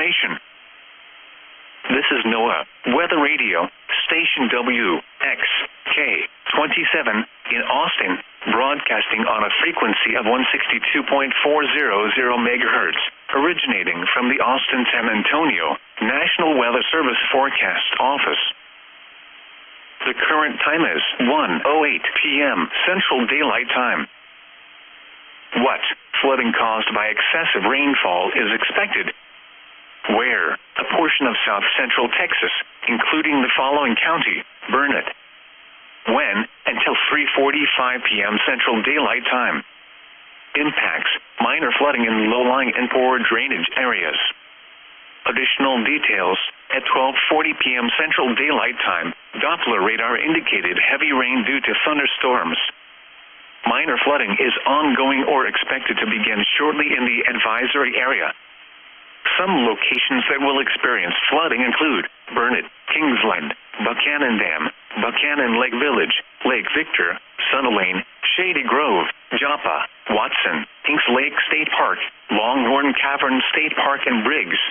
information. This is NOAA Weather Radio, Station WXK-27 in Austin, broadcasting on a frequency of 162.400 megahertz, originating from the Austin-San Antonio National Weather Service Forecast Office. The current time is 1:08 p.m. Central Daylight Time. What flooding caused by excessive rainfall is expected? Where? A portion of south-central Texas, including the following county: Burnett. When? Until 3:45 p.m. Central Daylight Time. Impacts: minor flooding in low-lying and poor drainage areas. Additional details: at 12:40 p.m. Central Daylight Time, Doppler radar indicated heavy rain due to thunderstorms. Minor flooding is ongoing or expected to begin shortly in the advisory area. Some locations that will experience flooding include Burnett, Kingsland, Buchanan Dam, Buchanan Lake Village, Lake Victor, Sunderlane, Shady Grove, Joppa, Watson, Inks Lake State Park, Longhorn Cavern State Park, and Briggs.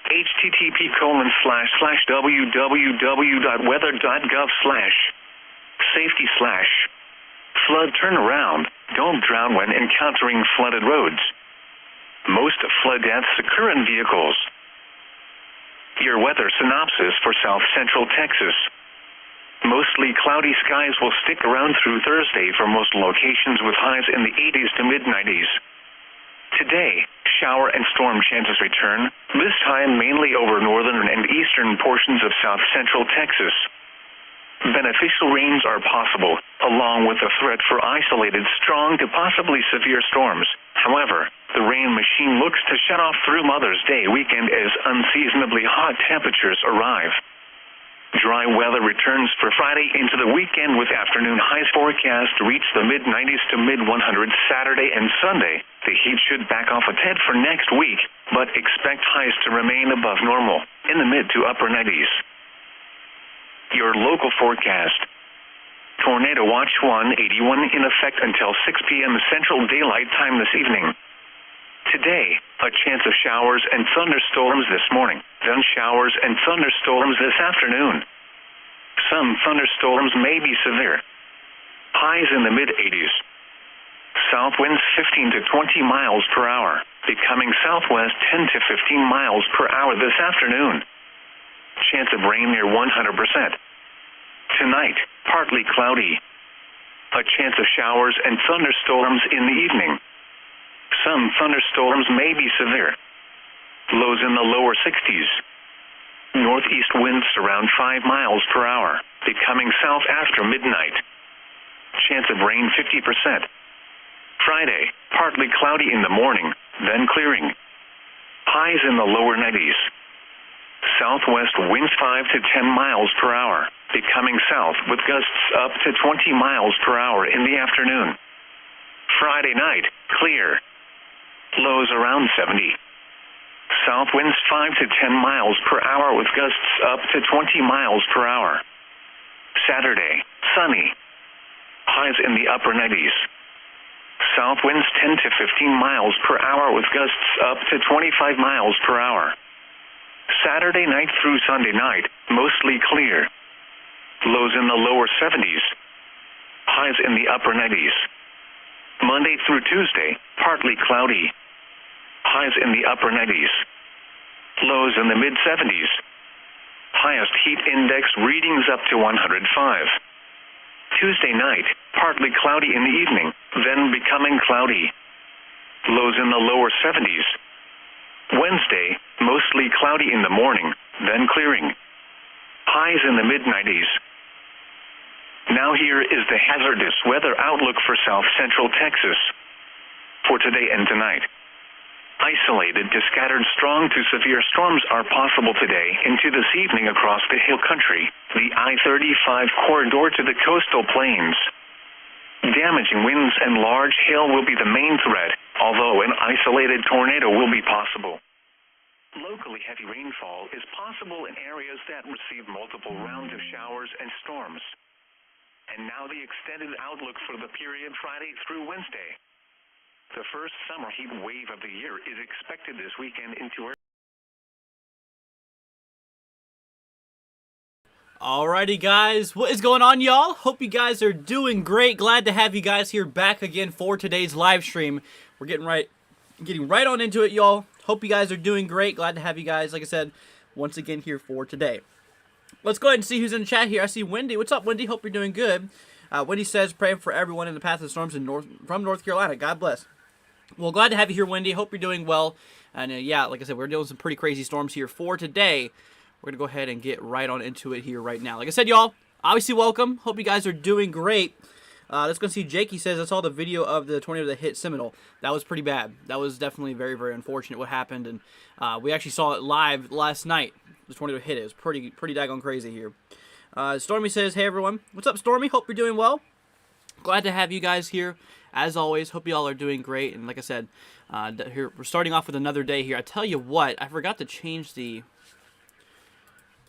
http://www.weather.gov/safety/flood turnaround. Don't drown when encountering flooded roads. Most flood deaths occur in vehicles. Your weather synopsis for south-central Texas. Mostly cloudy skies will stick around through Thursday for most locations, with highs in the 80s to mid-90s. Today, shower and storm chances return, this time mainly over northern and eastern portions of south-central Texas. Beneficial rains are possible, along with the threat for isolated strong to possibly severe storms. However, the rain machine looks to shut off through Mother's Day weekend as unseasonably hot temperatures arrive. Dry weather returns for Friday into the weekend, with afternoon highs forecast to reach the mid-90s to mid-100s Saturday and Sunday. The heat should back off a tad for next week, but expect highs to remain above normal, in the mid to upper 90s. Your local forecast. Tornado Watch 181 in effect until 6 p.m. Central Daylight Time this evening. Today, a chance of showers and thunderstorms this morning, then showers and thunderstorms this afternoon. Some thunderstorms may be severe. Highs in the mid-80s. South winds 15 to 20 miles per hour, becoming southwest 10 to 15 miles per hour this afternoon. Chance of rain near 100%. Tonight, partly cloudy. A chance of showers and thunderstorms in the evening. Some thunderstorms may be severe. Lows in the lower 60s. Northeast winds around 5 miles per hour, becoming south after midnight. Chance of rain 50%. Friday, partly cloudy in the morning, then clearing. Highs in the lower 90s. Southwest winds 5 to 10 miles per hour, becoming south with gusts up to 20 miles per hour in the afternoon. Friday night, clear. Lows around 70. South winds 5 to 10 miles per hour with gusts up to 20 miles per hour. Saturday, sunny. Highs in the upper 90s. South winds 10 to 15 miles per hour with gusts up to 25 miles per hour. Saturday night through Sunday night, mostly clear. Lows in the lower 70s. Highs in the upper 90s. Monday through Tuesday, partly cloudy. Highs in the upper 90s. Lows in the mid-70s. Highest heat index readings up to 105. Tuesday night, partly cloudy in the evening, then becoming cloudy. Lows in the lower 70s. Wednesday, mostly cloudy in the morning, then clearing. Highs in the mid-90s. Now here is the hazardous weather outlook for south-central Texas for today and tonight. Isolated to scattered strong to severe storms are possible today into this evening across the hill country, the I-35 corridor to the coastal plains. Damaging winds and large hail will be the main threat, although an isolated tornado will be possible. Locally heavy rainfall is possible in areas that receive multiple rounds of showers and storms. And now the extended outlook for the period Friday through Wednesday. The first summer heat wave of the year is expected this weekend into Alrighty guys, what is going on y'all? Hope you guys are doing great. Glad to have you guys here back again for today's live stream. We're getting right on into it, y'all. Hope you guys are doing great. Glad to have you guys, like I said, once again here for today. Let's go ahead and see who's in the chat here. I see Wendy. What's up, Wendy? Hope you're doing good. Wendy says, praying for everyone in the path of the storms from North Carolina. God bless. Well, glad to have you here, Wendy. Hope you're doing well. And yeah, like I said, we're dealing with some pretty crazy storms here for today. We're going to go ahead and get right on into it here right now. Like I said, y'all, obviously welcome. Hope you guys are doing great. Let's go see Jakey says, I saw the video of the tornado that hit Seminole. That was pretty bad. That was definitely very, very unfortunate what happened. And we actually saw it live last night. The tornado hit it. It was pretty daggone crazy here. Stormy says, hey everyone. What's up, Stormy? Hope you're doing well. Glad to have you guys here. As always, hope you all are doing great. And like I said, here we're starting off with another day here. I tell you what, I forgot to change the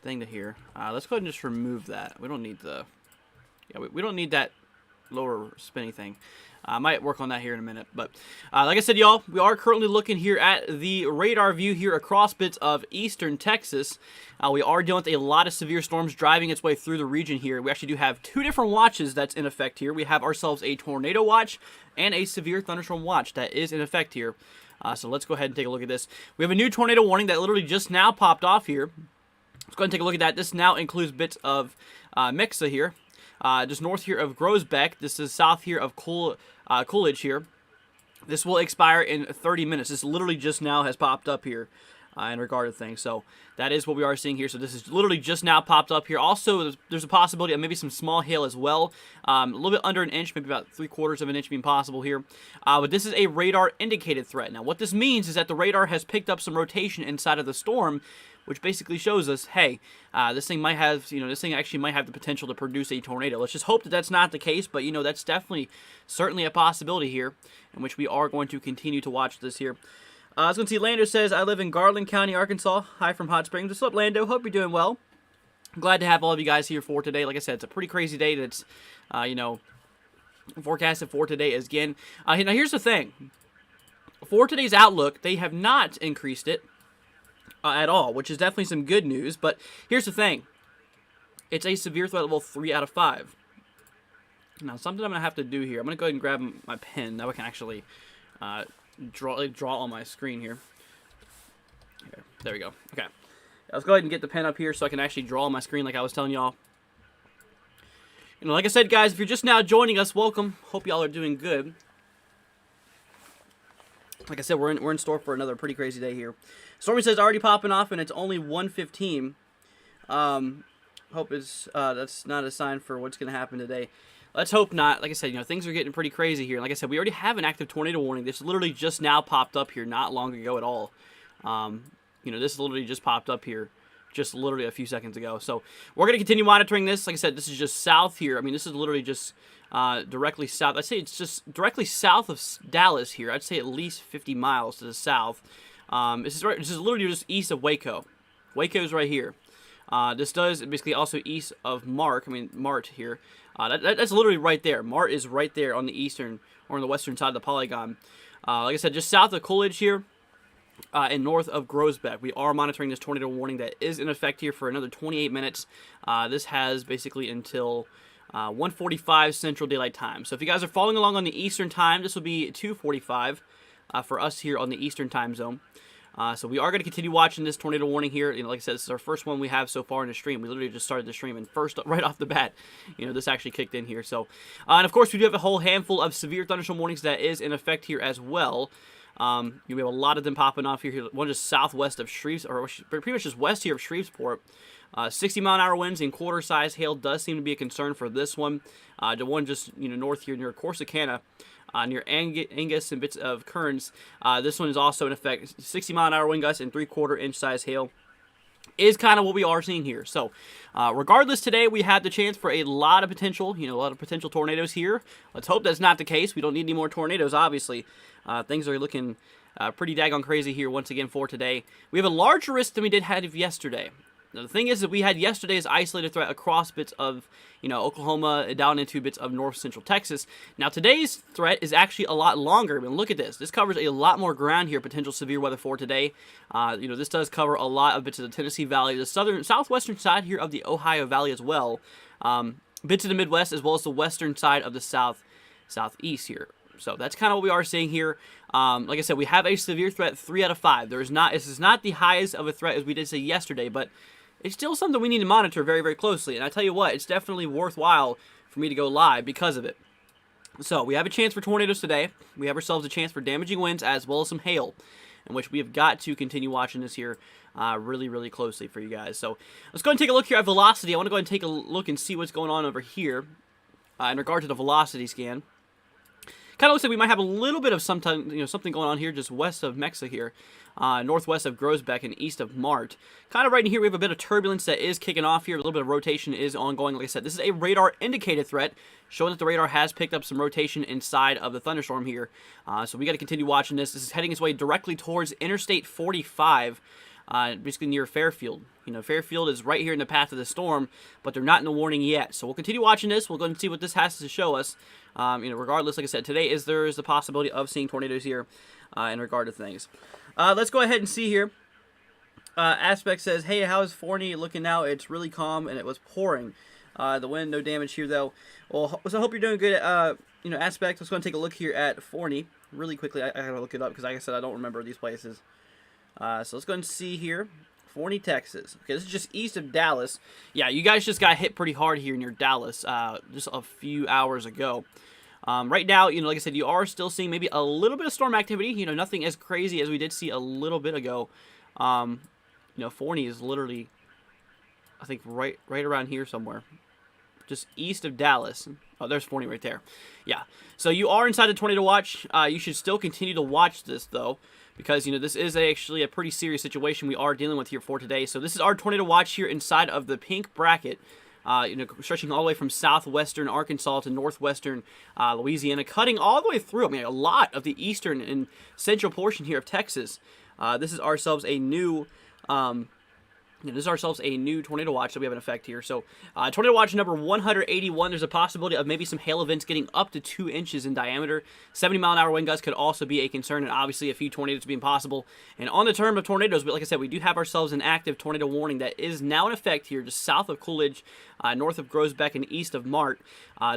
thing to here. Let's go ahead and just remove that. We don't need the, we don't need that lower spinny thing. I might work on that here in a minute. But like I said, y'all, we are currently looking here at the radar view here across bits of eastern Texas. We are dealing with a lot of severe storms driving its way through the region here. We actually do have two different watches that's in effect here. We have ourselves a tornado watch and a severe thunderstorm watch that is in effect here. So let's go ahead and take a look at this. We have a new tornado warning that literally just now popped off here. Let's go ahead and take a look at that. This now includes bits of Mixa here. Just north here of Grosbeck. This is south here of Coolidge here. This will expire in 30 minutes. This literally just now has popped up here in regard to things. So that is what we are seeing here. So this is literally just now popped up here. Also, there's a possibility of maybe some small hail as well. A little bit under an inch, maybe about 3/4 of an inch being possible here. But this is a radar indicated threat. Now, what this means is that the radar has picked up some rotation inside of the storm, which basically shows us, hey, this thing might have, this thing actually might have the potential to produce a tornado. Let's just hope that that's not the case, but, that's definitely, certainly a possibility here, in which we are going to continue to watch this here. I was going to see Lando says, I live in Garland County, Arkansas. Hi from Hot Springs. What's up, Lando? Hope you're doing well. I'm glad to have all of you guys here for today. Like I said, it's a pretty crazy day that's, forecasted for today again. Now, here's the thing. For today's outlook, they have not increased it at all, which is definitely some good news. But here's the thing. It's a severe threat level 3 out of 5. Now, something I'm going to have to do here. I'm going to go ahead and grab my pen. Now I can actually draw on my screen here. Okay, there we go. Okay. Let's go ahead and get the pen up here so I can actually draw on my screen like I was telling y'all. Like I said, guys, if you're just now joining us, welcome. Hope y'all are doing good. Like I said, we're in store for another pretty crazy day here. Stormy says already popping off, and it's only 1:15. Hope that's not a sign for what's going to happen today. Let's hope not. Like I said, things are getting pretty crazy here. Like I said, we already have an active tornado warning. This literally just now popped up here not long ago at all. This literally just popped up here just literally a few seconds ago. So we're going to continue monitoring this. Like I said, this is just south here. I mean, this is literally just directly south. I'd say it's just directly south of Dallas here. I'd say at least 50 miles to the south. This is literally just east of Waco. Waco's right here. This does basically also east of Mart here. That's literally right there. Mart is right there on the eastern or on the western side of the polygon. Like I said, just south of Coolidge here and north of Grosbeck. We are monitoring this tornado warning that is in effect here for another 28 minutes. This has basically until 1:45 Central Daylight Time. So if you guys are following along on the Eastern Time, this will be 2:45 for us here on the Eastern Time Zone. So we are going to continue watching this tornado warning here. Like I said, this is our first one we have so far in the stream. We literally just started the stream, and first, right off the bat, this actually kicked in here. So, and of course, we do have a whole handful of severe thunderstorm warnings that is in effect here as well. We have a lot of them popping off here. One just southwest of Shreveport, or pretty much just west here of Shreveport. 60-mile-an-hour winds and quarter-size hail does seem to be a concern for this one. The one just north here near Corsicana, near Angus and bits of Kearns. This one is also in effect 60-mile-an-hour wind gusts and 3/4-inch size hail. Is kind of what we are seeing here. So, regardless, today we have the chance for a lot of potential, tornadoes here. Let's hope that's not the case. We don't need any more tornadoes, obviously. Things are looking pretty daggone crazy here once again for today. We have a larger risk than we did have yesterday. Now, the thing is that we had yesterday's isolated threat across bits of, Oklahoma down into bits of north central Texas. Now, today's threat is actually a lot longer. I mean, look at this. This covers a lot more ground here, potential severe weather for today. This does cover a lot of bits of the Tennessee Valley, the southwestern side here of the Ohio Valley as well. Bits of the Midwest, as well as the western side of the southeast here. So that's kind of what we are seeing here. Like I said, we have a severe threat, 3 out of 5. This is not the highest of a threat as we did say yesterday, but it's still something we need to monitor very, very closely. And I tell you what, it's definitely worthwhile for me to go live because of it. So we have a chance for tornadoes today. We have ourselves a chance for damaging winds as well as some hail, in which we have got to continue watching this here really, really closely for you guys. So let's go and take a look here at velocity. I want to go ahead and take a look and see what's going on over here in regard to the velocity scan. Kind of looks like we might have a little bit of something going on here just west of Mexa here, northwest of Grosbeck and east of Mart. Kind of right in here, we have a bit of turbulence that is kicking off here. A little bit of rotation is ongoing. Like I said, this is a radar indicated threat, showing that the radar has picked up some rotation inside of the thunderstorm here. So we got to continue watching this. This is heading its way directly towards Interstate 45. Basically near Fairfield. Fairfield is right here in the path of the storm, but they're not in the warning yet. So we'll continue watching this. We'll go and see what this has to show us. Regardless, like I said, today there is the possibility of seeing tornadoes here in regard to things. Let's go ahead and see here. Aspect says, hey, how is Forney looking now? It's really calm and it was pouring. The wind, no damage here though. Well, so I hope you're doing good. Aspect. Let's go and take a look here at Forney really quickly. I gotta look it up because, like I said, I don't remember these places. So let's go and see here. Forney, Texas. Okay, this is just east of Dallas. Yeah, you guys just got hit pretty hard here near Dallas just a few hours ago. Right now, like I said, you are still seeing maybe a little bit of storm activity. Nothing as crazy as we did see a little bit ago. Forney is literally, I think, right around here somewhere. Just east of Dallas. Oh, there's Forney right there. Yeah. So you are inside the tornado watch. You should still continue to watch this, though, because, this is actually a pretty serious situation we are dealing with here for today. So this is our tornado watch here inside of the pink bracket, stretching all the way from southwestern Arkansas to northwestern Louisiana, cutting all the way through, a lot of the eastern and central portion here of Texas. This is ourselves a new... tornado watch that we have in effect here. So, tornado watch number 181, there's a possibility of maybe some hail events getting up to 2 inches in diameter. 70-mile-an-hour wind gusts could also be a concern, and obviously a few tornadoes being possible. And on the term of tornadoes, but like I said, we do have ourselves an active tornado warning that is now in effect here just south of Coolidge, north of Grosbeck, and east of Mart.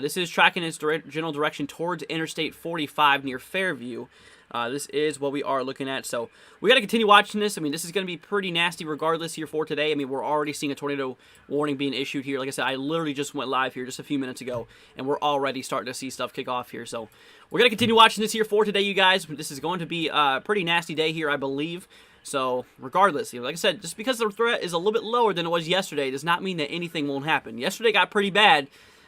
This is tracking its general direction towards Interstate 45 near Fairview. This is what we are looking at. So we got to continue watching this. This is going to be pretty nasty regardless here for today. We're already seeing a tornado warning being issued here. Like I said, I literally just went live here just a few minutes ago, and we're already starting to see stuff kick off here. So we're going to continue watching this here for today, you guys. This is going to be a pretty nasty day here, I believe. So regardless, like I said, just because the threat is a little bit lower than it was yesterday does not mean that anything won't happen. Yesterday got pretty bad.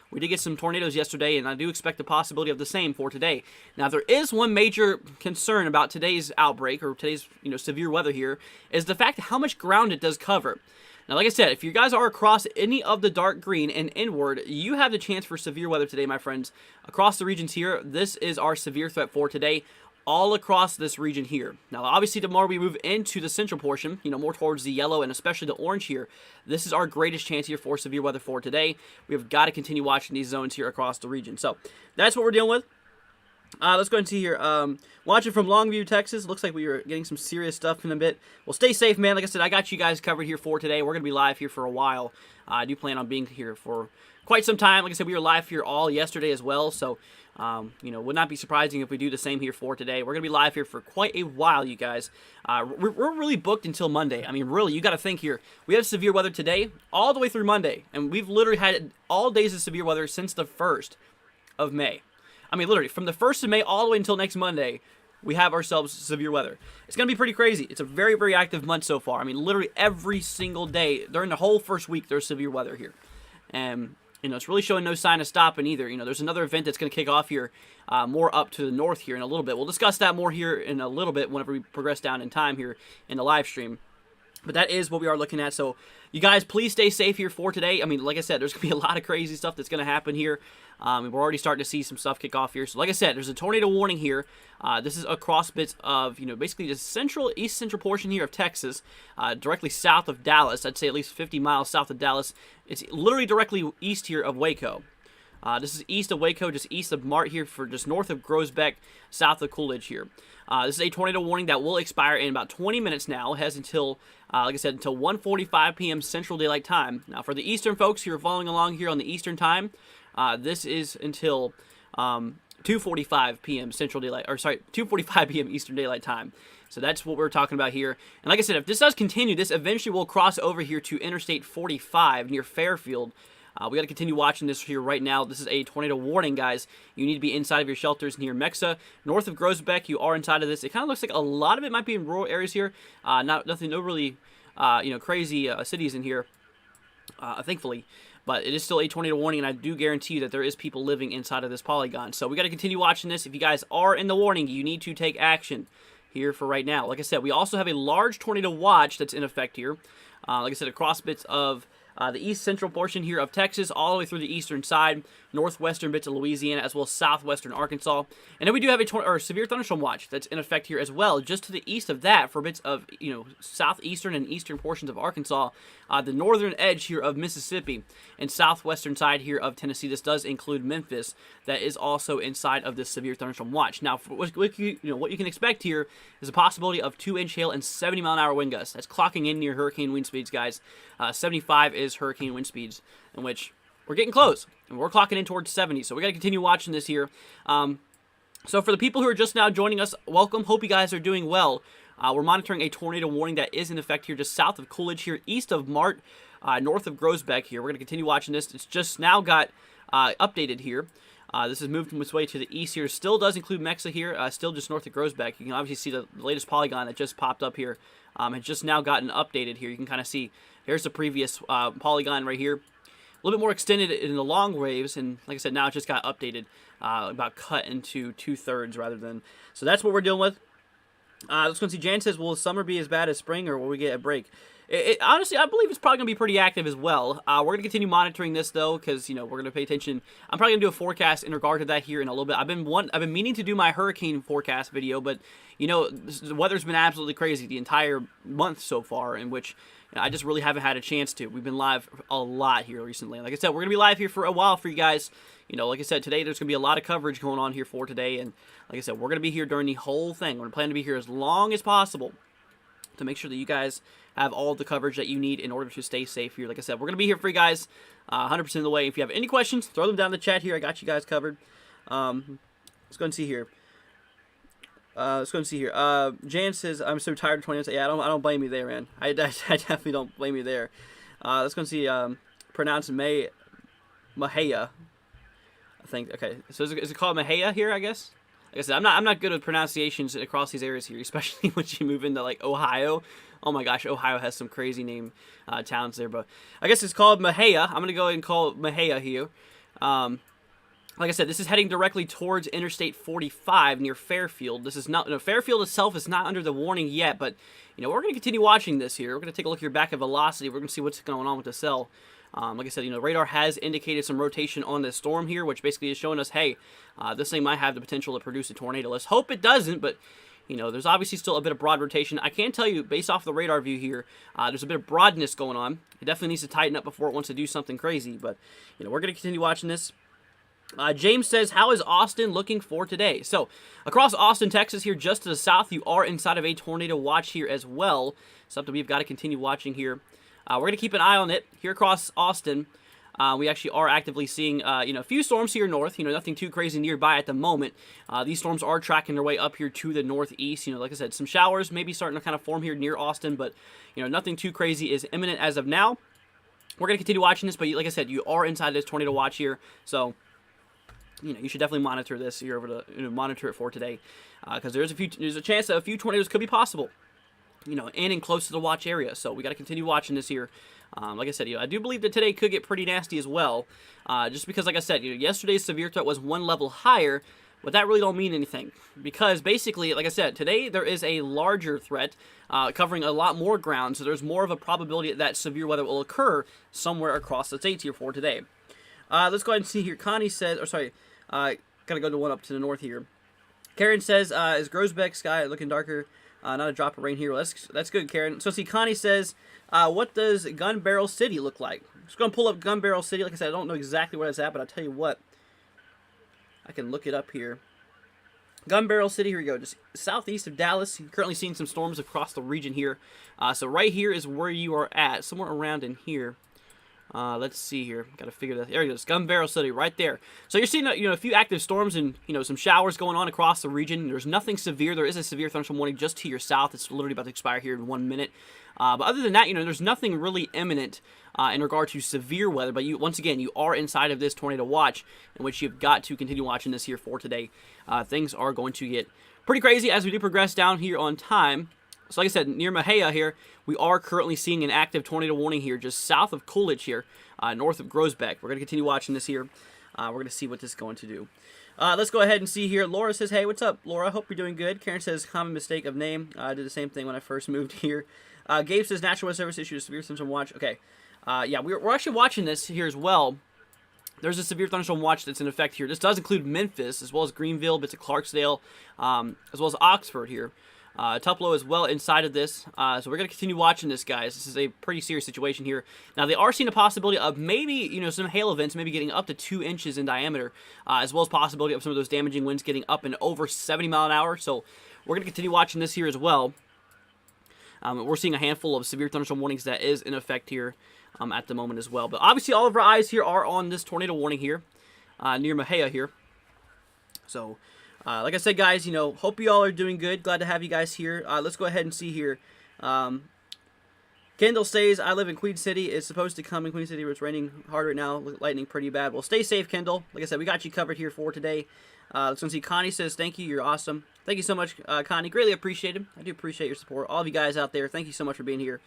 We did get some tornadoes yesterday, and I do expect the possibility of the same for today. Now, there is one major concern about today's outbreak, or today's severe weather here, is the fact of how much ground it does cover. Now, like I said, if you guys are across any of the dark green and inward, you have the chance for severe weather today, my friends. Across the regions here, this is our severe threat for today, all across this region here. Now, obviously, the more we move into the central portion, more towards the yellow and especially the orange here, this is our greatest chance here for severe weather for today. We've got to continue watching these zones here across the region. So, that's what we're dealing with. Let's go and see here. Watching from Longview, Texas. Looks like we are getting some serious stuff in a bit. Well, stay safe, man. Like I said, I got you guys covered here for today. We're going to be live here for a while. I do plan on being here for quite some time. Like I said, we were live here all yesterday as well. So, would not be surprising if we do the same here for today. We're going to be live here for quite a while, you guys. We're really booked until Monday. Really, you got to think here. We have severe weather today all the way through Monday. And we've literally had all days of severe weather since the 1st of May. Literally, from the 1st of May all the way until next Monday, we have ourselves severe weather. It's going to be pretty crazy. It's a very, very active month so far. Literally every single day, during the whole first week, there's severe weather here. And, it's really showing no sign of stopping either. There's another event that's going to kick off here more up to the north here in a little bit. We'll discuss that more here in a little bit whenever we progress down in time here in the live stream. But that is what we are looking at. So you guys, please stay safe here for today. I mean, like I said, there's going to be a lot of crazy stuff that's going to happen here. And we're already starting to see some stuff kick off here. So like I said, there's a tornado warning here. This is across bits of, basically the east central portion here of Texas, directly south of Dallas. I'd say at least 50 miles south of Dallas. It's literally directly east here of Waco. This is east of Waco, just east of Mart here, for just north of Groesbeck, south of Coolidge here. This is a tornado warning that will expire in about 20 minutes now. It has until, like I said, until 1:45 p.m. Central Daylight Time. Now, for the Eastern folks who are following along here on the Eastern Time, this is until 2:45 p.m. Central Daylight, 2:45 p.m. Eastern Daylight Time. So that's what we're talking about here. And like I said, if this does continue, this eventually will cross over here to Interstate 45 near Fairfield. We got to continue watching this here right now. This is a tornado warning, guys. You need to be inside of your shelters near Mexa. North of Groesbeck, you are inside of this. It kind of looks like a lot of it might be in rural areas here. No really, crazy cities in here, thankfully. But it is still a tornado warning, and I do guarantee you that there is people living inside of this polygon. So we got to continue watching this. If you guys are in the warning, you need to take action here for right now. Like I said, we also have a large tornado watch that's in effect here. Like I said, across bits of the east central portion here of Texas, all the way through the eastern side, northwestern bits of Louisiana, as well as southwestern Arkansas. And then we do have a severe thunderstorm watch that's in effect here as well, just to the east of that, for bits of, southeastern and eastern portions of Arkansas, the northern edge here of Mississippi, and southwestern side here of Tennessee. This does include Memphis. That is also inside of this severe thunderstorm watch. Now, for what you can expect here is a possibility of 2-inch hail and 70-mile-an-hour wind gusts. That's clocking in near hurricane wind speeds, guys. 75 is hurricane wind speeds, in which we're getting close, and we're clocking in towards 70, so we got to continue watching this here. So for the people who are just now joining us, welcome. Hope you guys are doing well. We're monitoring a tornado warning that is in effect here just south of Coolidge here, east of Mart, north of Groesbeck here. We're going to continue watching this. It's just now got updated here. This has moved from its way to the east here. Still does include Mexa here, still just north of Groesbeck. You can obviously see the latest polygon that just popped up here. Has just now gotten updated here. You can kind of see, here's the previous polygon right here. A little bit more extended in the long waves, and like I said, now it just got updated, about cut into 2/3 rather than. So that's what we're dealing with. Let's go and see. Jan says, will summer be as bad as spring, or will we get a break? Honestly, I believe it's probably going to be pretty active as well. We're going to continue monitoring this, though, because, we're going to pay attention. I'm probably going to do a forecast in regard to that here in a little bit. I've been meaning to do my hurricane forecast video, but, the weather's been absolutely crazy the entire month so far, in which I just really haven't had a chance to. We've been live a lot here recently. And like I said, we're going to be live here for a while for you guys. Like I said, today there's going to be a lot of coverage going on here for today. And like I said, we're going to be here during the whole thing. We're planning to be here as long as possible to make sure that you guys have all the coverage that you need in order to stay safe here. Like I said, we're going to be here for you guys 100% of the way. If you have any questions, throw them down in the chat here. I got you guys covered. Let's go and see here. Jan says, I'm so tired of 20 minutes. Yeah, I don't blame you there, man. I definitely don't blame you there. Let's go and see, pronounce Mahia, I think. Okay, so is it called Mahia here, I guess? Like I said, I'm not good with pronunciations across these areas here, especially when you move into, like, Ohio. Oh my gosh, Ohio has some crazy name towns there, but I guess it's called Mahia. I'm going to go ahead and call it Mahia here. Like I said, this is heading directly towards Interstate 45 near Fairfield. This is not, Fairfield itself is not under the warning yet, but, we're going to continue watching this here. We're going to take a look here back at velocity. We're going to see what's going on with the cell. Like I said, radar has indicated some rotation on this storm here, which basically is showing us, hey, this thing might have the potential to produce a tornado. Let's hope it doesn't, but, there's obviously still a bit of broad rotation. I can tell you, based off the radar view here, there's a bit of broadness going on. It definitely needs to tighten up before it wants to do something crazy, but, we're going to continue watching this. James says, how is Austin looking for today? So, across Austin, Texas here, just to the south, you are inside of a tornado watch here as well. Something we've got to continue watching here. We're going to keep an eye on it. Here across Austin, we actually are actively seeing, a few storms here north. Nothing too crazy nearby at the moment. These storms are tracking their way up here to the northeast. Like I said, some showers maybe starting to kind of form here near Austin, but, nothing too crazy is imminent as of now. We're going to continue watching this, but like I said, you are inside this tornado watch here, so you should definitely monitor this. You're able to monitor it for today, because there's a chance that a few tornadoes could be possible, in and close to the watch area. So we got to continue watching this here. Like I said, I do believe that today could get pretty nasty as well, just because, like I said, yesterday's severe threat was one level higher, But that really don't mean anything, because basically, like I said, today there is a larger threat covering a lot more ground, so there's more of a probability that severe weather will occur somewhere across the states here for today. Let's go ahead and see here. Connie says, or sorry, gotta go to one up to the north here. Karen says, is Groesbeck sky looking darker? Not a drop of rain here. Well, that's good, Karen. So see, Connie says, what does Gun Barrel City look like? I'm just going to pull up Gun Barrel City. Like I said, I don't know exactly where it's at, but I'll tell you what. I can look it up here. Gun Barrel City, here we go. Just southeast of Dallas. You're currently seeing some storms across the region here. So right here is where you are at. Somewhere around in here. Let's see here. Got to figure that. There it goes. Gun Barrel City, right there. So you're seeing, a few active storms and, some showers going on across the region. There's nothing severe. There is a severe thunderstorm warning just to your south. It's literally about to expire here in 1 minute. But other than that, there's nothing really imminent in regard to severe weather. But once again, you are inside of this tornado watch, in which you've got to continue watching this here for today. Things are going to get pretty crazy as we do progress down here on time. So like I said, near Mahia here, we are currently seeing an active tornado warning here just south of Coolidge here, north of Groesbeck. We're going to continue watching this here. We're going to see what this is going to do. Let's go ahead and see here. Laura says, hey, what's up, Laura? Hope you're doing good. Karen says, common mistake of name. I did the same thing when I first moved here. Gabe says, National Weather Service issued a severe thunderstorm watch. Okay. Yeah, we're actually watching this here as well. There's a severe thunderstorm watch that's in effect here. This does include Memphis, as well as Greenville, bits of Clarksdale, as well as Oxford here. Tupelo as well inside of this. So we're going to continue watching this, guys. This is a pretty serious situation here. Now, they are seeing a possibility of maybe, some hail events, maybe getting up to 2 inches in diameter, as well as possibility of some of those damaging winds getting up and over 70 mile an hour. So we're going to continue watching this here as well. We're seeing a handful of severe thunderstorm warnings that is in effect here at the moment as well. But obviously, all of our eyes here are on this tornado warning here near Mahia here. So, like I said, guys, hope you all are doing good. Glad to have you guys here. Let's go ahead and see here. Kendall says, I live in Queen City. It's supposed to come in Queen City where it's raining hard right now. Lightning pretty bad. Well, stay safe, Kendall. Like I said, we got you covered here for today. Let's go see. Connie says, thank you. You're awesome. Thank you so much, Connie. Greatly appreciated. I do appreciate your support. All of you guys out there, thank you so much for being here.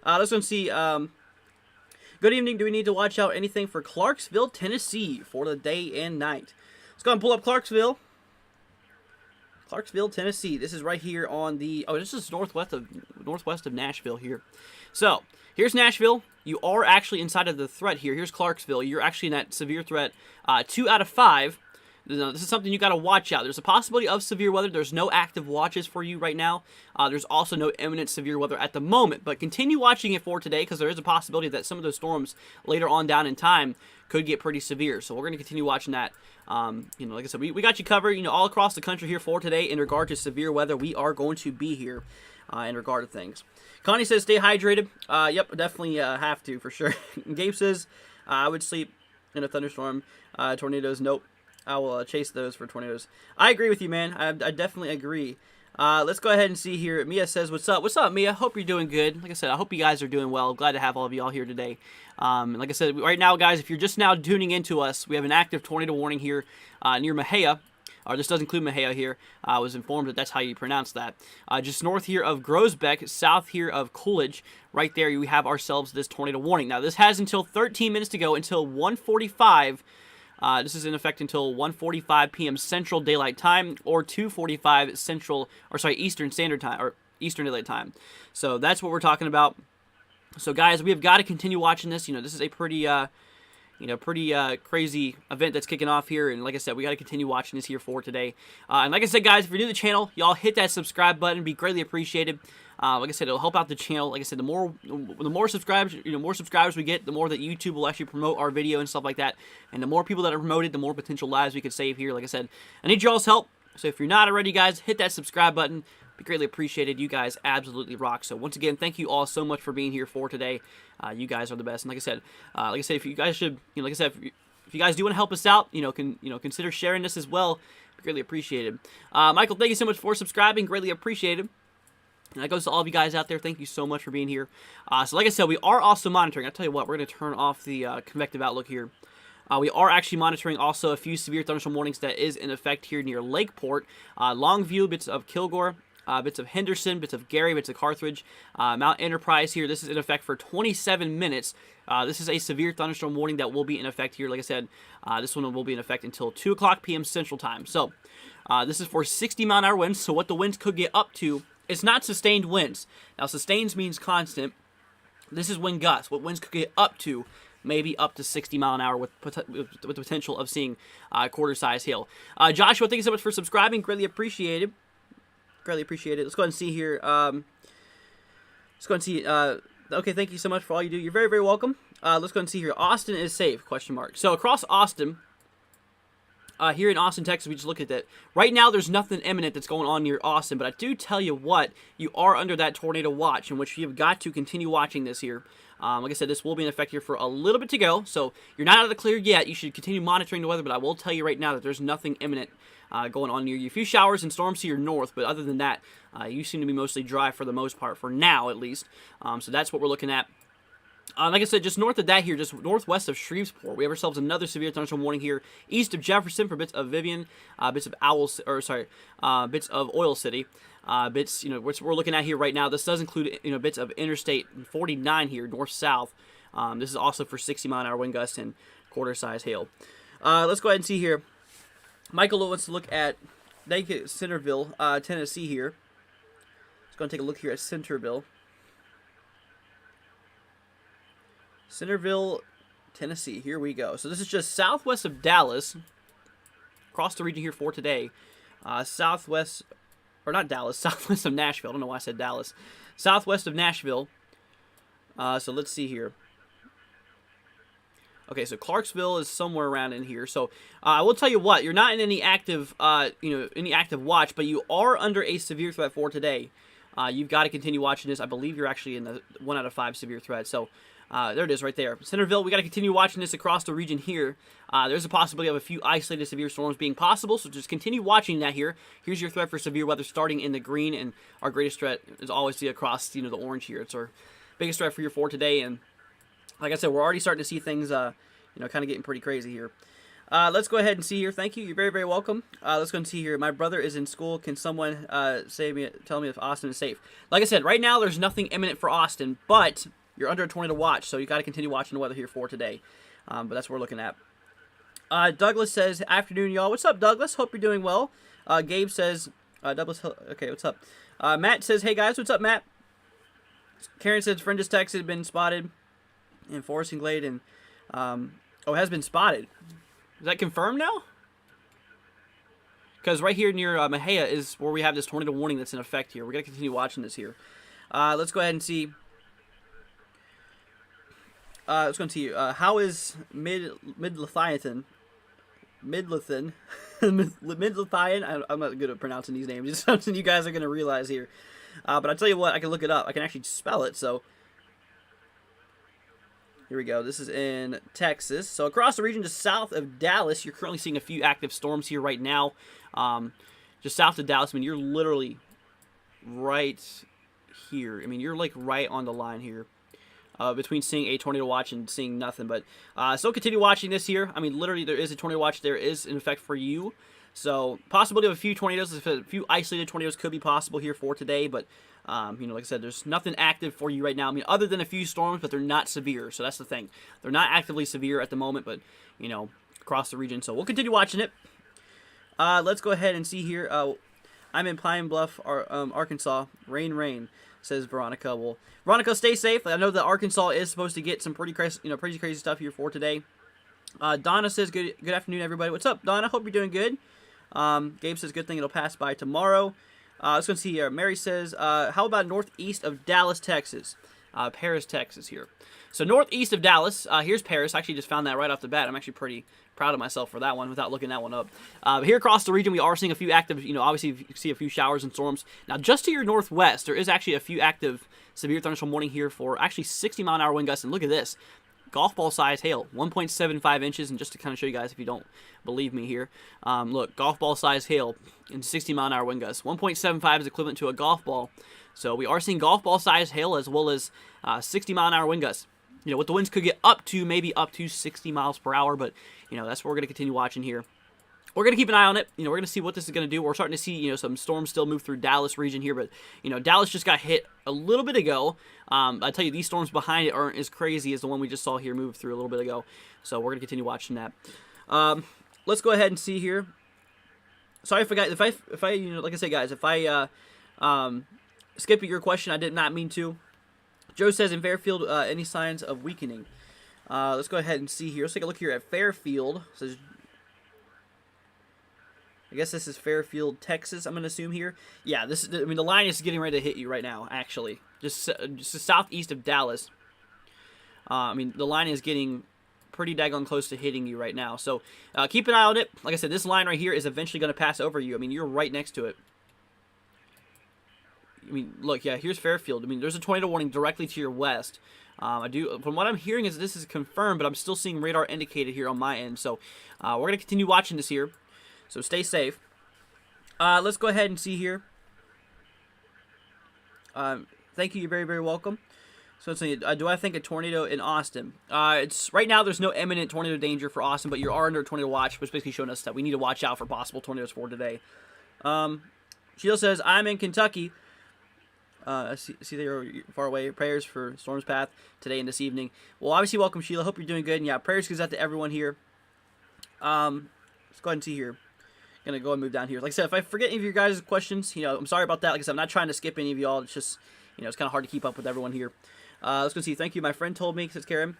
Let's go see. Good evening. Do we need to watch out anything for Clarksville, Tennessee for the day and night? Let's go and pull up Clarksville. Clarksville, Tennessee. This is right here on the... Oh, this is northwest of Nashville here. So, here's Nashville. You are actually inside of the threat here. Here's Clarksville. You're actually in that severe threat. 2 out of 5. This is something you got to watch out. There's a possibility of severe weather. There's no active watches for you right now. There's also no imminent severe weather at the moment. But continue watching it for today, because there is a possibility that some of those storms later on down in time could get pretty severe. So we're going to continue watching that. Like I said, we got you covered, all across the country here for today in regard to severe weather. We are going to be here in regard to things. Connie says, stay hydrated. Yep, definitely have to, for sure. Gabe says, I would sleep in a thunderstorm. Tornadoes, nope. I will chase those for tornadoes. I agree with you, man. I definitely agree. Let's go ahead and see here. Mia says, what's up? What's up, Mia? Hope you're doing good. Like I said, I hope you guys are doing well. Glad to have all of you all here today. Like I said, right now, guys, if you're just now tuning into us, we have an active tornado warning here near Mahia. Or this does include Mahia here. I was informed that that's how you pronounce that. Just north here of Groesbeck, south here of Coolidge. Right there, we have ourselves this tornado warning. Now, this has until 13 minutes to go, until 1:45. This is in effect until 1:45 p.m. Central Daylight Time or 2:45 Eastern Standard Time or Eastern Daylight Time. So that's what we're talking about. So guys, we have got to continue watching this. This is a pretty crazy event that's kicking off here, and like I said, we got to continue watching this here for today. And like I said, guys, if you're new to the channel, y'all hit that subscribe button. Be greatly appreciated. Like I said, it'll help out the channel. Like I said, the more subscribers, more subscribers we get, the more that YouTube will actually promote our video and stuff like that. And the more people that are promoted, the more potential lives we could save here. Like I said, I need y'all's help. So if you're not already, guys, hit that subscribe button. Be greatly appreciated. You guys absolutely rock. So once again, thank you all so much for being here for today. You guys are the best. And like I said, if you guys should, like I said, if you guys do want to help us out, consider sharing this as well. Be greatly appreciated. Michael, thank you so much for subscribing. Greatly appreciated. And that goes to all of you guys out there. Thank you so much for being here. So like I said, we are also monitoring. I'll tell you what, we're going to turn off the convective outlook here. We are actually monitoring also a few severe thunderstorm warnings that is in effect here near Lakeport, Longview, bits of Kilgore, bits of Henderson, bits of Gary, bits of Carthage. Mount Enterprise here, this is in effect for 27 minutes. This is a severe thunderstorm warning that will be in effect here. Like I said, this one will be in effect until 2 o'clock p.m. Central Time. So this is for 60-mile-an-hour winds, so what the winds could get up to, it's not sustained winds. Now, sustained means constant. This is wind gusts. What winds could get up to, maybe up to 60 mile an hour with the potential of seeing quarter-size hail. Joshua, thank you so much for subscribing. Greatly appreciated. Greatly appreciated. Let's go ahead and see here. Let's go ahead and see. Okay, thank you so much for all you do. You're very, very welcome. Let's go ahead and see here. Austin is safe, question mark. So across Austin, here in Austin, Texas, we just look at that. Right now, there's nothing imminent that's going on near Austin, but I do tell you what, you are under that tornado watch, in which you've got to continue watching this here. Like I said, this will be in effect here for a little bit to go, so you're not out of the clear yet. You should continue monitoring the weather, but I will tell you right now that there's nothing imminent going on near you. A few showers and storms to your north, but other than that, you seem to be mostly dry for the most part, for now at least. So that's what we're looking at. Like I said, just north of that here, just northwest of Shreveport, we have ourselves another severe thunderstorm warning here east of Jefferson for bits of Vivian, bits of bits of Oil City, bits, which we're looking at here right now. This does include, bits of Interstate 49 here, north-south. This is also for 60-mile-an-hour wind gusts and quarter-size hail. Let's go ahead and see here. Michael wants to look at Centerville, Tennessee here. Let's go and take a look here at Centerville. Centerville, Tennessee. Here we go. So this is just southwest of Dallas, across the region here for today. Southwest, or not Dallas, southwest of Nashville. I don't know why I said Dallas. Southwest of Nashville. So let's see here. Okay, so Clarksville is somewhere around in here. So I will tell you what, you're not in any active, any active watch, but you are under a severe threat for today. You've got to continue watching this. I believe you're actually in the 1 out of 5 severe threat. So there it is right there. Centerville, we got to continue watching this across the region here. There's a possibility of a few isolated severe storms being possible, so just continue watching that here. Here's your threat for severe weather starting in the green, and our greatest threat is always the across, the orange here. It's our biggest threat for your for today, and like I said, we're already starting to see things, kind of getting pretty crazy here. Let's go ahead and see here. Thank you. You're very, very welcome. Let's go and see here. My brother is in school. Can someone tell me if Austin is safe? Like I said, right now there's nothing imminent for Austin, but you're under a tornado watch, so you got to continue watching the weather here for today. But that's what we're looking at. Douglas says, afternoon, y'all. What's up, Douglas? Hope you're doing well. Gabe says, Douglas, okay, what's up? Matt says, hey, guys, what's up, Matt? Karen says, friend just texted, been spotted in Forest and Glade, and, has been spotted. Is that confirmed now? Because right here near Mahia is where we have this tornado warning that's in effect here. We're going to continue watching this here. Let's go ahead and see. Let's go and see. How is Midlothian? Midlothian. Midlothian? I'm not good at pronouncing these names. It's something you guys are going to realize here. But I'll tell you what, I can look it up. I can actually spell it, so. Here we go. This is in Texas. So across the region just south of Dallas, you're currently seeing a few active storms here right now. Just south of Dallas, I mean, you're literally right here. I mean, you're like right on the line here. Between seeing a tornado watch and seeing nothing. But so continue watching this here. I mean, literally, there is a tornado watch. There is in effect for you. So possibility of a few tornadoes, a few isolated tornadoes could be possible here for today. But, like I said, there's nothing active for you right now. I mean, other than a few storms, but they're not severe. So that's the thing. They're not actively severe at the moment, but, across the region. So we'll continue watching it. Let's go ahead and see here. I'm in Pine Bluff, Arkansas. Rain. Says Veronica. Well, Veronica, stay safe. I know that Arkansas is supposed to get some pretty crazy stuff here for today. Donna says, good afternoon, everybody. What's up, Donna? Hope you're doing good. Gabe says, good thing it'll pass by tomorrow. Let's go see here. Mary says, how about northeast of Dallas, Texas? Paris, Texas here. So northeast of Dallas, here's Paris. I actually just found that right off the bat. I'm actually pretty proud of myself for that one without looking that one up. Here across the region, we are seeing a few active, obviously you see a few showers and storms. Now, just to your northwest, there is actually a few active severe thunderstorm warning here for actually 60-mile-an-hour wind gusts. And look at this. Golf ball size hail, 1.75 inches. And just to kind of show you guys if you don't believe me here, look, golf ball size hail and 60-mile-an-hour wind gusts. 1.75 is equivalent to a golf ball. So we are seeing golf ball size hail as well as 60-mile-an-hour wind gusts. What the winds could get up to, maybe up to 60 miles per hour, but, that's what we're going to continue watching here. we're going to keep an eye on it. We're going to see what this is going to do. We're starting to see, some storms still move through Dallas region here, but, Dallas just got hit a little bit ago. I tell you, these storms behind it aren't as crazy as the one we just saw here move through a little bit ago. So we're going to continue watching that. Let's go ahead and see here. Sorry if I like I said, guys, if I skip your question, I did not mean to. Joe says, in Fairfield, any signs of weakening? Let's go ahead and see here. Let's take a look here at Fairfield. It says, I guess this is Fairfield, Texas, I'm going to assume here. Yeah, the line is getting ready to hit you right now, actually. Just southeast of Dallas. The line is getting pretty daggone close to hitting you right now. So, keep an eye on it. Like I said, this line right here is eventually going to pass over you. You're right next to it. Look, yeah, here's Fairfield. There's a tornado warning directly to your west. From what I'm hearing is this is confirmed, but I'm still seeing radar indicated here on my end. So, we're going to continue watching this here. So stay safe. Let's go ahead and see here. Thank you. You're very, very welcome. So do I think a tornado in Austin? It's right now. There's no imminent tornado danger for Austin, but you are under tornado watch, which is basically showing us that we need to watch out for possible tornadoes for today. Sheila says, I'm in Kentucky. I see they're far away. Prayers for storm's path today and this evening. Well, obviously, welcome, Sheila. Hope you're doing good. And yeah, prayers goes out to everyone here. Let's go ahead and see here. Gonna go and move down here. Like I said, if I forget any of your guys' questions, I'm sorry about that. Like I said, I'm not trying to skip any of y'all. It's just, it's kind of hard to keep up with everyone here. Let's go see. Thank you. My friend told me, says Karen.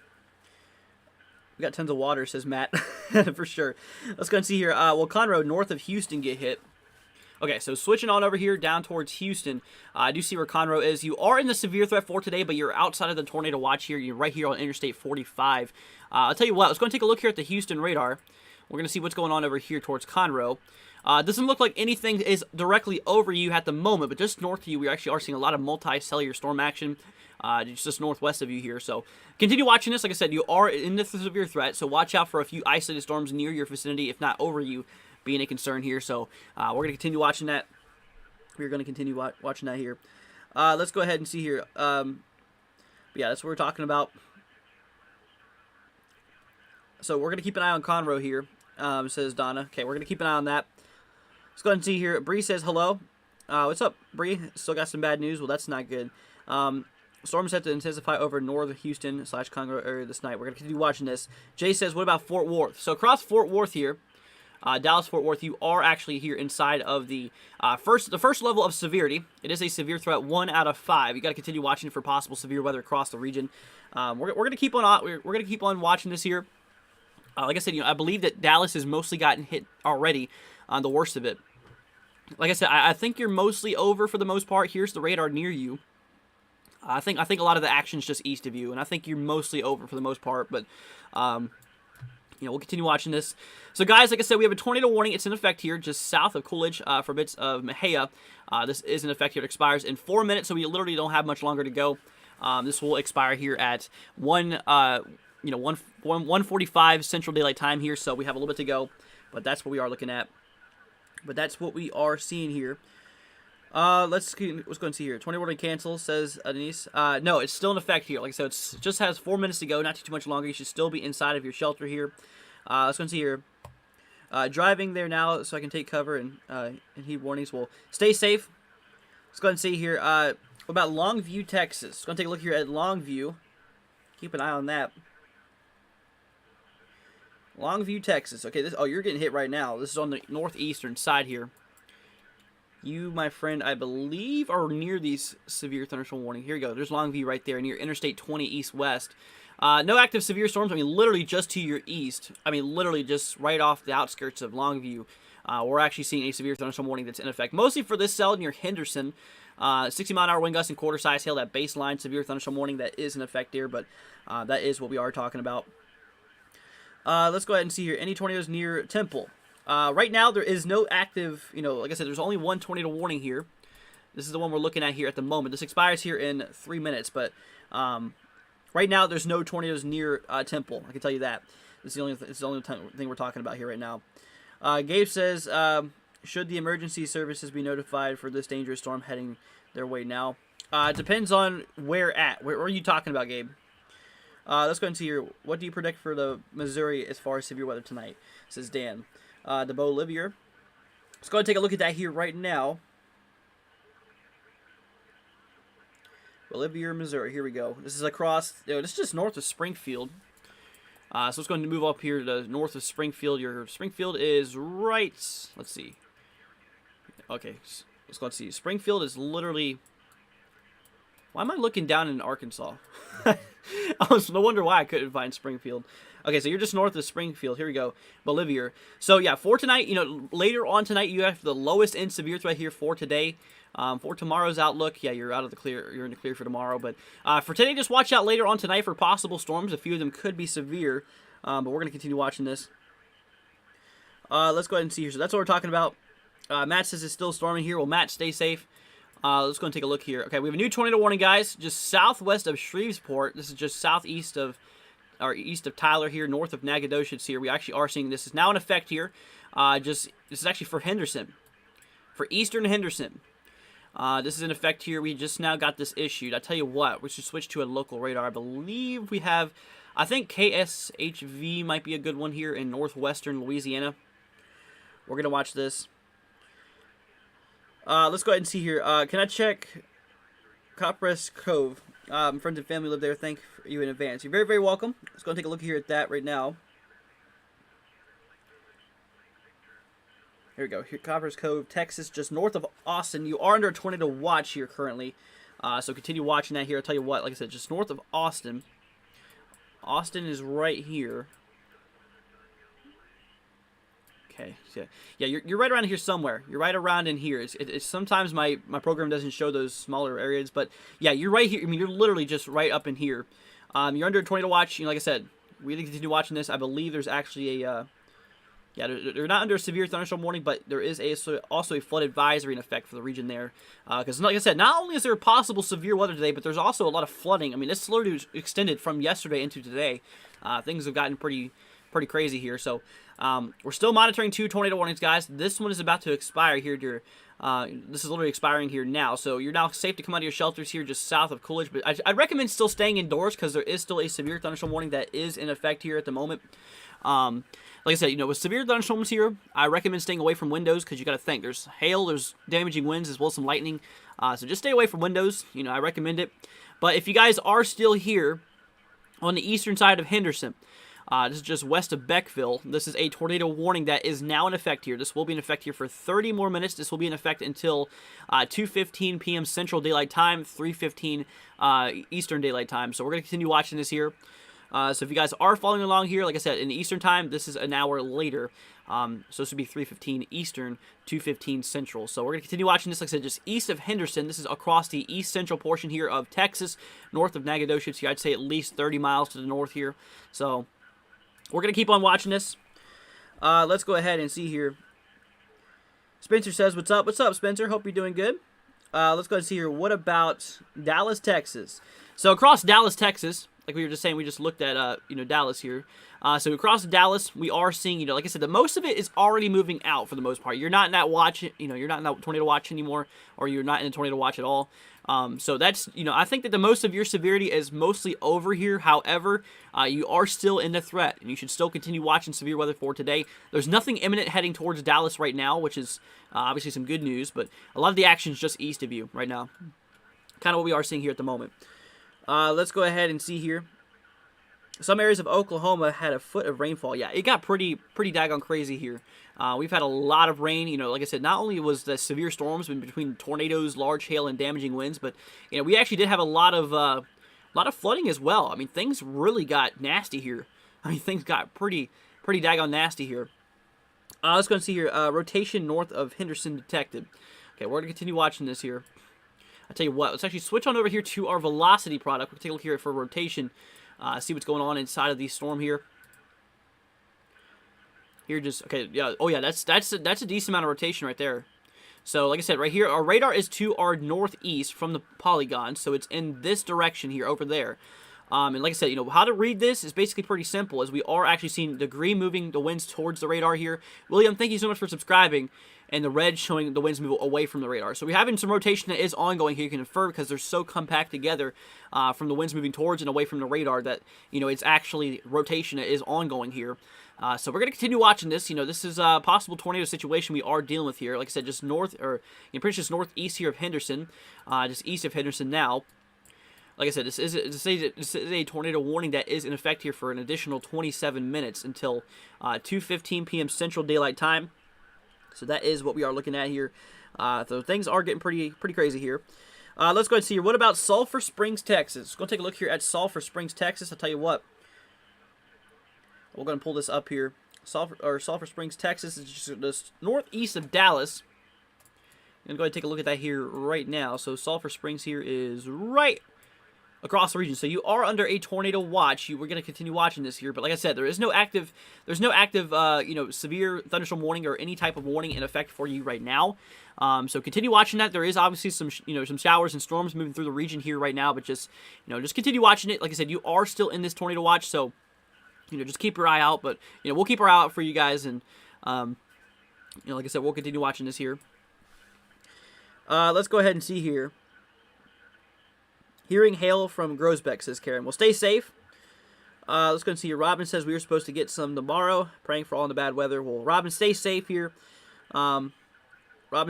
We got tons of water, says Matt. For sure. Let's go and see here. Will Conroe, north of Houston, get hit? Okay, so switching on over here down towards Houston. I do see where Conroe is. You are in the severe threat for today, but you're outside of the tornado watch here. You're right here on Interstate 45. I'll tell you what. Let's go and take a look here at the Houston radar. We're going to see what's going on over here towards Conroe. Doesn't look like anything is directly over you at the moment, but just north of you, we actually are seeing a lot of multi-cellular storm action just northwest of you here. So continue watching this. Like I said, you are in the severe threat, so watch out for a few isolated storms near your vicinity, if not over you, being a concern here. So we're going to continue watching that. We're going to continue watching that here. Let's go ahead and see here. Yeah, that's what we're talking about. So we're going to keep an eye on Conroe here, says Donna. Okay, we're going to keep an eye on that. Let's go ahead and see here. Bree says hello. What's up, Bree? Still got some bad news. Well, that's not good. Storms have to intensify over northern Houston / Conroe area this night. We're going to continue watching this. Jay says, what about Fort Worth? So across Fort Worth here, Dallas-Fort Worth, you are actually here inside of the first level of severity. It is a severe threat, 1 out of 5. You got to continue watching for possible severe weather across the region. We're going to keep on we're going to keep on watching this here. Like I said, I believe that Dallas has mostly gotten hit already on the worst of it. Like I said, I think you're mostly over for the most part. Here's the radar near you. I think a lot of the action's just east of you, and I think you're mostly over for the most part. But we'll continue watching this. So, guys, like I said, we have a tornado warning. It's in effect here, just south of Coolidge, for bits of Mejia. This is in effect here. It expires in 4 minutes, so we literally don't have much longer to go. This will expire here at 1:45 Central Daylight Time here, so we have a little bit to go, but that's what we are looking at. But that's what we are seeing here. Let's go and see here. 20 warning cancel, says Denise. No, it's still in effect here. Like I said, it just has 4 minutes to go, not too much longer. You should still be inside of your shelter here. Let's go and see here. Driving there now, so I can take cover and heed warnings. Well, stay safe. Let's go ahead and see here. What about Longview, Texas? Let's go and take a look here at Longview. Keep an eye on that. Longview, Texas. Okay, you're getting hit right now. This is on the northeastern side here. You, my friend, I believe are near these severe thunderstorm warning. Here you go. There's Longview right there near Interstate 20 east-west. No active severe storms. Literally just to your east. Literally just right off the outskirts of Longview. We're actually seeing a severe thunderstorm warning that's in effect. Mostly for this cell near Henderson. 60-mile-an-hour wind gusts and quarter-size hail. That baseline severe thunderstorm warning that is in effect here. But that is what we are talking about. Let's go ahead and see here. Any tornadoes near Temple? Right now, there is no active, like I said, there's only one tornado warning here. This is the one we're looking at here at the moment. This expires here in 3 minutes, but right now, there's no tornadoes near Temple. I can tell you that. This is the only thing we're talking about here right now. Gabe says, should the emergency services be notified for this dangerous storm heading their way now? It depends on where at. Where are you talking about, Gabe? Let's go and see here. What do you predict for the Missouri as far as severe weather tonight? Says Dan. the Bolivia. Let's go ahead and take a look at that here right now. Bolivia, Missouri. Here we go. This is across. This is just north of Springfield. So let's go ahead and move up here to north of Springfield. Your Springfield is right. Let's see. Okay, let's go and see. Springfield is literally. Why am I looking down in Arkansas? No wonder why I couldn't find Springfield. Okay, so you're just north of Springfield. Here we go. Bolivia. So, yeah, for tonight, later on tonight, you have the lowest in severe right here for today. For tomorrow's outlook, yeah, you're out of the clear. You're in the clear for tomorrow. But for today, just watch out later on tonight for possible storms. A few of them could be severe. But we're going to continue watching this. Let's go ahead and see here. So that's what we're talking about. Matt says it's still storming here. Well, Matt, stay safe. Let's go and take a look here. Okay, we have a new tornado warning, guys. Just southwest of Shreveport. This is just southeast of, or east of Tyler here, north of Nacogdoches here. We actually are seeing this is now in effect here. This is actually for Henderson, for eastern Henderson. This is in effect here. We just now got this issued. I tell you what, we should switch to a local radar. I believe we have, I think KSHV might be a good one here in northwestern Louisiana. We're gonna watch this. Let's go ahead and see here. Can I check Copres Cove? Friends and family live there. Thank you in advance. You're very, very welcome. Let's go and take a look here at that right now. Here we go. Here, Copres Cove, Texas, just north of Austin. You are under a tornado watch here currently. So continue watching that here. I'll tell you what, like I said, just north of Austin. Austin is right here. Okay, yeah, you're right around here somewhere. You're right around in here. It's sometimes my program doesn't show those smaller areas, but yeah, you're right here. I mean, you're literally just right up in here. You're under a tornado watch. Like I said, we need to continue watching this. I believe there's actually a, yeah, they're not under a severe thunderstorm warning, but there is also a flood advisory in effect for the region there. Because like I said, not only is there possible severe weather today, but there's also a lot of flooding. I mean, this literally was extended from yesterday into today. Things have gotten pretty crazy here. So we're still monitoring 2 tornado warnings, guys. This one is about to expire here. This is literally expiring here now. So you're now safe to come out of your shelters here just south of Coolidge. But I'd recommend still staying indoors because there is still a severe thunderstorm warning that is in effect here at the moment. Like I said, with severe thunderstorms here, I recommend staying away from windows because you got to think. There's hail, there's damaging winds, as well as some lightning. So just stay away from windows. I recommend it. But if you guys are still here on the eastern side of Henderson, this is just west of Beckville. This is a tornado warning that is now in effect here. This will be in effect here for 30 more minutes. This will be in effect until 2:15 p.m. Central Daylight Time, 3:15 Eastern Daylight Time. So we're going to continue watching this here. So if you guys are following along here, like I said, in the Eastern Time, this is an hour later. So this would be 3:15 Eastern, 2:15 Central. So we're going to continue watching this, like I said, just east of Henderson. This is across the east central portion here of Texas, north of Nacogdoches here. I'd say at least 30 miles to the north here. So we're going to keep on watching this. Let's go ahead and see here. Spencer says, what's up? What's up, Spencer? Hope you're doing good. Let's go ahead and see here. What about Dallas, Texas? So across Dallas, Texas, like we were just saying, we just looked at, Dallas here. So across Dallas, we are seeing, like I said, the most of it is already moving out for the most part. You're not in that watch, you're not in that tornado watch anymore, or you're not in a tornado watch at all. So that's, I think that the most of your severity is mostly over here. However, you are still in the threat, and you should still continue watching severe weather for today. There's nothing imminent heading towards Dallas right now, which is obviously some good news, but a lot of the action is just east of you right now. Kind of what we are seeing here at the moment. Let's go ahead and see here. Some areas of Oklahoma had a foot of rainfall. Yeah, it got pretty daggone crazy here. We've had a lot of rain. Like I said, not only was the severe storms in between tornadoes, large hail, and damaging winds, but we actually did have a lot of flooding as well. I mean, things really got nasty here. I mean, things got pretty daggone nasty here. Let's go and see here. Rotation north of Henderson detected. Okay, we're gonna continue watching this here. I'll tell you what. Let's actually switch on over here to our velocity product. We'll take a look here for rotation. See what's going on inside of the storm here. Here, just okay. Yeah. Oh yeah. That's a decent amount of rotation right there. So like I said, right here, our radar is to our northeast from the polygon, so it's in this direction here, over there. And like I said, how to read this is basically pretty simple, as we are actually seeing degree moving the winds towards the radar here. William, thank you so much for subscribing. and the red showing the winds move away from the radar. So we're having some rotation that is ongoing here. You can infer because they're so compact together from the winds moving towards and away from the radar that, it's actually rotation that is ongoing here. So we're going to continue watching this. This is a possible tornado situation we are dealing with here. Like I said, just north, or pretty much just northeast here of Henderson, just east of Henderson now. Like I said, this is a tornado warning that is in effect here for an additional 27 minutes until 2:15 p.m. Central Daylight Time. So that is what we are looking at here. So things are getting pretty crazy here. Let's go ahead and see here. What about Sulphur Springs, Texas? Let's go take a look here at Sulphur Springs, Texas. I'll tell you what. We're going to pull this up here. Sulphur Springs, Texas is just northeast of Dallas. I'm going to go ahead and take a look at that here right now. So Sulphur Springs here is right across the region. So you are under a tornado watch. We're going to continue watching this here, but like I said, there's no active severe thunderstorm warning or any type of warning in effect for you right now. So continue watching that. There is obviously some some showers and storms moving through the region here right now, but just just continue watching it. Like I said, you are still in this tornado watch, so just keep your eye out. But we'll keep our eye out for you guys, and like I said, we'll continue watching this here. Let's go ahead and see here. Hearing hail from Grosbeck, says Karen. Well, stay safe. Let's go and see here. Robin says we were supposed to get some tomorrow. Praying for all in the bad weather. Well, Robin, stay safe here. Robin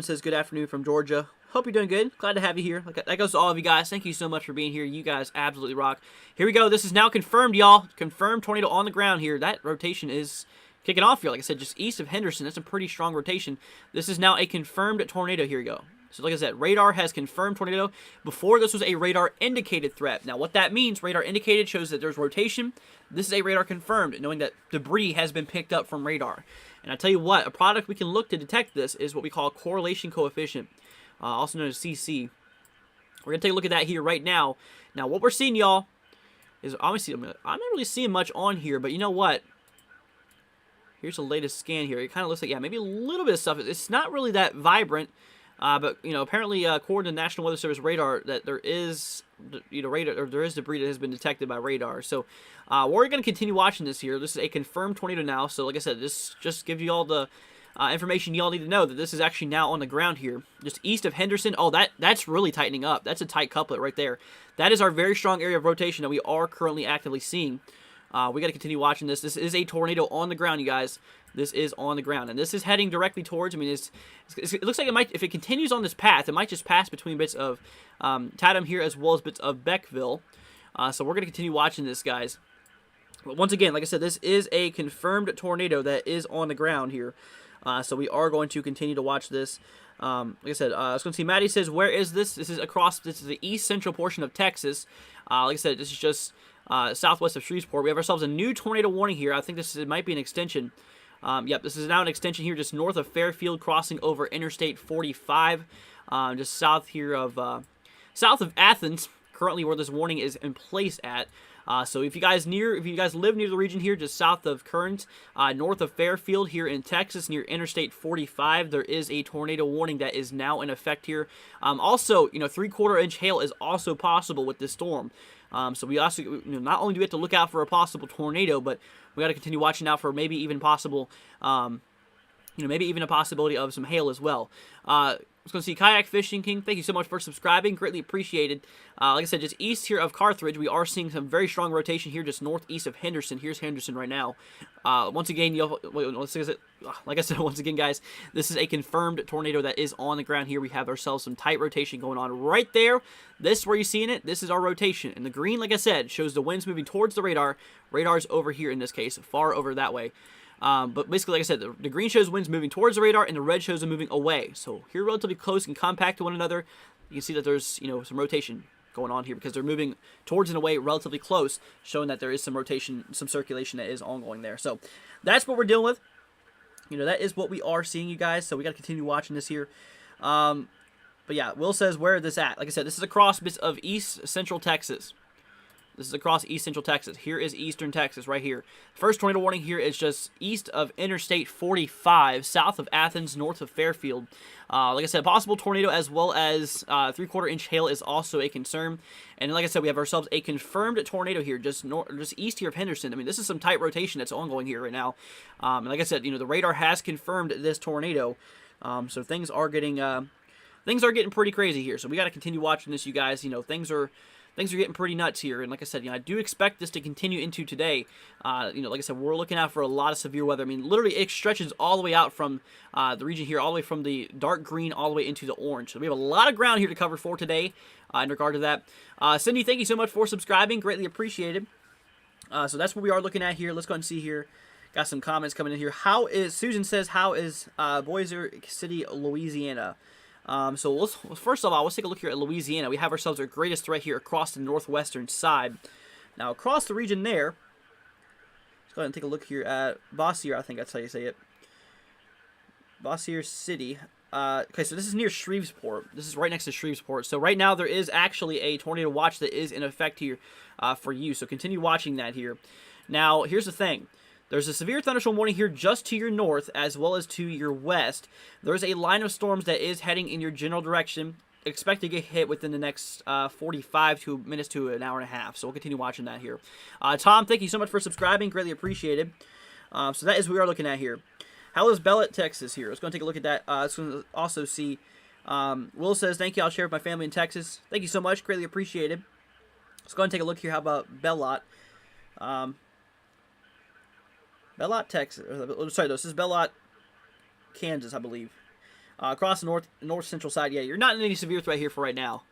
says good afternoon from Georgia. Hope you're doing good. Glad to have you here. That goes to all of you guys. Thank you so much for being here. You guys absolutely rock. Here we go. This is now confirmed, y'all. Confirmed tornado on the ground here. That rotation is kicking off here. Like I said, just east of Henderson. That's a pretty strong rotation. This is now a confirmed tornado. Here we go. So like I said, radar has confirmed tornado. Before, this was a radar indicated threat. Now what that means, radar indicated shows that there's rotation. This is a radar confirmed, knowing that debris has been picked up from radar. And I tell you what, a product we can look to detect this is what we call correlation coefficient, also known as CC. We're going to take a look at that here right now. Now what we're seeing, y'all, is obviously, I'm not really seeing much on here, but you know what? Here's the latest scan here. It kind of looks like, yeah, maybe a little bit of stuff. It's not really that vibrant. But apparently, according to the National Weather Service radar, that there is, radar, or there is debris that has been detected by radar. So, we're going to continue watching this here. This is a confirmed tornado now. So, like I said, this just gives you all the information y'all need to know that this is actually now on the ground here, just east of Henderson. Oh, that's really tightening up. That's a tight couplet right there. That is our very strong area of rotation that we are currently actively seeing. We got to continue watching this. This is a tornado on the ground, you guys. This is on the ground, and this is heading directly towards. It looks like it might, if it continues on this path, it might just pass between bits of Tatham here as well as bits of Beckville. So we're going to continue watching this, guys. But once again, like I said, this is a confirmed tornado that is on the ground here. So we are going to continue to watch this. Like I said, I was going to see, Maddie says, where is this? This is the east central portion of Texas. Like I said, this is just southwest of Shreveport. We have ourselves a new tornado warning here. I think it might be an extension. Yep, this is now an extension here just north of Fairfield, crossing over Interstate 45, just south here of south of Athens, currently where this warning is in place at. So if you guys live near the region here, just south of Kearns, north of Fairfield here in Texas, near Interstate 45, there is a tornado warning that is now in effect here. Also, 3/4 inch hail is also possible with this storm. So we also, not only do we have to look out for a possible tornado, but we got to continue watching out for maybe even possible, maybe even a possibility of some hail as well. I was going to see Kayak Fishing King. Thank you so much for subscribing. Greatly appreciated. Like I said, just east here of Carthage, we are seeing some very strong rotation here just northeast of Henderson. Here's Henderson right now. Once again, like I said, once again, guys, this is a confirmed tornado that is on the ground here. We have ourselves some tight rotation going on right there. This is where you're seeing it. This is our rotation. And the green, like I said, shows the winds moving towards the radar. Radar's over here in this case, far over that way. But basically, like I said, the green shows winds moving towards the radar, and the red shows them moving away. So here, relatively close and compact to one another. You can see that there's, some rotation going on here because they're moving towards and away relatively close, showing that there is some rotation, some circulation that is ongoing there. So that's what we're dealing with. That is what we are seeing, you guys. So we got to continue watching this here. But yeah, Will says, where is this at? Like I said, this is across bits of east central Texas. This is across east central Texas. Here is eastern Texas right here. First tornado warning here is just east of Interstate 45, south of Athens, north of Fairfield. Like I said, possible tornado as well as 3/4 inch hail is also a concern. And like I said, we have ourselves a confirmed tornado here, just east here of Henderson. This is some tight rotation that's ongoing here right now. And like I said, the radar has confirmed this tornado. So things are getting pretty crazy here. So we got to continue watching this, you guys. You know, things are getting pretty nuts here. And like I said, you know, I do expect this to continue into today. You know, like I said, we're looking out for a lot of severe weather. I mean, literally, it stretches all the way out from the region here, all the way from the dark green all the way into the orange. So we have a lot of ground here to cover for today in regard to that. Cindy, thank you so much for subscribing. Greatly appreciated. So that's what we are looking at here. Let's go ahead and see here. Got some comments coming in here. Susan says, how is Bossier City, Louisiana? So first of all, let's take a look here at Louisiana. We have ourselves our greatest threat here across the northwestern side. Now, across the region there, let's go ahead and take a look here at Bossier. I think that's how you say it. Bossier City. Okay, so this is near Shreveport. This is right next to Shreveport. So right now there is actually a tornado watch that is in effect here for you. So continue watching that here. Now, here's the thing. There's a severe thunderstorm warning here just to your north as well as to your west. There's a line of storms that is heading in your general direction. Expect to get hit within the next 45 minutes to an hour and a half. So we'll continue watching that here. Tom, thank you so much for subscribing. Greatly appreciated. So that is what we are looking at here. How is Bellet, Texas here? Let's go and take a look at that. Let's also see. Will says, thank you. I'll share with my family in Texas. Thank you so much. Greatly appreciated. Let's go and take a look here. How about Bellot? Bellot, Texas. Sorry, this is Bellot, Kansas, I believe. Across the north central side, yeah, you're not in any severe threat here for right now.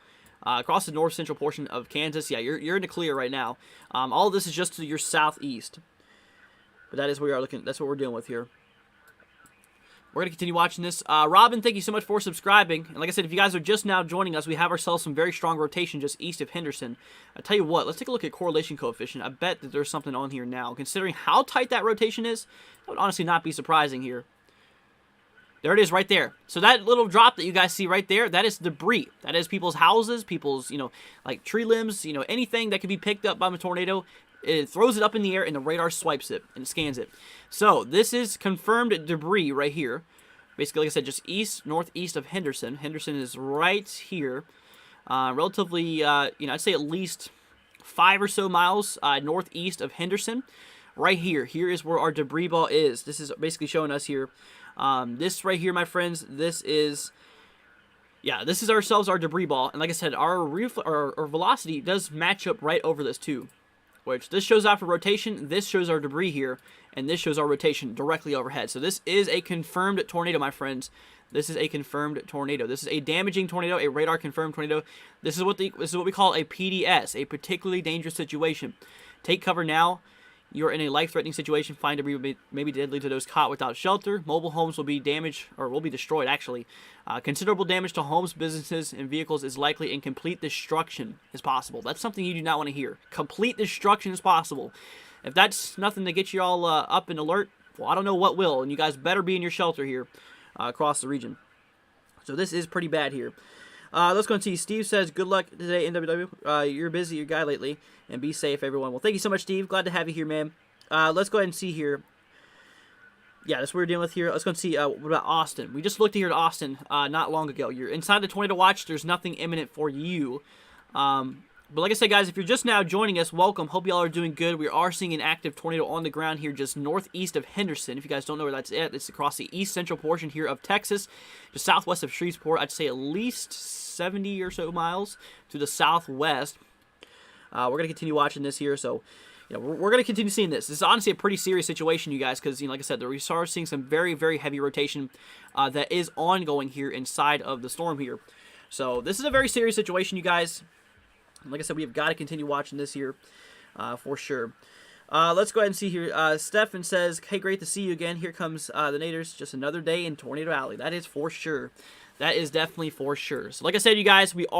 Across the north central portion of Kansas, yeah, you're in the clear right now. All of this is just to your southeast. But that is where we are looking. That's what we're dealing with here. We're going to continue watching this. Robin, thank you so much for subscribing. And like I said, if you guys are just now joining us, we have ourselves some very strong rotation just east of Henderson. I tell you what, let's take a look at correlation coefficient. I bet that there's something on here now. Considering how tight that rotation is, that would honestly not be surprising here. There it is right there. So that little drop that you guys see right there, that is debris. That is people's houses, people's, like tree limbs, anything that could be picked up by a tornado. It throws it up in the air and the radar swipes it and scans it. So this is confirmed debris right here. Basically, like I said, just northeast of Henderson. Henderson is right here. Relatively, I'd say at least 5 or so miles northeast of Henderson. Right here. Here is where our debris ball is. This is basically showing us here. This right here, my friends, this is our debris ball. And like I said, our velocity does match up right over this too. Which this shows out for rotation, this shows our debris here, and this shows our rotation directly overhead. So this is a confirmed tornado, my friends. This is a confirmed tornado. This is a damaging tornado, a radar confirmed tornado. This is what we call a PDS, a particularly dangerous situation. Take cover now. You're in a life-threatening situation. Find debris may be deadly to those caught without shelter. Mobile homes will be damaged, or will be destroyed, actually. Considerable damage to homes, businesses, and vehicles is likely, and complete destruction is possible. That's something you do not want to hear. Complete destruction is possible. If that's nothing to get you all up and alert, well, I don't know what will, and you guys better be in your shelter here across the region. So this is pretty bad here. Let's go and see. Steve says, good luck today, NWW. You're busy, your guy lately, and be safe, everyone. Well, thank you so much, Steve. Glad to have you here, man. Let's go ahead and see here. Yeah, that's what we're dealing with here. Let's go and see what about Austin. We just looked here at Austin not long ago. You're inside the tornado watch. There's nothing imminent for you. But like I said, guys, if you're just now joining us, welcome. Hope y'all are doing good. We are seeing an active tornado on the ground here just northeast of Henderson. If you guys don't know where that's at, it's across the east central portion here of Texas, just southwest of Shreveport. I'd say at least 70 or so miles to the southwest. We're going to continue watching this here, so we're going to continue seeing this. This is honestly a pretty serious situation, you guys, because like I said, we are seeing some very, very heavy rotation that is ongoing here inside of the storm here. So this is a very serious situation, you guys. Like I said, we have got to continue watching this here for sure. Let's go ahead and see here. Stefan says, hey, great to see you again. Here comes the Naders. Just another day in Tornado Alley. That is for sure. That is definitely for sure. So like I said, you guys, we actually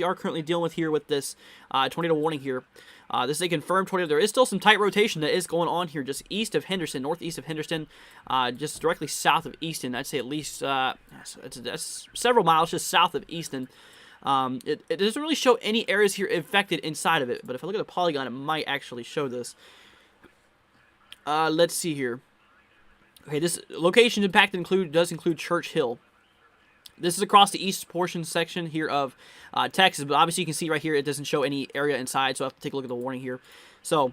are currently dealing with here with this tornado warning here. This is a confirmed tornado. There is still some tight rotation that is going on here just east of Henderson, northeast of Henderson, just directly south of Easton. I'd say at least that's several miles just south of Easton. It doesn't really show any areas here affected inside of it, but if I look at the polygon, it might actually show this. Let's see here. Okay, this location impact does include Church Hill. This is across the east portion section here of Texas, but obviously you can see right here it doesn't show any area inside, so I have to take a look at the warning here. So,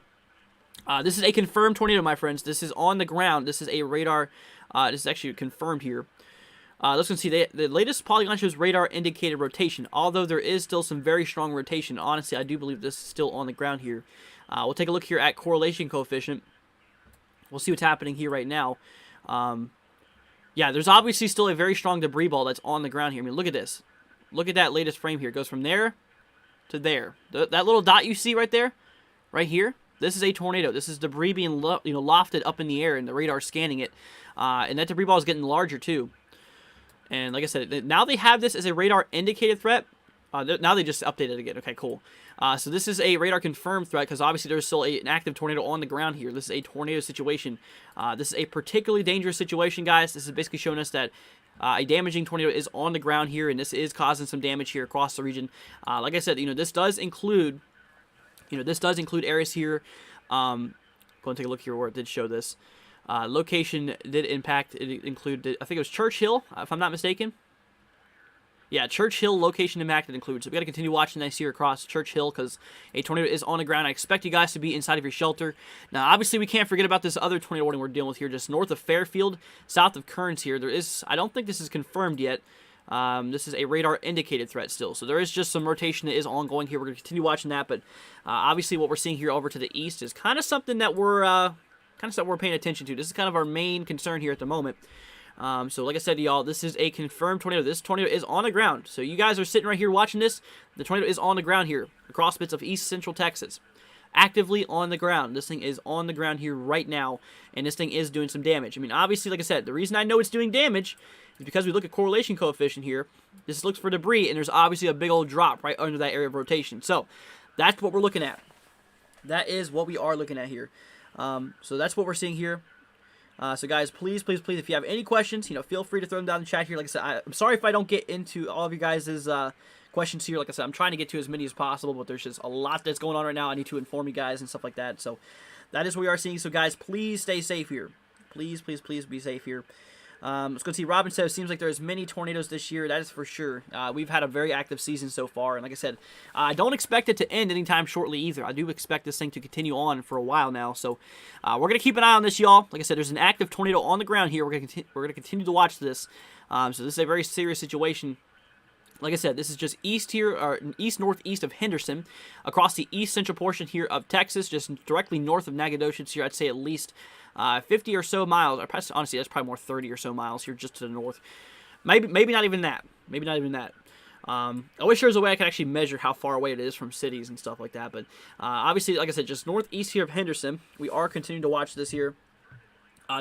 this is a confirmed tornado, my friends. This is on the ground. This is a radar. This is actually confirmed here. Let's go see. The latest polygon shows radar indicated rotation, although there is still some very strong rotation. Honestly, I do believe this is still on the ground here. We'll take a look here at correlation coefficient. We'll see what's happening here right now. Yeah, there's obviously still a very strong debris ball that's on the ground here. I mean, look at this. Look at that latest frame here. It goes from there to there. That little dot you see right there, right here, this is a tornado. This is debris being lofted up in the air, and the radar scanning it. And that debris ball is getting larger too. And like I said, now they have this as a radar indicated threat. Now they just updated it again. Okay, cool. So this is a radar confirmed threat because obviously there's still an active tornado on the ground here. This is a tornado situation. This is a particularly dangerous situation, guys. This is basically showing us that a damaging tornado is on the ground here, and this is causing some damage here across the region. Like I said, this does include, areas here. Go and take a look here where it did show this. Location did impact. It included, I think it was Churchill, if I'm not mistaken. Yeah, Churchill location impacted included. So we got to continue watching this here across Churchill because a tornado is on the ground. I expect you guys to be inside of your shelter. Now, obviously, we can't forget about this other tornado warning we're dealing with here, just north of Fairfield, south of Kearns here. There is, I don't think this is confirmed yet. This is a radar indicated threat still. So there is just some rotation that is ongoing here. We're going to continue watching that, but obviously what we're seeing here over to the east is kind of something that we're paying attention to. This is kind of our main concern here at the moment. So like I said to y'all, this is a confirmed tornado. This tornado is on the ground. So you guys are sitting right here watching this. The tornado is on the ground here across bits of east central Texas. Actively on the ground. This thing is on the ground here right now, and this thing is doing some damage. I mean, obviously, like I said, the reason I know it's doing damage is because we look at correlation coefficient here. This looks for debris, and there's obviously a big old drop right under that area of rotation. So that's what we're looking at. That is what we are looking at here. So that's what we're seeing here. So guys, please, if you have any questions, feel free to throw them down in the chat here. Like I said, I'm sorry if I don't get into all of you guys' questions here. Like I said, I'm trying to get to as many as possible, but there's just a lot that's going on right now. I need to inform you guys and stuff like that. So that is what we are seeing. So guys, please stay safe here. Please be safe here. Let's go see. Robin says, seems like there's many tornadoes this year. That is for sure. We've had a very active season so far. And like I said, I don't expect it to end anytime shortly either. I do expect this thing to continue on for a while now. So we're going to keep an eye on this, y'all. Like I said, there's an active tornado on the ground here. We're going to continue to watch this. So this is a very serious situation. Like I said, this is just east here, or east-northeast of Henderson, across the east-central portion here of Texas, just directly north of Nacogdoches here. I'd say at least 50 or so miles. Or honestly, that's probably more 30 or so miles here just to the north. Maybe not even that. Maybe not even that. I wish there was a way I could actually measure how far away it is from cities and stuff like that. But obviously, like I said, just northeast here of Henderson. We are continuing to watch this here.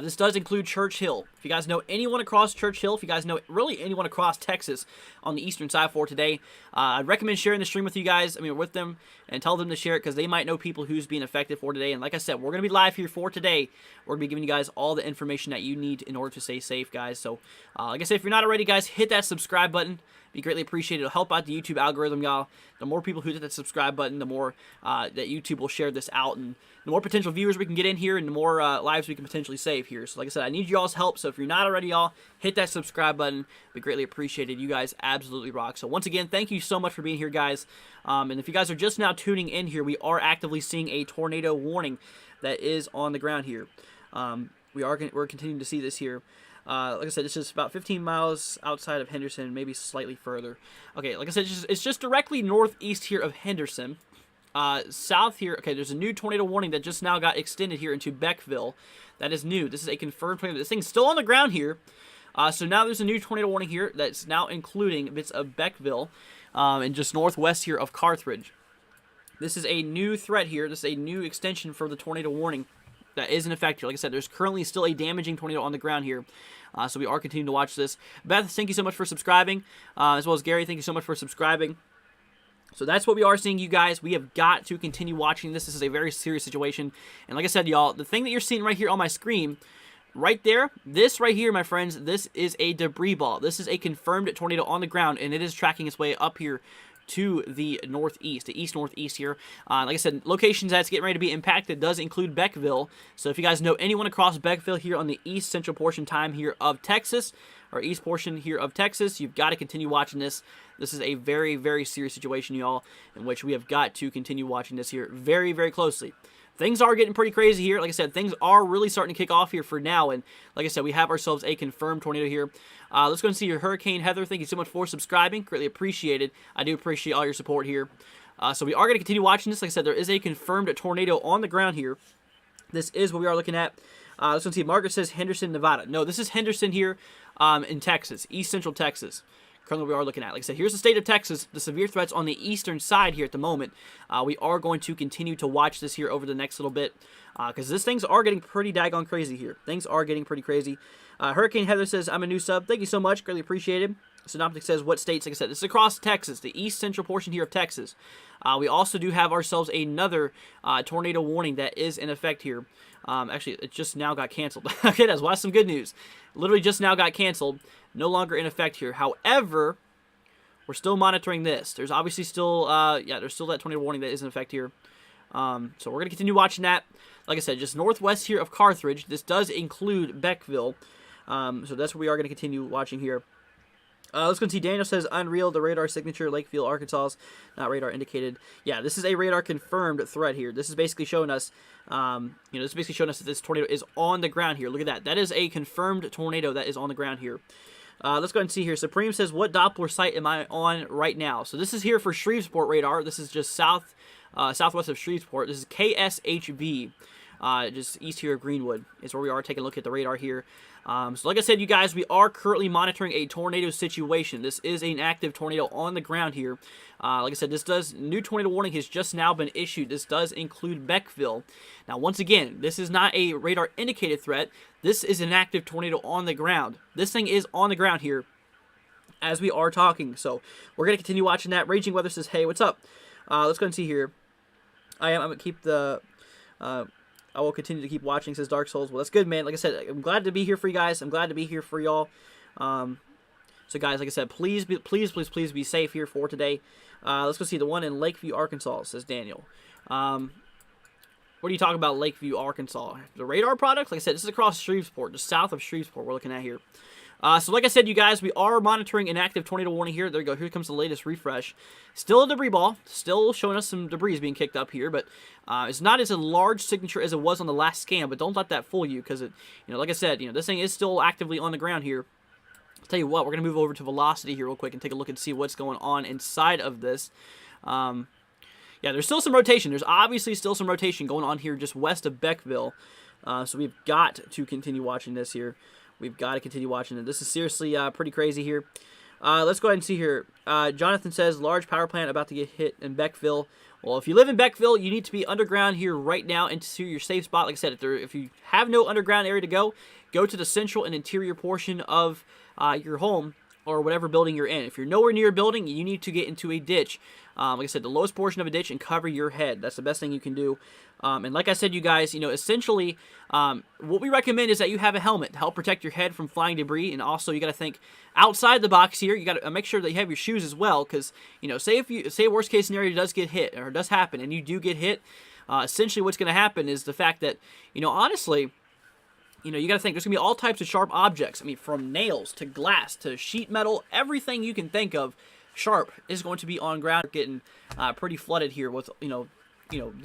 This does include Churchill. If you guys know anyone across Churchill, if you guys know really anyone across Texas on the eastern side for today, I'd recommend sharing the stream with you guys, with them, and tell them to share it because they might know people who's being affected for today. And like I said, we're going to be live here for today. We're going to be giving you guys all the information that you need in order to stay safe, guys. So, like I said, if you're not already, guys, hit that subscribe button. Be greatly appreciated. It'll help out the YouTube algorithm, y'all. The more people who hit that subscribe button, the more that YouTube will share this out, and the more potential viewers we can get in here, and the more lives we can potentially save here. So like I said, I need y'all's help. So if you're not already, y'all, hit that subscribe button. Be greatly appreciated. You guys absolutely rock. So once again, thank you so much for being here, guys. And if you guys are just now tuning in here, we are actively seeing a tornado warning that is on the ground here. We're continuing to see this here. Like I said, this is about 15 miles outside of Henderson, maybe slightly further. Okay, like I said, it's just directly northeast here of Henderson. South here, okay, there's a new tornado warning that just now got extended here into Beckville. That is new. This is a confirmed tornado. This thing's still on the ground here. So now there's a new tornado warning here that's now including bits of Beckville and just northwest here of Carthage. This is a new threat here. This is a new extension for the tornado warning that is in effect here. Like I said, there's currently still a damaging tornado on the ground here. So we are continuing to watch this. Beth, thank you so much for subscribing. As well as Gary, thank you so much for subscribing. So that's what we are seeing, you guys. We have got to continue watching this. This is a very serious situation. And like I said, y'all, the thing that you're seeing right here on my screen, right there, this right here, my friends, this is a debris ball. This is a confirmed tornado on the ground, and it is tracking its way up here to the northeast, the east-northeast here. Like I said, locations that's getting ready to be impacted does include Beckville. So if you guys know anyone across Beckville here on the east central portion time here of Texas, or east portion here of Texas, you've got to continue watching this. This is a very, very serious situation, y'all, in which we have got to continue watching this here very, very closely. things are getting pretty crazy here. Like I said, things are really starting to kick off here for now. And like I said, we have ourselves a confirmed tornado here. Let's go and see your Hurricane Heather. Thank you so much for subscribing. Greatly appreciated. I do appreciate all your support here. So we are going to continue watching this. Like I said, there is a confirmed tornado on the ground here. This is what we are looking at. Let's go and see. Margaret says Henderson, Nevada. No, this is Henderson here in Texas, East Central Texas. Currently, we are looking at. Like I said, here's the state of Texas. The severe threats on the eastern side here at the moment. We are going to continue to watch this here over the next little bit because things are getting pretty daggone crazy here. Things are getting pretty crazy. Hurricane Heather says, I'm a new sub. Thank you so much. Greatly appreciated. Synoptic says, what states? Like I said, this is across Texas, the east central portion here of Texas. We also do have ourselves another tornado warning that is in effect here. Actually, it just now got canceled. Okay, that's some good news. Literally just now got canceled. No longer in effect here. However, we're still monitoring this. There's obviously still, there's still that tornado warning that is in effect here. So we're going to continue watching that. Like I said, just northwest here of Carthage. This does include Beckville. So that's what we are going to continue watching here. Let's go and see. Daniel says unreal. The radar signature, Lakeville, Arkansas. Not radar indicated. Yeah, this is a radar confirmed threat here. This is basically showing us, that this tornado is on the ground here. Look at that. That is a confirmed tornado that is on the ground here. Let's go ahead and see here. Supreme says, what Doppler site am I on right now? So this is here for Shreveport radar. This is just southwest of Shreveport. This is KSHV. Just east here of Greenwood is where we are taking a look at the radar here. So like I said, you guys, we are currently monitoring a tornado situation. This is an active tornado on the ground here. Like I said, new tornado warning has just now been issued. This does include Beckville. Now, once again, this is not a radar indicated threat. This is an active tornado on the ground. This thing is on the ground here as we are talking. So we're going to continue watching that. Raging Weather says, hey, what's up? Let's go and see here. I'm going to keep the... I will continue to keep watching, says Dark Souls. Well, that's good, man. Like I said, I'm glad to be here for you guys. I'm glad to be here for y'all. So, guys, like I said, please be safe here for today. Let's go see the one in Lakeview, Arkansas, says Daniel. What are you talking about, Lakeview, Arkansas? The radar product? Like I said, this is across Shreveport, just south of Shreveport we're looking at here. So like I said, you guys, we are monitoring an active tornado warning here. There you go. Here comes the latest refresh. Still a debris ball. Still showing us some debris being kicked up here, but it's not as a large signature as it was on the last scan. But don't let that fool you, because like I said, this thing is still actively on the ground here. I'll tell you what, we're gonna move over to velocity here real quick and take a look and see what's going on inside of this. Yeah, there's still some rotation. There's obviously still some rotation going on here just west of Beckville. So we've got to continue watching this here. We've got to continue watching it. This is seriously pretty crazy here. Let's go ahead and see here. Jonathan says, large power plant about to get hit in Beckville. Well, if you live in Beckville, you need to be underground here right now into your safe spot. Like I said, if you have no underground area to go to the central and interior portion of your home or whatever building you're in. If you're nowhere near a building, you need to get into a ditch. Like I said, the lowest portion of a ditch and cover your head. That's the best thing you can do. And like I said, you guys, essentially, what we recommend is that you have a helmet to help protect your head from flying debris. And also, you got to think outside the box here. You got to make sure that you have your shoes as well, because say worst case scenario does get hit or does happen, and you do get hit. Essentially, what's going to happen is the fact that honestly, you got to think there's going to be all types of sharp objects. I mean, from nails to glass to sheet metal, everything you can think of sharp is going to be on ground, getting pretty flooded here with the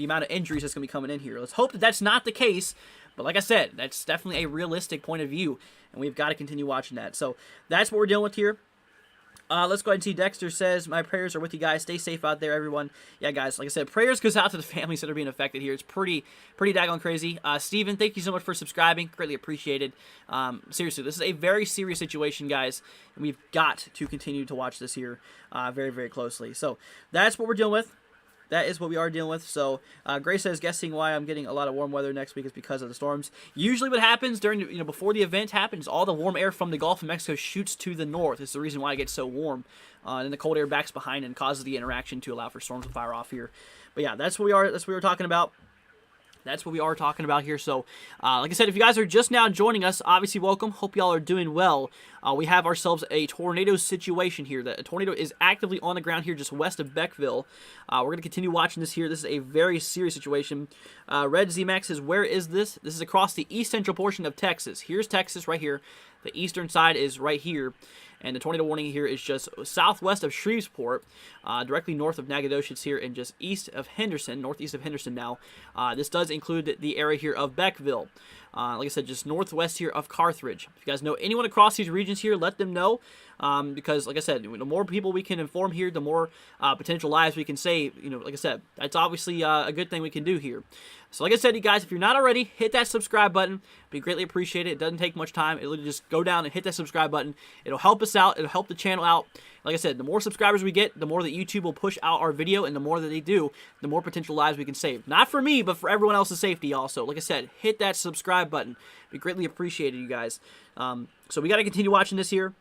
amount of injuries that's going to be coming in here. Let's hope that that's not the case, but like I said, that's definitely a realistic point of view, and we've got to continue watching that. So that's what we're dealing with here. Let's go ahead and see. Dexter says, my prayers are with you guys. Stay safe out there, everyone. Yeah, guys, like I said, prayers goes out to the families that are being affected here. It's pretty daggone crazy. Steven, thank you so much for subscribing. Greatly appreciated. Seriously, this is a very serious situation, guys, and we've got to continue to watch this here very, very closely. So that's what we're dealing with. That is what we are dealing with. So Grace says, guessing why I'm getting a lot of warm weather next week is because of the storms. Usually what happens during, before the event happens, all the warm air from the Gulf of Mexico shoots to the north. It's the reason why it gets so warm. And then the cold air backs behind and causes the interaction to allow for storms to fire off here. But yeah, that's what we are. That's what we were talking about. That's what we are talking about here. So, like I said, if you guys are just now joining us, obviously welcome. Hope y'all are doing well. We have ourselves a tornado situation here. A tornado is actively on the ground here just west of Beckville. We're going to continue watching this here. This is a very serious situation. Red ZMAX says, where is this? This is across the east central portion of Texas. Here's Texas right here. The eastern side is right here. And the tornado warning here is just southwest of Shreveport, directly north of Nacogdoches here, and just east of Henderson, northeast of Henderson now. This does include the area here of Beckville. Like I said, just northwest here of Carthage. If you guys know anyone across these regions here, let them know. Because, like I said, the more people we can inform here, the more potential lives we can save. Like I said, that's obviously a good thing we can do here. So, like I said, you guys, if you're not already, hit that subscribe button. It'd be greatly appreciated. It doesn't take much time. It'll just go down and hit that subscribe button. It'll help us out. It'll help the channel out. Like I said, the more subscribers we get, the more that YouTube will push out our video, and the more that they do, the more potential lives we can save. Not for me, but for everyone else's safety also. Like I said, hit that subscribe button. It'd be greatly appreciated, you guys. So we got to continue watching this here.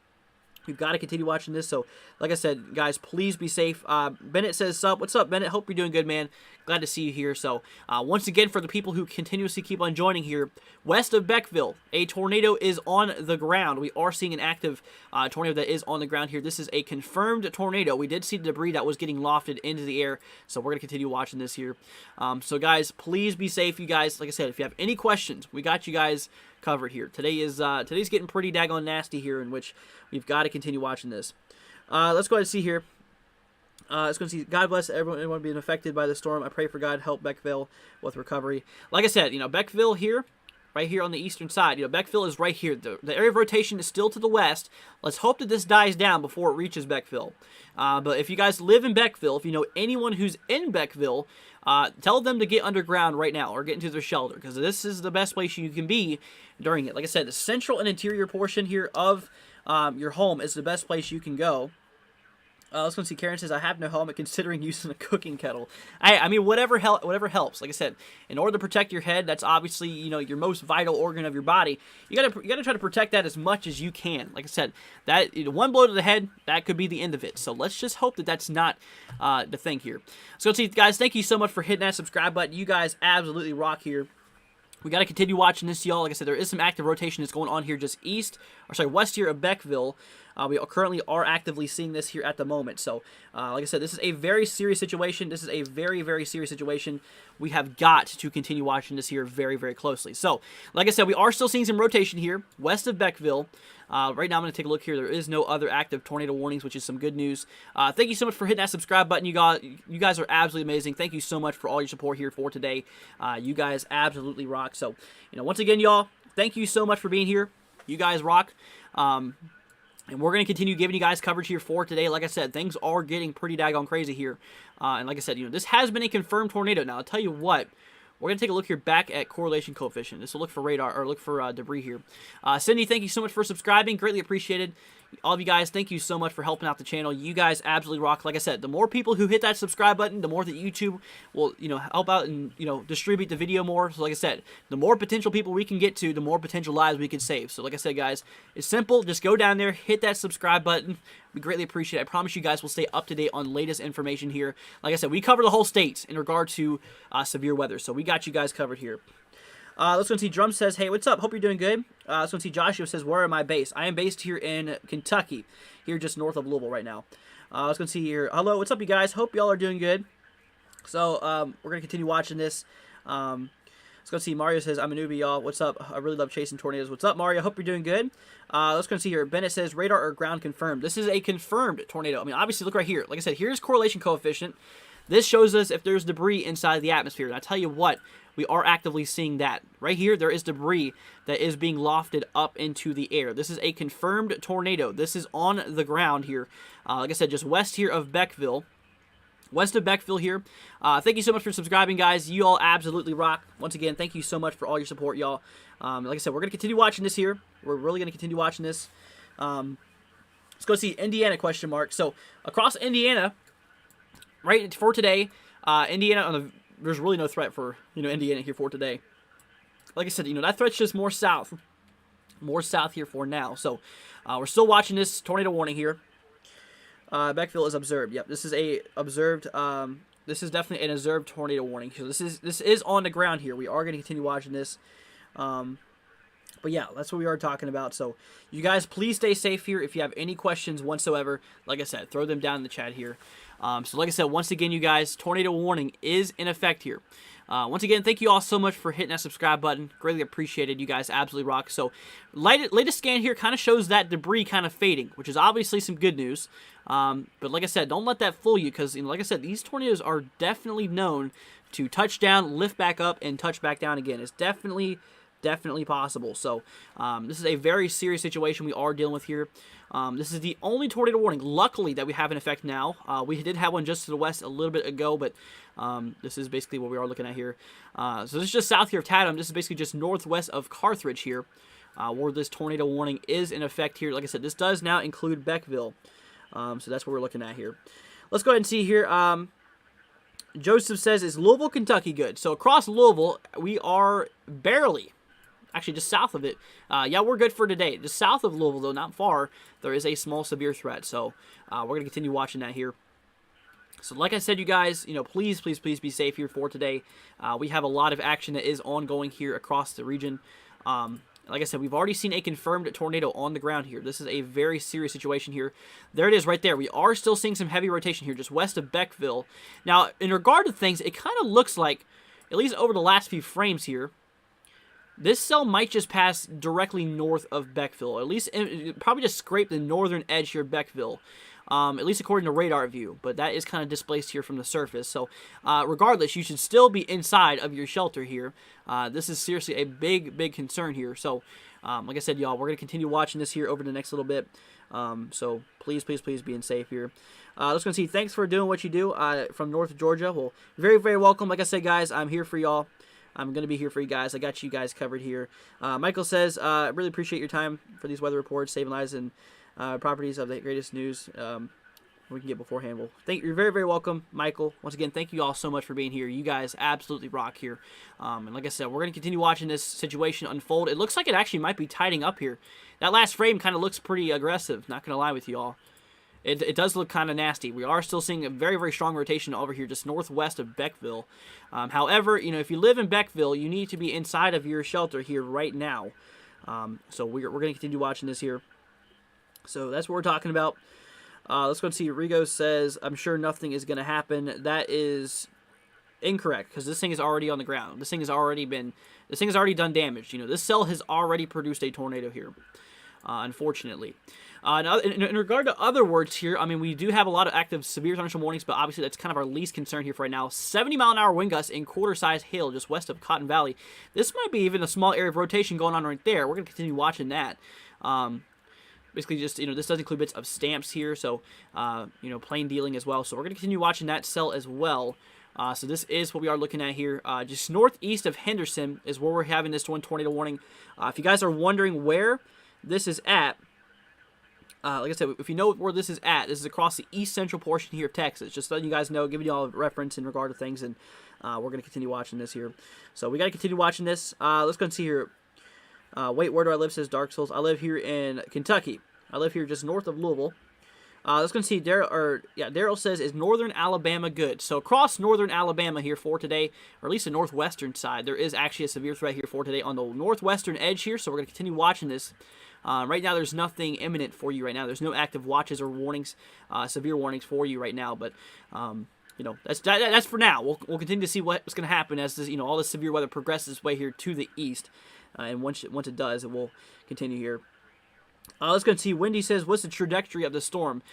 We've got to continue watching this. So, like I said, guys, please be safe. Bennett says, sup. What's up, Bennett? Hope you're doing good, man. Glad to see you here. So, once again, for the people who continuously keep on joining here, west of Beckville, a tornado is on the ground. We are seeing an active tornado that is on the ground here. This is a confirmed tornado. We did see the debris that was getting lofted into the air. So, we're going to continue watching this here. So, guys, please be safe, you guys. Like I said, if you have any questions, we got you guys covered here. Today's getting pretty daggone nasty here, in which we've got to continue watching this. Let's go ahead and see here. Let's go and see. God bless everyone being affected by the storm. I pray for God help Beckville with recovery. Like I said, Beckville here, right here on the eastern side. Beckville is right here. The area of rotation is still to the west. Let's hope that this dies down before it reaches Beckville. But if you guys live in Beckville, if you know anyone who's in Beckville, tell them to get underground right now or get into their shelter, because this is the best place you can be during it. Like I said, the central and interior portion here of your home is the best place you can go. Let's go and see. Karen says, I have no helmet considering using a cooking kettle. I mean, whatever helps. Like I said, in order to protect your head, that's obviously, your most vital organ of your body. You gotta try to protect that as much as you can. Like I said, that one blow to the head, that could be the end of it. So let's just hope that that's not the thing here. So let's see, guys, thank you so much for hitting that subscribe button. You guys absolutely rock here. We got to continue watching this, y'all. Like I said, there is some active rotation that's going on here just west here of Beckville. We currently are actively seeing this here at the moment. So, like I said, this is a very serious situation. This is a very, very serious situation. We have got to continue watching this here very, very closely. So, like I said, we are still seeing some rotation here west of Beckville. Right now, I'm going to take a look here. There is no other active tornado warnings, which is some good news. Thank you so much for hitting that subscribe button. You guys are absolutely amazing. Thank you so much for all your support here for today. You guys absolutely rock. So, once again, y'all, thank you so much for being here. You guys rock. And we're going to continue giving you guys coverage here for today. Like I said, things are getting pretty daggone crazy here. And like I said, this has been a confirmed tornado. Now, I'll tell you what. We're going to take a look here back at correlation coefficient. This will look for radar, or look for debris here. Cindy, thank you so much for subscribing. Greatly appreciated. All of you guys, thank you so much for helping out the channel. You guys absolutely rock. Like I said, the more people who hit that subscribe button, the more that YouTube will, help out and, distribute the video more. So like I said, the more potential people we can get to, the more potential lives we can save. So like I said, guys, it's simple. Just go down there, hit that subscribe button. We greatly appreciate it. I promise you guys will stay up to date on latest information here. Like I said, we cover the whole state in regard to severe weather. So we got you guys covered here. Let's go and see. Drum says, hey, what's up? Hope you're doing good. Let's go and see. Joshua says, where am I based? I am based here in Kentucky, here just north of Louisville right now. Let's go and see here. Hello, what's up, you guys? Hope y'all are doing good. So, we're going to continue watching this. Let's go see. Mario says, I'm a newbie, y'all. What's up? I really love chasing tornadoes. What's up, Mario? Hope you're doing good. Let's go see here. Bennett says, radar or ground confirmed. This is a confirmed tornado. I mean, obviously, look right here. Like I said, here's correlation coefficient. This shows us if there's debris inside the atmosphere. And I tell you what, we are actively seeing that. Right here, there is debris that is being lofted up into the air. This is a confirmed tornado. This is on the ground here. Like I said, just west here of Beckville. West of Beckville here. Thank you so much for subscribing, guys. You all absolutely rock. Once again, thank you so much for all your support, y'all. Like I said, we're going to continue watching this here. We're really going to continue watching this. Let's go see Indiana question mark. So, across Indiana, right, for today, Indiana, there's really no threat for, Indiana here for today. Like I said, that threat's just more south here for now. So, we're still watching this tornado warning here. Beckville is observed. Yep, this is a observed. This is definitely an observed tornado warning. So this is on the ground here. We are going to continue watching this. But yeah, that's what we are talking about. So you guys, please stay safe here. If you have any questions whatsoever, like I said, throw them down in the chat here. So like I said, once again, you guys, tornado warning is in effect here. Once again, thank you all so much for hitting that subscribe button. Greatly appreciated. You guys absolutely rock. So, latest scan here kind of shows that debris kind of fading, which is obviously some good news. But like I said, don't let that fool you, because like I said, these tornadoes are definitely known to touch down, lift back up, and touch back down again. It's definitely possible. So this is a very serious situation we are dealing with here. This is the only tornado warning, luckily, that we have in effect now. We did have one just to the west a little bit ago, but this is basically what we are looking at here. So this is just south here of Tatham. This is basically just northwest of Carthage here, where this tornado warning is in effect here. Like I said, this does now include Beckville. So that's what we're looking at here. Let's go ahead and see here. Joseph says, is Louisville, Kentucky good? So across Louisville, we are barely, actually just south of it. Yeah, we're good for today. Just south of Louisville, though, not far, there is a small severe threat. So we're going to continue watching that here. So like I said, you guys, please be safe here for today. We have a lot of action that is ongoing here across the region. Like I said, we've already seen a confirmed tornado on the ground here. This is a very serious situation here. There it is right there. We are still seeing some heavy rotation here just west of Beckville. Now, in regard to things, it kind of looks like, at least over the last few frames here, this cell might just pass directly north of Beckville. At least, probably just scrape the northern edge here of Beckville. At least according to radar view, but that is kind of displaced here from the surface. So regardless, you should still be inside of your shelter here. This is seriously a big concern here. So like I said, y'all, we're going to continue watching this here over the next little bit. So please being safe here. Let's go and see. Thanks for doing what you do from North Georgia. Well, very welcome. Like I said, guys, I'm here for y'all. I'm going to be here for you guys. I got you guys covered here. Michael says, really appreciate your time for these weather reports, saving lives and properties of the greatest news we can get beforehand. Well, you're very welcome, Michael. Once again, thank you all so much for being here. You guys absolutely rock here. And like I said, we're going to continue watching this situation unfold. It looks like it actually might be tidying up here. That last frame kind of looks pretty aggressive, not going to lie with you all. It does look kind of nasty. We are still seeing a very strong rotation over here just northwest of Beckville. However, if you live in Beckville, you need to be inside of your shelter here right now. So we're going to continue watching this here. So that's what we're talking about. Let's go and see. Rigo says, I'm sure nothing is going to happen. That is incorrect, because this thing is already on the ground. This thing has already done damage. This cell has already produced a tornado here, unfortunately. In regard to other words here, I mean, we do have a lot of active severe thunderstorm warnings, but obviously that's kind of our least concern here for right now. 70-mile-an-hour wind gusts and quarter-size hail just west of Cotton Valley. This might be even a small area of rotation going on right there. We're going to continue watching that. Basically, just, this does include bits of stamps here, so, plain dealing as well. So we're going to continue watching that cell as well. So this is what we are looking at here. Just northeast of Henderson is where we're having this one tornado warning. If you guys are wondering where this is at, like I said, if you know where this is at, this is across the east central portion here of Texas. Just letting you guys know, giving you all a reference in regard to things, and we're going to continue watching this here. So we got to continue watching this. Let's go and see here. Wait, where do I live, says Dark Souls. I live here in Kentucky. I live here just north of Louisville. Let's go and see. Daryl says, is northern Alabama good? So across northern Alabama here for today, or at least the northwestern side, there is actually a severe threat here for today on the northwestern edge here. So we're going to continue watching this. Right now, there's nothing imminent for you right now. There's no active watches or warnings, severe warnings for you right now. But that's for now. We'll continue to see what's going to happen as this, all this severe weather progresses its way here to the east. And once it does, it will continue here. Let's go and see. Wendy says, what's the trajectory of the storm?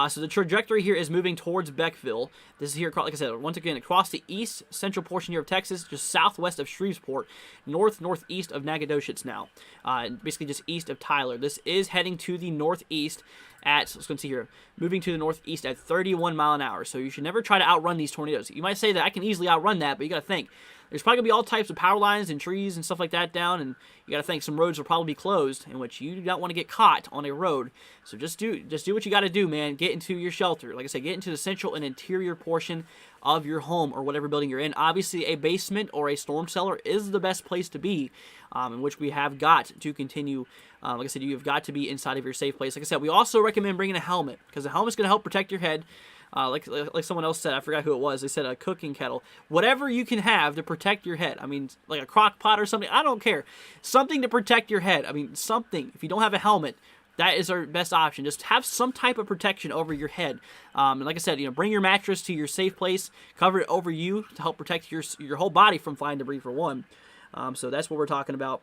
So the trajectory here is moving towards Beckville. This is here, like I said, once again, across the east central portion here of Texas, just southwest of Shreveport, northeast of Nacogdoches now. Basically just east of Tyler. This is heading to the northeast at, let's go and see here, moving to the northeast at 31 mile an hour. So you should never try to outrun these tornadoes. You might say that I can easily outrun that, but you got to think. There's probably going to be all types of power lines and trees and stuff like that down, and you got to think some roads will probably be closed, in which you do not want to get caught on a road. So just do what you got to do, man. Get into your shelter. Like I said, get into the central and interior portion of your home or whatever building you're in. Obviously, a basement or a storm cellar is the best place to be, in which we have got to continue. Like I said, you have got to be inside of your safe place. Like I said, we also recommend bringing a helmet, because the helmet's going to help protect your head. Like someone else said, I forgot who it was. They said a cooking kettle. Whatever you can have to protect your head. I mean, like a crock pot or something. I don't care. Something to protect your head. I mean, something. If you don't have a helmet, that is our best option. Just have some type of protection over your head. And like I said, bring your mattress to your safe place, cover it over you to help protect your whole body from flying debris for one. So that's what we're talking about.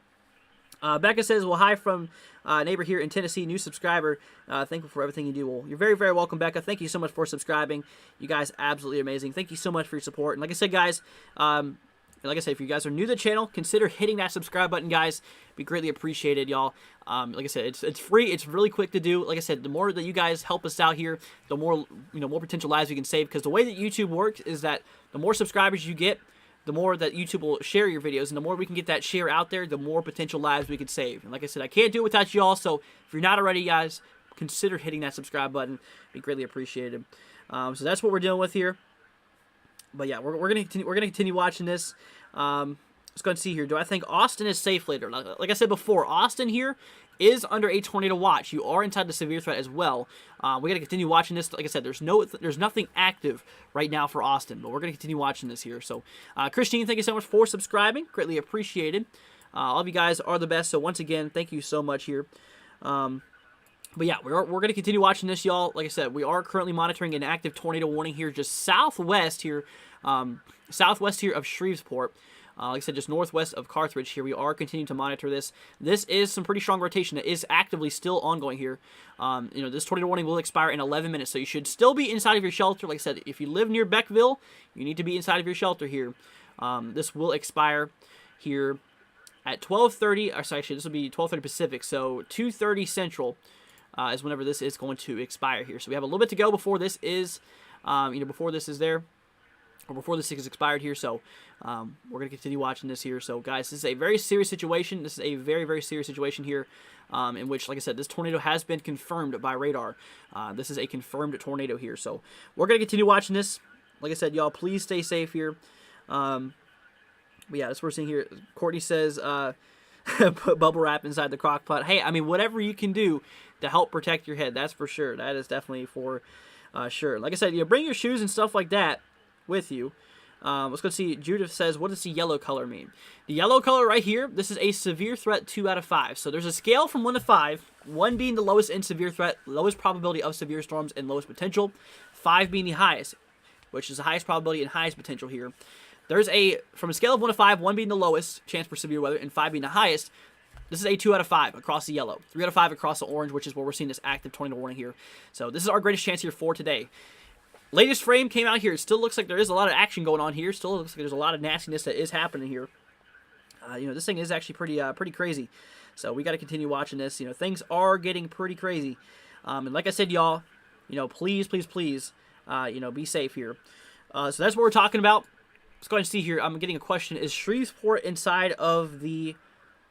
Becca says, well, hi from neighbor here in Tennessee, new subscriber. Thankful for everything you do. Well, you're very, very welcome, Becca. Thank you so much for subscribing. You guys absolutely amazing. Thank you so much for your support. And like I said, guys, if you guys are new to the channel, consider hitting that subscribe button, guys. Be greatly appreciated, y'all. Like I said, it's free. It's really quick to do. Like I said, the more that you guys help us out here, the more more potential lives we can save. Because the way that YouTube works is that the more subscribers you get, the more that YouTube will share your videos, and the more we can get that share out there, the more potential lives we can save. And like I said, I can't do it without y'all. So if you're not already, guys, consider hitting that subscribe button. Be greatly appreciated. So that's what we're dealing with here. But yeah, we're gonna continue watching this. Let's go and see here. Do I think Austin is safe later? Like I said before, Austin here is under a tornado watch. You are inside the severe threat as well. We gotta continue watching this. Like I said, there's nothing active right now for Austin, but we're gonna continue watching this here. So, Christine, thank you so much for subscribing. Greatly appreciated. All of you guys are the best. So once again, thank you so much here. But yeah, we're going to continue watching this, y'all. Like I said, we are currently monitoring an active tornado warning here just southwest here of Shreveport. Like I said, just northwest of Carthage here. We are continuing to monitor this. This is some pretty strong rotation that is actively still ongoing here. This tornado warning will expire in 11 minutes, so you should still be inside of your shelter. Like I said, if you live near Beckville, you need to be inside of your shelter here. This will expire here at 12:30. Actually, this will be 12:30 Pacific, so 2:30 Central. Is whenever this is going to expire here. So we have a little bit to go before this is, before this is there, or before this is expired here. So we're going to continue watching this here. So guys, this is a very serious situation. This is a very, very serious situation here, in which, like I said, this tornado has been confirmed by radar. This is a confirmed tornado here. So we're going to continue watching this. Like I said, y'all, please stay safe here. But yeah, that's what we're seeing here. Courtney says, put bubble wrap inside the crock pot. Hey, I mean, whatever you can do to help protect your head, that's for sure. That is definitely for sure. Like I said, bring your shoes and stuff like that with you. Let's go see. Judith says, what does the yellow color mean? The yellow color right here, this is a severe threat 2 out of 5. So there's a scale from 1 to 5, 1 being the lowest in severe threat, lowest probability of severe storms, and lowest potential, 5 being the highest, which is the highest probability and highest potential here. There's from a scale of 1 to 5, 1 being the lowest chance for severe weather, and 5 being the highest. This is a 2 out of 5 across the yellow, 3 out of 5 across the orange, which is where we're seeing this active tornado warning here. So this is our greatest chance here for today. Latest frame came out here. It still looks like there is a lot of action going on here. Still looks like there's a lot of nastiness that is happening here. This thing is actually pretty crazy. So we got to continue watching this. Things are getting pretty crazy. And like I said, y'all, please, please, please, be safe here. So that's what we're talking about. Let's go ahead and see here. I'm getting a question. Is Shreveport inside of the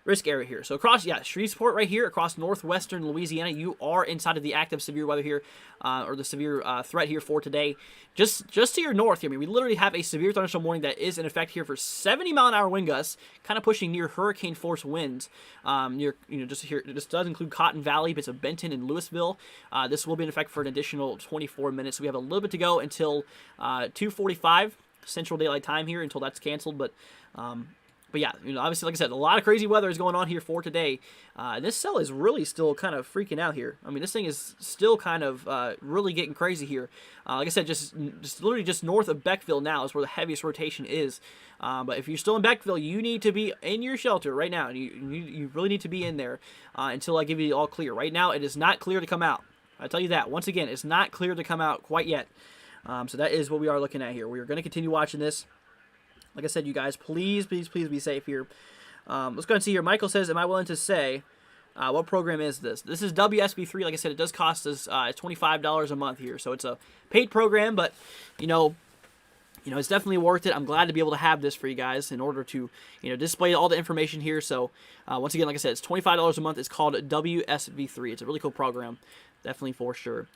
risk area here? So across, Shreveport right here, across northwestern Louisiana, you are inside of the active severe weather here, or the severe threat here for today. Just to your north here, I mean, we literally have a severe thunderstorm warning that is in effect here for 70-mile-an-hour wind gusts, kind of pushing near hurricane force winds. Just here, this does include Cotton Valley, bits of Benton and Louisville. This will be in effect for an additional 24 minutes. So we have a little bit to go until 2:45 Central Daylight Time here, until that's canceled. But yeah, obviously, like I said, a lot of crazy weather is going on here for today. This cell is really still kind of freaking out here. I mean, this thing is still kind of really getting crazy here. Like I said, just literally just north of Beckville now is where the heaviest rotation is. But if you're still in Beckville, you need to be in your shelter right now. You really need to be in there until I give you all clear. Right now, it is not clear to come out. I tell you that. Once again, it's not clear to come out quite yet. So that is what we are looking at here. We are going to continue watching this. Like I said, you guys, please, please, please be safe here. Let's go and see here. Michael says, am I willing to say, what program is this? This is WSB3. Like I said, it does cost us $25 a month here. So it's a paid program, but, it's definitely worth it. I'm glad to be able to have this for you guys in order to, display all the information here. So, once again, like I said, it's $25 a month. It's called WSB3. It's a really cool program. Definitely for sure.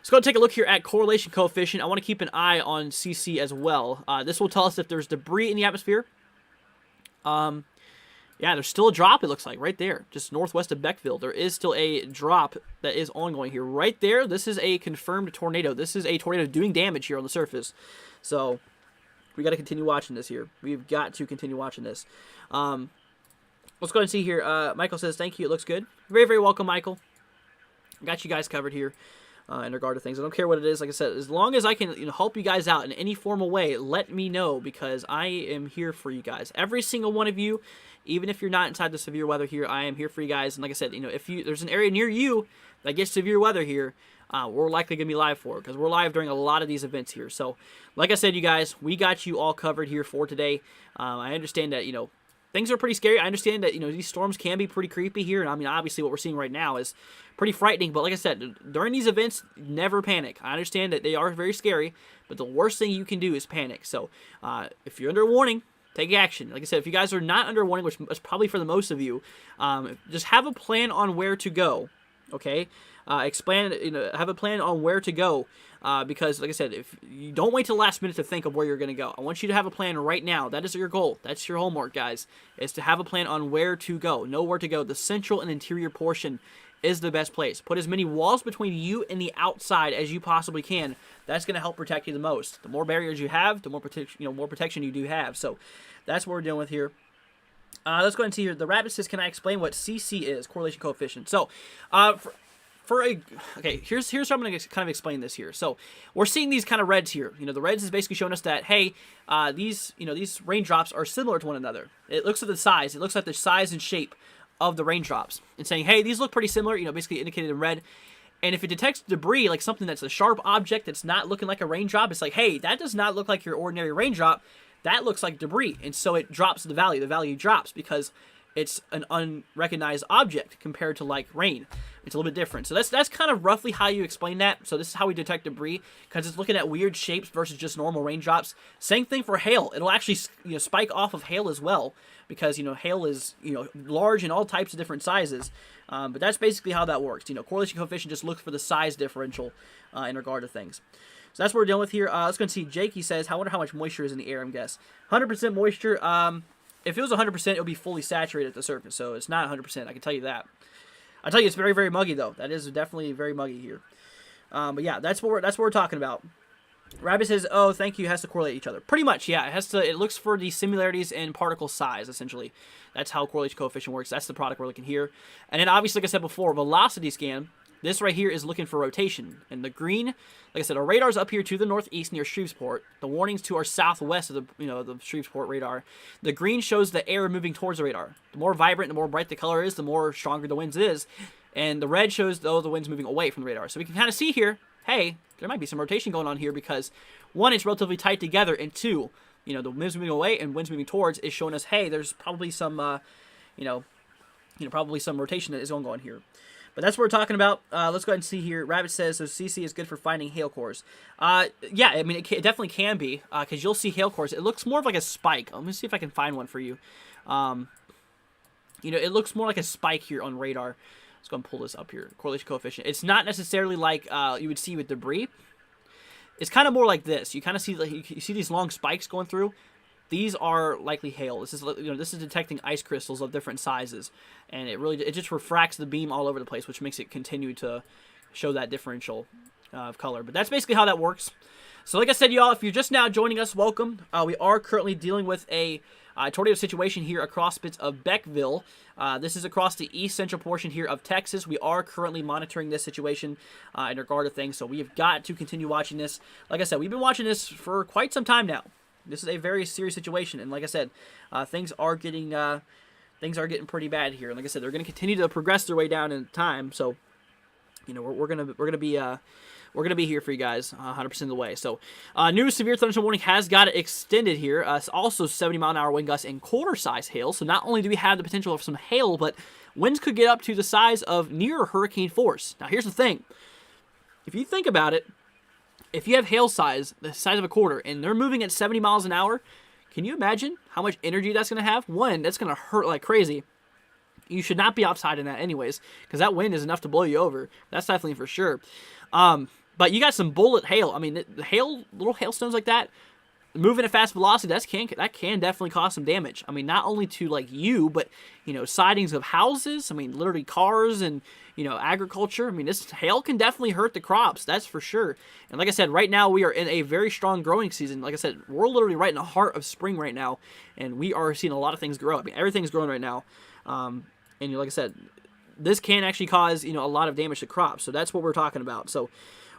Let's go and take a look here at correlation coefficient. I want to keep an eye on CC as well. This will tell us if there's debris in the atmosphere. Yeah, there's still a drop, it looks like, right there. Just northwest of Beckville. There is still a drop that is ongoing here. Right there, this is a confirmed tornado. This is a tornado doing damage here on the surface. So, we got to continue watching this here. We've got to continue watching this. Let's go ahead and see here. Michael says, thank you, it looks good. Very, very welcome, Michael. I got you guys covered here. In regard to things, I don't care what it is. Like I said, as long as I can help you guys out in any formal way, let me know, because I am here for you guys. Every single one of you, even if you're not inside the severe weather here, I am here for you guys. And like I said, if there's an area near you that gets severe weather here, we're likely going to be live for it, because we're live during a lot of these events here. So, like I said, you guys, we got you all covered here for today. I understand that, things are pretty scary. I understand that, these storms can be pretty creepy here. And I mean, obviously what we're seeing right now is pretty frightening. But like I said, during these events, never panic. I understand that they are very scary, but the worst thing you can do is panic. So if you're under a warning, take action. Like I said, if you guys are not under a warning, which is probably for the most of you, just have a plan on where to go. Okay? Have a plan on where to go. Because, like I said, if you don't wait till the last minute to think of where you're going to go. I want you to have a plan right now. That is your goal. That's your homework, guys, is to have a plan on where to go. Know where to go. The central and interior portion is the best place. Put as many walls between you and the outside as you possibly can. That's going to help protect you the most. The more barriers you have, the more protection you do have. So that's what we're dealing with here. Let's go ahead and see here. The rabbit says, "Can I explain what CC is? Correlation coefficient." So, here's how I'm going to kind of explain this here. So we're seeing these kind of reds here. The reds is basically showing us that, hey, these raindrops are similar to one another. It looks at the size. It looks at the size and shape of the raindrops, and saying, hey, these look pretty similar. Basically indicated in red. And if it detects debris, like something that's a sharp object that's not looking like a raindrop, it's like, hey, that does not look like your ordinary raindrop. That looks like debris, and so it drops the value. The value drops because it's an unrecognized object compared to like rain. It's a little bit different. So that's kind of roughly how you explain that. So this is how we detect debris, because it's looking at weird shapes versus just normal raindrops. Same thing for hail. It'll actually spike off of hail as well, because hail is large in all types of different sizes. But that's basically how that works. Correlation coefficient just looks for the size differential in regard to things. So that's what we're dealing with here. Let's go and see. Jake, he says, I wonder how much moisture is in the air, I'm guess. 100% moisture. If it was 100%, it would be fully saturated at the surface. So it's not 100%. I can tell you that. I'll tell you, it's very, very muggy, though. That is definitely very muggy here. But yeah, that's what we're talking about. Rabbit says, oh, thank you, it has to correlate each other. Pretty much, yeah. It looks for the similarities in particle size, essentially. That's how correlation coefficient works. That's the product we're looking here. And then, obviously, like I said before, velocity scan. This right here is looking for rotation. And the green, like I said, our radar's up here to the northeast near Shreveport. The warning's to our southwest of the Shreveport radar. The green shows the air moving towards the radar. The more vibrant, the more bright the color is, the more stronger the winds is. And the red shows, though, the wind's moving away from the radar. So we can kind of see here, hey, there might be some rotation going on here, because one, it's relatively tight together, and two, the wind's moving away and wind's moving towards is showing us, hey, there's probably some, probably some rotation that is going on here. But that's what we're talking about. Let's go ahead and see here. Rabbit says, so CC is good for finding hail cores. Yeah, I mean, it definitely can be, because you'll see hail cores. It looks more of like a spike. Let me see if I can find one for you. It looks more like a spike here on radar. Let's go and pull this up here. Correlation coefficient. It's not necessarily like you would see with debris. It's kind of more like this. You kind of see you see these long spikes going through. These are likely hail. This is detecting ice crystals of different sizes, and it just refracts the beam all over the place, which makes it continue to show that differential of color. But that's basically how that works. So like I said, y'all, if you're just now joining us, welcome. We are currently dealing with a tornado situation here across bits of Beckville. This is across the east central portion here of Texas. We are currently monitoring this situation in regard to things, so we have got to continue watching this. Like I said, we've been watching this for quite some time now. This is a very serious situation, and like I said, things are getting pretty bad here. And like I said, they're going to continue to progress their way down in time. So, we're gonna be here for you guys 100% of the way. So, new severe thunderstorm warning has got it extended here. It's also 70-mile-an-hour wind gusts and quarter-size hail. So not only do we have the potential of some hail, but winds could get up to the size of near hurricane force. Now, here's the thing: if you think about it, if you have hail size, the size of a quarter, and they're moving at 70 miles an hour, can you imagine how much energy that's going to have? One, that's going to hurt like crazy. You should not be outside in that anyways, because that wind is enough to blow you over. That's definitely for sure. But you got some bullet hail. I mean, the hail, little hailstones like that, moving at fast velocity, that can definitely cause some damage. I mean, not only to like you, but sidings of houses. I mean, literally cars and agriculture. I mean, this hail can definitely hurt the crops. That's for sure. And like I said, right now we are in a very strong growing season. Like I said, we're literally right in the heart of spring right now, and we are seeing a lot of things grow. I mean, everything's growing right now. And like I said, this can actually cause, a lot of damage to crops. So that's what we're talking about. So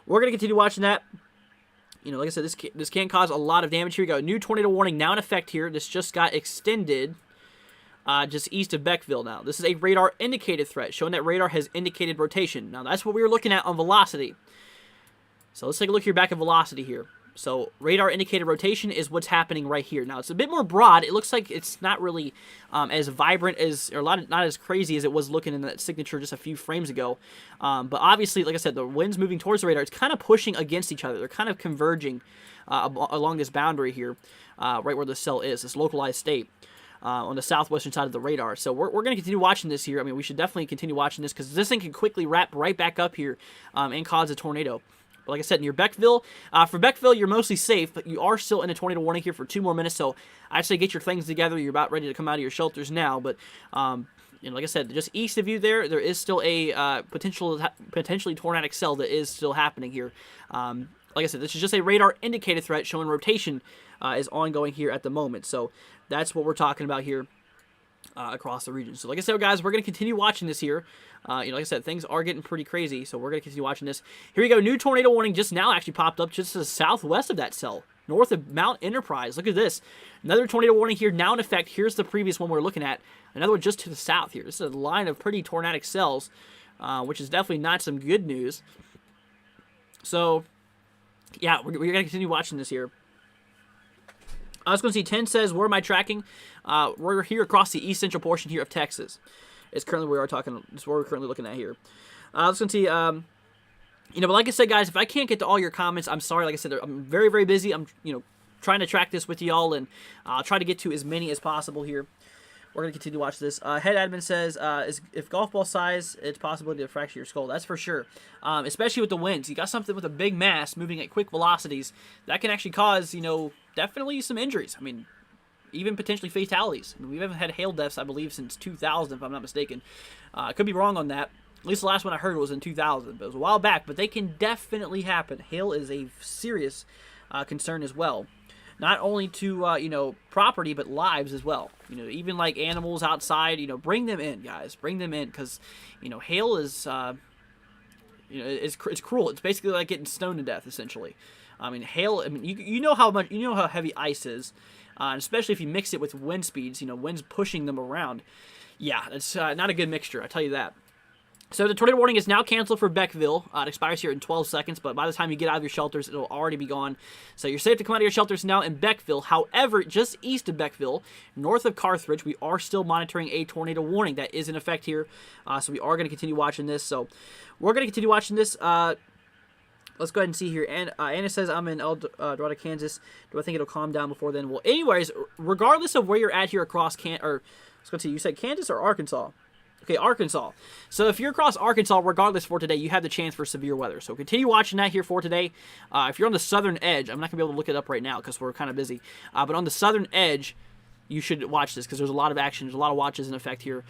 we're going to continue watching that. Like I said, this can cause a lot of damage. Here we go. New tornado warning now in effect here. This just got extended just east of Beckville now. This is a radar indicated threat, showing that radar has indicated rotation. Now, that's what we were looking at on velocity. So let's take a look here back at velocity here. So radar indicated rotation is what's happening right here. Now, it's a bit more broad. It looks like it's not really as vibrant as, or not as crazy as it was looking in that signature just a few frames ago. But obviously, like I said, the wind's moving towards the radar. It's kind of pushing against each other. They're kind of converging along this boundary here, right where the cell is, this localized state. On the southwestern side of the radar. So we're going to continue watching this here. I mean, we should definitely continue watching this because this thing can quickly wrap right back up here and cause a tornado. But like I said, near Beckville, for Beckville, you're mostly safe, but you are still in a tornado warning here for 2 more minutes. So I'd say get your things together. You're about ready to come out of your shelters now. But like I said, just east of you there is still a potentially tornadic cell that is still happening here. Like I said, this is just a radar indicated threat showing rotation is ongoing here at the moment. So that's what we're talking about here across the region. So like I said, guys, we're going to continue watching this here. Like I said, things are getting pretty crazy, so we're going to continue watching this. Here we go. New tornado warning just now actually popped up just to the southwest of that cell, north of Mount Enterprise. Look at this. Another tornado warning here now in effect. Here's the previous one we're looking at. Another one just to the south here. This is a line of pretty tornadic cells, which is definitely not some good news. So, yeah, we're going to continue watching this here. I was going to see 10 says, where am I tracking? We're here across the east central portion here of Texas. It's currently where we are talking. It's where we're currently looking at here. I was going to see, but like I said, guys, if I can't get to all your comments, I'm sorry. Like I said, I'm very, very busy. I'm, trying to track this with y'all, and I'll try to get to as many as possible here. We're going to continue to watch this. Head admin says, if golf ball size, it's possible to fracture your skull. That's for sure. Especially with the winds. You got something with a big mass moving at quick velocities. That can actually cause, definitely some injuries. I mean, even potentially fatalities. I mean, we haven't had hail deaths, I believe, since 2000, if I'm not mistaken. I could be wrong on that. At least the last one I heard was in 2000. But it was a while back. But they can definitely happen. Hail is a serious concern as well. Not only to, property, but lives as well. Even like animals outside, bring them in, guys. Bring them in because, hail is, it's cruel. It's basically like getting stoned to death, essentially. I mean, hail, you know how heavy ice is, especially if you mix it with wind speeds, winds pushing them around. Yeah, it's not a good mixture, I tell you that. So the tornado warning is now canceled for Beckville. It expires here in 12 seconds, but by the time you get out of your shelters, it'll already be gone. So you're safe to come out of your shelters now in Beckville. However, just east of Beckville, north of Carthage, we are still monitoring a tornado warning that is in effect here. So we are going to continue watching this. So we're going to continue watching this. Let's go ahead and see here. And Anna says, I'm in El Dorado, Kansas. Do I think it'll calm down before then? Well, anyways, regardless of where you're at here across let's go see. You said Kansas or Arkansas? Okay, Arkansas. So if you're across Arkansas, regardless for today, you have the chance for severe weather. So continue watching that here for today. If you're on the southern edge, I'm not going to be able to look it up right now because we're kind of busy. But on the southern edge, you should watch this because there's a lot of action. There's a lot of watches in effect here.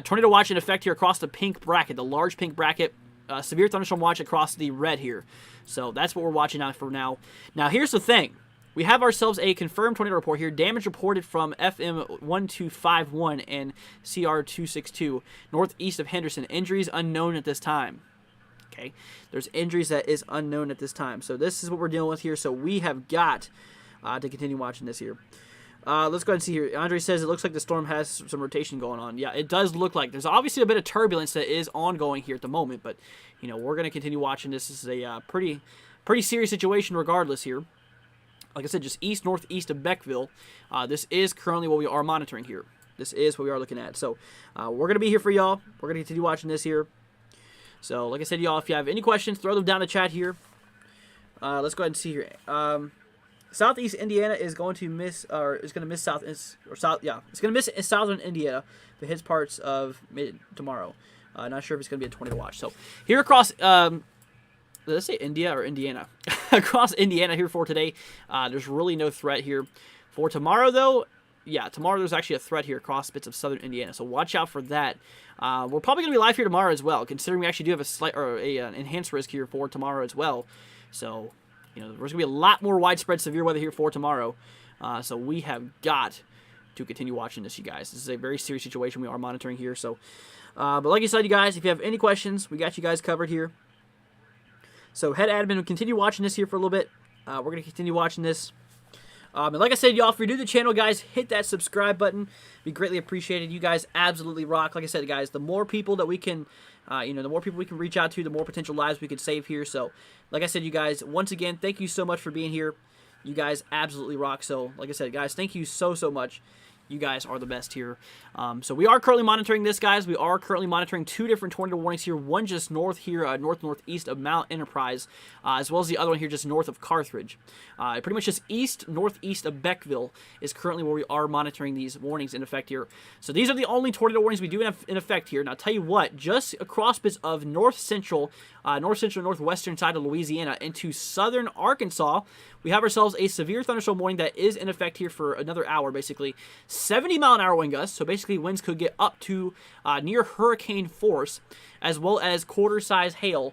Tornado watch in effect here across the pink bracket, the large pink bracket. Severe thunderstorm watch across the red here. So that's what we're watching out for now. Now, here's the thing. We have ourselves a confirmed tornado report here. Damage reported from FM 1251 and CR 262 northeast of Henderson. Injuries unknown at this time. Okay, there's injuries that is unknown at this time. So this is what we're dealing with here. So we have got to continue watching this here. Let's go ahead and see here. Andre says it looks like the storm has some rotation going on. Yeah, it does look like. There's obviously a bit of turbulence that is ongoing here at the moment, but we're going to continue watching this. This is a pretty serious situation regardless here. Like I said, just northeast of Beckville. This is currently what we are monitoring here. This is what we are looking at. So we're going to be here for y'all. We're going to continue watching this here. So like I said, y'all, if you have any questions, throw them down in the chat here. Let's go ahead and see here. Southeast Indiana is going to miss, or is going to miss it's going to miss southern Indiana if it hits parts of mid tomorrow. Not sure if it's going to be a tornado watch. So here across, did I say India or Indiana? Across Indiana here for today, there's really no threat here. For tomorrow, though, yeah, tomorrow there's actually a threat here across bits of southern Indiana. So watch out for that. We're probably going to be live here tomorrow as well, considering we actually do have a slight or an enhanced risk here for tomorrow as well. So there's going to be a lot more widespread severe weather here for tomorrow. So we have got to continue watching this, you guys. This is a very serious situation we are monitoring here. So, but like I said, you guys, if you have any questions, we got you guys covered here. So head admin will continue watching this here for a little bit. We're going to continue watching this. And like I said, y'all, if you're new to the channel, guys, hit that subscribe button. Be greatly appreciated. You guys absolutely rock. Like I said, guys, the more people that we can, the more people we can reach out to, the more potential lives we could save here. So, like I said, you guys, once again, thank you so much for being here. You guys absolutely rock. So, like I said, guys, thank you so much. You guys are the best here. So we are currently monitoring this, guys. We are currently monitoring 2 different tornado warnings here. One just north here, northeast of Mount Enterprise, as well as the other one here just north of Carthage. Pretty much just northeast of Beckville is currently where we are monitoring these warnings in effect here. So these are the only tornado warnings we do have in effect here. Now, I'll tell you what, just across bits of northwestern side of Louisiana into southern Arkansas, we have ourselves a severe thunderstorm warning that is in effect here for another hour, basically. 70-mile-an-hour wind gusts, so basically winds could get up to near hurricane force, as well as quarter-size hail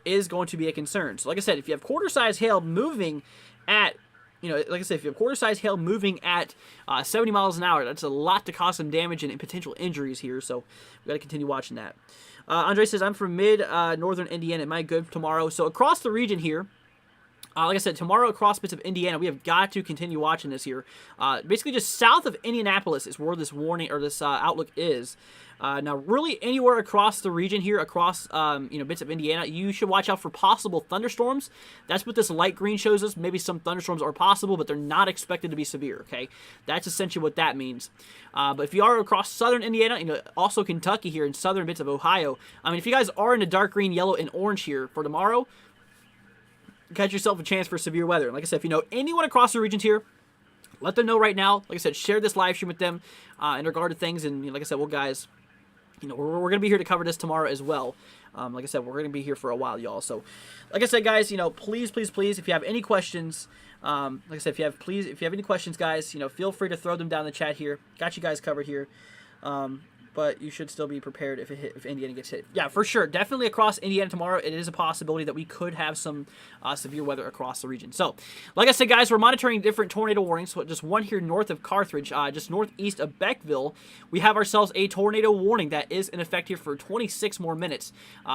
is going to be a concern. So like I said, if you have quarter-size hail moving at, like I said, if you have quarter-size hail moving at 70 miles an hour, that's a lot to cause some damage and potential injuries here, so we got to continue watching that. Andre says, I'm from mid-northern Indiana. Am I good tomorrow? So across the region here, like I said, tomorrow across bits of Indiana, we have got to continue watching this here. Basically, just south of Indianapolis is where this warning or this outlook is. Now, really anywhere across the region here, across bits of Indiana, you should watch out for possible thunderstorms. That's what this light green shows us. Maybe some thunderstorms are possible, but they're not expected to be severe. Okay, that's essentially what that means. But if you are across southern Indiana, also Kentucky here and southern bits of Ohio, I mean, if you guys are in the dark green, yellow, and orange here for tomorrow, got yourself a chance for severe weather. And like I said, if you know anyone across the regions here, let them know right now. Like I said, share this live stream with them in regard to things. And like I said, well, guys, we're going to be here to cover this tomorrow as well. Like I said, we're going to be here for a while, y'all. So, like I said, guys, please, if you have any questions, like I said, if you have any questions, guys, feel free to throw them down in the chat here. Got you guys covered here. But you should still be prepared if Indiana gets hit. Yeah, for sure. Definitely across Indiana tomorrow, it is a possibility that we could have some severe weather across the region. So, like I said, guys, we're monitoring different tornado warnings. So just one here north of Carthage, just northeast of Beckville, we have ourselves a tornado warning that is in effect here for 26 more minutes.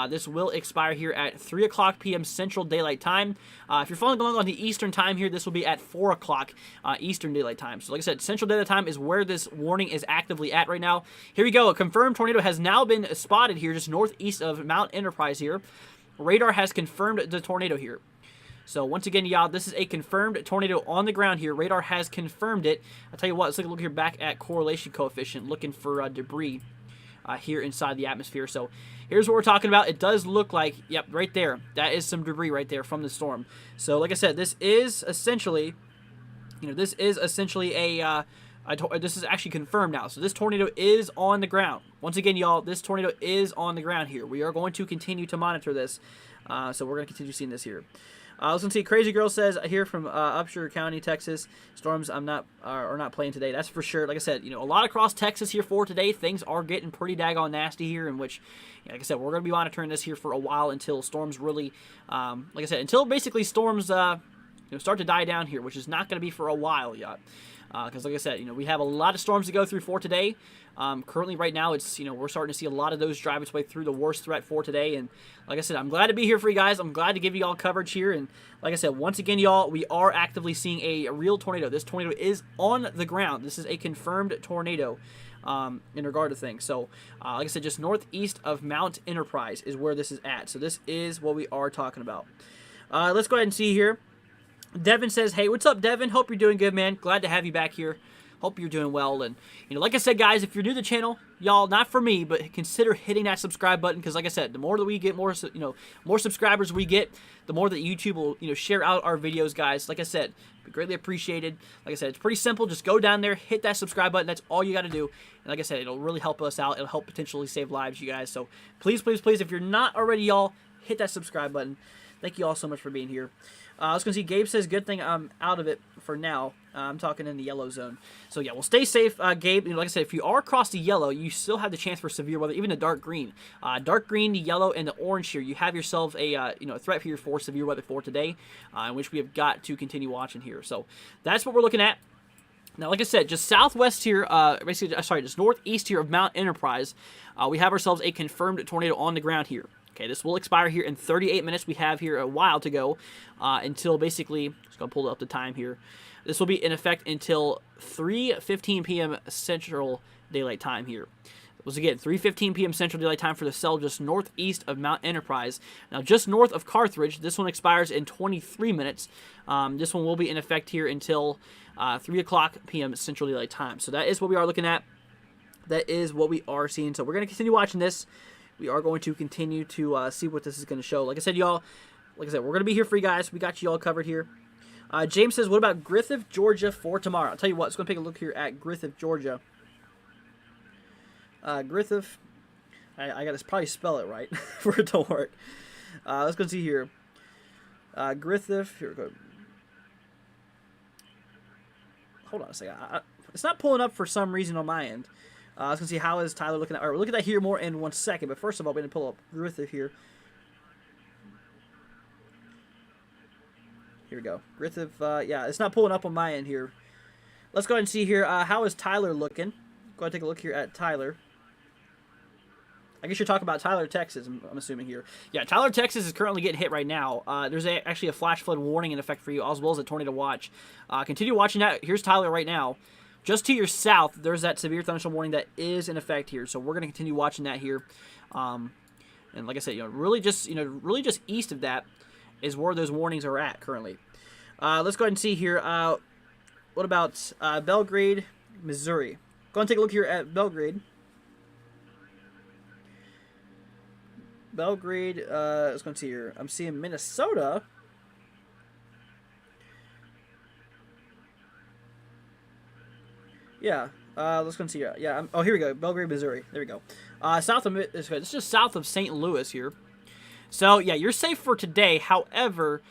This will expire here at 3 o'clock p.m. Central Daylight Time. If you're following along on the Eastern Time here, this will be at 4 o'clock Eastern Daylight Time. So, like I said, Central Daylight Time is where this warning is actively at right now. Here we go. A confirmed tornado has now been spotted here just northeast of Mount Enterprise here. Radar has confirmed the tornado here. So once again, y'all, this is a confirmed tornado on the ground here. Radar has confirmed it. I'll tell you what, let's take a look here back at correlation coefficient, looking for debris here inside the atmosphere. So here's what we're talking about. It does look like, yep, right there. That is some debris right there from the storm. So like I said, this is essentially, this is actually confirmed now. So this tornado is on the ground. Once again, y'all, this tornado is on the ground here. We are going to continue to monitor this. So we're going to continue seeing this here. Let's see. Crazy Girl says here from Upshur County, Texas, storms are not playing today. That's for sure. Like I said, a lot across Texas here for today. Things are getting pretty daggone nasty here, in which, like I said, we're going to be monitoring this here for a while until storms really, like I said, until basically storms start to die down here, which is not going to be for a while yet. Because like I said, we have a lot of storms to go through for today. Currently right now, it's, we're starting to see a lot of those drive its way through the worst threat for today. And like I said, I'm glad to be here for you guys. I'm glad to give you all coverage here. And like I said, once again, y'all, we are actively seeing a real tornado. This tornado is on the ground. This is a confirmed tornado in regard to things. So like I said, just northeast of Mount Enterprise is where this is at. So this is what we are talking about. Let's go ahead and see here. Devin says, hey, what's up, Devin? Hope you're doing good, man. Glad to have you back here. Hope you're doing well. And, like I said, guys, if you're new to the channel, y'all, not for me, but consider hitting that subscribe button. Because, like I said, the more that we get, more subscribers we get, the more that YouTube will, share out our videos, guys. Like I said, be greatly appreciated. Like I said, it's pretty simple. Just go down there, hit that subscribe button. That's all you got to do. And like I said, it'll really help us out. It'll help potentially save lives, you guys. So please, please, please, if you're not already, y'all, hit that subscribe button. Thank you all so much for being here. I was going to see, Gabe says, good thing I'm out of it for now. I'm talking in the yellow zone. So, yeah, well, stay safe, Gabe. Like I said, if you are across the yellow, you still have the chance for severe weather, even the dark green. Dark green, the yellow, and the orange here, you have yourself a threat here for severe weather for today, in which we have got to continue watching here. So, that's what we're looking at. Now, like I said, just southwest here, basically, sorry, just northeast here of Mount Enterprise, we have ourselves a confirmed tornado on the ground here. Okay, this will expire here in 38 minutes. We have here a while to go until basically, just going to pull up the time here. This will be in effect until 3:15 p.m. Central Daylight Time here. Once again, 3:15 p.m. Central Daylight Time for the cell just northeast of Mount Enterprise. Now, just north of Carthage, this one expires in 23 minutes. This one will be in effect here until 3 o'clock p.m. Central Daylight Time. So that is what we are looking at. That is what we are seeing. So we're going to continue watching this. We are going to continue to see what this is going to show. Like I said, y'all, we're going to be here for you guys. We got you all covered here. James says, what about Griffith, Georgia for tomorrow? I'll tell you what, let's go take a look here at Griffith, Georgia. Griffith, I got to probably spell it right for it to work. Let's go see here. Griffith, here we go. Hold on a second. It's not pulling up for some reason on my end. Let's go see how is Tyler looking at. All right, we'll look at that here more in 1 second. But first of all, we're going to pull up Griffith here. Here we go. Griffith, yeah, it's not pulling up on my end here. Let's go ahead and see here. How is Tyler looking? Go ahead and take a look here at Tyler. I guess you're talking about Tyler, Texas, I'm assuming here. Yeah, Tyler, Texas is currently getting hit right now. There's actually a flash flood warning in effect for you, as well as a tornado watch. Continue watching that. Here's Tyler right now. Just to your south, there's that severe thunderstorm warning that is in effect here. So we're going to continue watching that here. And like I said, really just east of that is where those warnings are at currently. Let's go ahead and see here. What about Belgrade, Missouri? Go and take a look here at Belgrade. Let's go and see here. I'm seeing Minnesota. Yeah, let's go and see here. Yeah, oh, here we go. Belgrade, Missouri. There we go. This is just south of St. Louis here. So, yeah, you're safe for today. However,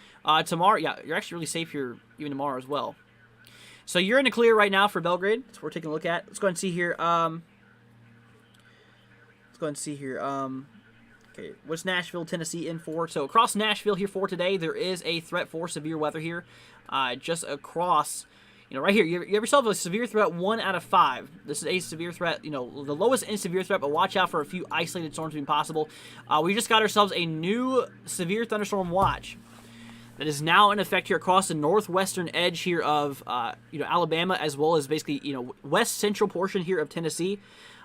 tomorrow, yeah, you're actually really safe here even tomorrow as well. So you're in the clear right now for Belgrade. That's what we're taking a look at. Let's go ahead and see here. Okay, what's Nashville, Tennessee in for? So across Nashville here for today, there is a threat for severe weather here. Just across, right here, you have yourself a severe threat 1 out of 5. This is a severe threat, the lowest in severe threat, but watch out for a few isolated storms being possible. We just got ourselves a new severe thunderstorm watch that is now in effect here across the northwestern edge here of, Alabama, as well as basically, west central portion here of Tennessee.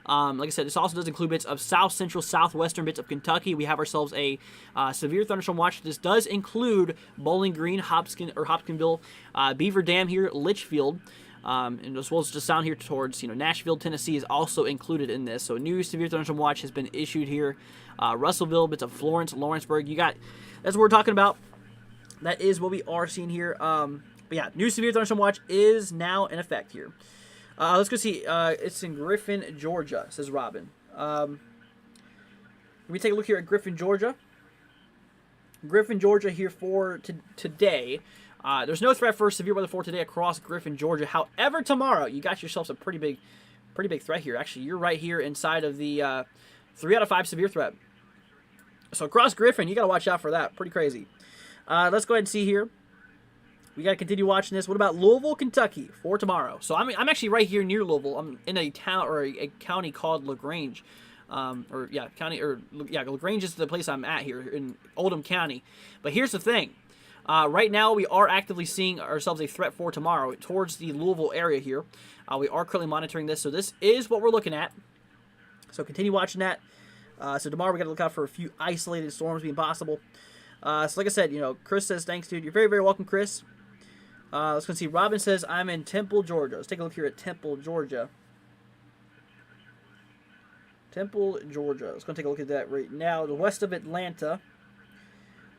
Like I said, this also does include bits of south central, southwestern bits of Kentucky. We have ourselves a severe thunderstorm watch. This does include Bowling Green, Hopkinsville, Beaver Dam here, Litchfield, and as well as just down here towards Nashville, Tennessee is also included in this. So a new severe thunderstorm watch has been issued here. Russellville, bits of Florence, Lawrenceburg. That's what we're talking about. That is what we are seeing here. But yeah, new severe thunderstorm watch is now in effect here. Let's go see. It's in Griffin, Georgia, says Robin. Let me take a look here at Griffin, Georgia. Griffin, Georgia here for today. There's no threat for severe weather for today across Griffin, Georgia. However, tomorrow, you got yourselves a pretty big threat here. Actually, you're right here inside of the 3 out of 5 severe threat. So across Griffin, you got to watch out for that. Pretty crazy. Let's go ahead and see here. We got to continue watching this. What about Louisville, Kentucky for tomorrow? So I'm actually right here near Louisville. I'm in a town or a county called LaGrange. LaGrange is the place I'm at here in Oldham County. But here's the thing. Right now, we are actively seeing ourselves a threat for tomorrow towards the Louisville area here. We are currently monitoring this. So this is what we're looking at. So continue watching that. So tomorrow, we got to look out for a few isolated storms being possible. So like I said, Chris says, thanks, dude. You're very, very welcome, Chris. Let's go see. Robin says, I'm in Temple, Georgia. Let's take a look here at Temple, Georgia. Temple, Georgia. Let's go take a look at that right now. The west of Atlanta.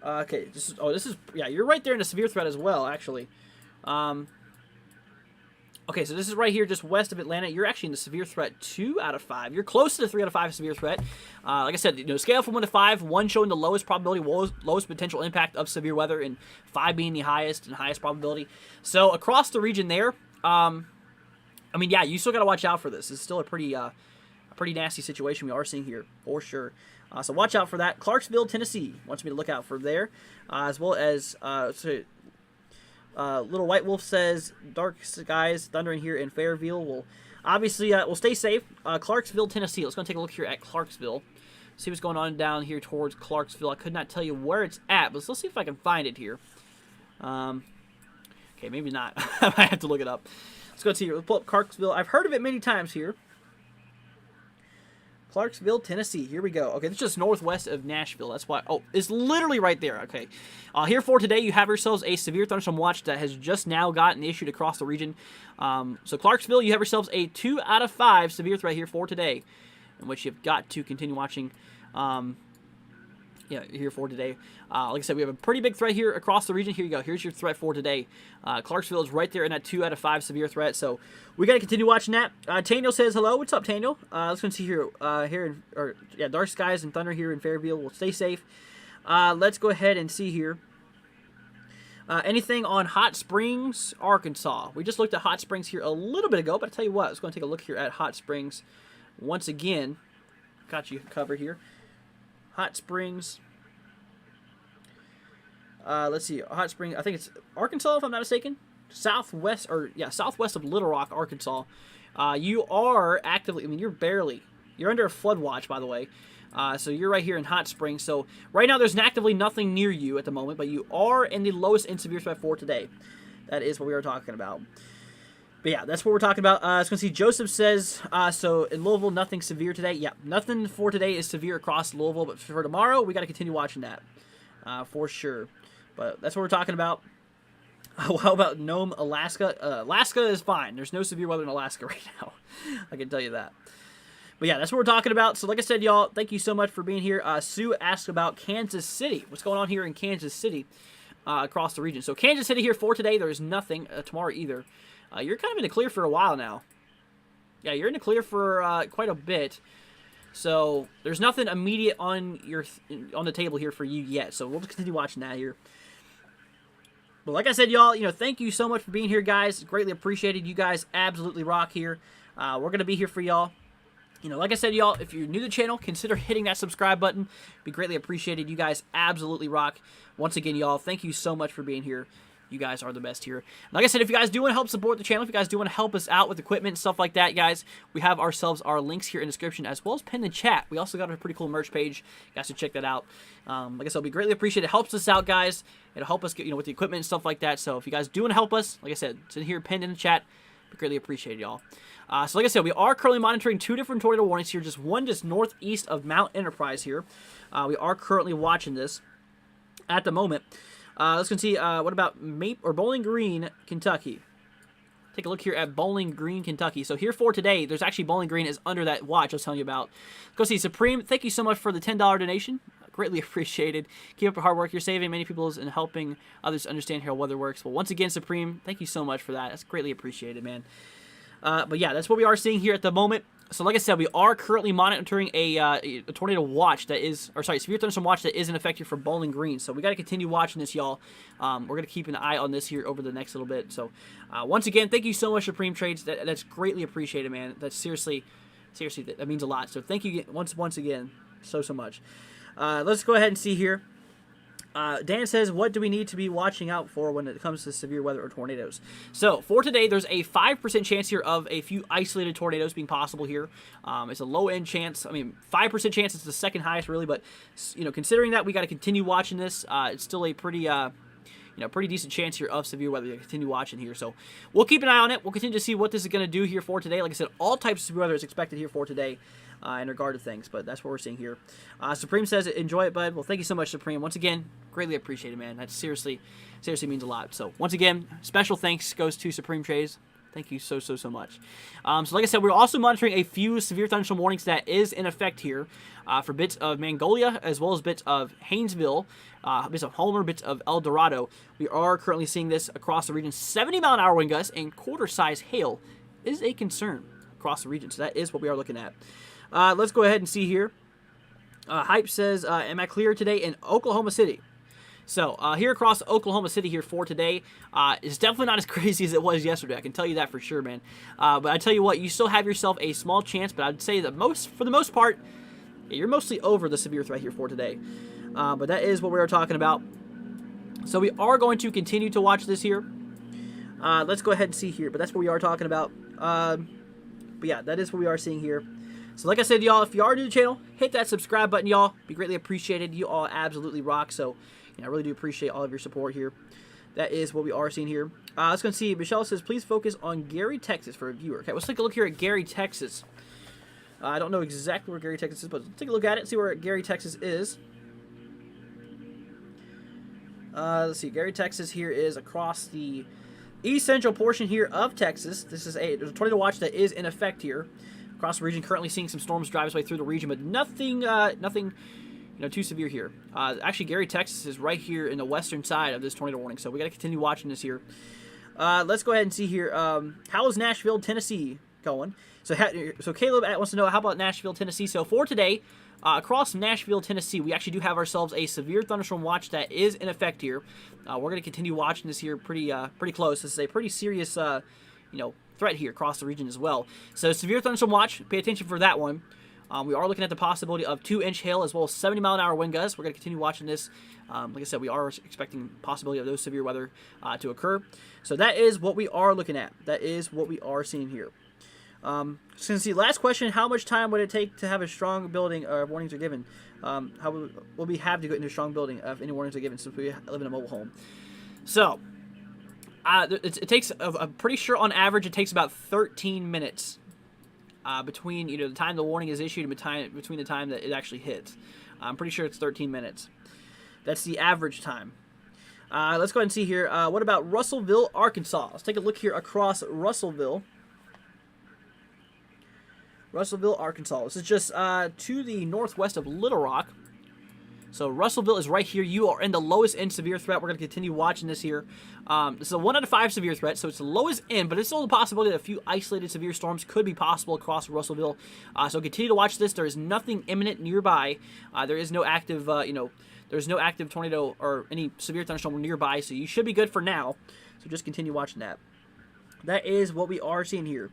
Okay. Yeah, you're right there in a severe threat as well, actually. Okay, so this is right here just west of Atlanta. You're actually in the severe threat 2 out of 5. You're close to the 3 out of 5 severe threat. Like I said, scale from 1 to 5, 1 showing the lowest probability, lowest potential impact of severe weather, and 5 being the highest and highest probability. So across the region there, yeah, you still got to watch out for this. It's still a pretty nasty situation we are seeing here, for sure. So watch out for that. Clarksville, Tennessee wants me to look out for there, as well as Little White Wolf says dark skies thundering here in Fairville. We'll obviously we'll stay safe. Clarksville, Tennessee. Let's go take a look here at Clarksville. See what's going on down here towards Clarksville. I could not tell you where it's at, but let's see if I can find it here. Okay, maybe not. I might have to look it up. Let's go see here. We'll pull up Clarksville. I've heard of it many times here. Clarksville, Tennessee. Here we go. Okay, this is just northwest of Nashville. That's why. Oh, it's literally right there. Okay. Here for today, you have yourselves a severe thunderstorm watch that has just now gotten issued across the region. So Clarksville, you have yourselves a 2 out of 5 severe threat here for today, in which you've got to continue watching. Here for today. Like I said, we have a pretty big threat here across the region. Here you go. Here's your threat for today. Clarksville is right there in that 2 out of 5 severe threat. So we got to continue watching that. Taniel says hello. What's up, Taniel? Let's go see here. Dark skies and thunder here in Fairville. We'll stay safe. Let's go ahead and see here. Anything on Hot Springs, Arkansas? We just looked at Hot Springs here a little bit ago, but I'll tell you what. Let's go and take a look here at Hot Springs once again. Got you covered here. Hot Springs. Let's see. Hot Springs. I think it's Arkansas, if I'm not mistaken. Southwest of Little Rock, Arkansas. You are actively. I mean, you're under a flood watch, by the way. So you're right here in Hot Springs. So right now, there's actively nothing near you at the moment, but you are in the lowest in severe threat for today. That is what we are talking about. But yeah, that's what we're talking about. I was going to see Joseph says, so in Louisville, nothing severe today. Yeah, nothing for today is severe across Louisville, but for tomorrow, we got to continue watching that for sure. But that's what we're talking about. How about Nome, Alaska? Alaska is fine. There's no severe weather in Alaska right now. I can tell you that. But yeah, that's what we're talking about. So like I said, y'all, thank you so much for being here. Sue asked about Kansas City. What's going on here in Kansas City across the region? So Kansas City here for today. There is nothing tomorrow either. You're kind of in the clear for a while now. Yeah, you're in the clear for quite a bit. So there's nothing immediate on the table here for you yet. So we'll just continue watching that here. But like I said, y'all, thank you so much for being here, guys. Greatly appreciated. You guys absolutely rock here. We're going to be here for y'all. Like I said, y'all, if you're new to the channel, consider hitting that subscribe button. Be greatly appreciated. You guys absolutely rock. Once again, y'all, thank you so much for being here. You guys are the best here. Like I said, if you guys do want to help support the channel, if you guys do want to help us out with equipment and stuff like that, guys, we have ourselves our links here in the description as well as pinned in the chat. We also got a pretty cool merch page. You guys should check that out. Like I said, it'll be greatly appreciated. It helps us out, guys. It'll help us get, with the equipment and stuff like that. So if you guys do want to help us, like I said, it's in here pinned in the chat. Be greatly appreciated, y'all. So like I said, we are currently monitoring 2 different tornado warnings here. Just one just northeast of Mount Enterprise here. We are currently watching this at the moment. Let's go see, what about Bowling Green, Kentucky? Take a look here at Bowling Green, Kentucky. So here for today, there's actually Bowling Green is under that watch I was telling you about. Go see Supreme. Thank you so much for the $10 donation. Greatly appreciated. Keep up your hard work. You're saving many people and helping others understand how weather works. Well, once again, Supreme, thank you so much for that. That's greatly appreciated, man. But yeah, that's what we are seeing here at the moment. So like I said, we are currently monitoring a tornado watch that is, severe thunderstorm watch that is in effect here for Bowling Green. So we got to continue watching this, y'all. We're going to keep an eye on this here over the next little bit. So once again, thank you so much, Supreme Trades. That's greatly appreciated, man. That's seriously, that means a lot. So thank you once again so much. Let's go ahead and see here. Dan says, what do we need to be watching out for when it comes to severe weather or tornadoes? So, for today, there's a 5% chance here of a few isolated tornadoes being possible here. It's a low-end chance. I mean, 5% chance is the second highest, really, but, considering that, we got to continue watching this. It's still a pretty, pretty decent chance here of severe weather to continue watching here. So, we'll keep an eye on it. We'll continue to see what this is going to do here for today. Like I said, all types of severe weather is expected here for today. In regard to things, but that's what we're seeing here. Supreme says, enjoy it, bud. Well, thank you so much, Supreme. Once again, greatly appreciated, man. That seriously means a lot. So, once again, special thanks goes to Supreme Trays. Thank you so much. So, like I said, we're also monitoring a few severe thunderstorm warnings that is in effect here for bits of Mongolia, as well as bits of Haynesville, bits of Homer, bits of El Dorado. We are currently seeing this across the region. 70-mile-an-hour wind gusts and quarter-size hail is a concern across the region. So, that is what we are looking at. Let's go ahead and see here. Hype says, am I clear today in Oklahoma City? So, here across Oklahoma City here for today, is definitely not as crazy as it was yesterday. I can tell you that for sure, man. But I tell you what, you still have yourself a small chance, but I'd say that for the most part, you're mostly over the severe threat here for today. But that is what we are talking about. So we are going to continue to watch this here. Let's go ahead and see here. But that's what we are talking about. But yeah, that is what we are seeing here. So like I said, y'all, if you are new to the channel, hit that subscribe button, y'all. Be greatly appreciated. You all absolutely rock. So I really do appreciate all of your support here. That is what we are seeing here. Let's go and see. Michelle says, please focus on Gary, Texas for a viewer. Okay, let's take a look here at Gary, Texas. I don't know exactly where Gary, Texas is, but let's take a look at it, see where Gary, Texas is. Let's see. Gary, Texas here is across the east central portion here of Texas. There's a tornado watch that is in effect here across the region. Currently seeing some storms drive its way through the region, but nothing too severe here. Actually, Gary, Texas is right here in the western side of this tornado warning, so we got to continue watching this here. Let's go ahead and see here. How is Nashville, Tennessee going? So Caleb wants to know, how about Nashville, Tennessee? So for today, across Nashville, Tennessee, we actually do have ourselves a severe thunderstorm watch that is in effect here. We're going to continue watching this here pretty close. This is a pretty serious, threat here across the region as well. So severe thunderstorm watch, pay attention for that one. We are looking at the possibility of 2-inch hail as well as 70-mile-an-hour wind gusts. We're going to continue watching this. Like I said, we are expecting possibility of those severe weather to occur. So that is what we are looking at. That is what we are seeing here. Since the last question, how much time would it take to have a strong building if warnings are given? How will we have to go into a strong building if any warnings are given since we live in a mobile home? So, it takes, I'm pretty sure on average, it takes about 13 minutes between the time the warning is issued and between the time that it actually hits. I'm pretty sure it's 13 minutes. That's the average time. Let's go ahead and see here. What about Russellville, Arkansas? Let's take a look here across Russellville. Russellville, Arkansas. This is just to the northwest of Little Rock. So Russellville is right here. You are in the lowest end severe threat. We're going to continue watching this here. This is a 1 out of 5 severe threat, so it's the lowest end, but it's still a possibility that a few isolated severe storms could be possible across Russellville. So continue to watch this. There is nothing imminent nearby. There is no active, there's no active tornado or any severe thunderstorm nearby, so you should be good for now. So just continue watching that. That is what we are seeing here.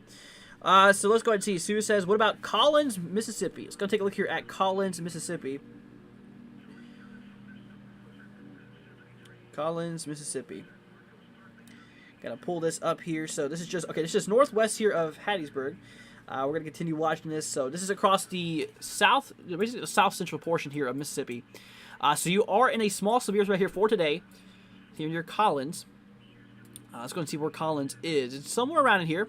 So let's go ahead and see. Sue says, what about Collins, Mississippi? Let's go take a look here at Collins, Mississippi. Collins, Mississippi. Gotta pull this up here. So this is just northwest here of Hattiesburg. We're gonna continue watching this. So this is across the basically the south central portion here of Mississippi. So you are in a small severe threat here for today. Here near Collins. Let's go and see where Collins is. It's somewhere around in here.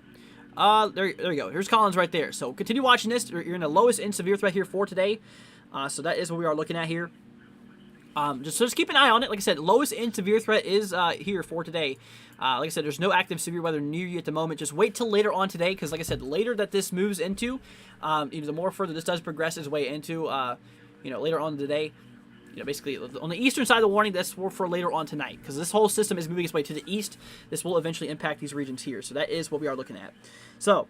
There you go. Here's Collins right there. So continue watching this. You're in the lowest end severe threat here for today. So that is what we are looking at here. Just keep an eye on it. Like I said, lowest end severe threat is here for today. Like I said, there's no active severe weather near you at the moment. Just wait till later on today, because like I said, later that this moves into, the more further this does progress its way into, later on today. Basically on the eastern side of the warning, that's for later on tonight, because this whole system is moving its way to the east. This will eventually impact these regions here. So that is what we are looking at. So,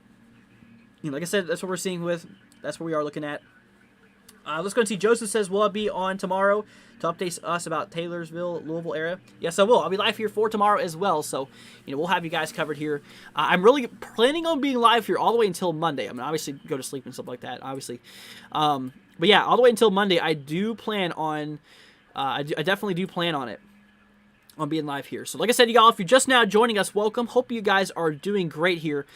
like I said, that's what we're seeing with. That's what we are looking at. Let's go and see. Joseph says, will I be on tomorrow to update us about Taylorsville, Louisville area? Yes, I will. I'll be live here for tomorrow as well. So, we'll have you guys covered here. I'm really planning on being live here all the way until Monday. I mean, obviously, go to sleep and stuff like that, obviously. But yeah, all the way until Monday, I do plan on, I definitely do plan on it, on being live here. So like I said, y'all, if you're just now joining us, welcome. Hope you guys are doing great here.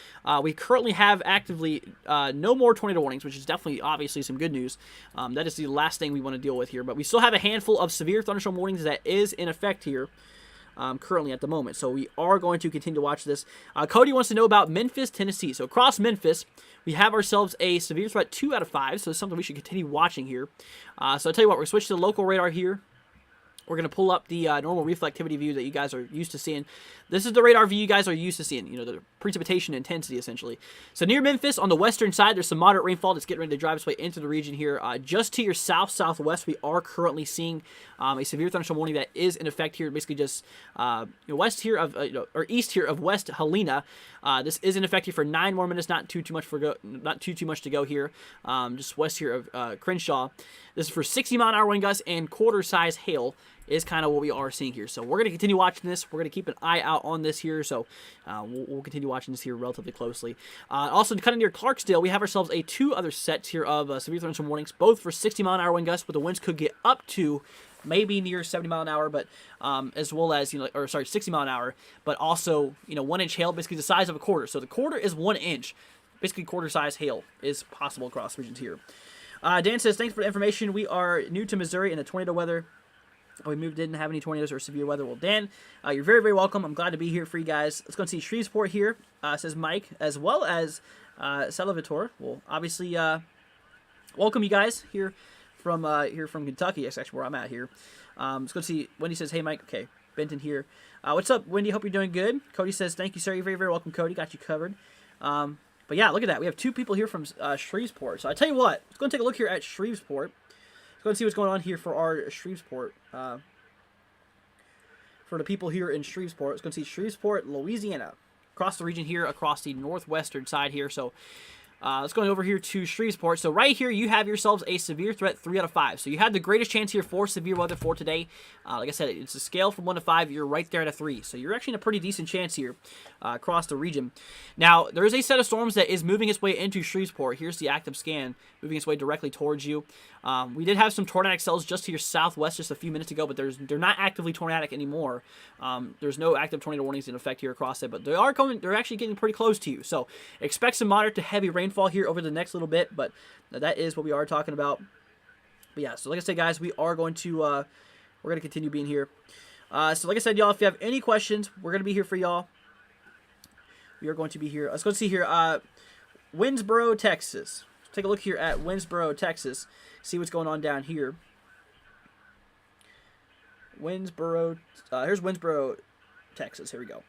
We currently have actively no more tornado warnings, which is definitely, obviously, some good news. That is the last thing we want to deal with here. But we still have a handful of severe thunderstorm warnings that is in effect here. Currently at the moment. So we are going to continue to watch this. Cody wants to know about Memphis, Tennessee. So across Memphis, we have ourselves a severe threat 2 out of 5. So it's something we should continue watching here. So I'll tell you what, we're going to switch to the local radar here. We're going to pull up the normal reflectivity view that you guys are used to seeing. This is the radar view you guys are used to seeing, the precipitation intensity, essentially. So near Memphis, on the western side, there's some moderate rainfall that's getting ready to drive its way into the region here. Just to your south-southwest, we are currently seeing a severe thunderstorm warning that is in effect here, basically just west here of, or east here of West Helena. This is in effect here for 9 more minutes, not too much to go here. Just west here of Crenshaw. This is for 60-mile-an-hour wind gusts and quarter-size hail is kind of what we are seeing here. So we're going to continue watching this. We're going to keep an eye out on this here. So we'll continue watching this here relatively closely. Also, kind of near Clarksdale, we have ourselves 2 other sets here of severe thunderstorm warnings, both for 60-mile-an-hour wind gusts, but the winds could get up to maybe near 70 mile an hour, but as well as 60 mile an hour, but also 1 inch hail, basically the size of a quarter. So the quarter is 1 inch, basically quarter size hail is possible across regions here. Dan says, thanks for the information. We are new to Missouri in the tornado weather. We moved, didn't have any tornadoes or severe weather. Well, Dan, you're very, very welcome. I'm glad to be here for you guys. Let's go and see Shreveport here, says Mike, as well as Salvatore. Well, obviously, welcome you guys here from Kentucky. That's actually where I'm at here. Let's go see. Wendy says, hey, Mike. Okay, Benton here. What's up, Wendy? Hope you're doing good. Cody says, thank you, sir. You're very, very welcome, Cody. Got you covered. But yeah, look at that. We have 2 people here from Shreveport. So I tell you what, let's go and take a look here at Shreveport. Let's go and see what's going on here for our Shreveport. For the people here in Shreveport, let's go and see Shreveport, Louisiana. Across the region here, across the northwestern side here. So let's go over here to Shreveport. So right here, you have yourselves a severe threat 3 out of 5. So you have the greatest chance here for severe weather for today. Like I said, it's a scale from 1 to 5. You're right there at a 3. So you're actually in a pretty decent chance here across the region. Now, there is a set of storms that is moving its way into Shreveport. Here's the active scan moving its way directly towards you. We did have some tornadic cells just to your southwest just a few minutes ago, but they're not actively tornadic anymore. There's no active tornado warnings in effect here across it, but they are coming. They're actually getting pretty close to you. So expect some moderate to heavy rainfall here over the next little bit, but that is what we are talking about. But yeah, so like I said, guys, we are going to we're going to continue being here. So like I said, y'all, if you have any questions, we're going to be here for y'all. We are going to be here. Let's go see here. Winsboro, Texas. Let's take a look here at Winsboro, Texas. See what's going on down here. Winsboro. Here's Winsboro, Texas. Here we go.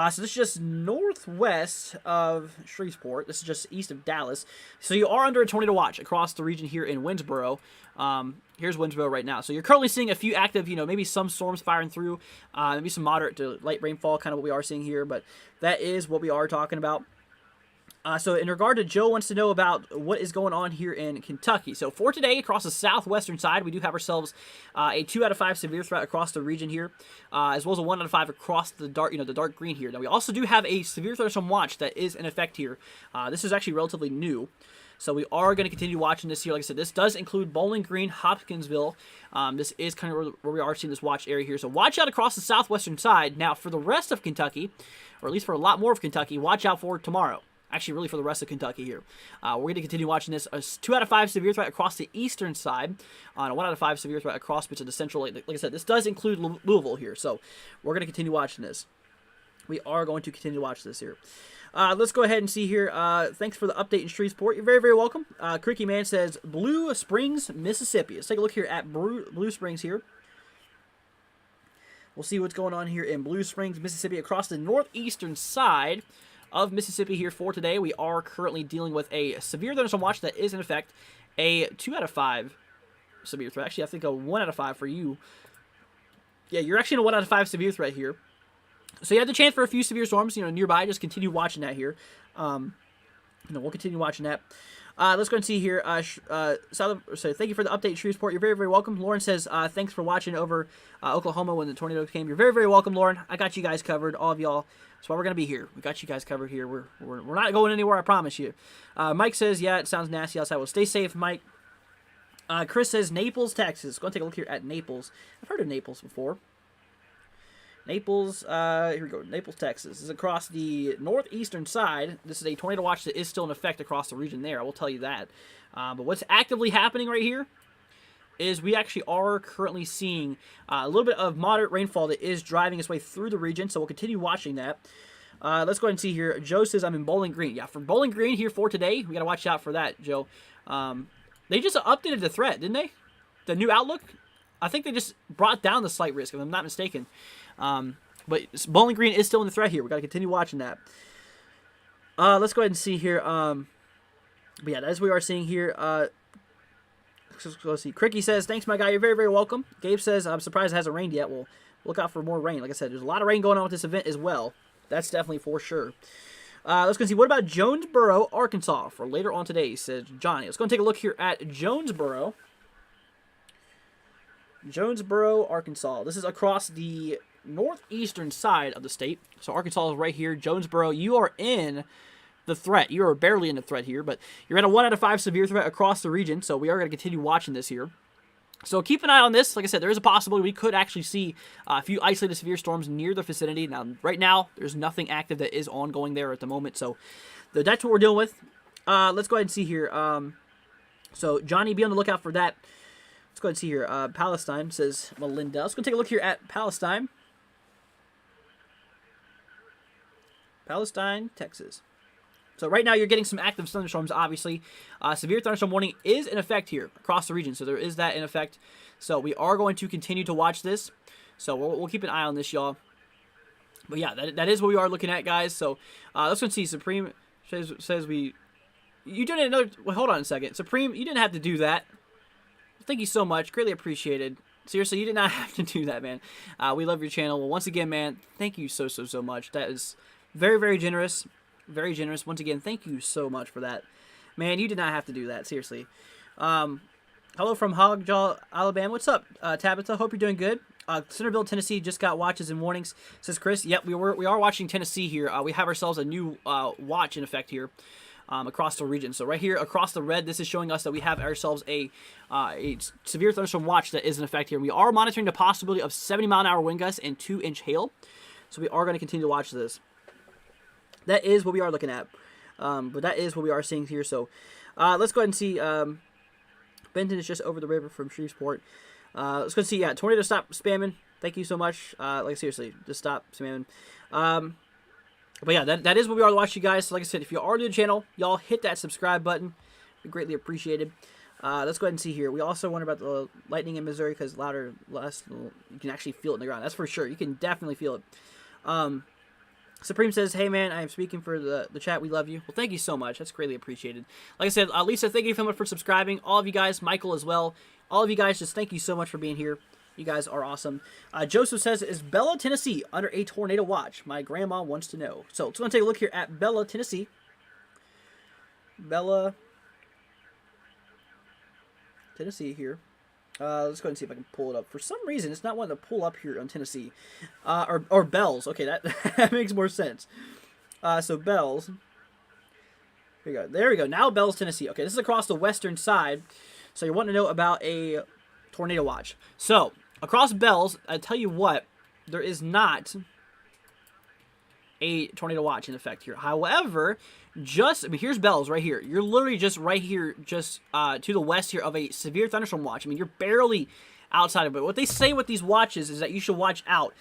So this is just northwest of Shreveport. This is just east of Dallas. So you are under a tornado watch across the region here in Winsboro. Here's Winsboro right now. So you're currently seeing a few active, maybe some storms firing through, maybe some moderate to light rainfall, kind of what we are seeing here. But that is what we are talking about. So in regard to Joe wants to know about what is going on here in Kentucky. So for today, across the southwestern side, we do have ourselves a 2 out of 5 severe threat across the region here, as well as a 1 out of 5 across the dark, the dark green here. Now we also do have a severe thunderstorm watch that is in effect here. This is actually relatively new. So we are going to continue watching this here. Like I said, this does include Bowling Green, Hopkinsville. This is kind of where we are seeing this watch area here. So watch out across the southwestern side. Now for the rest of Kentucky, or at least for a lot more of Kentucky, watch out for tomorrow. Actually, really for the rest of Kentucky here. We're going to continue watching this. A 2 out of 5 severe threat across the eastern side. On a 1 out of 5 severe threat across bits of the central. Like I said, this does include Louisville here. So we're going to continue watching this. We are going to continue to watch this here. Let's go ahead and see here. Thanks for the update in Shreveport. You're very, very welcome. Creaky Man says Blue Springs, Mississippi. Let's take a look here at Blue Springs here. We'll see what's going on here in Blue Springs, Mississippi, across the northeastern side of Mississippi here for today. We are currently dealing with a severe thunderstorm watch that is in effect a 2 out of 5 severe threat. Actually, I think a 1 out of 5 for you. Yeah, you're actually in a 1 out of 5 severe threat here. So you have the chance for a few severe storms, nearby. Just continue watching that here. We'll continue watching that. Let's go and see here. So thank you for the update, Shreveport. You're very, very welcome. Lauren says, thanks for watching over Oklahoma when the tornado came. You're very, very welcome, Lauren. I got you guys covered, all of y'all. That's why we're going to be here. We got you guys covered here. We're not going anywhere, I promise you. Mike says, yeah, it sounds nasty outside. Well, stay safe, Mike. Chris says, Naples, Texas. Go and take a look here at Naples. I've heard of Naples before. Naples, here we go. Naples, Texas. This is across the northeastern side. This is a tornado watch that is still in effect across the region there. I will tell you that. But what's actively happening right here is we actually are currently seeing a little bit of moderate rainfall that is driving its way through the region. So we'll continue watching that. Let's go ahead and see here. Joe says I'm in Bowling Green. Yeah, for Bowling Green here for today, we got to watch out for that, Joe. They just updated the threat, didn't they? The new outlook? I think they just brought down the slight risk, if I'm not mistaken. But Bowling Green is still in the threat here. We got to continue watching that. Let's go ahead and see here. But yeah, as we are seeing here, let's see. Cricky says, thanks, my guy. You're very, very welcome. Gabe says, I'm surprised it hasn't rained yet. Well, look out for more rain. Like I said, there's a lot of rain going on with this event as well. That's definitely for sure. Let's go and see. What about Jonesboro, Arkansas for later on today, says Johnny. Let's go and take a look here at Jonesboro. Jonesboro, Arkansas. This is across the northeastern side of the state. So Arkansas is right here. Jonesboro, you are in the threat. You are barely in the threat here, but you're at a 1 out of 5 severe threat across the region, so we are going to continue watching this here. So keep an eye on this. Like I said, there is a possibility we could actually see a few isolated severe storms near the vicinity. Now, right now, there's nothing active that is ongoing there at the moment. So that's what we're dealing with. Let's go ahead and see here. So Johnny, be on the lookout for that. Let's go ahead and see here. Palestine, says Melinda. Let's go take a look here at Palestine. Palestine, Texas. So right now you're getting some active thunderstorms, obviously. Severe thunderstorm warning is in effect here across the region. So there is that in effect. So we are going to continue to watch this. So we'll keep an eye on this, y'all. But yeah, that is what we are looking at, guys. So let's go see. Supreme says we... You doing another... Well, hold on a second. Supreme, you didn't have to do that. Thank you so much. Greatly appreciated. Seriously, you did not have to do that, man. We love your channel. Well, once again, man, thank you so much. That is very, very generous. Very generous. Once again, thank you so much for that. Man, you did not have to do that. Seriously. Hello from Hogjaw, Alabama. What's up, Tabitha? Hope you're doing good. Centerville, Tennessee just got watches and warnings, says Chris. Yep, we are watching Tennessee here. We have ourselves a new watch in effect here across the region. So right here across the red, this is showing us that we have ourselves a severe thunderstorm watch that is in effect here. We are monitoring the possibility of 70-mile-an-hour wind gusts and 2-inch hail. So we are going to continue to watch this. That is what we are looking at. But that is what we are seeing here. So let's go ahead and see. Benton is just over the river from Shreveport. Let's go see. Yeah, tornado, stop spamming. Thank you so much. Like, seriously, just stop spamming. But yeah, that is what we are watching, guys. So like I said, if you are new to the channel, y'all hit that subscribe button. Be greatly appreciated. Let's go ahead and see here. We also wonder about the lightning in Missouri because less, you can actually feel it in the ground. That's for sure. You can definitely feel it. Supreme says, hey man, I am speaking for the chat. We love you. Well, thank you so much. That's greatly appreciated. Like I said, Lisa, thank you so much for subscribing. All of you guys, Michael as well. All of you guys, just thank you so much for being here. You guys are awesome. Joseph says, is Bella, Tennessee under a tornado watch? My grandma wants to know. So let's go and take a look here at Bella, Tennessee. Bella, Tennessee here. Let's go ahead and see if I can pull it up. For some reason, it's not wanting to pull up here on Tennessee. Or Bells. Okay, that makes more sense. So Bells. Here we go. There we go. Now Bells, Tennessee. Okay, this is across the western side. So you're wanting to know about a tornado watch. So, across Bells, I tell you what, there is not a tornado watch in effect here. However, here's Bells right here. You're literally just right here, just to the west here of a severe thunderstorm watch. I mean, you're barely outside of it. What they say with these watches is that you should watch out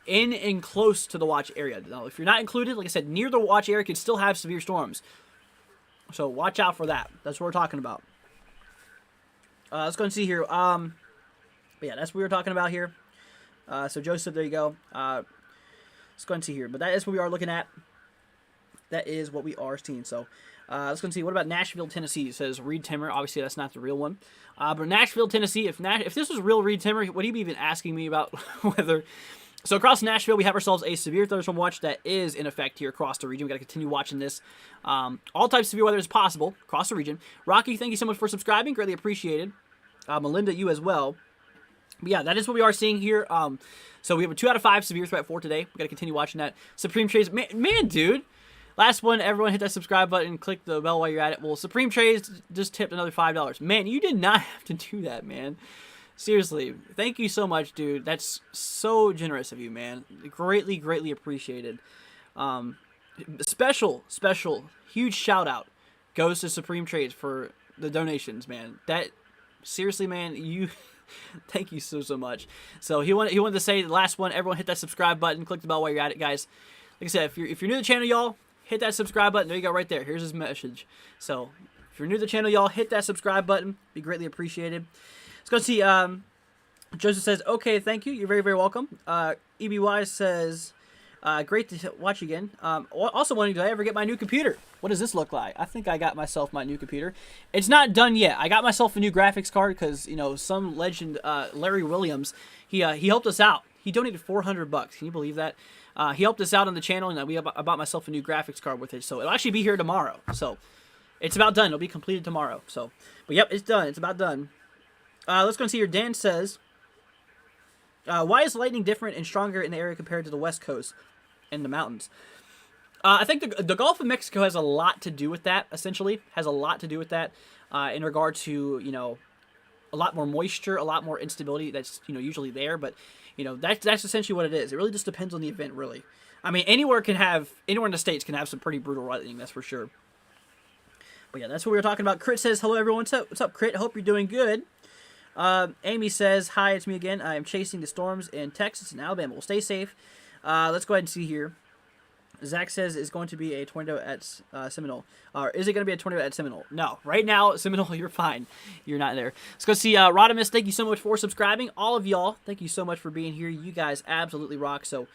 in and close to the watch area. Now, if you're not included, like I said, near the watch area could still have severe storms. So watch out for that. That's what we're talking about. Let's go and see here. But yeah, that's what we were talking about here. So Joseph, there you go. Let's go and see here. But that is what we are looking at. That is what we are seeing. So let's go and see. What about Nashville, Tennessee? It says Reed Timmer. Obviously, that's not the real one. But Nashville, Tennessee, if this was real Reed Timmer, would he be even asking me about whether... So across Nashville, we have ourselves a severe thunderstorm watch that is in effect here across the region. We got to continue watching this. All types of severe weather is possible across the region. Rocky, thank you so much for subscribing. Greatly appreciated. Melinda, you as well. But yeah, that is what we are seeing here. So we have a 2 out of 5 severe threat for today. We got to continue watching that. Supreme Trades, man, dude. Last one, everyone hit that subscribe button, click the bell while you're at it. Well, Supreme Trades just tipped another $5. Man, you did not have to do that, man. Seriously, thank you so much, dude. That's so generous of you, man. Greatly, greatly appreciated. Special, huge shout out goes to Supreme Trades for the donations, man. Seriously, man, you... Thank you so much. So he wanted to say the last one. Everyone hit that subscribe button. Click the bell while you're at it, guys. Like I said, if you're new to the channel, y'all, hit that subscribe button. There you go, right there. Here's his message. So if you're new to the channel, y'all, hit that subscribe button. Be greatly appreciated. Let's go see. Joseph says, okay, thank you. You're very, very welcome. EBY says, great to watch again. Also wondering, did I ever get my new computer? What does this look like? I think I got myself my new computer. It's not done yet. I got myself a new graphics card because, you know, some legend, Larry Williams, he helped us out. He donated $400. Can you believe that? He helped us out on the channel, and I bought myself a new graphics card with it. So it'll actually be here tomorrow. So it's about done. It'll be completed tomorrow. So, but yep, it's done. It's about done. Let's go and see here. Dan says, why is lightning different and stronger in the area compared to the West Coast and the mountains? I think the Gulf of Mexico has a lot to do with that, essentially. Has a lot to do with that in regard to, you know, a lot more moisture, a lot more instability that's, you know, usually there. But, you know, that's essentially what it is. It really just depends on the event, really. I mean, anywhere in the States can have some pretty brutal lightning, that's for sure. But yeah, that's what we were talking about. Crit says, hello everyone. What's up, Crit? Hope you're doing good. Amy says, hi, it's me again. I am chasing the storms in Texas and Alabama. Well, stay safe. Let's go ahead and see here. Zach says it's going to be a tornado at Seminole. Or is it going to be a tornado at Seminole? No. Right now, Seminole, you're fine. You're not there. Let's go see Rodimus. Thank you so much for subscribing. All of y'all, thank you so much for being here. You guys absolutely rock. So,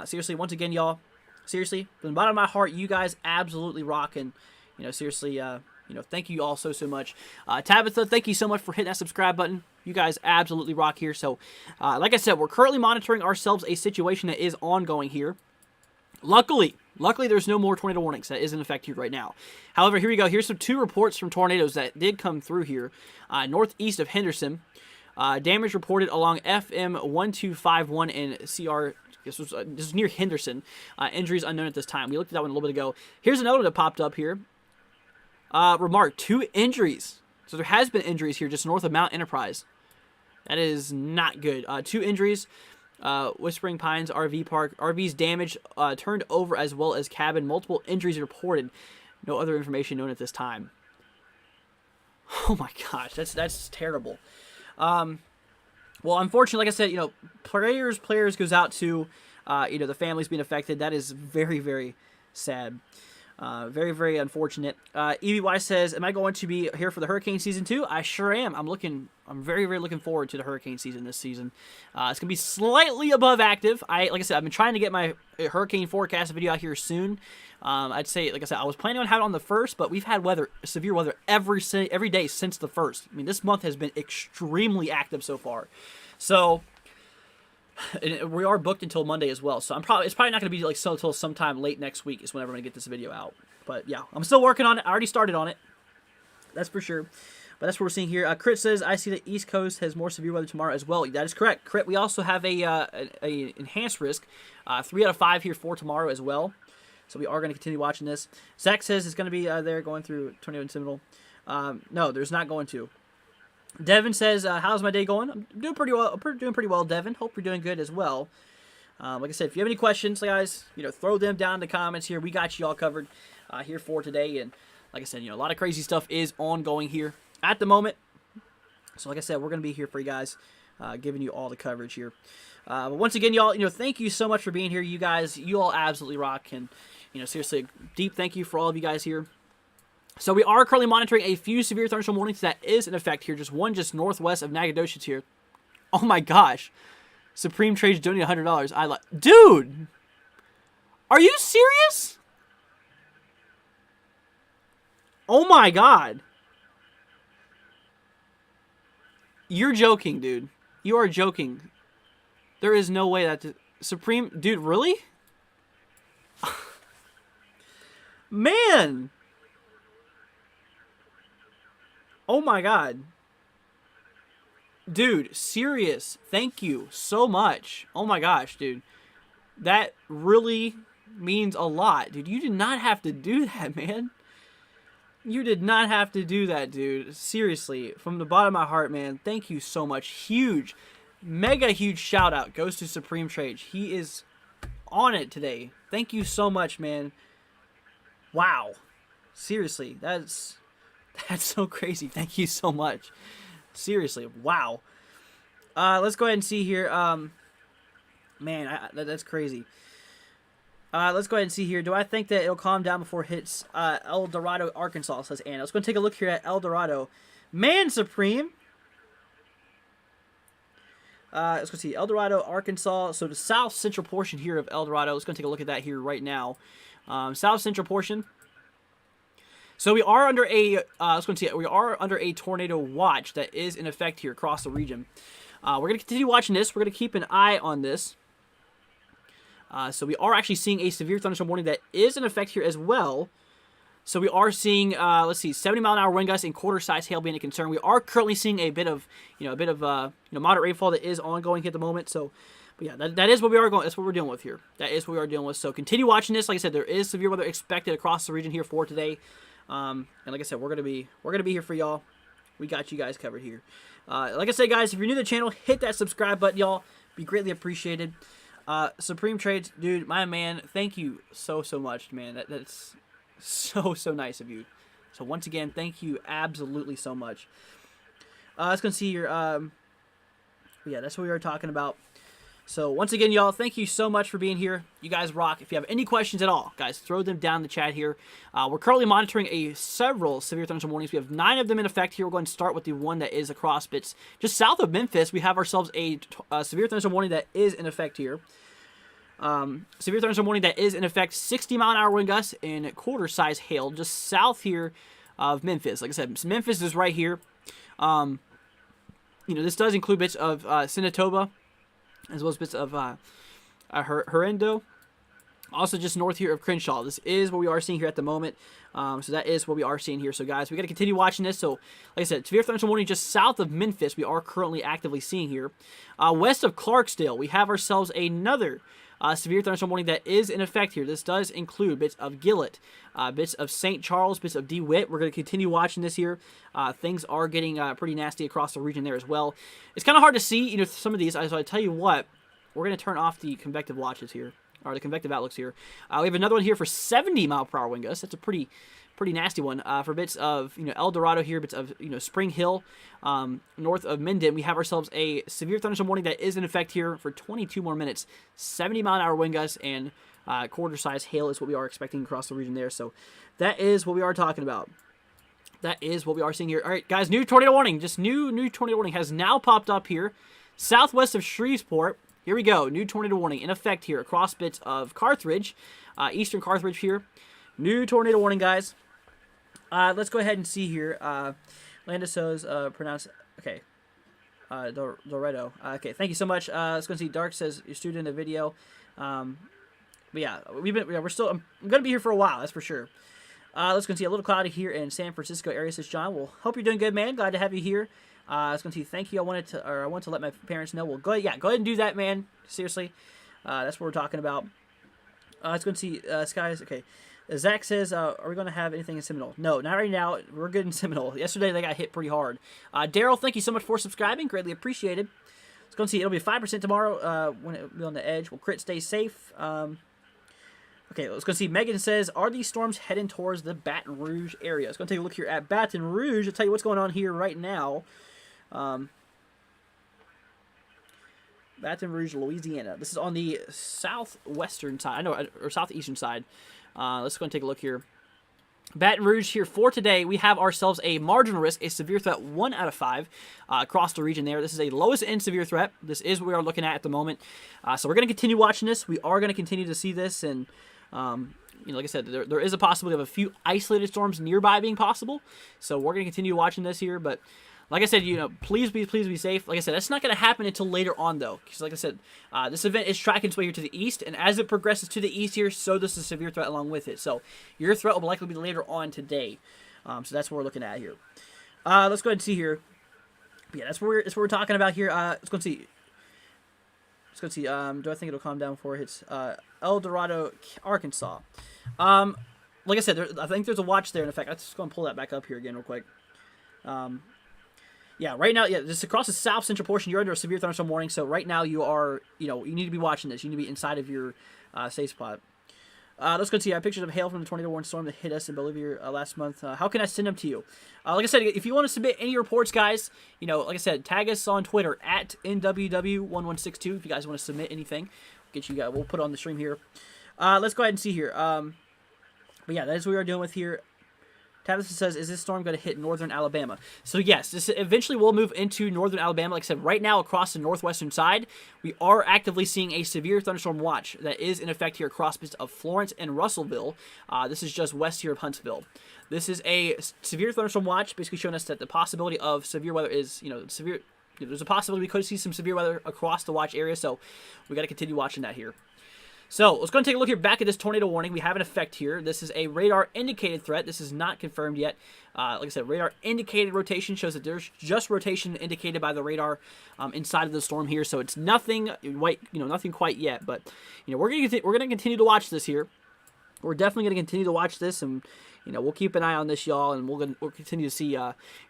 seriously, once again, y'all, seriously, from the bottom of my heart, you guys absolutely rock. And, you know, seriously, you know, thank you all so much. Tabitha, thank you so much for hitting that subscribe button. You guys absolutely rock here. So, like I said, we're currently monitoring ourselves a situation that is ongoing here. Luckily, there's no more tornado warnings that is in effect here right now. However, here we go. Here's some 2 reports from tornadoes that did come through here. Northeast of Henderson, damage reported along FM 1251 and CR. This was near Henderson. Injuries unknown at this time. We looked at that one a little bit ago. Here's another one that popped up here. Remark, 2 injuries. So there has been injuries here just north of Mount Enterprise. That is not good. 2 injuries. Whispering Pines RV Park. RVs damaged, turned over as well as cabin. Multiple injuries reported. No other information known at this time. Oh my gosh, that's terrible. Well, unfortunately, like I said, you know, players goes out to, you know, the families being affected. That is very, very sad. Very, very unfortunate. EBY says, am I going to be here for the hurricane season too? I sure am. I'm very, very looking forward to the hurricane season this season. It's going to be slightly above active. Like I said, I've been trying to get my hurricane forecast video out here soon. I'd say, like I said, I was planning on having it on the 1st, but we've had severe weather every day since the 1st. I mean, this month has been extremely active so far. So, and we are booked until Monday as well, so it's probably not going to be like until sometime late next week is whenever I'm going to get this video out. But yeah, I'm still working on it. I already started on it. That's for sure. But that's what we're seeing here. Crit says, I see the East Coast has more severe weather tomorrow as well. That is correct. Crit, we also have a enhanced risk. 3 out of 5 here for tomorrow as well. So we are going to continue watching this. Zach says it's going to be there going through tornado and Seminole. No, there's not going to. Devin says, how's my day going? I'm doing pretty well, Devin. Hope you're doing good as well. Like I said, if you have any questions, guys, you know, throw them down in the comments here. We got you all covered here for today. And like I said, you know, a lot of crazy stuff is ongoing here at the moment. So like I said, we're going to be here for you guys, giving you all the coverage here. But once again, y'all, you know, thank you so much for being here. You guys, you all absolutely rock. And, you know, seriously, a deep thank you for all of you guys here. So we are currently monitoring a few severe thunderstorm warnings that is in effect here. Just one just northwest of Nacogdoches here. Oh my gosh. Supreme Trades donated $100. Dude! Are you serious? Oh my god. You're joking, dude. You are joking. There is no way that... Supreme... Dude, really? Man! Oh my god. Dude, serious. Thank you so much. Oh my gosh, dude. That really means a lot. Dude, you did not have to do that, man. You did not have to do that, dude. Seriously, from the bottom of my heart, man, thank you so much. Huge, mega huge shout out goes to Supreme Trade. He is on it today. Thank you so much, man. Wow. Seriously, that's so crazy. Thank you so much. Seriously, wow. Let's go ahead and see here. Man, that's crazy. Let's go ahead and see here. Do I think that it'll calm down before it hits El Dorado, Arkansas, says Anna. Let's go and take a look here at El Dorado. Man, Supreme. Let's go see. El Dorado, Arkansas. So the south central portion here of El Dorado. Let's go and take a look at that here right now. South central portion. So we are under a let's go and see. We are under a tornado watch that is in effect here across the region. We're going to continue watching this. We're going to keep an eye on this. So we are actually seeing a severe thunderstorm warning that is in effect here as well. So we are seeing, let's see, 70-mile-an-hour wind gusts and quarter-size hail being a concern. We are currently seeing a bit of, moderate rainfall that is ongoing here at the moment. So, but yeah, that is what we are going. That's what we're dealing with here. That is what we are dealing with. So continue watching this. Like I said, there is severe weather expected across the region here for today. And like I said, we're gonna be here for y'all. We got you guys covered here. Like I said, guys, if you're new to the channel, hit that subscribe button, y'all. Be greatly appreciated. Supreme Trades, dude, my man, thank you so much, man. That's so nice of you. So once again, thank you absolutely so much. Let's go see your, yeah, that's what we were talking about. So once again, y'all, thank you so much for being here. You guys rock. If you have any questions at all, guys, throw them down in the chat here. We're currently monitoring several severe thunderstorm warnings. We have 9 of them in effect here. We're going to start with the one that is across bits just south of Memphis. We have ourselves a severe thunderstorm warning that is in effect here. Severe thunderstorm warning that is in effect, 60-mile-an-hour wind gusts and quarter-size hail just south here of Memphis. Like I said, Memphis is right here. You know, this does include bits of Sinatoba, as well as bits of Herendo. Also just north here of Crenshaw. This is what we are seeing here at the moment. So that is what we are seeing here. So guys, we got to continue watching this. So like I said, severe thunderstorm warning just south of Memphis we are currently actively seeing here. West of Clarksdale, we have ourselves another severe thunderstorm warning that is in effect here. This does include bits of Gillett, bits of St. Charles, bits of DeWitt. We're going to continue watching this here. Things are getting pretty nasty across the region there as well. It's kind of hard to see, you know, some of these. So I tell you what, we're going to turn off the convective watches here, or the convective outlooks here. We have another one here for 70-mile-per-hour wind gusts. That's a pretty nasty one. For bits of, you know, El Dorado here, bits of, you know, Spring Hill, north of Minden, we have ourselves a severe thunderstorm warning that is in effect here for 22 more minutes. 70-mile-an-hour wind gusts and quarter-size hail is what we are expecting across the region there. So that is what we are talking about. That is what we are seeing here. All right, guys, new tornado warning. Just new tornado warning has now popped up here, southwest of Shreveport. Here we go. New tornado warning in effect here across bits of Carthage, eastern Carthage here. New tornado warning, guys. Let's go ahead and see here. Landaso's pronounced, okay. Doretto. Okay, thank you so much. Let's go see. Dark says you're student in the video. But yeah, we're still. I'm gonna be here for a while. That's for sure. Let's go see. A little cloudy here in San Francisco area, says John. Well, hope you're doing good, man. Glad to have you here. Let's go see. Thank you. I want to let my parents know. Well, go ahead and do that, man. Seriously, that's what we're talking about. Let's go see. Skies. Okay. Zach says, are we going to have anything in Seminole? No, not right now. We're good in Seminole. Yesterday, they got hit pretty hard. Daryl, thank you so much for subscribing. Greatly appreciated. Let's go and see. It'll be 5% tomorrow when it'll be on the edge. Will Crit stay safe? Okay, let's go see. Megan says, are these storms heading towards the Baton Rouge area? Let's go take a look here at Baton Rouge. I'll tell you what's going on here right now. Baton Rouge, Louisiana. This is on the southwestern side. I know, or southeastern side. Let's go and take a look here. Baton Rouge here for today. We have ourselves a marginal risk, a severe threat 1 out of 5 across the region there. This is a lowest end severe threat. This is what we are looking at the moment. So we're going to continue watching this. We are going to continue to see this. And, you know, like I said, there is a possibility of a few isolated storms nearby being possible. So we're going to continue watching this here. But like I said, you know, please be safe. Like I said, that's not going to happen until later on, though. Because like I said, this event is tracking its way here to the east. And as it progresses to the east here, so does the severe threat along with it. So your threat will likely be later on today. So that's what we're looking at here. Let's go ahead and see here. Yeah, that's what we're talking about here. Let's go and see. Let's go and see. Do I think it'll calm down before it hits El Dorado, Arkansas? Like I said, I think there's a watch there. In fact, I'm just going to pull that back up here again real quick. Yeah, right now, yeah, just across the south central portion, you're under a severe thunderstorm warning. So right now, you are, you know, you need to be watching this. You need to be inside of your safe spot. Let's go see pictures of hail from the tornado warning storm that hit us in Bolivia last month. How can I send them to you? Like I said, if you want to submit any reports, guys, you know, like I said, tag us on Twitter at NWW1162 if you guys want to submit anything. We'll put it on the stream here. Let's go ahead and see here. But yeah, that is what we are dealing with here. Tavis says, is this storm going to hit northern Alabama? So yes, this eventually will move into northern Alabama. Like I said, right now across the northwestern side, we are actively seeing a severe thunderstorm watch that is in effect here across bits of Florence and Russellville. This is just west here of Huntsville. This is a severe thunderstorm watch, basically showing us that the possibility of severe weather is, you know, severe. There's a possibility we could see some severe weather across the watch area, so we got to continue watching that here. So let's go and take a look here back at this tornado warning. We have an effect here. This is a radar indicated threat. This is not confirmed yet. Like I said, radar indicated rotation shows that there's just rotation indicated by the radar inside of the storm here. So it's nothing nothing quite yet. But we're gonna continue to watch this here. We're definitely gonna continue to watch this, and we'll keep an eye on this, y'all, and we'll continue to see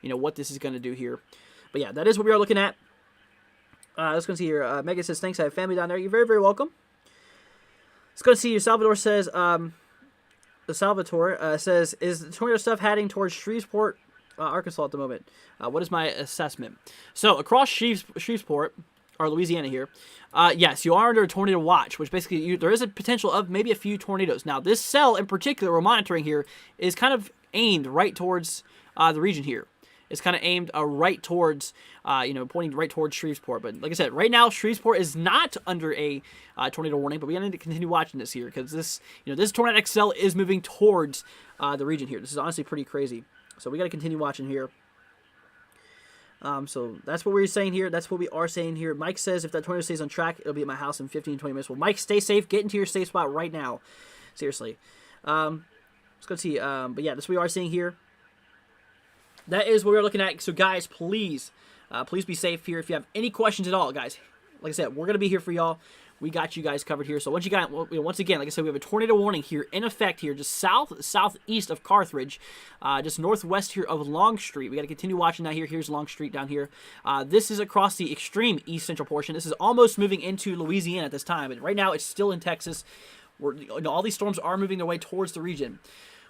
what this is gonna do here. But yeah, that is what we are looking at. Let's go see here. Megan says, thanks, I have family down there. You're very, very welcome. Let's go see here. Salvador says, says, is the tornado stuff heading towards Shreveport, Arkansas at the moment? What is my assessment? So, across Shreveport, or Louisiana here, yes, you are under a tornado watch, which basically there is a potential of maybe a few tornadoes. Now, this cell in particular we're monitoring here is kind of aimed right towards the region here. It's kind of aimed right towards, pointing right towards Shreveport. But like I said, right now Shreveport is not under a tornado warning. But we need to continue watching this here because this tornadic cell is moving towards the region here. This is honestly pretty crazy. So we got to continue watching here. So that's what we're saying here. That's what we are saying here. Mike says if that tornado stays on track, it'll be at my house in 15, 20 minutes. Well, Mike, stay safe. Get into your safe spot right now. Seriously. Let's go see. But yeah, that's what we are seeing here. That is what we're looking at. So, guys, please be safe here. If you have any questions at all, guys, like I said, we're going to be here for y'all. We got you guys covered here. So, once again, like I said, we have a tornado warning here in effect here, just southeast of Carthage, just northwest here of Longstreet. We got to continue watching that here. Here's Longstreet down here. This is across the extreme east central portion. This is almost moving into Louisiana at this time. And right now, it's still in Texas. All these storms are moving their way towards the region.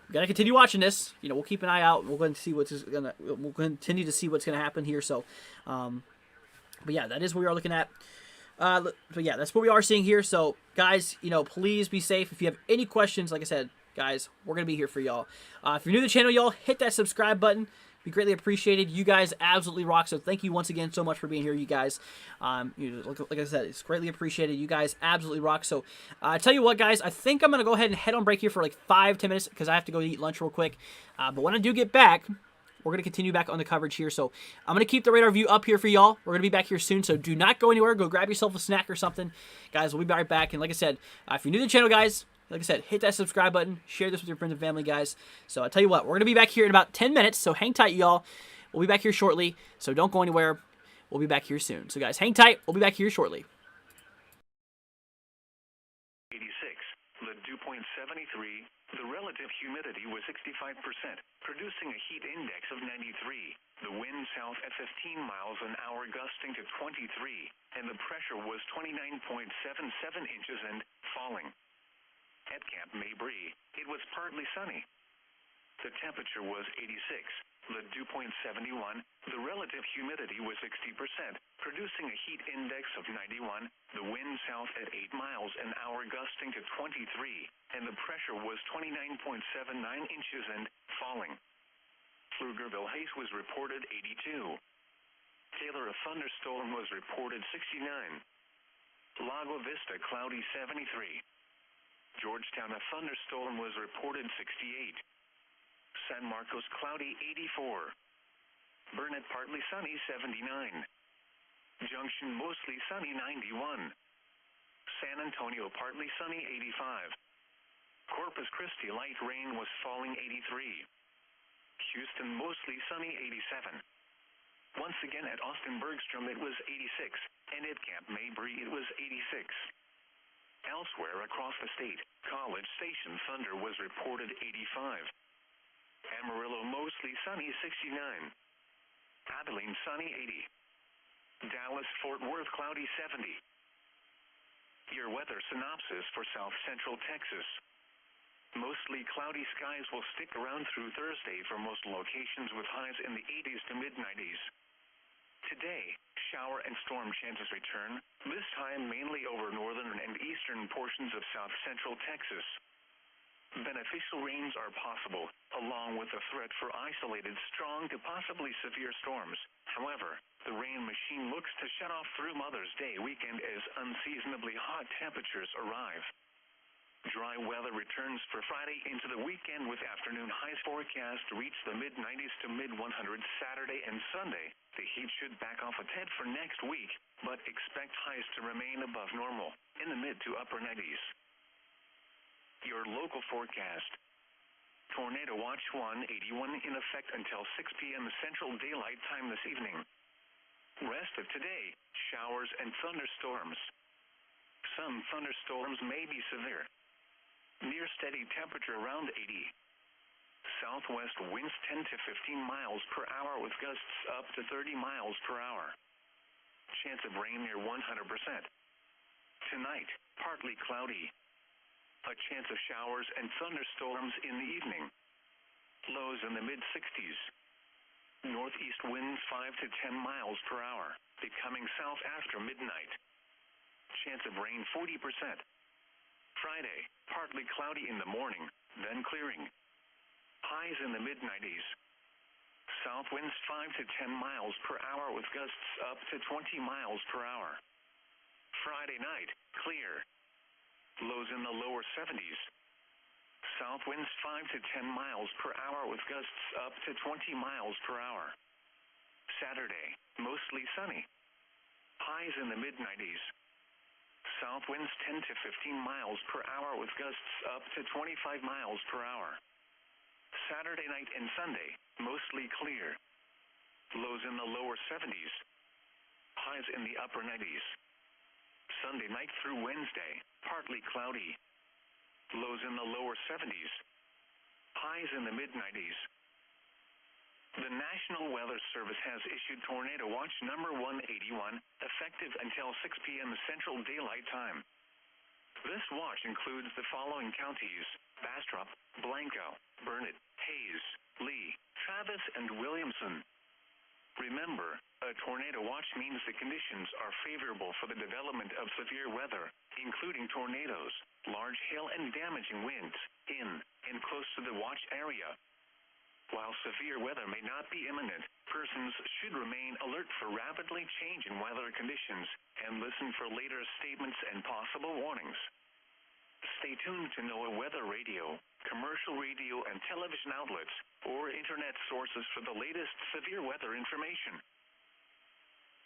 We gotta continue watching this. We'll keep an eye out. We'll continue to see what's gonna happen here. So, but yeah, that is what we are looking at. But yeah, that's what we are seeing here. So, guys, please be safe. If you have any questions, like I said, guys, we're gonna be here for y'all. If you're new to the channel, y'all hit that subscribe button. Be greatly appreciated. You guys absolutely rock. So thank you once again so much for being here, you guys. Like I said, it's greatly appreciated. You guys absolutely rock. So I tell you what, guys, I think I'm gonna go ahead and head on break here for like 5-10 minutes because I have to go eat lunch real quick. But when I do get back, we're gonna continue back on the coverage here. So I'm gonna keep the radar view up here for y'all. We're gonna be back here soon. So do not go anywhere. Go grab yourself a snack or something, guys. We'll be right back. And like I said, if you're new to the channel, guys, like I said, hit that subscribe button. Share this with your friends and family, guys. So I'll tell you what, we're going to be back here in about 10 minutes. So hang tight, y'all. We'll be back here shortly. So don't go anywhere. We'll be back here soon. So, guys, hang tight. We'll be back here shortly. 86. The dew point 73. The relative humidity was 65%, producing a heat index of 93. The wind south at 15 miles an hour gusting to 23, and the pressure was 29.77 inches and falling. At Camp Mabry, it was partly sunny. The temperature was 86, the dew point 71, the relative humidity was 60%, producing a heat index of 91, the wind south at 8 miles an hour gusting to 23, and the pressure was 29.79 inches and falling. Pflugerville Haze was reported 82. Taylor, a thunderstorm, was reported 69. Lago Vista, cloudy 73. Georgetown, a thunderstorm, was reported 68. San Marcos, cloudy 84. Burnett, partly sunny 79. Junction, mostly sunny 91. San Antonio, partly sunny 85. Corpus Christi, light rain was falling 83. Houston, mostly sunny 87. Once again at Austin Bergstrom it was 86, and at Camp Mabry it was 86. Elsewhere across the state, College Station thunder was reported 85. Amarillo, mostly sunny 69. Abilene, sunny 80. Dallas, Fort Worth, cloudy 70. Your weather synopsis for South Central Texas. Mostly cloudy skies will stick around through Thursday for most locations with highs in the 80s to mid-90s. Today, shower and storm chances return, this time mainly over northern and eastern portions of south central Texas. Beneficial rains are possible, along with the threat for isolated strong to possibly severe storms. However, the rain machine looks to shut off through Mother's Day weekend as unseasonably hot temperatures arrive. Dry weather returns for Friday into the weekend with afternoon highs forecast to reach the mid-90s to mid-100s Saturday and Sunday. The heat should back off a tad for next week, but expect highs to remain above normal in the mid to upper 90s. Your local forecast. Tornado Watch 181 in effect until 6 p.m. Central Daylight Time this evening. Rest of today, showers and thunderstorms. Some thunderstorms may be severe. Near steady temperature around 80. southwest winds 10 to 15 miles per hour with gusts up to 30 miles per hour. Chance of rain near 100%. Tonight, partly cloudy. A chance of showers and thunderstorms in the evening. Lows in the mid-60s. Northeast winds 5 to 10 miles per hour, becoming south after midnight. Chance of rain 40%. Friday, partly cloudy in the morning, then clearing. Highs in the mid-90s. South winds 5 to 10 miles per hour with gusts up to 20 miles per hour. Friday night, clear. Lows in the lower 70s. South winds 5 to 10 miles per hour with gusts up to 20 miles per hour. Saturday, mostly sunny. Highs in the mid-90s. South winds 10 to 15 miles per hour with gusts up to 25 miles per hour. Saturday night and Sunday, mostly clear. Lows in the lower 70s. Highs in the upper 90s. Sunday night through Wednesday, partly cloudy. Lows in the lower 70s. Highs in the mid-90s. The National Weather Service has issued Tornado Watch number 181, effective until 6 p.m. Central Daylight Time. This watch includes the following counties: Bastrop, Blanco, Burnett, Hayes, Lee, Travis, and Williamson. Remember, a tornado watch means the conditions are favorable for the development of severe weather, including tornadoes, large hail, and damaging winds, in and close to the watch area. While severe weather may not be imminent, persons should remain alert for rapidly changing weather conditions and listen for later statements and possible warnings. Stay tuned to NOAA Weather Radio, commercial radio and television outlets, or internet sources for the latest severe weather information.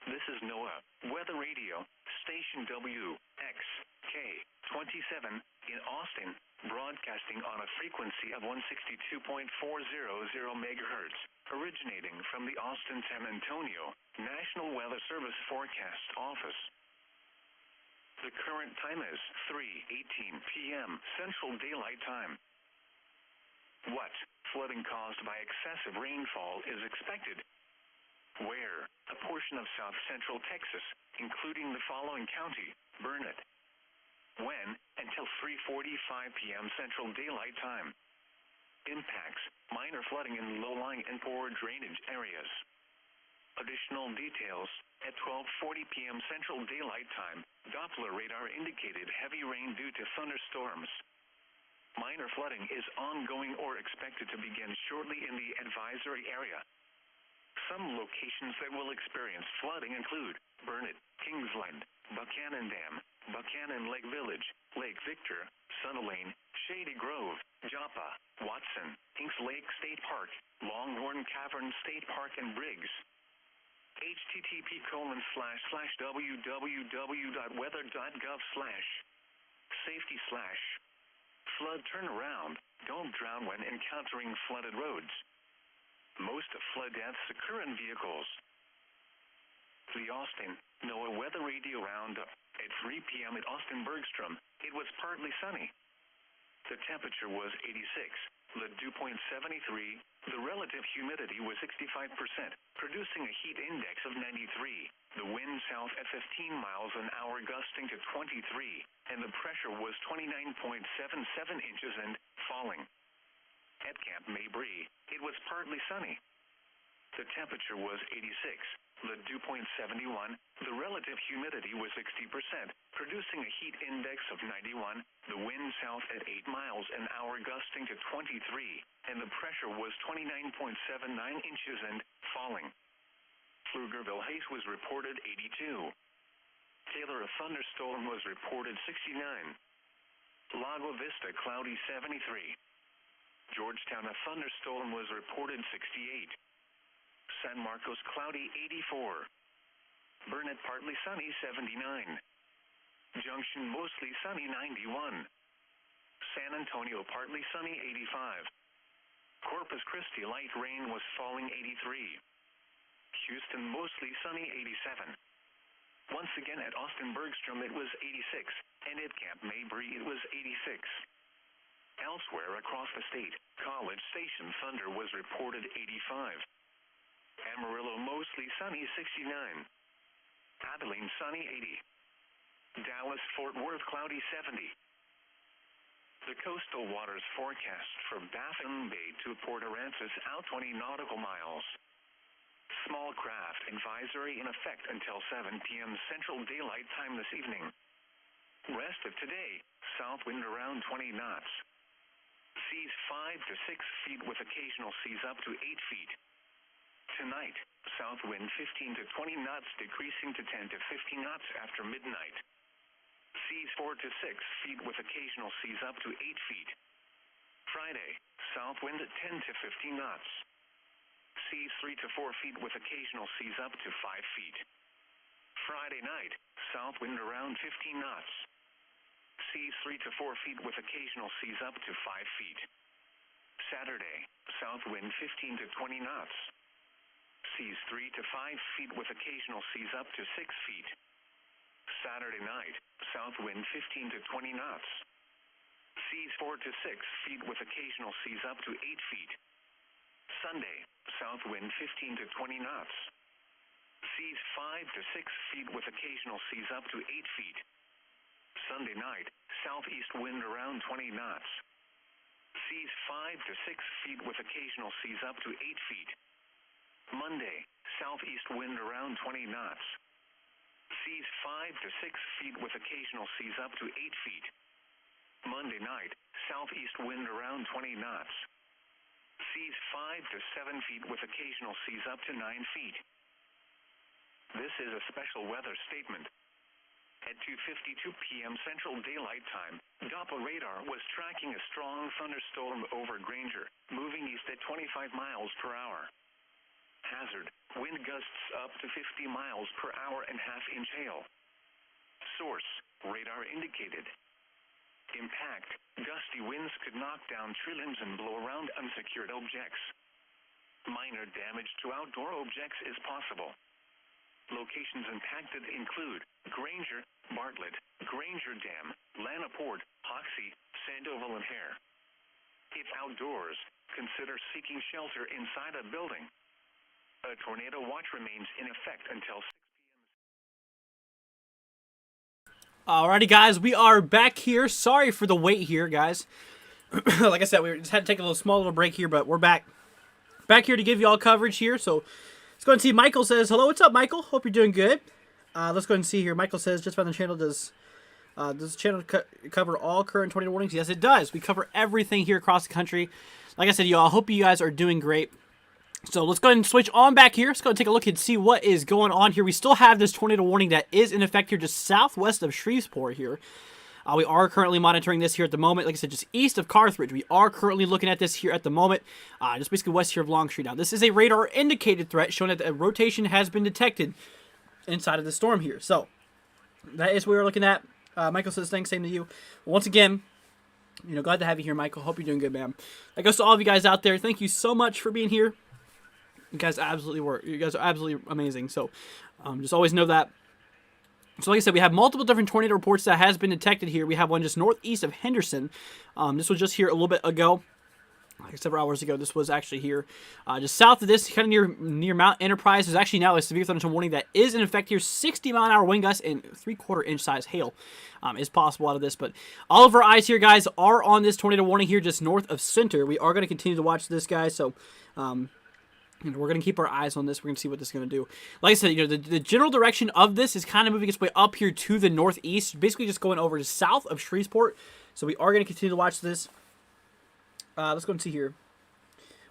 This is NOAA Weather Radio, Station WXK-27 in Austin, broadcasting on a frequency of 162.400 MHz, originating from the Austin San Antonio National Weather Service Forecast Office. The current time is 3:18 p.m. Central Daylight Time. What flooding caused by excessive rainfall is expected? Where? A portion of south central Texas, including the following county: Burnett. When? Until 3:45 p.m. Central Daylight Time. Impacts: minor flooding in low-lying and poor drainage areas. Additional details: at 12:40 p.m. Central Daylight Time, Doppler radar indicated heavy rain due to thunderstorms. Minor flooding is ongoing or expected to begin shortly in the advisory area. Some locations that will experience flooding include Burnett, Kingsland, Buchanan Dam, Buchanan Lake Village, Lake Victor, Sunderlane, Shady Grove, Joppa, Watson, Hinks Lake State Park, Longhorn Cavern State Park, and Briggs. http://www.weather.gov/safety/flood turnaround. Don't drown when encountering flooded roads. Most flood deaths occur in vehicles. The Austin NOAA Weather Radio Roundup. At 3 p.m. at Austin Bergstrom, it was partly sunny. The temperature was 86, the dew point 73, the relative humidity was 65%, producing a heat index of 93, the wind south at 15 miles an hour gusting to 23, and the pressure was 29.77 inches and falling. At Camp Mabry, it was partly sunny. The temperature was 86, the dew point 71, the relative humidity was 60%, producing a heat index of 91, the wind south at 8 miles an hour gusting to 23, and the pressure was 29.79 inches and falling. Pflugerville haze was reported 82. Taylor, a thunderstorm, was reported 69. Lago Vista, cloudy 73. Georgetown, a thunderstorm, was reported 68. San Marcos, cloudy 84. Burnett, partly sunny 79. Junction, mostly sunny 91. San Antonio, partly sunny 85. Corpus Christi, light rain was falling 83. Houston, mostly sunny 87. Once again at Austin Bergstrom it was 86, and at Camp Mabry it was 86. Elsewhere across the state, College Station thunder was reported 85. Amarillo mostly sunny 69. Abilene sunny 80. Dallas Fort Worth cloudy 70. The coastal waters forecast for Baffin Bay to Port Aransas out 20 nautical miles. Small craft advisory in effect until 7 p.m. Central Daylight Time this evening. Rest of today, south wind around 20 knots. Seas 5 to 6 feet with occasional seas up to 8 feet. Tonight, south wind 15 to 20 knots decreasing to 10 to 15 knots after midnight. Seas 4 to 6 feet with occasional seas up to 8 feet. Friday, south wind 10 to 15 knots. Seas 3 to 4 feet with occasional seas up to 5 feet. Friday night, south wind around 15 knots. Seas 3 to 4 feet with occasional seas up to 5 feet. Saturday, south wind 15 to 20 knots. Seas 3 to 5 feet with occasional seas up to 6 feet. Saturday night, south wind 15 to 20 knots. Seas 4 to 6 feet with occasional seas up to 8 feet. Sunday, south wind 15 to 20 knots. Seas 5 to 6 feet with occasional seas up to 8 feet. Sunday night, southeast wind around 20 knots. Seas 5 to 6 feet with occasional seas up to 8 feet. Monday, southeast wind around 20 knots. Seas 5 to 6 feet with occasional seas up to 8 feet. Monday night, southeast wind around 20 knots. Seas 5 to 7 feet with occasional seas up to 9 feet. This is a special weather statement. At 2:52 p.m. Central Daylight Time, Doppler radar was tracking a strong thunderstorm over Granger, moving east at 25 miles per hour. Hazard, wind gusts up to 50 miles per hour and half-inch hail. Source, radar indicated. Impact, gusty winds could knock down tree limbs and blow around unsecured objects. Minor damage to outdoor objects is possible. Locations impacted include Granger, Bartlett, Granger Dam, Lanaport, Hoxie, Sandoval and Hare. If outdoors, consider seeking shelter inside a building. A tornado watch remains in effect until 6 p.m. Alrighty, guys, we are back here. Sorry for the wait here, guys. Like I said, we just had to take a small little break here, but we're back here to give you all coverage here. So let's go and see. Michael says, hello, what's up, Michael? Hope you're doing good. Let's go and see here. Michael says, just found the channel. Does the channel cover all current tornado warnings? Yes, it does. We cover everything here across the country. Like I said, y'all, hope you guys are doing great. So let's go ahead and switch on back here. Let's go and take a look and see what is going on here. We still have this tornado warning that is in effect here just southwest of Shreveport here. We are currently monitoring this here at the moment. Like I said, just east of Carthage. We are currently looking at this here at the moment. Just basically west here of Longstreet. Now, this is a radar indicated threat showing that a rotation has been detected inside of the storm here. So that is what we're looking at. Michael says, thanks, same to you. Once again, glad to have you here, Michael. Hope you're doing good, man. That goes to all of you guys out there. Thank you so much for being here. You guys absolutely work. You guys are absolutely amazing. So just always know that. So like I said, we have multiple different tornado reports that has been detected here. We have one just northeast of Henderson. This was just here a little bit ago. Like several hours ago, this was actually here. Just south of this, kind of near Mount Enterprise, there's actually now a severe thunderstorm warning that is in effect here. 60-mile-an-hour wind gusts and 3/4-inch size hail is possible out of this. But all of our eyes here, guys, are on this tornado warning here just north of Center. We are going to continue to watch this, guys. So we're going to keep our eyes on this. We're going to see what this is going to do. Like I said, the general direction of this is kind of moving its way up here to the northeast, basically just going over to south of Shreveport. So we are going to continue to watch this. Let's go and see here.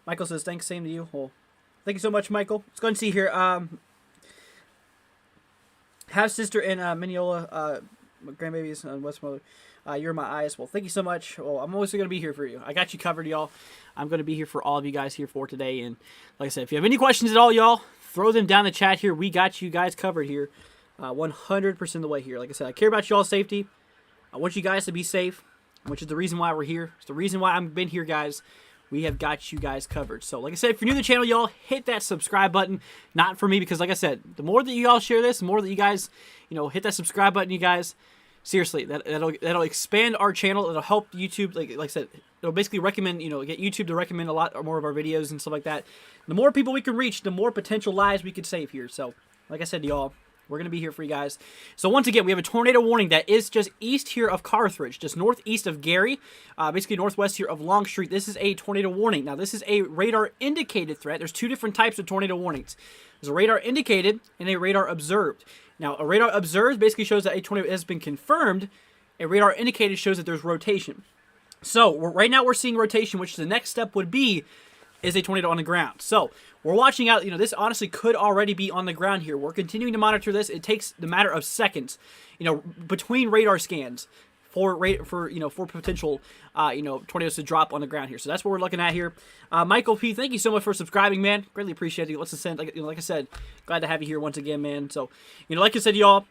Michael says, thanks, same to you. Well, thank you so much, Michael. Let's go and see here. Half sister in Mineola, grandbabies and Westmother. You're my eyes. Well, thank you so much. Well, I'm always going to be here for you. I got you covered, y'all. I'm going to be here for all of you guys here for today. And like I said, if you have any questions at all, y'all, throw them down the chat here. We got you guys covered here 100% of the way here. Like I said, I care about y'all's safety. I want you guys to be safe, which is the reason why we're here. It's the reason why I've been here, guys. We have got you guys covered. So, like I said, if you're new to the channel, y'all, hit that subscribe button. Not for me, because like I said, the more that you all share this, the more that you guys, hit that subscribe button, you guys. Seriously, that'll expand our channel. It'll help YouTube, like I said, it'll basically recommend, get YouTube to recommend a lot more of our videos and stuff like that. The more people we can reach, the more potential lives we could save here. So, like I said to y'all, we're going to be here for you guys. So once again, we have a tornado warning that is just east here of Carthage, just northeast of Gary, basically northwest here of Longstreet. This is a tornado warning. Now, this is a radar indicated threat. There's two different types of tornado warnings. There's a radar indicated and a radar observed. Now, a radar observed basically shows that a tornado has been confirmed. A radar indicated shows that there's rotation. So right now we're seeing rotation, which the next step would be is a tornado on the ground. So we're watching out. This honestly could already be on the ground here. We're continuing to monitor this. It takes the matter of seconds, between radar scans for potential, tornadoes to drop on the ground here. So that's what we're looking at here. Michael P, thank you so much for subscribing, man. Greatly appreciate it. Let's send, like I said, glad to have you here once again, man. So, like I said, y'all,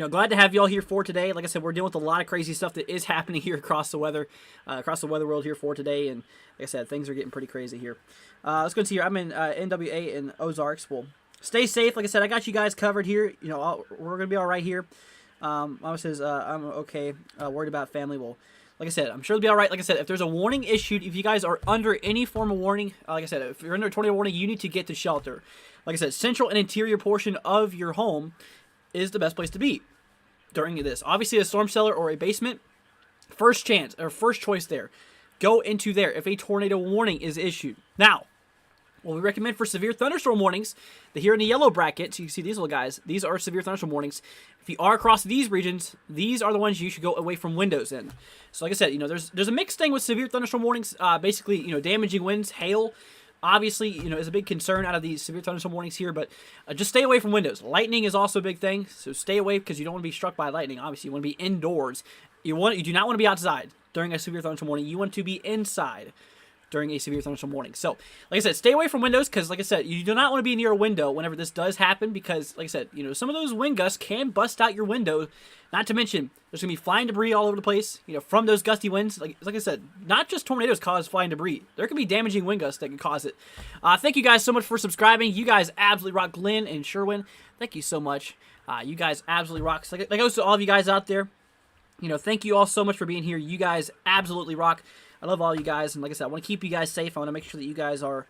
glad to have y'all here for today. Like I said, we're dealing with a lot of crazy stuff that is happening here across the weather world here for today. And like I said, things are getting pretty crazy here. Let's go see here. I'm in NWA in Ozarks. Well, stay safe. Like I said, I got you guys covered here. We're going to be all right here. Mama says, I'm okay. Worried about family. Well, like I said, I'm sure it'll be all right. Like I said, if there's a warning issued, if you guys are under any form of warning, like I said, if you're under a tornado warning, you need to get to shelter. Like I said, central and interior portion of your home is the best place to be during this. Obviously, a storm cellar or a basement, first chance or first choice there. Go into there if a tornado warning is issued. Now, what we recommend for severe thunderstorm warnings, here in the yellow bracket, so you can see these little guys, these are severe thunderstorm warnings. If you are across these regions, these are the ones you should go away from windows in. So like I said, there's a mixed thing with severe thunderstorm warnings. Basically, damaging winds, hail, obviously, is a big concern out of these severe thunderstorm warnings here, but just stay away from windows. Lightning is also a big thing, so stay away because you don't want to be struck by lightning. Obviously, you want to be indoors. You do not want to be outside during a severe thunderstorm warning. You want to be inside during a severe thunderstorm warning. So, like I said, stay away from windows because, like I said, you do not want to be near a window whenever this does happen because, like I said, some of those wind gusts can bust out your window. Not to mention, there's going to be flying debris all over the place, from those gusty winds. Like I said, not just tornadoes cause flying debris. There can be damaging wind gusts that can cause it. Thank you guys so much for subscribing. You guys absolutely rock. Glenn and Sherwin, thank you so much. You guys absolutely rock. So like goes to all of you guys out there. Thank you all so much for being here. You guys absolutely rock. I love all you guys, and like I said, I want to keep you guys safe. I want to make sure that you guys are,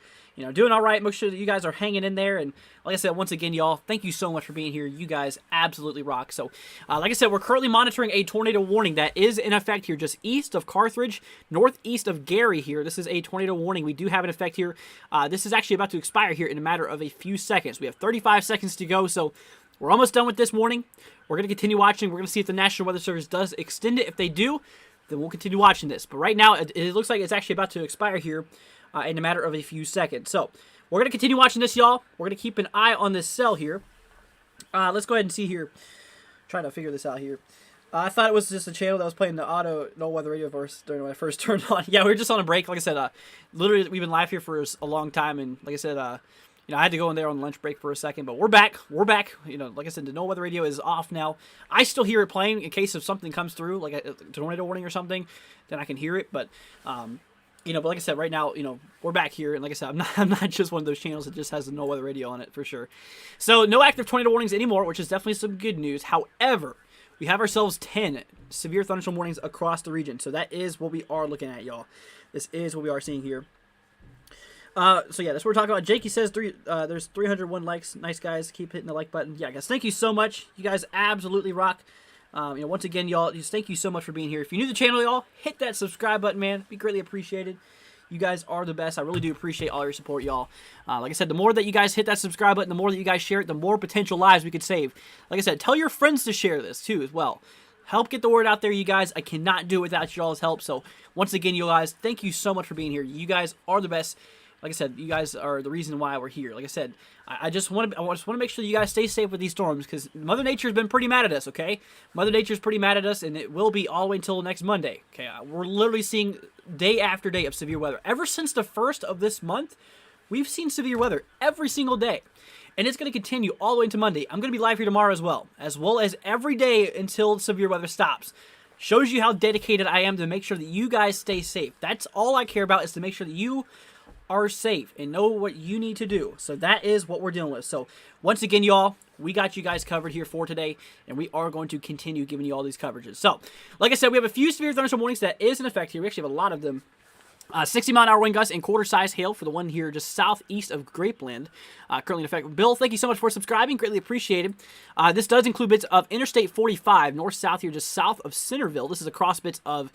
doing all right. Make sure that you guys are hanging in there. And like I said, once again, y'all, thank you so much for being here. You guys absolutely rock. So, like I said, we're currently monitoring a tornado warning that is in effect here just east of Carthage, northeast of Gary here. This is a tornado warning. We do have an effect here. This is actually about to expire here in a matter of a few seconds. We have 35 seconds to go, so we're almost done with this warning. We're going to continue watching. We're going to see if the National Weather Service does extend it. If they do, then we'll continue watching this. But right now, it looks like it's actually about to expire here in a matter of a few seconds. So, we're going to continue watching this, y'all. We're going to keep an eye on this cell here. Let's go ahead and see here. Trying to figure this out here. I thought it was just a channel that was playing the auto no weather radio verse during when I first turned on. Yeah, we were just on a break. Like I said, literally, we've been live here for a long time. And like I said, I had to go in there on lunch break for a second, but we're back. We're back. Like I said, the no weather radio is off now. I still hear it playing in case if something comes through, like a tornado warning or something, then I can hear it. But, but like I said, right now, we're back here. And like I said, I'm not just one of those channels that just has the no weather radio on it for sure. So no active tornado warnings anymore, which is definitely some good news. However, we have ourselves 10 severe thunderstorm warnings across the region. So that is what we are looking at, y'all. This is what we are seeing here. So yeah, that's what we're talking about. Jakey says there's 301 likes. Nice, guys. Keep hitting the like button. Yeah, guys, thank you so much. You guys absolutely rock. Once again, y'all, just thank you so much for being here. If you're new to the channel, y'all, hit that subscribe button, man. Be greatly appreciated. You guys are the best. I really do appreciate all your support, y'all. Like I said, the more that you guys hit that subscribe button, the more that you guys share it, the more potential lives we could save. Like I said, tell your friends to share this, too, as well. Help get the word out there, you guys. I cannot do it without y'all's help. So, once again, you guys, thank you so much for being here. You guys are the best. Like I said, you guys are the reason why we're here. Like I said, I just want to make sure you guys stay safe with these storms because Mother Nature's been pretty mad at us, okay? Mother Nature's pretty mad at us, and it will be all the way until next Monday, okay? We're literally seeing day after day of severe weather. Ever since the 1st of this month, we've seen severe weather every single day. And it's going to continue all the way into Monday. I'm going to be live here tomorrow as well as every day until severe weather stops. Shows you how dedicated I am to make sure that you guys stay safe. That's all I care about is to make sure that you are safe and know what you need to do. So that is what we're dealing with. So once again, y'all, we got you guys covered here for today, and we are going to continue giving you all these coverages. So, like I said, we have a few severe thunderstorm warnings that is in effect here. We actually have a lot of them. 60-mile-an-hour wind gusts and quarter-size hail for the one here just southeast of Grapeland, currently in effect. Bill, thank you so much for subscribing. Greatly appreciated. This does include bits of Interstate 45, north-south here, just south of Centerville. This is across bits of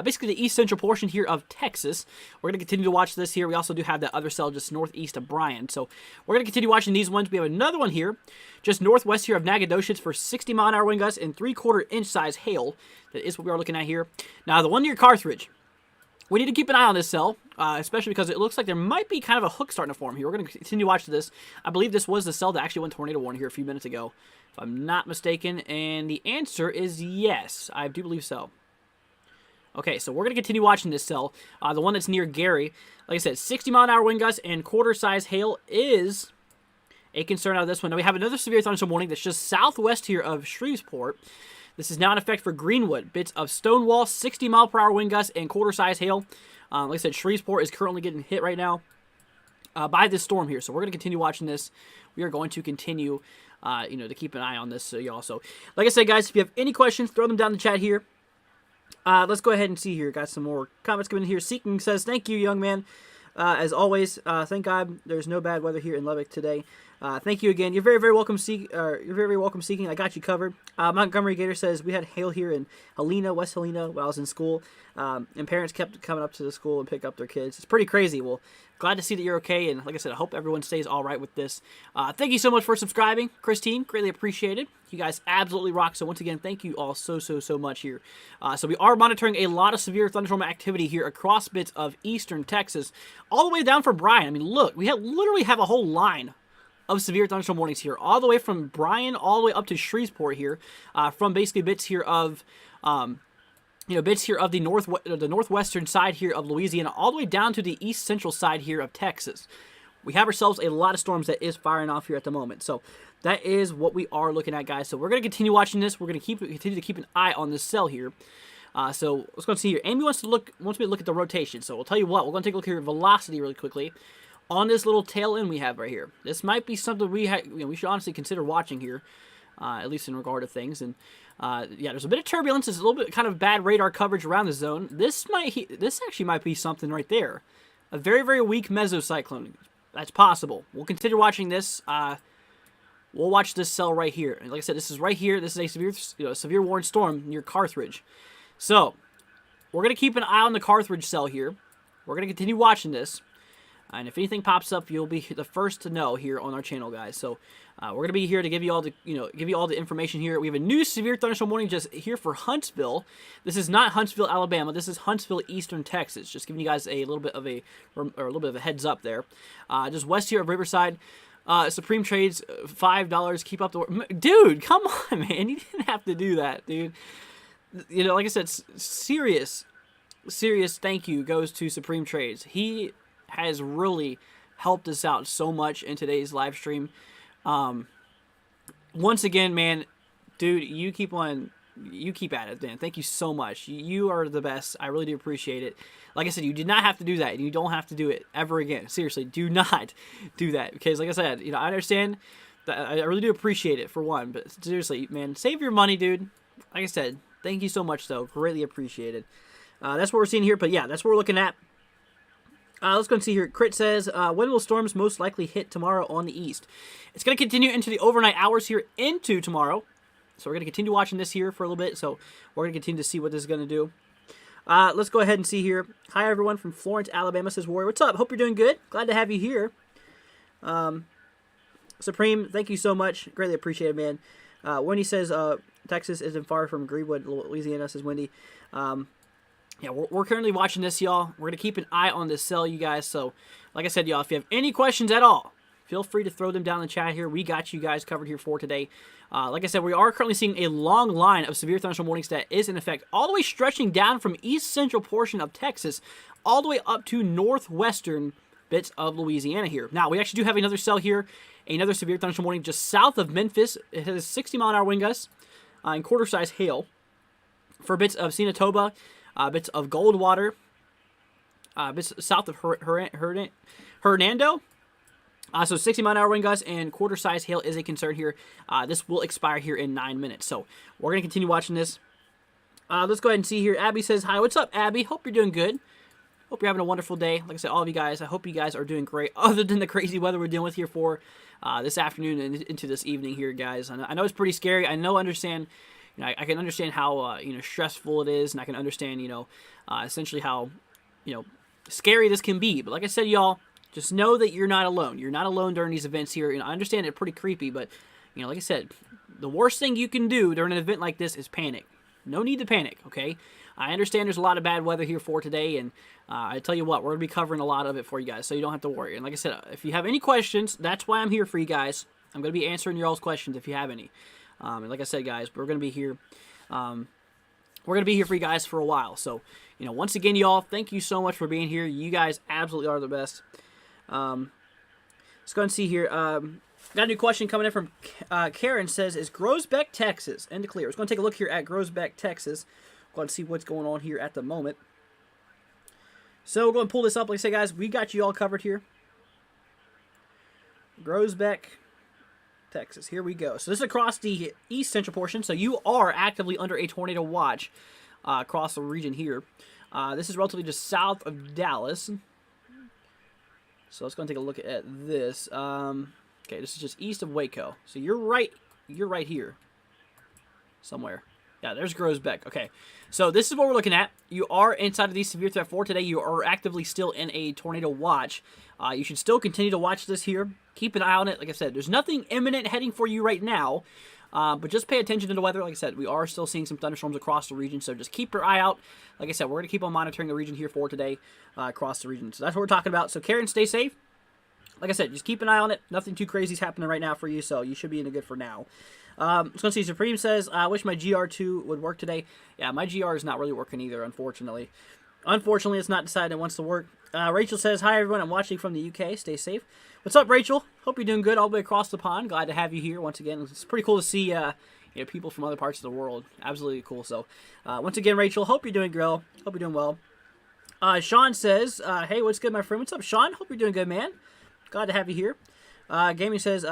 basically the east-central portion here of Texas. We're going to continue to watch this here. We also do have that other cell just northeast of Bryan. So we're going to continue watching these ones. We have another one here, just northwest here of Nacogdoches for 60-mile-an-hour wind gusts and 3/4-inch size hail. That is what we are looking at here. Now, the one near Carthage. We need to keep an eye on this cell, especially because it looks like there might be kind of a hook starting to form here. We're going to continue watching this. I believe this was the cell that actually went tornado warning here a few minutes ago, if I'm not mistaken. And the answer is yes. I do believe so. Okay, so we're going to continue watching this cell. The one that's near Gary. Like I said, 60-mile-an-hour wind gusts and quarter-size hail is a concern out of this one. Now, we have another severe thunderstorm warning that's just southwest here of Shreveport. This is now in effect for Greenwood. Bits of Stonewall, 60-mile-per-hour wind gusts, and quarter-size hail. Like I said, Shreveport is currently getting hit right now by this storm here. So we're going to continue watching this. We are going to continue, to keep an eye on this, y'all. So, like I said, guys, if you have any questions, throw them down in the chat here. Let's go ahead and see here. Got some more comments coming in here. Seeking says, thank you, young man. As always, thank God there's no bad weather here in Lubbock today. Thank you again. You're very, very welcome. You're very, very welcome. Seeking. I got you covered. Montgomery Gator says we had hail here in Helena, West Helena, while I was in school, and parents kept coming up to the school and pick up their kids. It's pretty crazy. Well, glad to see that you're okay, and like I said, I hope everyone stays all right with this. Thank you so much for subscribing, Christine. Greatly appreciated. You guys absolutely rock. So once again, thank you all so much here. So we are monitoring a lot of severe thunderstorm activity here across bits of eastern Texas, all the way down from Bryan. I mean, look, we literally have a whole line of severe thunderstorm warnings here, all the way from Bryan all the way up to Shreveport here, from basically bits here of, bits here of the northwestern side here of Louisiana, all the way down to the east central side here of Texas. We have ourselves a lot of storms that is firing off here at the moment. So that is what we are looking at, guys. So we're going to continue watching this. We're going to continue to keep an eye on this cell here. So let's go and see here. Amy wants me to look at the rotation. So we'll tell you what, we're going to take a look here at velocity really quickly on this little tail end we have right here. This might be something we should honestly consider watching here, at least in regard to things. And yeah, there's a bit of turbulence. There's a little bit kind of bad radar coverage around the zone. This actually might be something right there. A very, very weak mesocyclone. That's possible. We'll continue watching this. We'll watch this cell right here. And like I said, this is right here. This is a severe warning storm near Carthage. So we're going to keep an eye on the Carthage cell here. We're going to continue watching this. And if anything pops up, you'll be the first to know here on our channel, guys. So we're going to be here to give you all the information here. We have a new severe thunderstorm warning just here for Huntsville. This is not Huntsville, Alabama. This is Huntsville, eastern Texas. Just giving you guys a little bit of a heads up there. Just west here of Riverside. Supreme Trades, $5. Keep up the work. Dude, come on, man. You didn't have to do that, dude. Like I said, serious thank you goes to Supreme Trades. He has really helped us out so much in today's live stream. Once again, man, dude, you keep at it, man. Thank you so much. You are the best. I really do appreciate it. Like I said, you did not have to do that, and you don't have to do it ever again. Seriously, do not do that, because like I said, I understand that. I really do appreciate it, for one, but seriously, man, save your money, dude. Like I said, thank you so much, though. Greatly appreciated. That's what we're seeing here, but yeah, that's what we're looking at. Let's go and see here. Crit says, when will storms most likely hit tomorrow on the east? It's going to continue into the overnight hours here into tomorrow. So we're going to continue watching this here for a little bit. So we're going to continue to see what this is going to do. Let's go ahead and see here. Hi, everyone from Florence, Alabama, says Warrior. What's up? Hope you're doing good. Glad to have you here. Supreme, thank you so much. Greatly appreciate it, man. Wendy says, Texas isn't far from Greenwood, Louisiana, says Wendy. Yeah, we're currently watching this, y'all. We're going to keep an eye on this cell, you guys. So, like I said, y'all, if you have any questions at all, feel free to throw them down in the chat here. We got you guys covered here for today. Like I said, we are currently seeing a long line of severe thunderstorm warnings that is in effect, all the way stretching down from east central portion of Texas, all the way up to northwestern bits of Louisiana here. Now, we actually do have another cell here, another severe thunderstorm warning just south of Memphis. It has 60-mile-an-hour wind gusts and quarter-size hail for bits of Senatoba, bits of Goldwater, bits south of Hernando, So 60-mile-an-hour wind gusts and quarter-size hail is a concern here. This will expire here in 9 minutes. So we're going to continue watching this. Let's go ahead and see here. Abby says, hi, what's up, Abby? Hope you're doing good. Hope you're having a wonderful day. Like I said, all of you guys, I hope you guys are doing great, other than the crazy weather we're dealing with here for this afternoon and into this evening here, guys. I know it's pretty scary. I understand. I can understand how stressful it is, and I can understand essentially how scary this can be. But like I said, y'all, just know that you're not alone. You're not alone during these events here. I understand it's pretty creepy, but like I said, the worst thing you can do during an event like this is panic. No need to panic, okay? I understand there's a lot of bad weather here for today, and I tell you what, we're going to be covering a lot of it for you guys, so you don't have to worry. And like I said, if you have any questions, that's why I'm here for you guys. I'm going to be answering your all's questions if you have any. And like I said, guys, we're going to be here. We're going to be here for you guys for a while. So, once again, y'all, thank you so much for being here. You guys absolutely are the best. Let's go and see here. Got a new question coming in from Karen. Says, is Groesbeck, Texas in the clear? Let's go and take a look here at Groesbeck, Texas. Go and see what's going on here at the moment. So we'll go and pull this up. Like I say, guys, we got you all covered here. Groesbeck, Texas. Here we go. So this is across the east central portion. So you are actively under a tornado watch across the region here. This is relatively just south of Dallas. So let's go and take a look at this. Okay, this is just east of Waco. So you're right here somewhere. Yeah, there's Groesbeck. Okay, so this is what we're looking at. You are inside of these severe threat 4 today. You are actively still in a tornado watch. You should still continue to watch this here. Keep an eye on it. Like I said, there's nothing imminent heading for you right now, but just pay attention to the weather. Like I said, we are still seeing some thunderstorms across the region, so just keep your eye out. Like I said, we're going to keep on monitoring the region here for today across the region. So that's what we're talking about. So Karen, stay safe. Like I said, just keep an eye on it. Nothing too crazy is happening right now for you, so you should be in a good for now. Let's go see. Supreme says, I wish my GR2 would work today. Yeah, my GR is not really working either, unfortunately. Unfortunately, it's not decided it wants to work. Rachel says, hi, everyone. I'm watching from the UK. Stay safe. What's up, Rachel? Hope you're doing good all the way across the pond. Glad to have you here once again. It's pretty cool to see people from other parts of the world. Absolutely cool. So, once again, Rachel, hope you're doing well. Hope you're doing well. Sean says, hey, what's good, my friend? What's up, Sean? Hope you're doing good, man. Glad to have you here. Gaming says,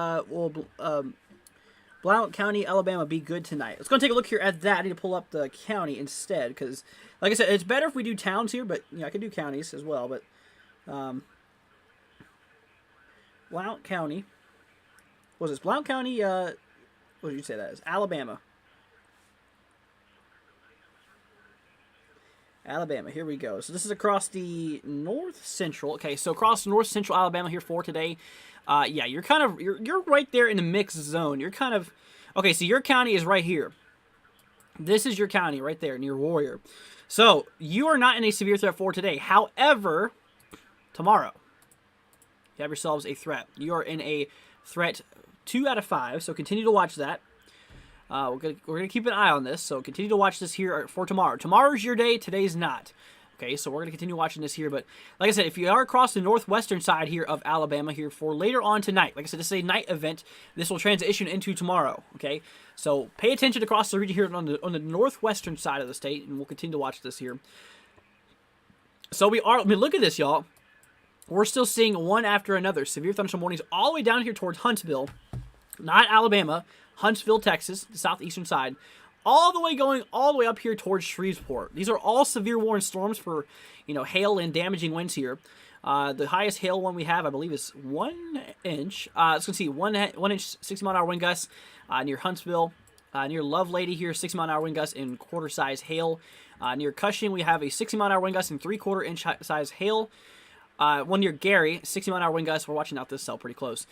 Blount County, Alabama, be good tonight. Let's go and take a look here at that. I need to pull up the county instead, because, like I said, it's better if we do towns here, but, I can do counties as well, but, Blount County, what was this? Blount County, what did you say that is? Alabama. Alabama, here we go. So this is across the north central. Okay, so across north central Alabama here for today. Yeah, you're right there in the mixed zone. You're kind of, okay, so your county is right here. This is your county right there near Warrior. So you are not in a severe threat for today. However, tomorrow, you have yourselves a threat. You are in a threat 2 out of 5, so continue to watch that. We're gonna keep an eye on this, so continue to watch this here for tomorrow. Tomorrow's your day, today's not. Okay, so we're gonna continue watching this here, but like I said, if you are across the northwestern side here of Alabama here for later on tonight, like I said, this is a night event. This will transition into tomorrow. Okay, so pay attention across the region here on the northwestern side of the state, and we'll continue to watch this here. So look at this, y'all. We're still seeing one after another severe thunderstorm warnings all the way down here towards Huntsville, not Alabama. Huntsville, Texas, the southeastern side, all the way up here towards Shreveport. These are all severe warning storms for, hail and damaging winds here. The highest hail one we have, I believe, is 1 inch. Let's go see, 1 inch, 60-mile-an-hour wind gusts near Huntsville. Near Lovelady here, 60-mile-an-hour wind gusts and quarter-size hail. Near Cushing, we have a 60-mile-an-hour wind gust and 3/4-inch size hail. One near Gary, 60-mile-an-hour wind gusts. We're watching out this cell pretty close.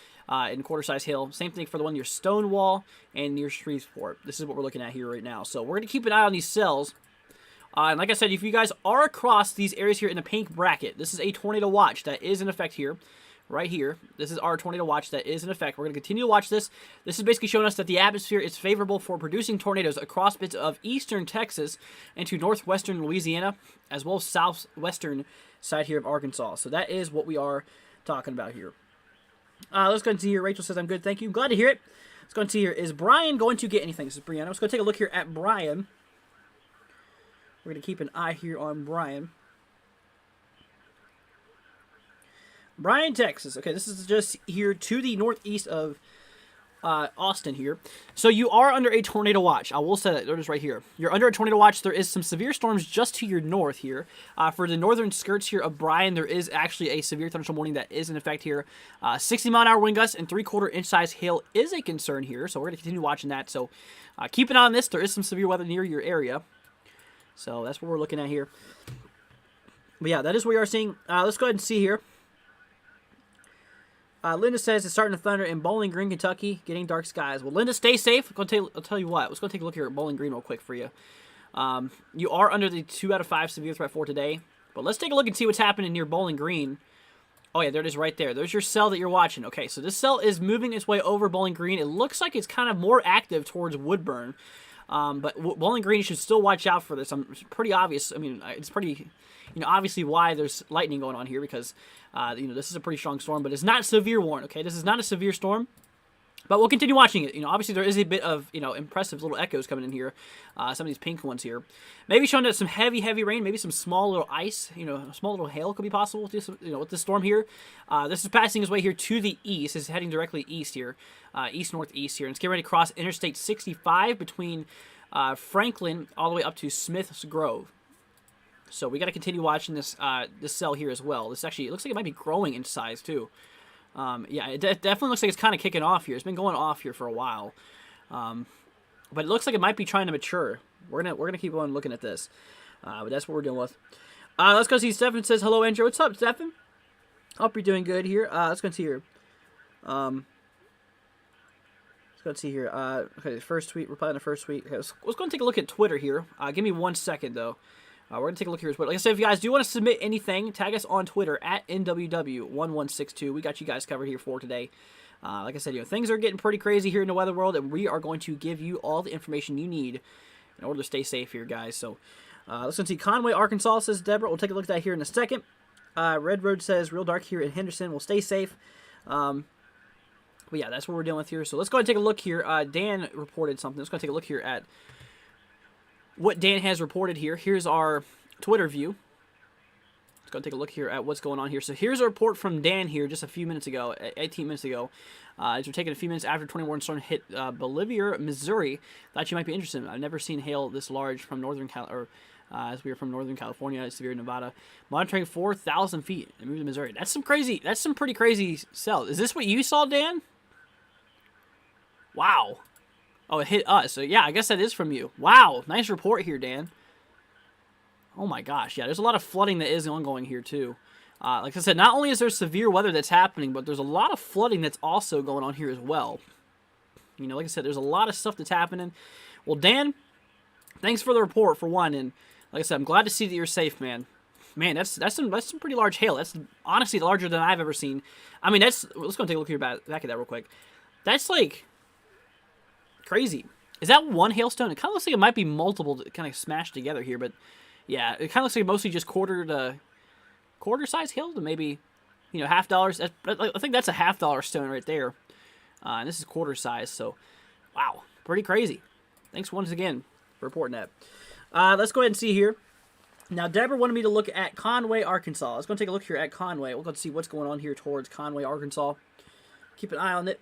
In quarter-size hail. Same thing for the one near Stonewall and near Shreveport. This is what we're looking at here right now. So we're going to keep an eye on these cells. And like I said, if you guys are across these areas here in the pink bracket, this is a tornado watch that is in effect here. Right here. This is our tornado watch that is in effect. We're going to continue to watch this. This is basically showing us that the atmosphere is favorable for producing tornadoes across bits of eastern Texas into northwestern Louisiana, as well as southwestern side here of Arkansas. So that is what we are talking about here. Let's go and see here. Rachel says, I'm good, thank you. Glad to hear it. Let's go and see here. Is Brian going to get anything? This is Brianna. Let's go take a look here at Brian. We're going to keep an eye here on Brian. Bryan, Texas. Okay, this is just here to the northeast of Austin here. So you are under a tornado watch. I will say that. There it is right here. You're under a tornado watch. There is some severe storms just to your north here. For the northern skirts here of Bryan, there is actually a severe thunderstorm warning that is in effect here. 60-mile-an-hour wind gusts and 3/4-inch size hail is a concern here. So we're going to continue watching that. So keep an eye on this. There is some severe weather near your area. So that's what we're looking at here. But yeah, that is what we are seeing. Let's go ahead and see here. Linda says it's starting to thunder in Bowling Green, Kentucky, getting dark skies. Well, Linda, stay safe. I'll tell you what. Let's go take a look here at Bowling Green real quick for you. You are under the 2 out of 5 severe threat for today. But let's take a look and see what's happening near Bowling Green. Oh, yeah, there it is right there. There's your cell that you're watching. Okay, so this cell is moving its way over Bowling Green. It looks like it's kind of more active towards Woodburn. But Bowling Green should still watch out for this. It's pretty obvious. I mean, it's pretty, obviously why there's lightning going on here because, this is a pretty strong storm, but it's not severe warning, okay? This is not a severe storm, but we'll continue watching it. Obviously there is a bit of, impressive little echoes coming in here. Some of these pink ones here. Maybe showing that some heavy rain, maybe some small little ice, small little hail could be possible with this, with this storm here. This is passing its way here to the east. It's heading directly east here, east-northeast here. And it's getting ready to cross Interstate 65 between Franklin all the way up to Smith's Grove. So we got to continue watching this this cell here as well. This actually, it looks like it might be growing in size too. Yeah, it definitely looks like it's kind of kicking off here. It's been going off here for a while, but it looks like it might be trying to mature. We're gonna keep on looking at this, but that's what we're dealing with. Let's go see. Stefan says hello, Andrew. What's up, Stefan? Hope you're doing good here. Let's go see here. Let's go see here. Okay, first tweet. Reply on the first tweet. Okay, let's go and take a look at Twitter here. Give me 1 second though. We're going to take a look here as well. Like I said, if you guys do want to submit anything, tag us on Twitter at NWW1162. We got you guys covered here for today. Like I said, things are getting pretty crazy here in the weather world, and we are going to give you all the information you need in order to stay safe here, guys. So let's see. Conway, Arkansas, says Deborah. We'll take a look at that here in a second. Red Road says real dark here in Henderson. We'll stay safe. But yeah, that's what we're dealing with here. So let's go ahead and take a look here. Dan reported something. Let's go take a look here at what Dan has reported here. Here's our Twitter view. Let's go take a look here at what's going on here. So here's a report from Dan here just a few minutes ago, 18 minutes ago. As we're taking a few minutes after 21 storm hit Bolivia, Missouri. Thought you might be interested. I've never seen hail this large from as we are from Northern California, severe Nevada. Monitoring 4,000 feet and moved to Missouri. That's some pretty crazy cell. Is this what you saw, Dan? Wow. Oh, it hit us. So, yeah, I guess that is from you. Wow. Nice report here, Dan. Oh, my gosh. Yeah, there's a lot of flooding that is ongoing here, too. Like I said, not only is there severe weather that's happening, but there's a lot of flooding that's also going on here as well. Like I said, there's a lot of stuff that's happening. Well, Dan, thanks for the report, for one. And, like I said, I'm glad to see that you're safe, man. Man, that's some pretty large hail. That's honestly larger than I've ever seen. I mean, let's go and take a look here back at that real quick. That's, like, crazy. Is that one hailstone? It kind of looks like it might be multiple kind of smashed together here, but yeah, it kind of looks like mostly just quarter size hail to maybe, $50. I think that's a $50 stone right there. And this is quarter size, so wow, pretty crazy. Thanks once again for reporting that. Let's go ahead and see here. Now, Deborah wanted me to look at Conway, Arkansas. Let's go and take a look here at Conway. We'll go see what's going on here towards Conway, Arkansas. Keep an eye on it.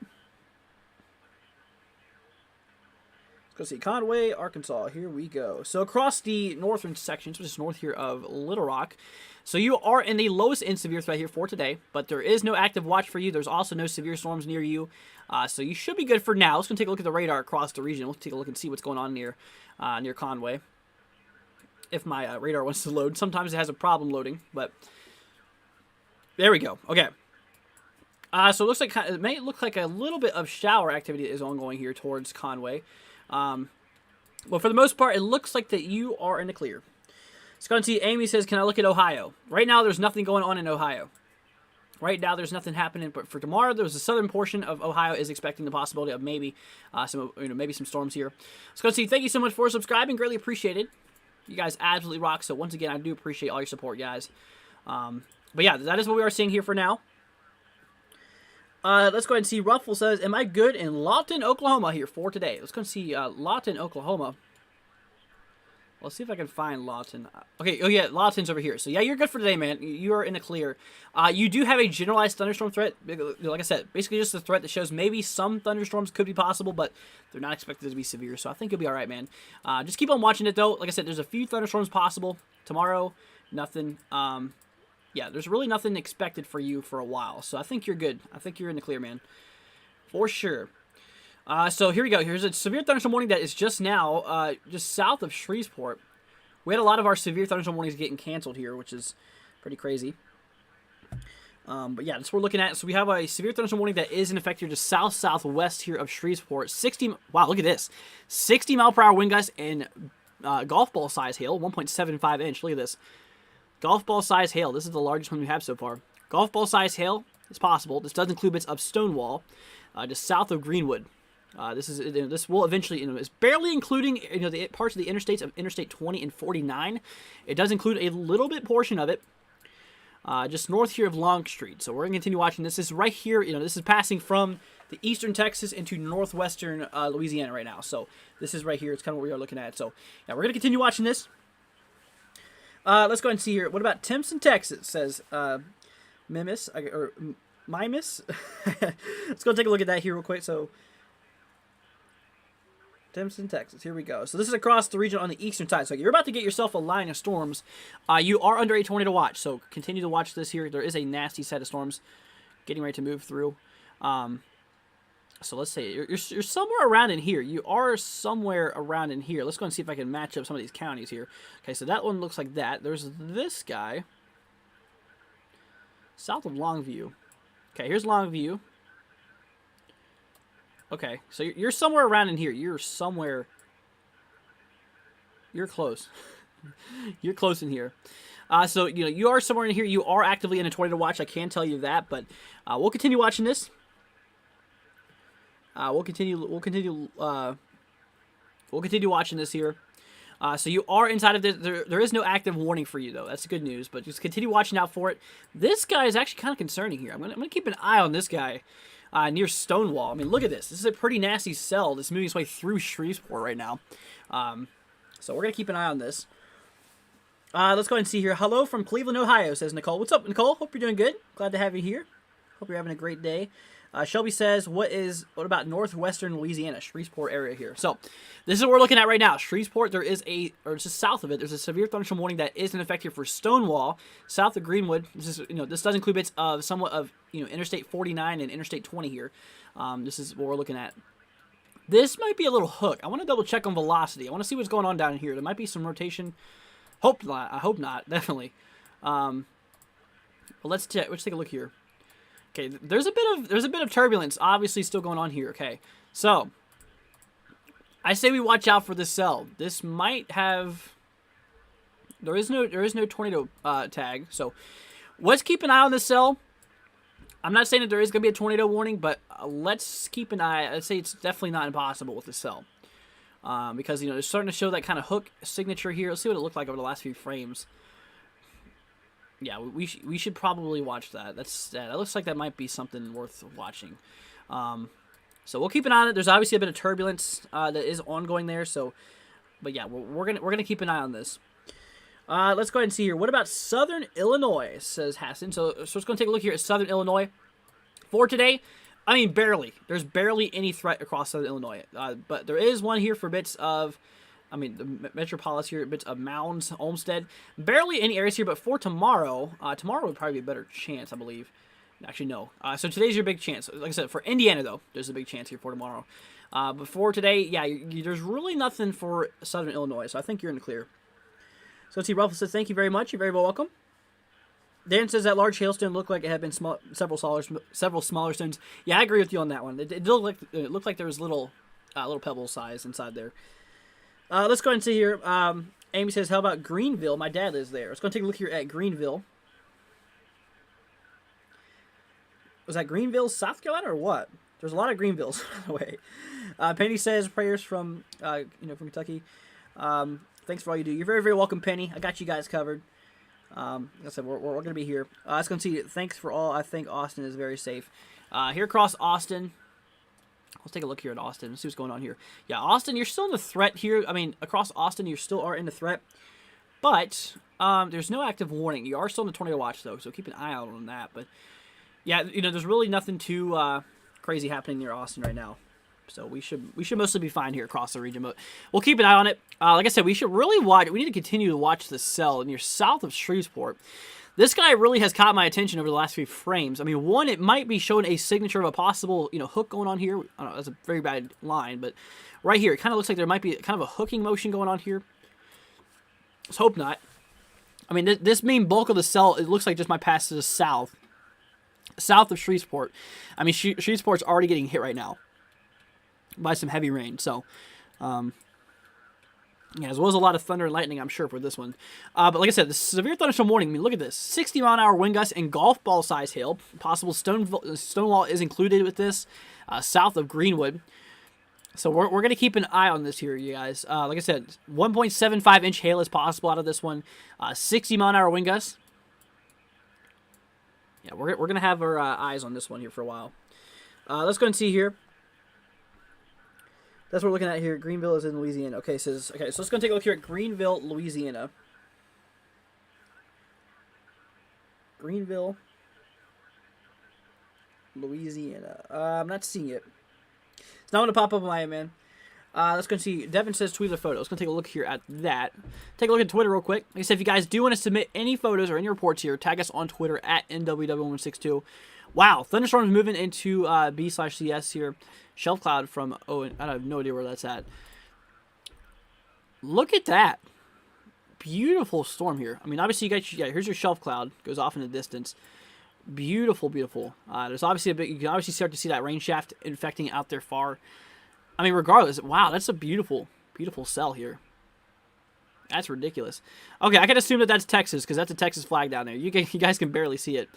Let's go see Conway, Arkansas. Here we go. So across the northern sections, which is north here of Little Rock. So you are in the lowest in severe threat here for today, but there is no active watch for you. There's also no severe storms near you. So you should be good for now. Let's go take a look at the radar across the region. We'll take a look and see what's going on near Conway. If my radar wants to load. Sometimes it has a problem loading, but there we go. Okay. So it looks like it may look like a little bit of shower activity is ongoing here towards Conway. Well, for the most part, it looks like that you are in the clear. Let's go and see. Amy says, can I look at Ohio? Right now, there's nothing going on in Ohio. Right now, there's nothing happening. But for tomorrow, there's the southern portion of Ohio is expecting the possibility of maybe some storms here. Let's go and see. Thank you so much for subscribing. Greatly appreciated. You guys absolutely rock. So once again, I do appreciate all your support, guys. But yeah, that is what we are seeing here for now. Let's go ahead and see. Ruffle says, am I good in Lawton, Oklahoma here for today? Let's go and see Lawton, Oklahoma. Let's see if I can find Lawton. Okay, oh yeah, Lawton's over here. So yeah, you're good for today, man. You are in the clear. You do have a generalized thunderstorm threat. Like I said, basically just a threat that shows maybe some thunderstorms could be possible, but they're not expected to be severe. So I think you'll be all right, man. Just keep on watching it, though. Like I said, there's a few thunderstorms possible. Tomorrow, nothing. Yeah, there's really nothing expected for you for a while. So I think you're good. I think you're in the clear, man. For sure. So here we go. Here's a severe thunderstorm warning that is just now, just south of Shreveport. We had a lot of our severe thunderstorm warnings getting canceled here, which is pretty crazy. But yeah, that's what we're looking at. So we have a severe thunderstorm warning that is in effect here just southwest here of Shreveport. Wow, look at this. 60 mile per hour wind gusts and golf ball size hail, 1.75 inch. Look at this. Golf ball size hail. This is the largest one we have so far. Golf ball size hail is possible. This does include bits of Stonewall, just south of Greenwood. This will eventually, it's barely including, the parts of the interstates of Interstate 20 and 49. It does include a little bit portion of it, just north here of Long Street. So we're going to continue watching this. This is right here, this is passing from the eastern Texas into northwestern Louisiana right now. So this is right here. It's kind of what we are looking at. So yeah, we're going to continue watching this. Let's go ahead and see here. What about Timpson, Texas? Says Mimis, or Mimis. Let's go take a look at that here real quick. So Timpson, Texas. Here we go. So this is across the region on the eastern side. So you're about to get yourself a line of storms. You are under a tornado watch. So continue to watch this here. There is a nasty set of storms getting ready to move through. So let's say you're somewhere around in here. You are somewhere around in here. Let's go and see if I can match up some of these counties here. Okay, so that one looks like that. There's this guy south of Longview. Okay, here's Longview. Okay, so you're somewhere around in here. You're somewhere. You're close. You're close in here. So you are somewhere in here. You are actively in a tornado watch. I can tell you that, but we'll continue watching this. We'll continue watching this here. So you are inside of this. There is no active warning for you though. That's good news. But just continue watching out for it. This guy is actually kind of concerning here. I'm gonna keep an eye on this guy. Near Stonewall. I mean, look at this. This is a pretty nasty cell that's moving its way through Shreveport right now. So we're going to keep an eye on this. Let's go ahead and see here. Hello from Cleveland, Ohio, says Nicole. What's up, Nicole? Hope you're doing good. Glad to have you here. Hope you're having a great day. Shelby says, what about northwestern Louisiana, Shreveport area here? So this is what we're looking at right now. Shreveport, or just south of it, there's a severe thunderstorm warning that is in effect here for Stonewall, south of Greenwood. This is, this does include bits of somewhat of, Interstate 49 and Interstate 20 here. This is what we're looking at. This might be a little hook. I want to double check on velocity. I want to see what's going on down here. There might be some rotation. Hope not. I hope not. Definitely. Well, let's take a look here. Okay, there's a bit of turbulence obviously still going on here. Okay, so I say we watch out for this cell. This might have. There is no tornado tag. So let's keep an eye on this cell. I'm not saying that there is going to be a tornado warning, but let's keep an eye. I'd say it's definitely not impossible with this cell. Because it's starting to show that kind of hook signature here. Let's see what it looked like over the last few frames. Yeah, we should probably watch that. That looks like that might be something worth watching. So we'll keep an eye on it. There's obviously a bit of turbulence that is ongoing there. So, but yeah, we're gonna keep an eye on this. Let's go ahead and see here. What about Southern Illinois? Says Hassan. So let's go and take a look here at Southern Illinois for today. I mean, barely. There's barely any threat across Southern Illinois. But there is one here for bits of. The Metropolis here, bits of Mounds, Olmsted. Barely any areas here, but for tomorrow, tomorrow would probably be a better chance, I believe. Actually, no. So today's your big chance. Like I said, for Indiana, though, there's a big chance here for tomorrow. But for today, yeah, there's really nothing for Southern Illinois, so I think you're in the clear. So let's see, Ruffle says, thank you very much. You're very well welcome. Dan says that large hailstone looked like it had been several smaller stones. Yeah, I agree with you on that one. It looked like there was little pebble size inside there. Let's go ahead and see here. Amy says, how about Greenville? My dad lives there. Let's go and take a look here at Greenville. Was that Greenville, South Carolina, or what? There's a lot of Greenvilles, by the way. Penny says, prayers from Kentucky. Thanks for all you do. You're very, very welcome, Penny. I got you guys covered. Like I said, we're going to be here. Let's go and see. Thanks for all. I think Austin is very safe. Here across Austin. Let's take a look here at Austin and see what's going on here. Yeah, Austin, you're still in the threat here. I mean, across Austin, you still are in the threat. But there's no active warning. You are still in the tornado watch, though, so keep an eye out on that. But, yeah, you know, there's really nothing too crazy happening near Austin right now. So we should mostly be fine here across the region. But we'll keep an eye on it. Like I said, we should really watch. We need to continue to watch the cell near south of Shreveport. This guy really has caught my attention over the last few frames. I mean, one, it might be showing a signature of a possible, you know, hook going on here. I don't know, that's a very bad line, but right here, it kind of looks like there might be kind of a hooking motion going on here. Let's hope not. I mean, this main bulk of the cell, it looks like just might pass to the south of Shreveport. I mean, Shreveport's already getting hit right now by some heavy rain. So, yeah, as well as a lot of thunder and lightning, I'm sure, for this one. But like I said, the severe thunderstorm warning, I mean, look at this. 60-mile-an-hour wind gusts and golf ball size hail. Possible Stonewall is included with this, south of Greenwood. So we're going to keep an eye on this here, you guys. Like I said, 1.75-inch hail is possible out of this one. 60-mile-an-hour wind gusts. Yeah, we're going to have our eyes on this one here for a while. Let's go and see here. That's what we're looking at here. Greenville is in Louisiana. Okay, so let's go and take a look here at Greenville, Louisiana. Greenville, Louisiana. I'm not seeing it. It's not going to pop up on my end, man. Let's go and see. Devin says tweet a photo. Let's go and take a look here at that. Take a look at Twitter real quick. Like I said, if you guys do want to submit any photos or any reports here, tag us on Twitter at NWW162. Wow, thunderstorm is moving into B/CS here. Shelf cloud from, oh, I have no idea where that's at. Look at that. Beautiful storm here. I mean, obviously, you got, here's your shelf cloud. Goes off in the distance. Beautiful, beautiful. There's obviously you can obviously start to see that rain shaft infecting out there far. I mean, regardless, wow, that's a beautiful, beautiful cell here. That's ridiculous. Okay, I can assume that that's Texas because that's a Texas flag down there. You guys can barely see it,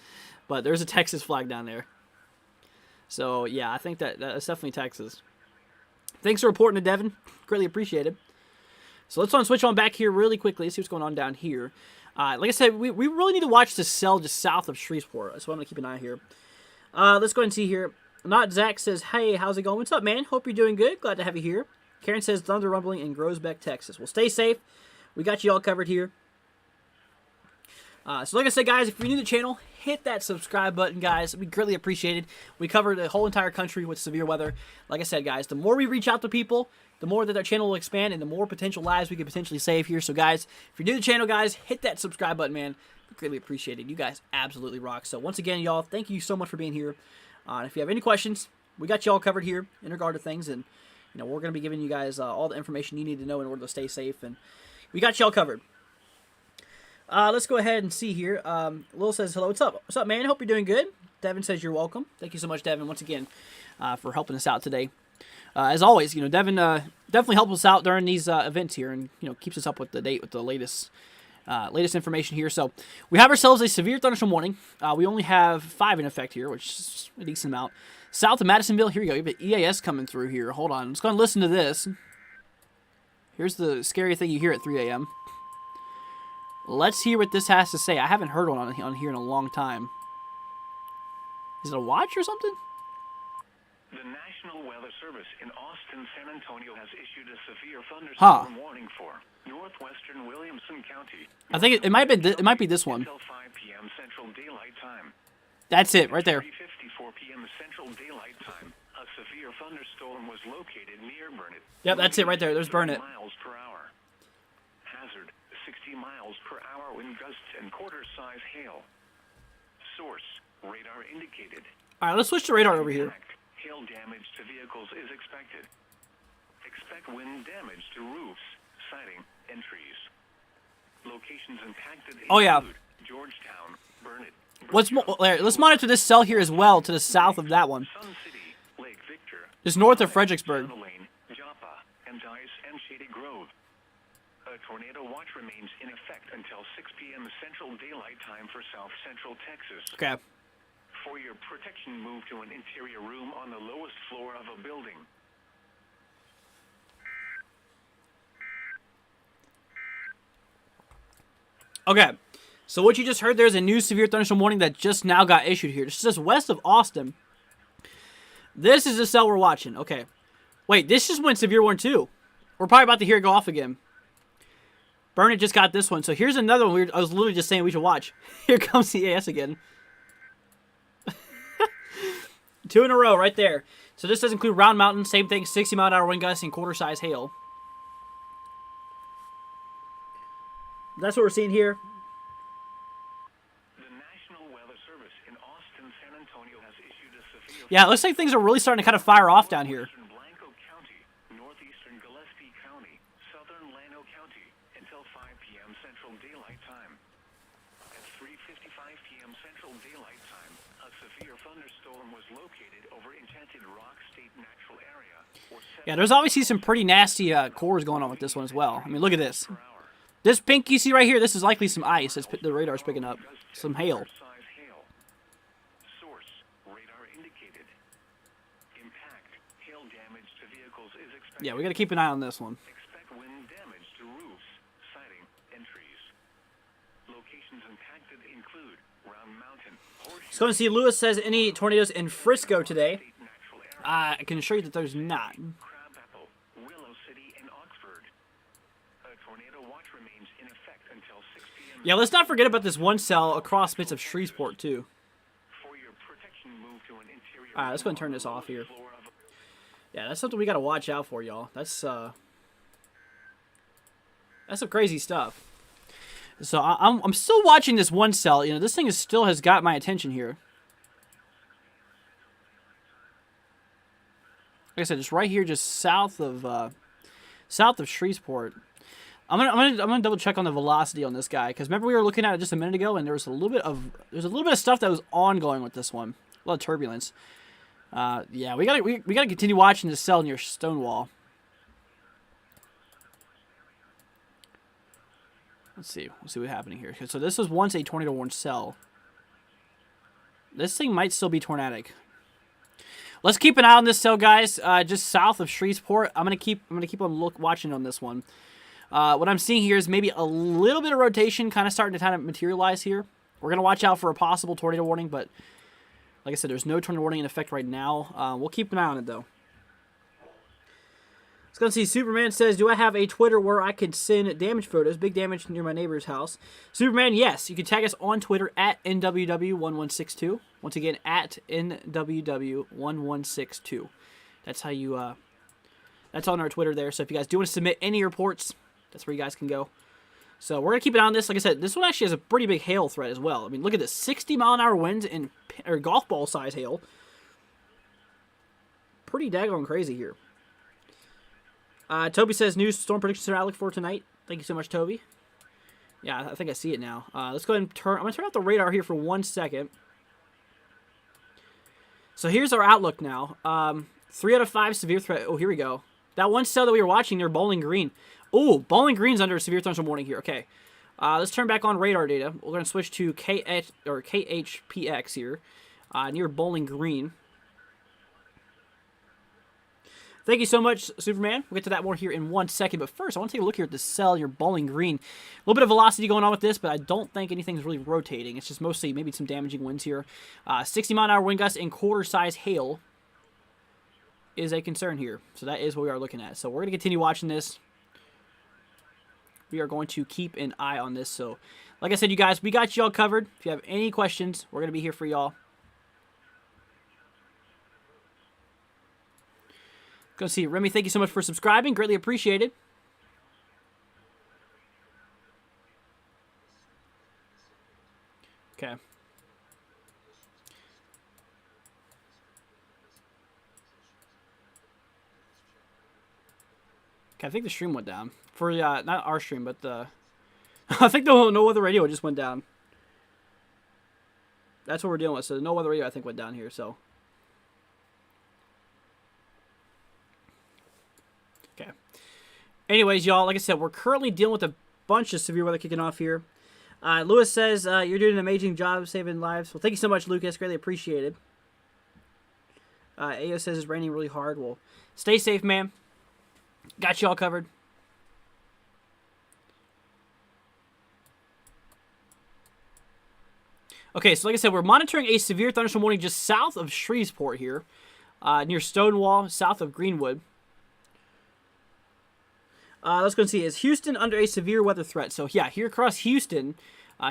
but there's a Texas flag down there. So, yeah, I think that's definitely Texas. Thanks for reporting to Devin. Greatly appreciated. So let's switch on back here really quickly. See what's going on down here. Like I said, we really need to watch the cell just south of Shreveport. So I'm going to keep an eye here. Let's go ahead and see here. Not Zach says, hey, how's it going? What's up, man? Hope you're doing good. Glad to have you here. Karen says, thunder rumbling in Groesbeck, Texas. Well, stay safe. We got you all covered here. So like I said, guys, if you're new to the channel, hit that subscribe button, guys. We greatly appreciate it. We cover the whole entire country with severe weather. Like I said, guys, the more we reach out to people, the more that our channel will expand and the more potential lives we could potentially save here. So, guys, if you're new to the channel, guys, hit that subscribe button, man. We greatly appreciate it. You guys absolutely rock. So, once again, y'all, thank you so much for being here. If you have any questions, we got you all covered here in regard to things. And, you know, we're going to be giving you guys all the information you need to know in order to stay safe. And we got you all covered. Let's go ahead and see here. Lil says, hello, what's up? What's up, man? Hope you're doing good. Devin says you're welcome. Thank you so much, Devin, once again, for helping us out today. As always, you know, Devin definitely helps us out during these events here and, you know, keeps us up with the date with the latest information here. So we have ourselves a severe thunderstorm warning. We only have 5 in effect here, which is a decent amount. South of Madisonville, here we go. We have an EAS coming through here. Hold on. Let's go and listen to this. Here's the scary thing you hear at 3 a.m. Let's hear what this has to say. I haven't heard one on here in a long time. Is it a watch or something? The National Weather Service in Austin, San Antonio has issued a severe thunderstorm warning for northwestern Williamson County. I think it might be this one. Until 5 p.m. Central Daylight Time. That's it right there. 3:54 p.m. Central Daylight Time. A severe thunderstorm was located near Burnett. Yep, that's it right there. There's Burnett. Miles per hour. Hazard 60 miles per hour wind gusts and quarter-size hail. Source radar indicated. All right, let's switch to radar over here. Hail damage to vehicles is expected. Expect wind damage to roofs, siding, and trees. Locations impacted include Georgetown, Burnett. Let's monitor this cell here as well to the south of that one. Sun City, Lake Victor, just north of Fredericksburg. Joppa, and Dice and Shady Grove. A tornado watch remains in effect until 6 p.m. Central Daylight Time for South Central Texas. Okay. For your protection, move to an interior room on the lowest floor of a building. Okay. So what you just heard, there's a new severe thunderstorm warning that just now got issued here. This is just west of Austin. This is the cell we're watching. Okay. Wait, this just went severe one too. We're probably about to hear it go off again. Burnett just got this one. So here's another one. I was literally just saying we should watch. Here comes the AS again. 2 in a row right there. So this does include Round Mountain. Same thing. 60-mile-an-hour wind gusts and quarter-size hail. That's what we're seeing here. The National Weather Service in Austin, San Antonio has issued a severe... Yeah, it looks like things are really starting to kind of fire off down here. Blanco County, northeastern Gillespie County, southern Llano County until 5 p.m. Central Daylight Time. At 3:55 p.m. Central Daylight Time, a severe thunderstorm was located over Enchanted Rock State Natural Area. Yeah, there's obviously some pretty nasty cores going on with this one as well. I mean, look at this. This pink you see right here, this is likely some ice. That's the radar's picking up. Some hail. Source, radar indicated. Impact, hail damage to vehicles is expected. Yeah, we got to keep an eye on this one. Expect wind damage to roofs, siding, and trees. Locations impacted include Round Mountain, Let's go and see. Lewis says any tornadoes in Frisco today. I can assure you that there's not. Crabapple, Willow City, and Oxford. A tornado watch remains in effect until 6 p.m. Yeah, let's not forget about this one cell across bits of Shreveport too. For your protection, move to an interior. All right, let's go and turn this off here. Yeah, that's something we got to watch out for, y'all. That's some crazy stuff. So I'm still watching this one cell. You know, this thing still has got my attention here. Like I said, just right here, just south of Shreveport. I'm gonna double check on the velocity on this guy, because remember we were looking at it just a minute ago, and there's a little bit of stuff that was ongoing with this one. A lot of turbulence. Yeah, we gotta continue watching this cell near Stonewall. Let's see what's happening here. So this was once a tornado-warned cell. This thing might still be tornadic. Let's keep an eye on this cell, guys. Just south of Shreveport. I'm gonna keep on watching on this one. What I'm seeing here is maybe a little bit of rotation, kind of starting to materialize here. We're gonna watch out for a possible tornado warning, but like I said, there's no tornado warning in effect right now. We'll keep an eye on it though. Let's go and see. Superman says, do I have a Twitter where I could send damage photos? Big damage near my neighbor's house. Superman, yes. You can tag us on Twitter at NWW1162. Once again, at NWW1162. That's how you, that's on our Twitter there. So if you guys do want to submit any reports, that's where you guys can go. So we're going to keep an eye on this. Like I said, this one actually has a pretty big hail threat as well. I mean, look at this. 60-mile-an-hour winds and golf ball size hail. Pretty daggone crazy here. Toby says, new storm prediction center outlook for tonight. Thank you so much, Toby. Yeah, I think I see it now. Let's go ahead and I'm going to turn off the radar here for 1 second. So here's our outlook now. 3 out of 5 severe threat. Oh, here we go. That one cell that we were watching near Bowling Green. Oh, Bowling Green's under a severe thunderstorm warning here. Okay. Let's turn back on radar data. We're going to switch to KHPX here, near Bowling Green. Thank you so much, Superman. We'll get to that more here in 1 second. But first, I want to take a look here at the cell, your Bowling Green. A little bit of velocity going on with this, but I don't think anything's really rotating. It's just mostly maybe some damaging winds here. 60-mile-an-hour wind gusts and quarter-size hail is a concern here. So that is what we are looking at. So we're going to continue watching this. We are going to keep an eye on this. So, like I said, you guys, we got y'all covered. If you have any questions, we're going to be here for y'all. Go see Remy. Thank you so much for subscribing. Greatly appreciated. Okay. Okay, I think the stream went down. For not our stream, but the I think the No Weather Radio just went down. That's what we're dealing with. So the No Weather Radio I think went down here, so okay. Anyways, y'all, like I said, we're currently dealing with a bunch of severe weather kicking off here. Lewis says, you're doing an amazing job saving lives. Well, thank you so much, Lucas. Greatly appreciated. Ayo says it's raining really hard. Well, stay safe, man. Got you all covered. Okay, so like I said, we're monitoring a severe thunderstorm warning just south of Shreveport here. near Stonewall, south of Greenwood. Let's go and see. Is Houston under a severe weather threat? So, yeah, here across Houston,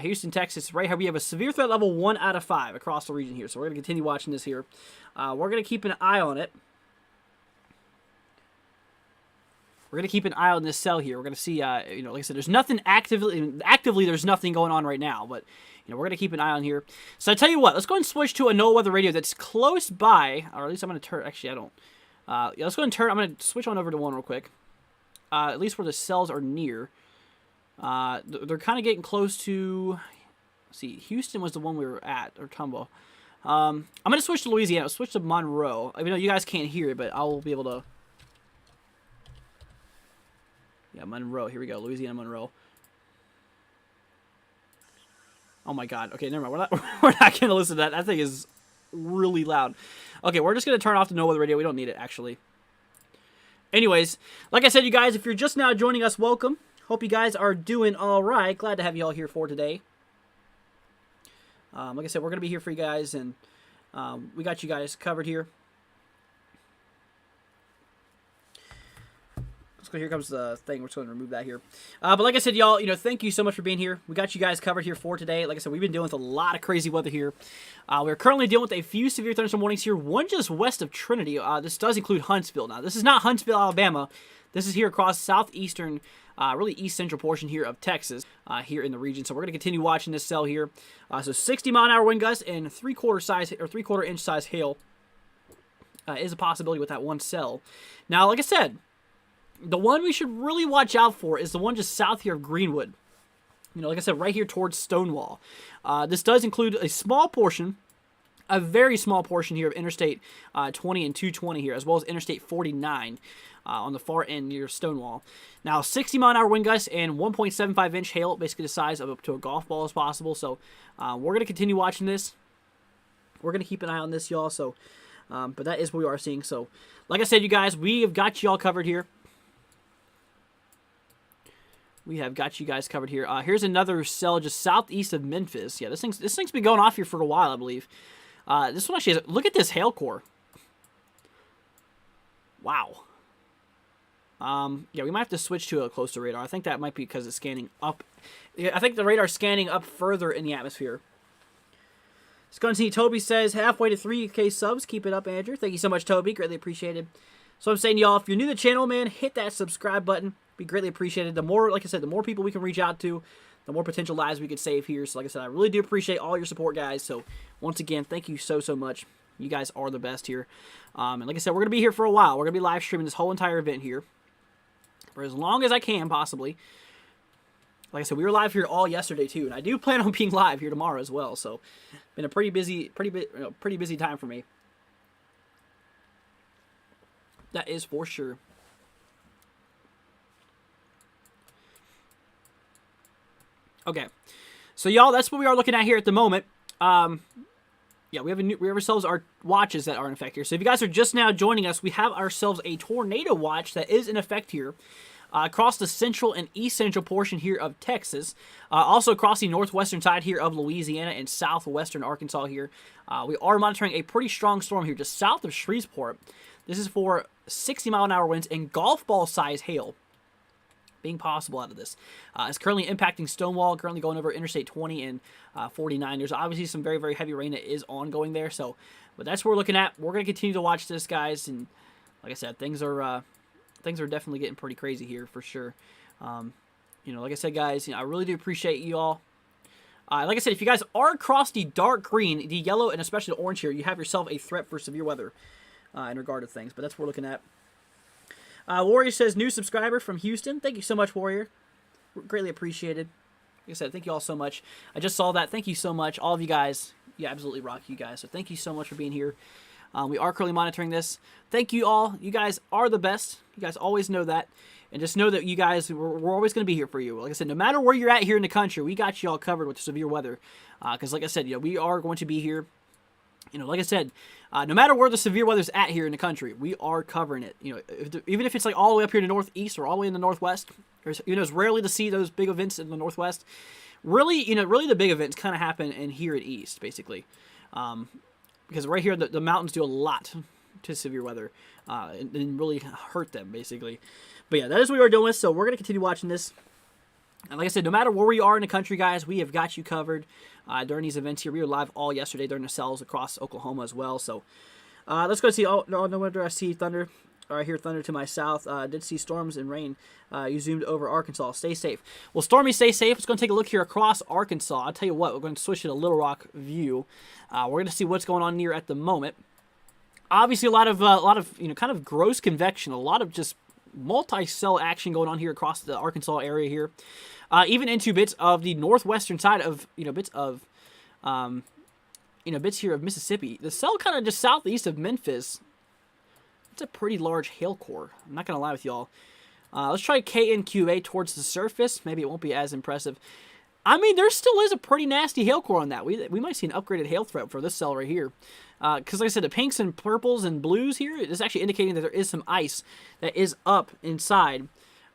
Houston, Texas, right here, we have a severe threat level 1 out of 5 across the region here. So, we're going to continue watching this here. We're going to keep an eye on it. We're going to keep an eye on this cell here. We're going to see, like I said, there's nothing actively, there's nothing going on right now. But, we're going to keep an eye on here. So, I tell you what, let's go and switch to a NOAA weather radio that's close by. Or at least I'm going to turn, actually, I don't. Yeah, let's go and turn, I'm going to switch on over to one real quick. At least where the cells are near. They're kind of getting close to... Let's see, Houston was the one we were at, or Tumbo. I'm going to switch to Louisiana. I'll switch to Monroe. I mean, you guys can't hear it, but I'll be able to... Yeah, Monroe. Here we go. Louisiana, Monroe. Oh my god. Okay, never mind. We're not going to listen to that. That thing is really loud. Okay, we're just going to turn off the NOAA radio. We don't need it, actually. Anyways, like I said, you guys, if you're just now joining us, welcome. Hope you guys are doing all right. Glad to have you all here for today. Like I said, we're going to be here for you guys, and we got you guys covered here. So here comes the thing. We're just going to remove that here. But like I said, y'all, thank you so much for being here. We got you guys covered here for today. Like I said, we've been dealing with a lot of crazy weather here. We're currently dealing with a few severe thunderstorm warnings here. One just west of Trinity. This does include Huntsville. Now, this is not Huntsville, Alabama. This is here across southeastern, really east central portion here of Texas, here in the region. So we're going to continue watching this cell here. So 60-mile-an-hour wind gusts and 3/4 inch size hail is a possibility with that one cell. Now, like I said, the one we should really watch out for is the one just south here of Greenwood. Like I said, right here towards Stonewall. This does include a small portion, a very small portion here of Interstate 20 and 220 here, as well as Interstate 49 on the far end near Stonewall. Now, 60-mile-an-hour wind gusts and 1.75 inch hail, basically the size of up to a golf ball as possible. So we're going to continue watching this. We're going to keep an eye on this, y'all. So, but that is what we are seeing. So, like I said, you guys, we have got you all covered here. We have got you guys covered here. Here's another cell just southeast of Memphis. Yeah, this thing's been going off here for a while, I believe. This one actually has... Look at this hail core. Wow. Yeah, we might have to switch to a closer radar. I think that might be because it's scanning up. Yeah, I think the radar's scanning up further in the atmosphere. Let's go and see. Toby says, halfway to 3K subs. Keep it up, Andrew. Thank you so much, Toby. Greatly appreciated. So I'm saying, y'all, if you're new to the channel, man, hit that subscribe button. Be greatly appreciated. The more, like I said, the more people we can reach out to, the more potential lives we could save here. So like I said, I really do appreciate all your support, guys. So once again, thank you so much. You guys are the best here. And like I said, we're going to be here for a while. We're going to be live streaming this whole entire event here for as long as I can, possibly. Like I said, we were live here all yesterday too, and I do plan on being live here tomorrow as well. So been a pretty busy time for me. That is for sure. Okay, so y'all, that's what we are looking at here at the moment. Yeah, we have ourselves our watches that are in effect here. So if you guys are just now joining us, we have ourselves a tornado watch that is in effect here across the central and east central portion here of Texas. Also across the northwestern side here of Louisiana and southwestern Arkansas here. We are monitoring a pretty strong storm here just south of Shreveport. This is for 60-mile-an-hour winds and golf ball size hail being possible out of this. It's currently impacting Stonewall, currently going over Interstate 20 and 49. There's obviously some very, very heavy rain that is ongoing there. So, but that's what we're looking at. We're going to continue to watch this, guys. And like I said, things are definitely getting pretty crazy here for sure. Like I said, guys, I really do appreciate you all. Like I said, if you guys are across the dark green, the yellow, and especially the orange here, you have yourself a threat for severe weather in regard to things. But that's what we're looking at. Warrior says, new subscriber from Houston. Thank you so much, Warrior. Greatly appreciated. Like I said, thank you all so much. I just saw that. Thank you so much. All of you guys. Yeah, absolutely rock you guys. So thank you so much for being here. We are currently monitoring this. Thank you all. You guys are the best. You guys always know that. And just know that you guys, we're always going to be here for you. Like I said, no matter where you're at here in the country, we got you all covered with severe weather. Because like I said, we are going to be here. Like I said, no matter where the severe weather's at here in the country, we are covering it. Even if it's like all the way up here in the northeast or all the way in the northwest, it's rarely to see those big events in the northwest. Really, really the big events kind of happen in here at east, basically. Because right here, the mountains do a lot to severe weather and really hurt them, basically. But yeah, that is what we are doing with, so we're going to continue watching this. And like I said, no matter where we are in the country, guys, we have got you covered during these events here. We were live all yesterday during the cells across Oklahoma as well. So let's go see. Oh, no wonder I see thunder. Or I hear thunder to my south. Did see storms and rain. You zoomed over Arkansas. Stay safe. Well, Stormy, stay safe. Let's go and take a look here across Arkansas. I'll tell you what, we're going to switch to the Little Rock view. We're going to see what's going on near at the moment. Obviously, a lot of kind of gross convection. A lot of just multi-cell action going on here across the Arkansas area here. Even into bits of the northwestern side of, bits here of Mississippi. The cell kind of just southeast of Memphis. It's a pretty large hail core. I'm not going to lie with y'all. Let's try KNQA towards the surface. Maybe it won't be as impressive. I mean, there still is a pretty nasty hail core on that. We might see an upgraded hail threat for this cell right here. Because like I said, the pinks and purples and blues here is actually indicating that there is some ice that is up inside.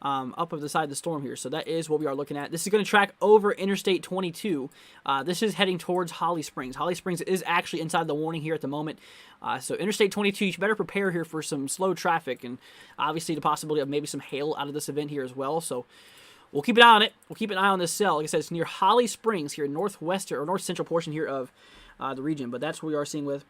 Up of the side of the storm here. So that is what we are looking at. This is going to track over Interstate 22. This is heading towards Holly Springs. Holly Springs is actually inside the warning here at the moment. So Interstate 22, you should better prepare here for some slow traffic and obviously the possibility of maybe some hail out of this event here as well. So we'll keep an eye on it. We'll keep an eye on this cell. Like I said, it's near Holly Springs here, northwestern or north central portion here of the region. But that's what we are seeing with.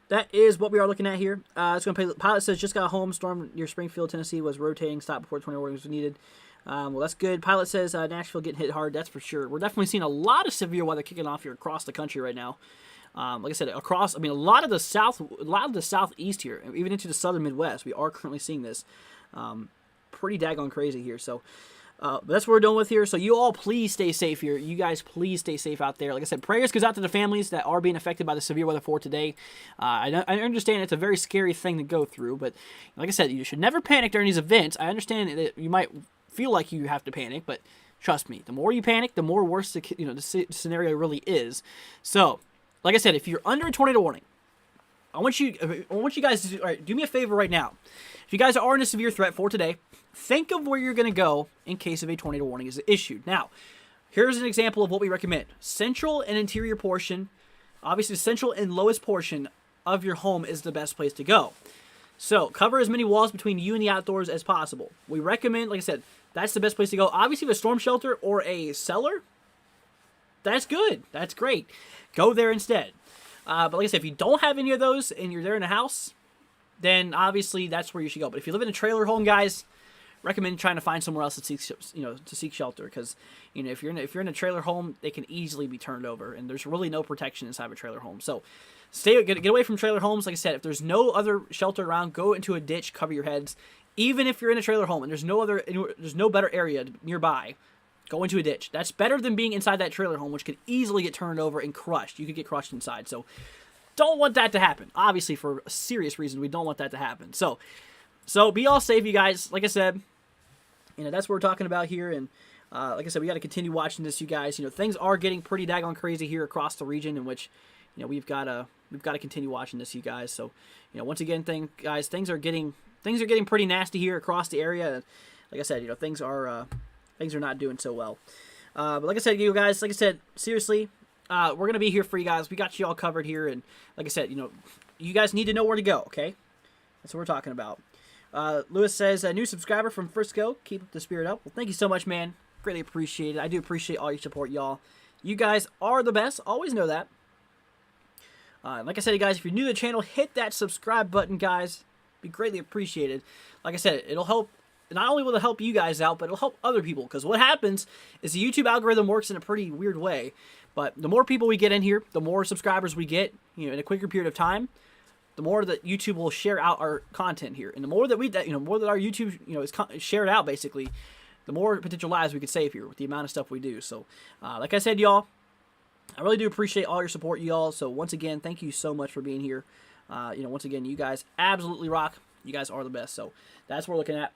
That is what we are looking at here. It's going to pay. Pilot says just got home. Storm near Springfield, Tennessee was rotating. Stop before 20 warnings was needed. Well, that's good. Pilot says Nashville getting hit hard. That's for sure. We're definitely seeing a lot of severe weather kicking off here across the country right now. Like I said, across. I mean, a lot of the southeast here, even into the southern Midwest, we are currently seeing this. Pretty daggone crazy here. So. But that's what we're doing with here. So you all please stay safe here. You guys please stay safe out there. Like I said, prayers goes out to the families that are being affected by the severe weather for today. I understand it's a very scary thing to go through, but like I said, you should never panic during these events. I understand that you might feel like you have to panic, but trust me, the more you panic, the more worse the scenario really is. So, like I said, if you're under a tornado warning, I want you guys to do me a favor right now. If you guys are in a severe threat for today, think of where you're going to go in case of a tornado warning is issued. Now, here's an example of what we recommend. Central and interior portion, obviously the central and lowest portion of your home is the best place to go. So, cover as many walls between you and the outdoors as possible. We recommend, like I said, that's the best place to go. Obviously, with a storm shelter or a cellar, that's good. That's great. Go there instead. But like I said, if you don't have any of those and you're there in a house, then obviously that's where you should go. But if you live in a trailer home, guys, recommend trying to find somewhere else to seek shelter, because if you're in a trailer home, they can easily be turned over, and there's really no protection inside of a trailer home. So get away from trailer homes. Like I said, if there's no other shelter around, go into a ditch, cover your heads. Even if you're in a trailer home and there's no better area nearby, go into a ditch. That's better than being inside that trailer home, which could easily get turned over and crushed. You could get crushed inside. So don't want that to happen. Obviously, for a serious reason, we don't want that to happen. So be all safe, you guys. Like I said, that's what we're talking about here. And like I said, we got to continue watching this, you guys. Things are getting pretty daggone crazy here across the region, in which we've got to continue watching this, you guys. So once again, things are getting pretty nasty here across the area. Like I said, things are not doing so well. But like I said, you guys, seriously, we're going to be here for you guys. We got you all covered here. And like I said, you guys need to know where to go, okay? That's what we're talking about. Lewis says, a new subscriber from Frisco. Keep the spirit up. Well, thank you so much, man. Greatly appreciate it. I do appreciate all your support, y'all. You guys are the best. Always know that. Like I said, guys, if you're new to the channel, hit that subscribe button, guys. Be greatly appreciated. Like I said, it'll help. Not only will it help you guys out, but it'll help other people. Because what happens is the YouTube algorithm works in a pretty weird way. But the more people we get in here, the more subscribers we get, in a quicker period of time, the more that YouTube will share out our content here. And the more that more that our YouTube, is shared out, basically, the more potential lives we could save here with the amount of stuff we do. So, like I said, y'all, I really do appreciate all your support, y'all. So, once again, thank you so much for being here. Once again, you guys absolutely rock. You guys are the best. So, that's what we're looking at.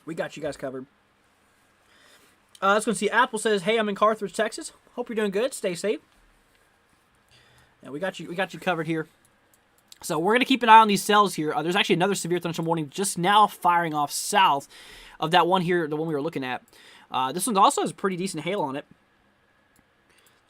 We got you guys covered. Let's go see. Apple says, "Hey, I'm in Carthage, Texas. Hope you're doing good. Stay safe." Yeah, we got you covered here. So we're gonna keep an eye on these cells here. There's actually another severe thunderstorm warning just now firing off south of that one here, the one we were looking at. This one also has pretty decent hail on it.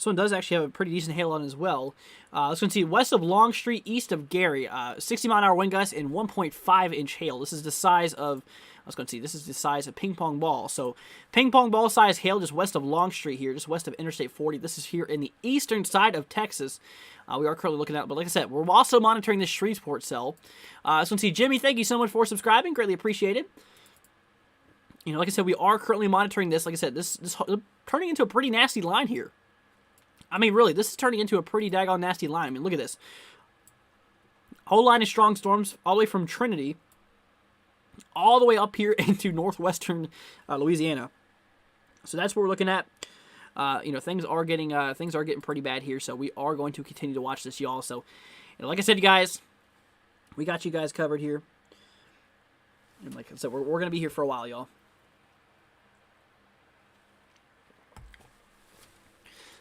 This one does actually have a pretty decent hail on as well. Let's go and see west of Longstreet, east of Gary. 60-mile-an-hour wind gusts and 1.5-inch hail. This is the size of, let's go and see, this is the size of ping pong ball. So ping pong ball size hail just west of Longstreet here, just west of Interstate 40. This is here in the eastern side of Texas. We are currently looking at, but like I said, we're also monitoring this Shreveport cell. Let's go and see, Jimmy, thank you so much for subscribing. Greatly appreciated. You know, like I said, we are currently monitoring this. Like I said, this is turning into a pretty nasty line here. I mean, really, this is turning into a pretty daggone nasty line. I mean, look at this. Whole line of strong storms all the way from Trinity all the way up here into northwestern Louisiana. So that's what we're looking at. You know, things are getting pretty bad here, so we are going to continue to watch this, y'all. So, you know, like I said, you guys, we got you guys covered here. And like I said, we're going to be here for a while, y'all.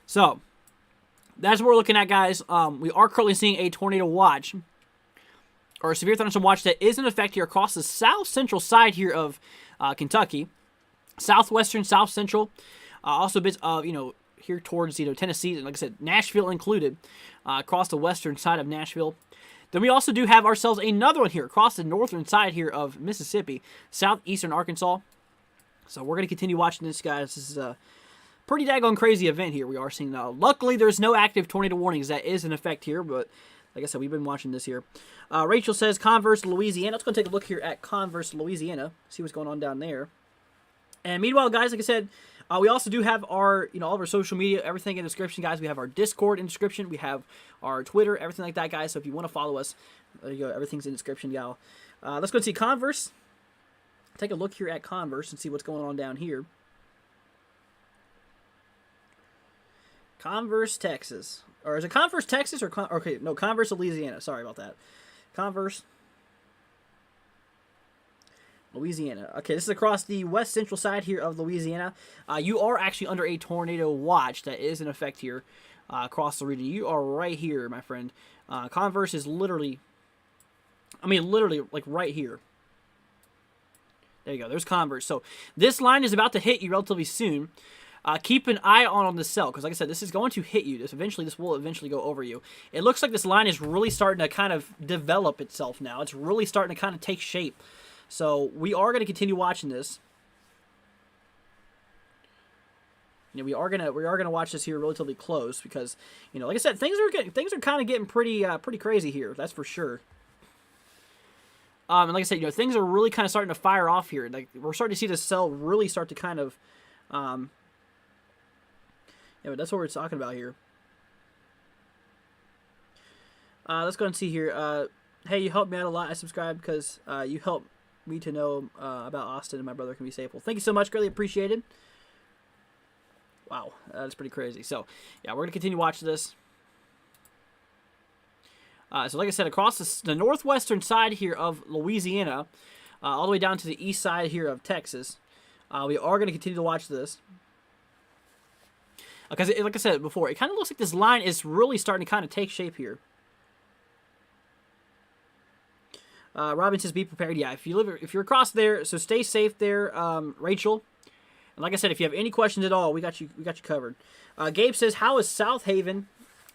So, that's what we're looking at, guys. We are currently seeing a tornado watch, or a severe thunderstorm watch, that is in effect here across the south-central side here of Kentucky. Southwestern, south-central. Also bits of, you know, here towards, you know, Tennessee, and like I said, Nashville included, across the western side of Nashville. Then we also do have ourselves another one here across the northern side here of Mississippi, southeastern Arkansas. So we're going to continue watching this, guys. This is a pretty daggone crazy event here we are seeing now. Luckily, there's no active tornado warnings that is in effect here, but like I said, we've been watching this here. Rachel says Converse, Louisiana. Let's go take a look here at Converse, Louisiana, see what's going on down there. And meanwhile, guys, like I said, we also do have our, you know, all of our social media, everything in the description, guys. We have our Discord in the description. We have our Twitter, everything like that, guys. So if you want to follow us, there you go. Everything's in the description, y'all. Let's go see Converse. Take a look here at Converse and see what's going on down here. Converse, Texas. Or is it Converse, Texas, or okay, no, Converse, Louisiana. Sorry about that. Converse, Louisiana. Okay, this is across the west central side here of Louisiana. You are actually under a tornado watch that is in effect here across the region. You are right here, my friend. Converse is literally, I mean, literally, like right here. There you go. There's Converse. So this line is about to hit you relatively soon. Keep an eye on this cell, because like I said, this is going to hit you. This will eventually go over you. It looks like this line is really starting to kind of develop itself now. It's really starting to kind of take shape. So we are going to continue watching this. You know, we are gonna watch this here relatively close, because, you know, like I said, things are kind of getting pretty crazy here. That's for sure. And like I said, you know, things are really kind of starting to fire off here. Like, we're starting to see this cell really start to kind of, yeah, but that's what we're talking about here. Let's go and see here. Hey, you helped me out a lot. I subscribed because you helped me to know about Austin and my brother can be safe. Well, thank you so much. Greatly appreciated. Wow, that's pretty crazy. So, yeah, we're going to continue watching this. So, like I said, across the northwestern side here of Louisiana, all the way down to the east side here of Texas, we are going to continue to watch this. Because, like I said before, it kind of looks like this line is really starting to kind of take shape here. Robin says, "Be prepared." Yeah, if you're across there, so stay safe there, Rachel. And like I said, if you have any questions at all, we got you covered. Gabe says, "How is South Haven,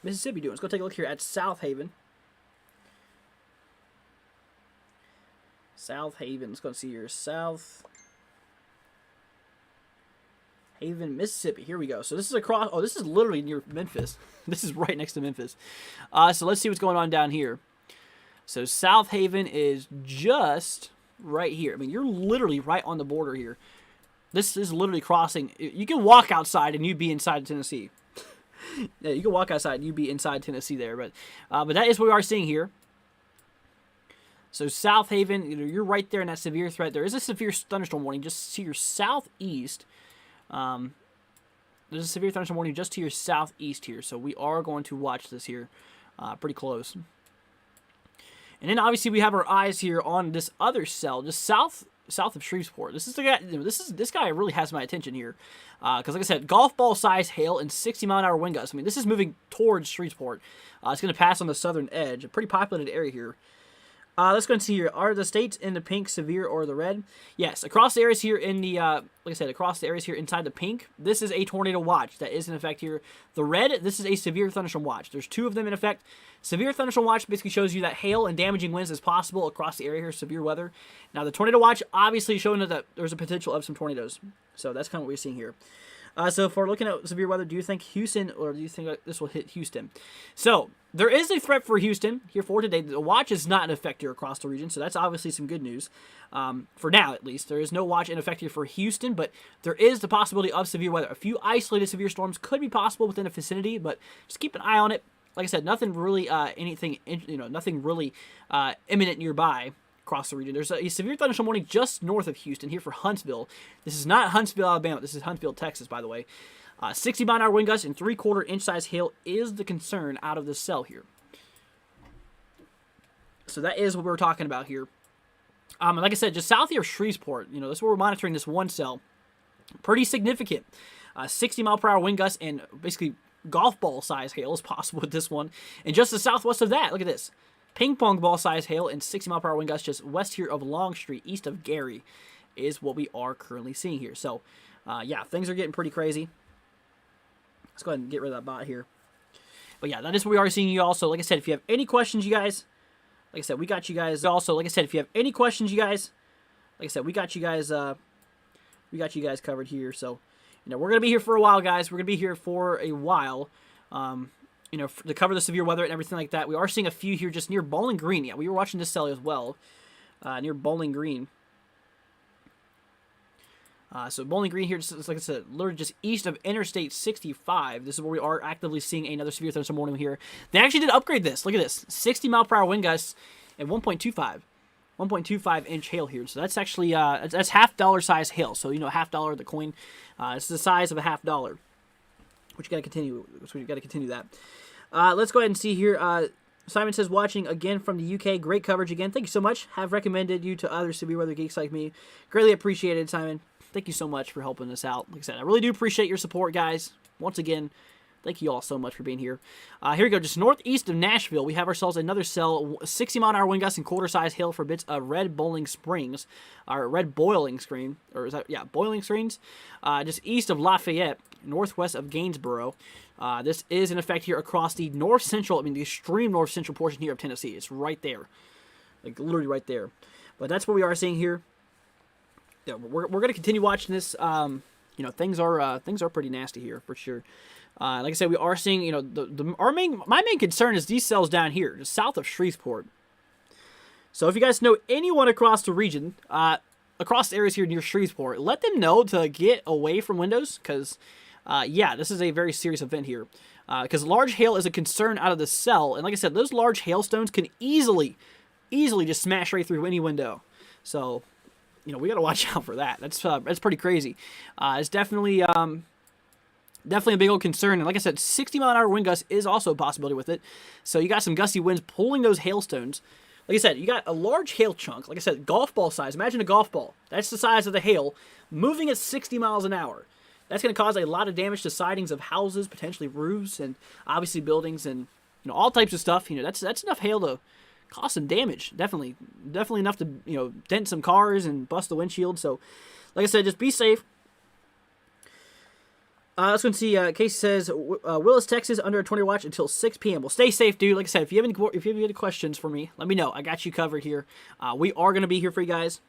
Mississippi doing?" Let's go take a look here at South Haven. South Haven. Let's go see here. South Haven, Mississippi. Here we go. So this is across. Oh, this is literally near Memphis. This is right next to Memphis. So let's see what's going on down here. So South Haven is just right here. I mean, you're literally right on the border here. This is literally crossing. You can walk outside and you'd be inside Tennessee. Yeah, you can walk outside and you'd be inside Tennessee there. But that is what we are seeing here. So South Haven, you're right there in that severe threat. There is a severe thunderstorm warning just to your southeast. There's a severe thunderstorm warning just to your southeast here. So we are going to watch this here pretty close. And then obviously we have our eyes here on this other cell, just south of Shreveport. This is the guy. This guy really has my attention here, because like I said, golf ball size hail and 60-mile-an-hour wind gusts. I mean, this is moving towards Shreveport. It's going to pass on the southern edge, a pretty populated area here. Let's go and see here. Are the states in the pink severe or the red? Yes, across the areas here in the, like I said, across the areas here inside the pink, this is a tornado watch that is in effect here. The red, this is a severe thunderstorm watch. There's 2 of them in effect. Severe thunderstorm watch basically shows you that hail and damaging winds is possible across the area here, severe weather. Now, the tornado watch obviously showing that there's a potential of some tornadoes. So that's kind of what we're seeing here. So if we're looking at severe weather, do you think Houston, or do you think this will hit Houston? So there is a threat for Houston here for today. The watch is not in effect here across the region, so that's obviously some good news. For now, at least. There is no watch in effect here for Houston, but there is the possibility of severe weather. A few isolated severe storms could be possible within the vicinity, but just keep an eye on it. Like I said, nothing really, nothing really imminent nearby across the region. There's a severe thunderstorm warning just north of Houston here for Huntsville. This is not Huntsville, Alabama. This is Huntsville, Texas, by the way. 60-mile-an-hour wind gusts and 3/4-inch size hail is the concern out of this cell here. So that is what we're talking about here. And like I said, just south here of Shreveport, this is where we're monitoring this one cell. Pretty significant. 60-mile-per-hour wind gusts and basically golf ball size hail is possible with this one. And just the southwest of that, look at this. Ping pong ball size hail and 60-mile-per-hour wind gusts just west here of Longstreet, east of Gary, is what we are currently seeing here. So, yeah, things are getting pretty crazy. Let's go ahead and get rid of that bot here. But yeah, that is what we are seeing you all. So, like I said, if you have any questions, you guys, like I said, we got you guys. Also, like I said, if you have any questions, you guys, like I said, we got you guys covered here. So, we're gonna be here for a while, guys. We're gonna be here for a while. To cover the severe weather and everything like that. We are seeing a few here just near Bowling Green. Yeah, we were watching this cell as well, near Bowling Green. So Bowling Green here, just like I said, literally just east of Interstate 65. This is where we are actively seeing another severe thunderstorm warning here. They actually did upgrade this. Look at this, 60-mile-per-hour wind gusts and 1.25-inch hail here. So that's actually that's $half size hail. So $half the coin. It's the size of a $half. Which you got to continue. So you got to continue that. Let's go ahead and see here. Simon says, watching again from the UK. Great coverage again. Thank you so much. Have recommended you to other severe weather geeks like me. Greatly appreciated, Simon. Thank you so much for helping us out. Like I said, I really do appreciate your support, guys. Once again, thank you all so much for being here. Here we go. Just northeast of Nashville, we have ourselves another cell. 60-mile-an-hour wind gusts and quarter-size hail for bits of red boiling springs. Or red boiling screen. Or is that, yeah, boiling screens. Just east of Lafayette, northwest of Gainesboro. This is in effect here across the the extreme north central portion here of Tennessee. It's right there. Like literally right there. But that's what we are seeing here. Yeah, we're going to continue watching this. Things are pretty nasty here for sure. Like I said, we are seeing, my main concern is these cells down here, just south of Shreveport. So if you guys know anyone across the region, across the areas here near Shreveport, let them know to get away from windows, because, this is a very serious event here. Because large hail is a concern out of the cell, and like I said, those large hailstones can easily just smash right through any window. So, we got to watch out for that. That's pretty crazy. It's definitely a big old concern. And like I said, 60-mile-an-hour wind gust is also a possibility with it. So you got some gusty winds pulling those hailstones. Like I said, you got a large hail chunk. Like I said, golf ball size. Imagine a golf ball. That's the size of the hail moving at 60 miles an hour. That's going to cause a lot of damage to sidings of houses, potentially roofs, and obviously buildings, and all types of stuff. That's enough hail to cause some damage. Definitely enough to dent some cars and bust the windshield. So, like I said, just be safe. Let's go and see. Casey says, Willis, Texas, under a tornado watch until 6 p.m. Well, stay safe, dude. Like I said, if you have any questions for me, let me know. I got you covered here. We are going to be here for you guys.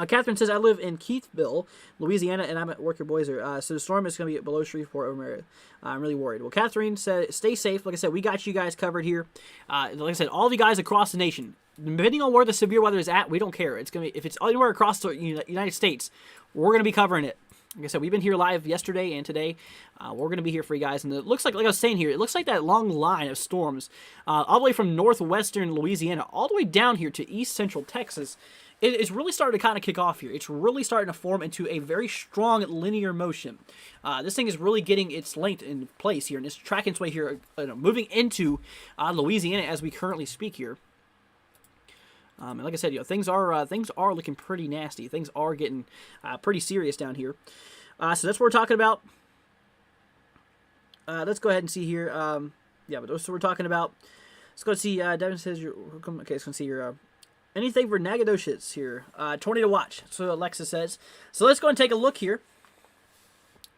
Catherine says, I live in Keithville, Louisiana, and I'm at work. Your boys are. So the storm is going to be below Shreveport over there. I'm really worried. Well, Catherine said, stay safe. Like I said, we got you guys covered here. Like I said, all of you guys across the nation, depending on where the severe weather is at, we don't care. It's going to be, if it's anywhere across the United States, we're going to be covering it. Like I said, we've been here live yesterday and today. We're going to be here for you guys. And it looks like I was saying here, it looks like that long line of storms all the way from northwestern Louisiana all the way down here to east central Texas. It's really starting to kind of kick off here. It's really starting to form into a very strong linear motion. This thing is really getting its length in place here, and it's tracking its way here, moving into Louisiana as we currently speak here. And like I said, things are looking pretty nasty. Things are getting pretty serious down here. So that's what we're talking about. Let's go ahead and see here. But that's what we're talking about. Let's go see. Devin says you're okay. Let's go see your anything for Nagadoshits here. 20 to watch. So Alexa says. So let's go and take a look here.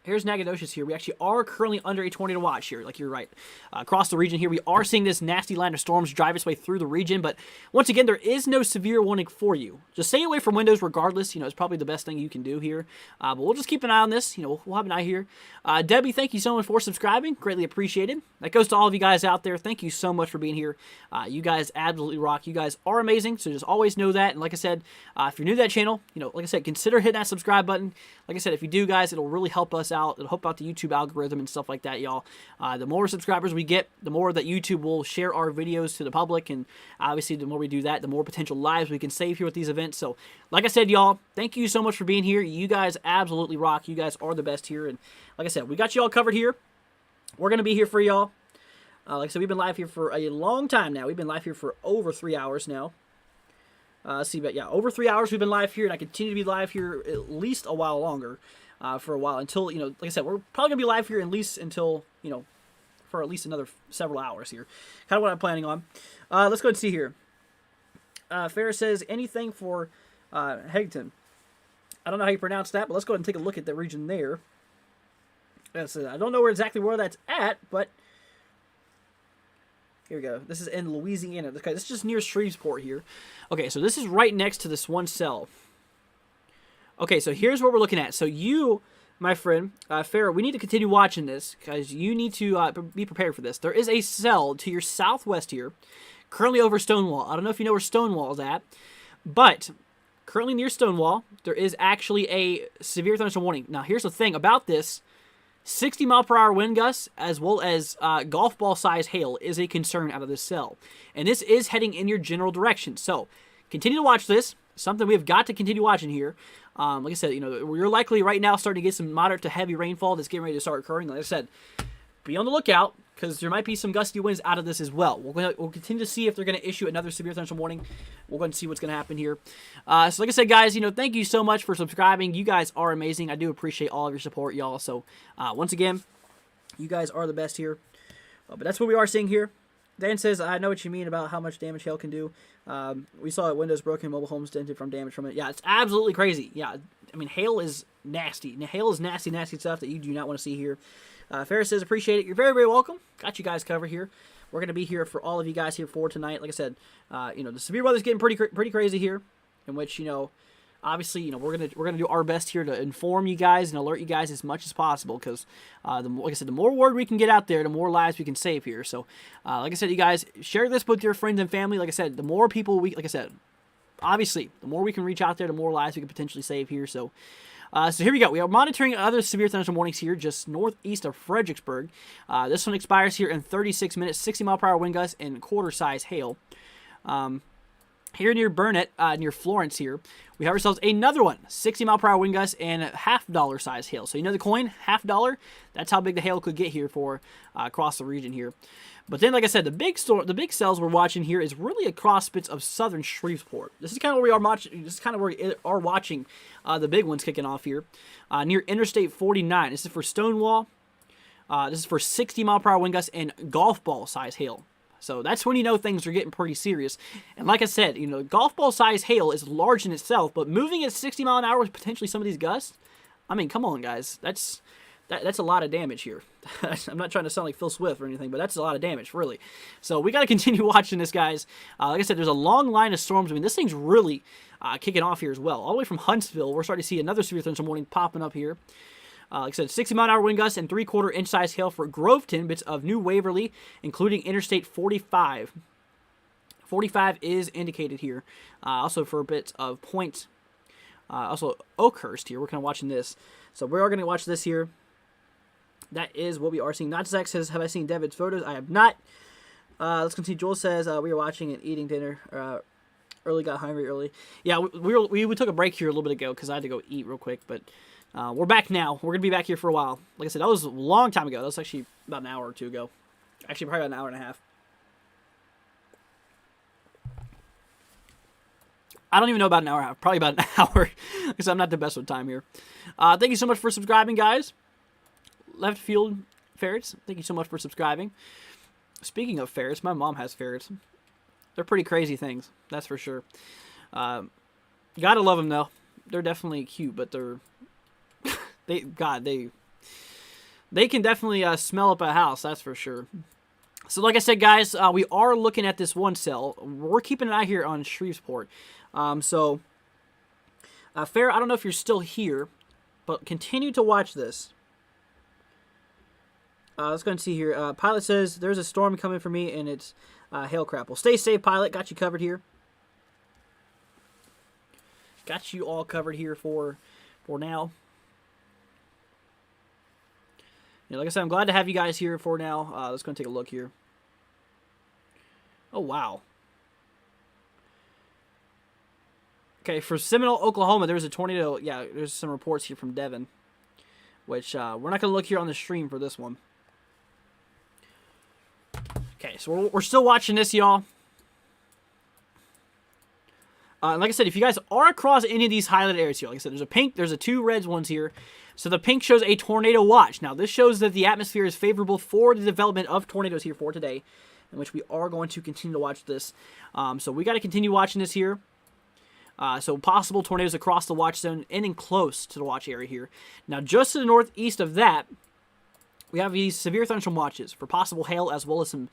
Here's Nagadoshis here. We actually are currently under a 20 to watch here. Like, you're right. Across the region here, we are seeing this nasty line of storms drive its way through the region. But once again, there is no severe warning for you. Just stay away from windows regardless. You know, it's probably the best thing you can do here. But we'll just keep an eye on this. You know, we'll have an eye here. Debbie, thank you so much for subscribing. Greatly appreciated. That goes to all of you guys out there. Thank you so much for being here. You guys absolutely rock. You guys are amazing. So just always know that. And like I said, if you're new to that channel, you know, like I said, consider hitting that subscribe button. Like I said, if you do, guys, it'll really help us out. It'll help out the YouTube algorithm and stuff like that, y'all. The more subscribers we get, the more that YouTube will share our videos to the public, and obviously the more we do that, the more potential lives we can save here with these events. So, like I said, y'all, thank you so much for being here. You guys absolutely rock. You guys are the best here, and like I said, we got you all covered here. We're going to be here for y'all. Like I said, we've been live here for a long time now. We've been live here for over 3 hours now. But yeah, over 3 hours we've been live here, and I continue to be live here at least a while longer, for a while, until, you know, like I said, we're probably going to be live here at least until, you know, for at least another several hours here. Kind of what I'm planning on. Let's go and see here. Ferris says, anything for Hegton. I don't know how you pronounce that, but let's go ahead and take a look at the region there. I don't know exactly where that's at, but here we go. This is in Louisiana. This is just near Shreveport here. Okay, so this is right next to this one cell. Okay, so here's what we're looking at. So you, my friend, Farrah, we need to continue watching this because you need to be prepared for this. There is a cell to your southwest here, currently over Stonewall. I don't know if you know where Stonewall is at, but currently near Stonewall, there is actually a severe thunderstorm warning. Now, here's the thing about this. 60-mile-per-hour wind gusts, as well as golf ball size hail, is a concern out of this cell. And this is heading in your general direction. So, continue to watch this. Something we have got to continue watching here. Like I said, you know, you're likely right now starting to get some moderate to heavy rainfall that's getting ready to start occurring. Like I said, be on the lookout, because there might be some gusty winds out of this as well. We'll continue to see if they're going to issue another severe thunderstorm warning. We're going to see what's going to happen here. So like I said, guys, you know, thank you so much for subscribing. You guys are amazing. I do appreciate all of your support, y'all. So once again, you guys are the best here. But that's what we are seeing here. Dan says, I know what you mean about how much damage hail can do. We saw it, windows broken, mobile homes dented from damage from it. Yeah, it's absolutely crazy. Yeah, I mean, hail is nasty. Hail is nasty, nasty stuff that you do not want to see here. Ferris says, appreciate it. You're very, very welcome. Got you guys covered here. We're going to be here for all of you guys here for tonight. Like I said, you know, the severe weather's getting pretty crazy here, in which, you know, obviously, you know, we're gonna do our best here to inform you guys and alert you guys as much as possible, because like I said, the more word we can get out there, the more lives we can save here. So, like I said, you guys share this with your friends and family. Like I said, the more people like I said, obviously, the more we can reach out there, the more lives we can potentially save here. So, so here we go. We are monitoring other severe thunderstorm warnings here, just northeast of Fredericksburg. This one expires here in 36 minutes. 60-mile-per-hour wind gusts and quarter-size hail. Here near Burnett, near Florence here, we have ourselves another one. 60-mile-per-hour wind gusts and half-dollar size hail. So you know the coin, $half? That's how big the hail could get here for across the region here. But then, like I said, the big cells we're watching here is really across bits of southern Shreveport. This is kind of where we are watching. This is kind of where we are watching the big ones kicking off here, near Interstate 49. This is for Stonewall. This is for 60-mile-per-hour wind gusts and golf ball size hail. So that's when you know things are getting pretty serious. And like I said, you know, golf ball size hail is large in itself, but moving at 60 mile an hour with potentially some of these gusts, I mean, come on, guys. That's a lot of damage here. I'm not trying to sound like Phil Swift or anything, but that's a lot of damage, really. So we got to continue watching this, guys. Like I said, there's a long line of storms. I mean, this thing's really kicking off here as well. All the way from Huntsville, we're starting to see another severe thunderstorm warning popping up here. Like I said, 60-mile-an-hour wind gusts and 3/4-inch size hail for Groveton, bits of New Waverly, including Interstate 45. 45 is indicated here. Also for bits of Point, also Oakhurst here. We're kind of watching this. So we are going to watch this here. That is what we are seeing. Not says, have I seen David's photos? I have not. Let's continue. Joel says, we were watching and eating dinner. Early got hungry early. Yeah, we took a break here a little bit ago because I had to go eat real quick, but we're back now. We're going to be back here for a while. Like I said, that was a long time ago. That was actually about an hour or two ago. Actually, probably about an hour and a half. I don't even know about an hour and a half. Probably about an hour, because I'm not the best with time here. Thank you so much for subscribing, guys. Left Field Ferrets, thank you so much for subscribing. Speaking of ferrets, my mom has ferrets. They're pretty crazy things, that's for sure. Gotta love them though. They're definitely cute, but they can definitely smell up a house, that's for sure. So like I said, guys, we are looking at this one cell. We're keeping an eye here on Shreveport. Fair, I don't know if you're still here, but continue to watch this. Let's go and see here. Pilot says, there's a storm coming for me, and it's hail crap. Well, stay safe, Pilot. Got you covered here. Got you all covered here for now. You know, like I said, I'm glad to have you guys here for now. Let's go and take a look here. Oh, wow. Okay, for Seminole, Oklahoma, there's a tornado. Yeah, there's some reports here from Devon, which we're not going to look here on the stream for this one. Okay, so we're still watching this, y'all. Like I said, if you guys are across any of these highlighted areas here, like I said, there's a pink, there's a 2 reds ones here. So the pink shows a tornado watch. Now, this shows that the atmosphere is favorable for the development of tornadoes here for today, in which we are going to continue to watch this. So we got to continue watching this here. So possible tornadoes across the watch zone, ending close to the watch area here. Now, just to the northeast of that, we have these severe thunderstorm watches for possible hail as well as some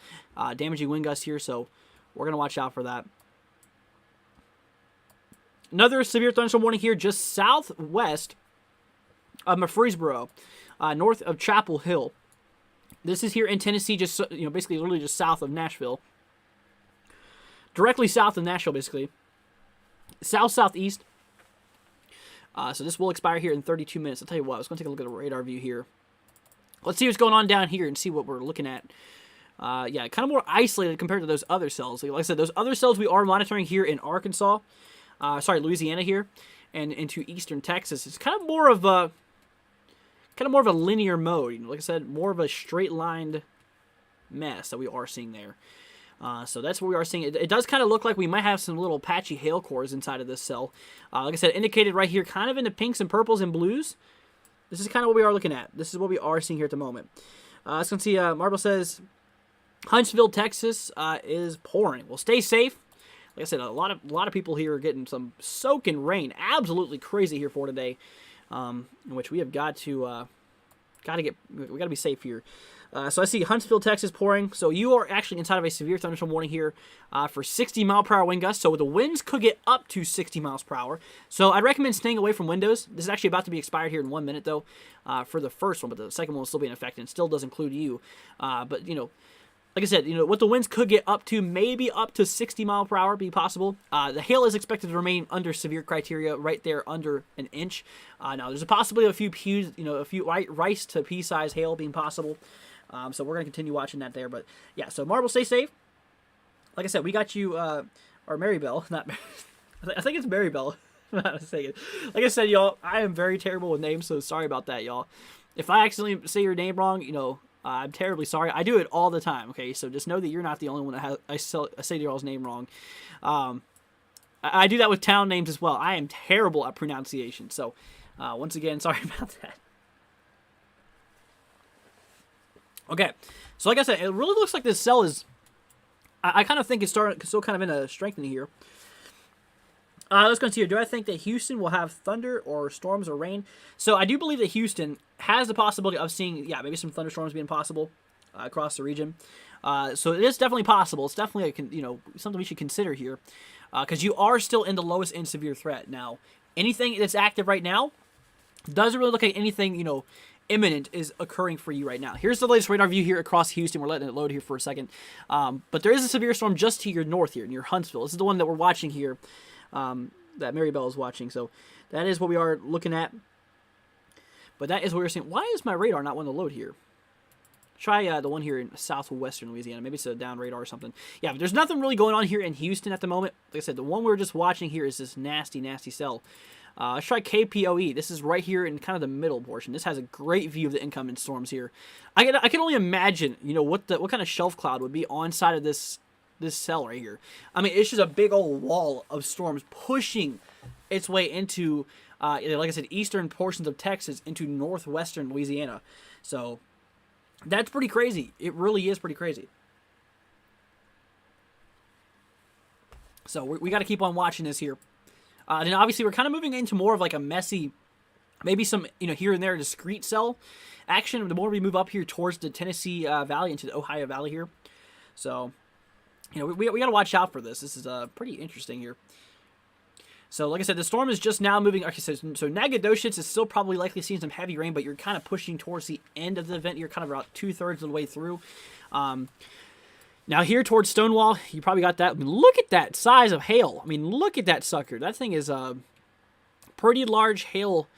damaging wind gusts here. So we're going to watch out for that. Another severe thunderstorm warning here just southwest of Murfreesboro, north of Chapel Hill. This is here in Tennessee, just basically literally just south of Nashville. Directly south of Nashville, basically. Southeast. So this will expire here in 32 minutes. I'll tell you what, I was going to take a look at the radar view here. Let's see what's going on down here and see what we're looking at. Yeah, kind of more isolated compared to those other cells. Like I said, those other cells we are monitoring here in Arkansas. Louisiana here, and into eastern Texas. It's kind of more of a linear mode. Like I said, more of a straight-lined mess that we are seeing there. So that's what we are seeing. It does kind of look like we might have some little patchy hail cores inside of this cell. Like I said, indicated right here, kind of in the pinks and purples and blues. This is kind of what we are looking at. This is what we are seeing here at the moment. Let's go see. Marble says, Huntsville, Texas is pouring. Well, stay safe. Like I said, a lot of people here are getting some soaking rain. Absolutely crazy here for today, in which we have got to be safe here. So I see Huntsville, Texas pouring. So you are actually inside of a severe thunderstorm warning here for 60-mile-per-hour wind gusts. So the winds could get up to 60 miles per hour. So I'd recommend staying away from windows. This is actually about to be expired here in 1 minute though for the first one, but the second one will still be in effect and still does include you. But like I said, what the winds could get up to, maybe up to 60 mile per hour be possible. The hail is expected to remain under severe criteria, right there under an inch. Now, there's a possibility of a few rice to pea size hail being possible. So we're going to continue watching that there. But yeah, so Marble, stay safe. Like I said, we got you, or Marybelle, not I think it's Marybelle. I'm not mistaken. Like I said, y'all, I am very terrible with names, so sorry about that, y'all. If I accidentally say your name wrong, I'm terribly sorry. I do it all the time, okay? So just know that you're not the only one that I say y'all's name wrong. I do that with town names as well. I am terrible at pronunciation. So, once again, sorry about that. Okay, so like I said, it really looks like this cell is... I kind of think it's still kind of in a strengthening here. Let's go and see here. Do I think that Houston will have thunder or storms or rain? So I do believe that Houston has the possibility of seeing, maybe some thunderstorms being possible across the region. So it is definitely possible. It's definitely something we should consider here, because you are still in the lowest end severe threat. Now, anything that's active right now doesn't really look like anything imminent is occurring for you right now. Here's the latest radar view here across Houston. We're letting it load here for a second, but there is a severe storm just to your north here near Huntsville. This is the one that we're watching here. That Marybelle is watching. So that is what we are looking at. But that is what we're seeing. Why is my radar not wanting to load here? Try the one here in southwestern Louisiana. Maybe it's a down radar or something. Yeah, but there's nothing really going on here in Houston at the moment. Like I said, the one we were just watching here is this nasty, nasty cell. Let's try KPOE. This is right here in kind of the middle portion. This has a great view of the incoming storms here. I can only imagine, what kind of shelf cloud would be on side of this cell right here. I mean, it's just a big old wall of storms pushing its way into, like I said, eastern portions of Texas into northwestern Louisiana. So that's pretty crazy. It really is pretty crazy. So we got to keep on watching this here. And obviously, we're kind of moving into more of like a messy, maybe some, here and there discrete cell action. The more we move up here towards the Tennessee Valley, into the Ohio Valley here. So, we got to watch out for this. This is pretty interesting here. So, like I said, the storm is just now moving. Okay, so Nacogdoches is still probably likely seeing some heavy rain, but you're kind of pushing towards the end of the event. You're kind of about 2/3 of the way through. Now here towards Stonewall, you probably got that. I mean, look at that size of hail. I mean, look at that sucker. That thing is a pretty large hail,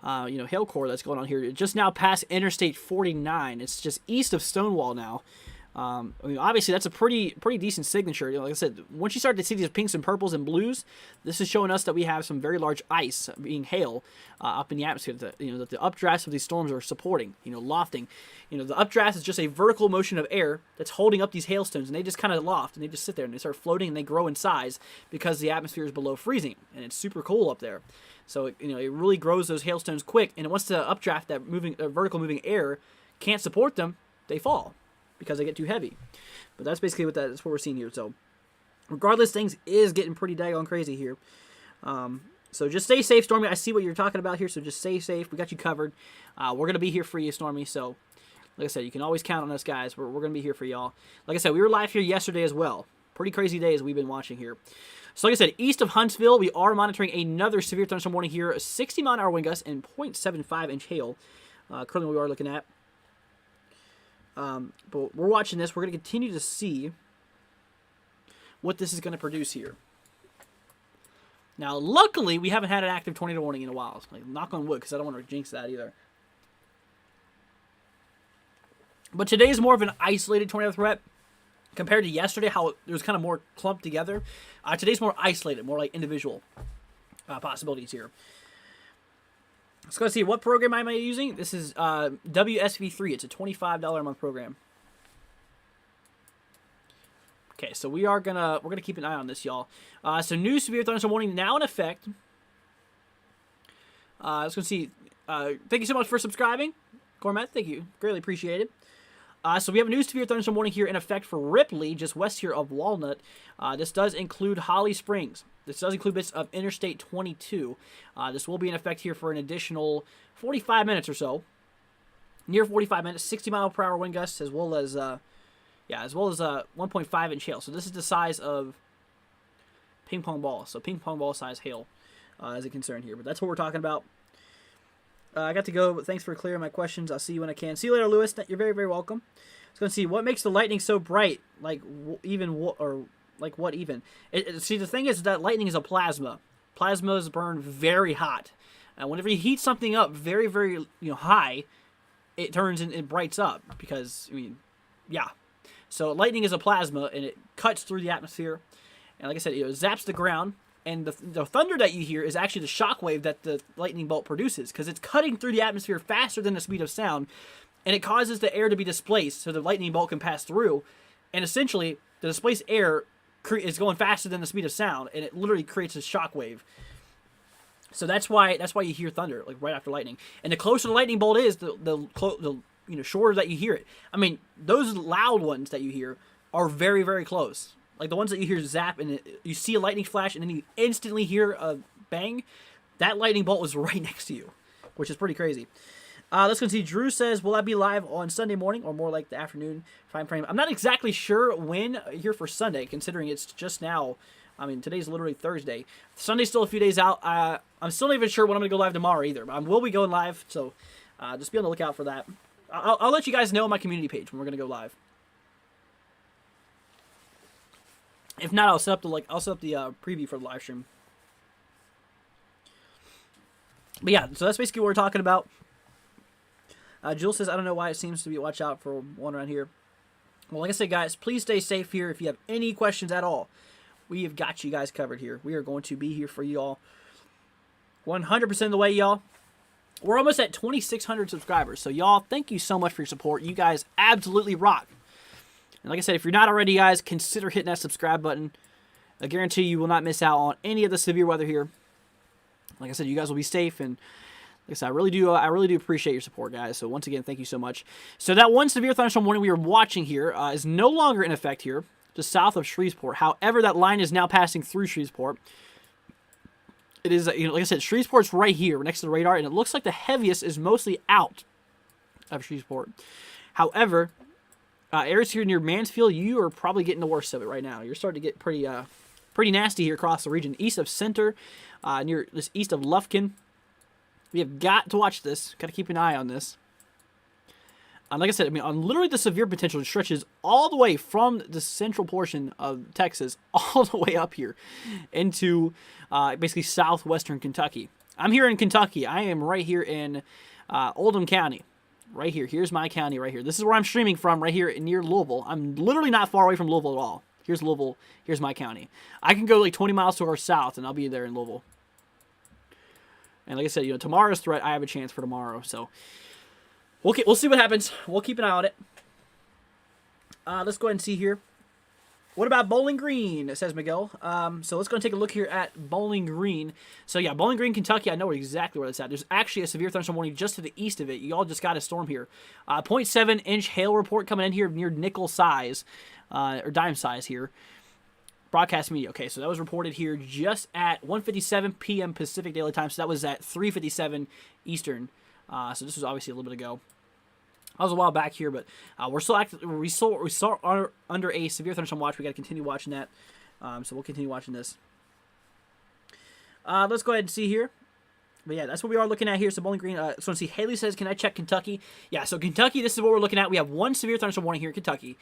hail core that's going on here. Just now past Interstate 49. It's just east of Stonewall now. Obviously, that's a pretty decent signature. Like I said, once you start to see these pinks and purples and blues, this is showing us that we have some very large ice, being hail, up in the atmosphere that the updrafts of these storms are supporting, lofting. The updraft is just a vertical motion of air that's holding up these hailstones, and they just kind of loft, and they just sit there, and they start floating, and they grow in size because the atmosphere is below freezing, and it's super cool up there. So, it really grows those hailstones quick, and once the updraft, that vertical moving air, can't support them, they fall, because they get too heavy. But that's basically that's what we're seeing here. So regardless, things is getting pretty daggone crazy here. So just stay safe, Stormy. I see what you're talking about here, so just stay safe. We got you covered. We're going to be here for you, Stormy. So like I said, you can always count on us, guys. We're going to be here for y'all. Like I said, we were live here yesterday as well. Pretty crazy days we've been watching here. So like I said, east of Huntsville, we are monitoring another severe thunderstorm warning here. A 60-mile-an-hour wind gust and 0.75-inch hail. Currently we are looking at. But we're watching this. We're going to continue to see what this is going to produce here. Now, luckily, we haven't had an active tornado warning in a while. Like, knock on wood, because I don't want to jinx that either. But today is more of an isolated tornado threat compared to yesterday, how it was kind of more clumped together. Today's more isolated, more like individual possibilities here. Let's go see, what program am I using? This is WSV3. It's a $25 a month program. Okay, so we're gonna keep an eye on this, y'all. So new severe thunderstorm warning now in effect. Let's go see. Thank you so much for subscribing, Cormet. Thank you, greatly appreciated. So we have a new severe thunderstorm warning here in effect for Ripley, just west here of Walnut. This does include Holly Springs. This does include bits of Interstate 22. This will be in effect here for an additional 45 minutes or so. Near 45 minutes, 60-mile-per-hour wind gusts, as well as 1.5-inch hail. So this is the size of ping pong ball. So ping pong ball size hail as a concern here. But that's what we're talking about. I got to go, but thanks for clearing my questions. I'll see you when I can. See you later, Lewis. You're very, very welcome. Let's go and see what makes the lightning so bright. Like what even? See, the thing is that lightning is a plasma. Plasmas burn very hot, and whenever you heat something up very, very high, it turns and it brights up because yeah. So lightning is a plasma, and it cuts through the atmosphere, and like I said, it zaps the ground. And the thunder that you hear is actually the shock wave that the lightning bolt produces, because it's cutting through the atmosphere faster than the speed of sound, and it causes the air to be displaced so the lightning bolt can pass through. And essentially, the displaced air is going faster than the speed of sound, and it literally creates a shock wave. So that's why you hear thunder like right after lightning. And the closer the lightning bolt is, the shorter that you hear it. I mean, those loud ones that you hear are very, very close. Like the ones that you hear zap and you see a lightning flash and then you instantly hear a bang, that lightning bolt was right next to you, which is pretty crazy. Let's go see. Drew says, will I be live on Sunday morning or more like the afternoon time frame? I'm not exactly sure when here for Sunday, considering it's just now. I mean, today's literally Thursday. Sunday's still a few days out. I'm still not even sure when I'm going to go live tomorrow either, but I will be going live, so just be on the lookout for that. I'll let you guys know on my community page when we're going to go live. If not, I'll set up the preview for the live stream. But yeah, so that's basically what we're talking about. Jules says, I don't know why it seems to be watch out for one around here. Well, like I said, guys, please stay safe here. If you have any questions at all, we have got you guys covered here. We are going to be here for y'all 100% of the way, y'all. We're almost at 2,600 subscribers. So, y'all, thank you so much for your support. You guys absolutely rock. And like I said, if you're not already, guys, consider hitting that subscribe button. I guarantee you will not miss out on any of the severe weather here. Like I said, you guys will be safe, and like I said, I really do appreciate your support, guys. So once again, thank you so much. So that one severe thunderstorm warning we are watching here is no longer in effect here. just south of Shreveport. However, that line is now passing through Shreveport. It is, like I said, Shreveport's right here next to the radar, and it looks like the heaviest is mostly out of Shreveport. However, areas here near Mansfield, you are probably getting the worst of it right now. You're starting to get pretty nasty here across the region. East of Center, near this east of Lufkin. We have got to watch this. Got to keep an eye on this. Like I said, I mean, on literally the severe potential stretches all the way from the central portion of Texas all the way up here into basically southwestern Kentucky. I'm here in Kentucky. I am right here in Oldham County. Right here. Here's my county right here. This is where I'm streaming from, right here near Louisville. I'm literally not far away from Louisville at all. Here's Louisville. Here's my county. I can go like 20 miles to our south, and I'll be there in Louisville. And like I said, tomorrow's threat, I have a chance for tomorrow. So we'll see what happens. We'll keep an eye on it. Let's go ahead and see here. What about Bowling Green, says Miguel. So let's go and take a look here at Bowling Green. So yeah, Bowling Green, Kentucky, I know exactly where it's at. There's actually a severe thunderstorm warning just to the east of it. You all just got a storm here. 0.7-inch hail report coming in here near nickel size, or dime size here. Broadcast media. Okay, so that was reported here just at 1:57 p.m. Pacific Daylight Time. So that was at 3:57 Eastern. So this was obviously a little bit ago. That was a while back here, but we're still active. We saw under a severe thunderstorm watch. We got to continue watching that. So we'll continue watching this. Let's go ahead and see here. But yeah, that's what we are looking at here. So Bowling Green. So let's see. Haley says, "Can I check Kentucky?" Yeah. So Kentucky. This is what we're looking at. We have one severe thunderstorm warning here in Kentucky.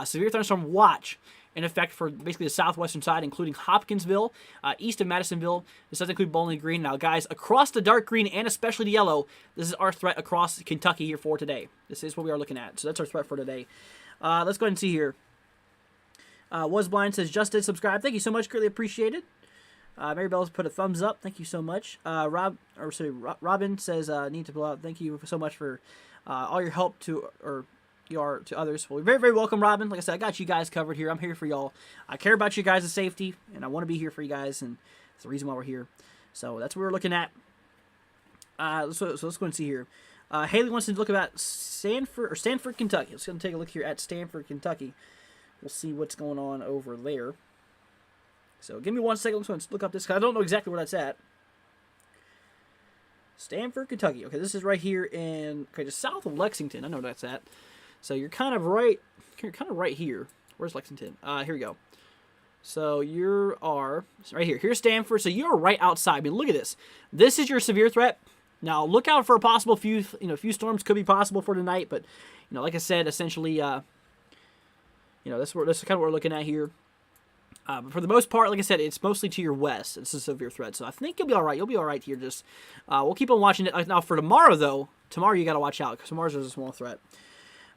Severe thunderstorm watch in effect for basically the southwestern side, including Hopkinsville, east of Madisonville. This does include Bowling Green. Now, guys, across the dark green and especially the yellow, this is our threat across Kentucky here for today. This is what we are looking at. So that's our threat for today. Let's go ahead and see here. Was Blind says, "Just did subscribe." Thank you so much. Greatly appreciated. Mary Bell's put a thumbs up. Thank you so much. Robin says, "Need to blow out." Thank you so much for all your help to others. Well, you're very, very welcome, Robin. Like I said, I got you guys covered here. I'm here for y'all. I care about you guys' safety, and I want to be here for you guys, and it's the reason why we're here. So that's what we're looking at. So let's go and see here. Haley wants to look about Stanford, Kentucky. Let's go and take a look here at Stanford, Kentucky. We'll see what's going on over there. So give me 1 second. Let's look up this, because I don't know exactly where that's at. Stanford, Kentucky. Okay, this is right here just south of Lexington. I know where that's at. So you're kind of right here. Where's Lexington? Here we go. So you are right here. Here's Stanford. So you're right outside. I mean, look at this. This is your severe threat. Now look out for a possible few storms could be possible for tonight. But like I said, essentially, this is kind of what we're looking at here. But for the most part, like I said, it's mostly to your west. It's a severe threat. So I think you'll be all right. You'll be all right here. Just we'll keep on watching it. Now for tomorrow, though, you got to watch out, because tomorrow's a small threat.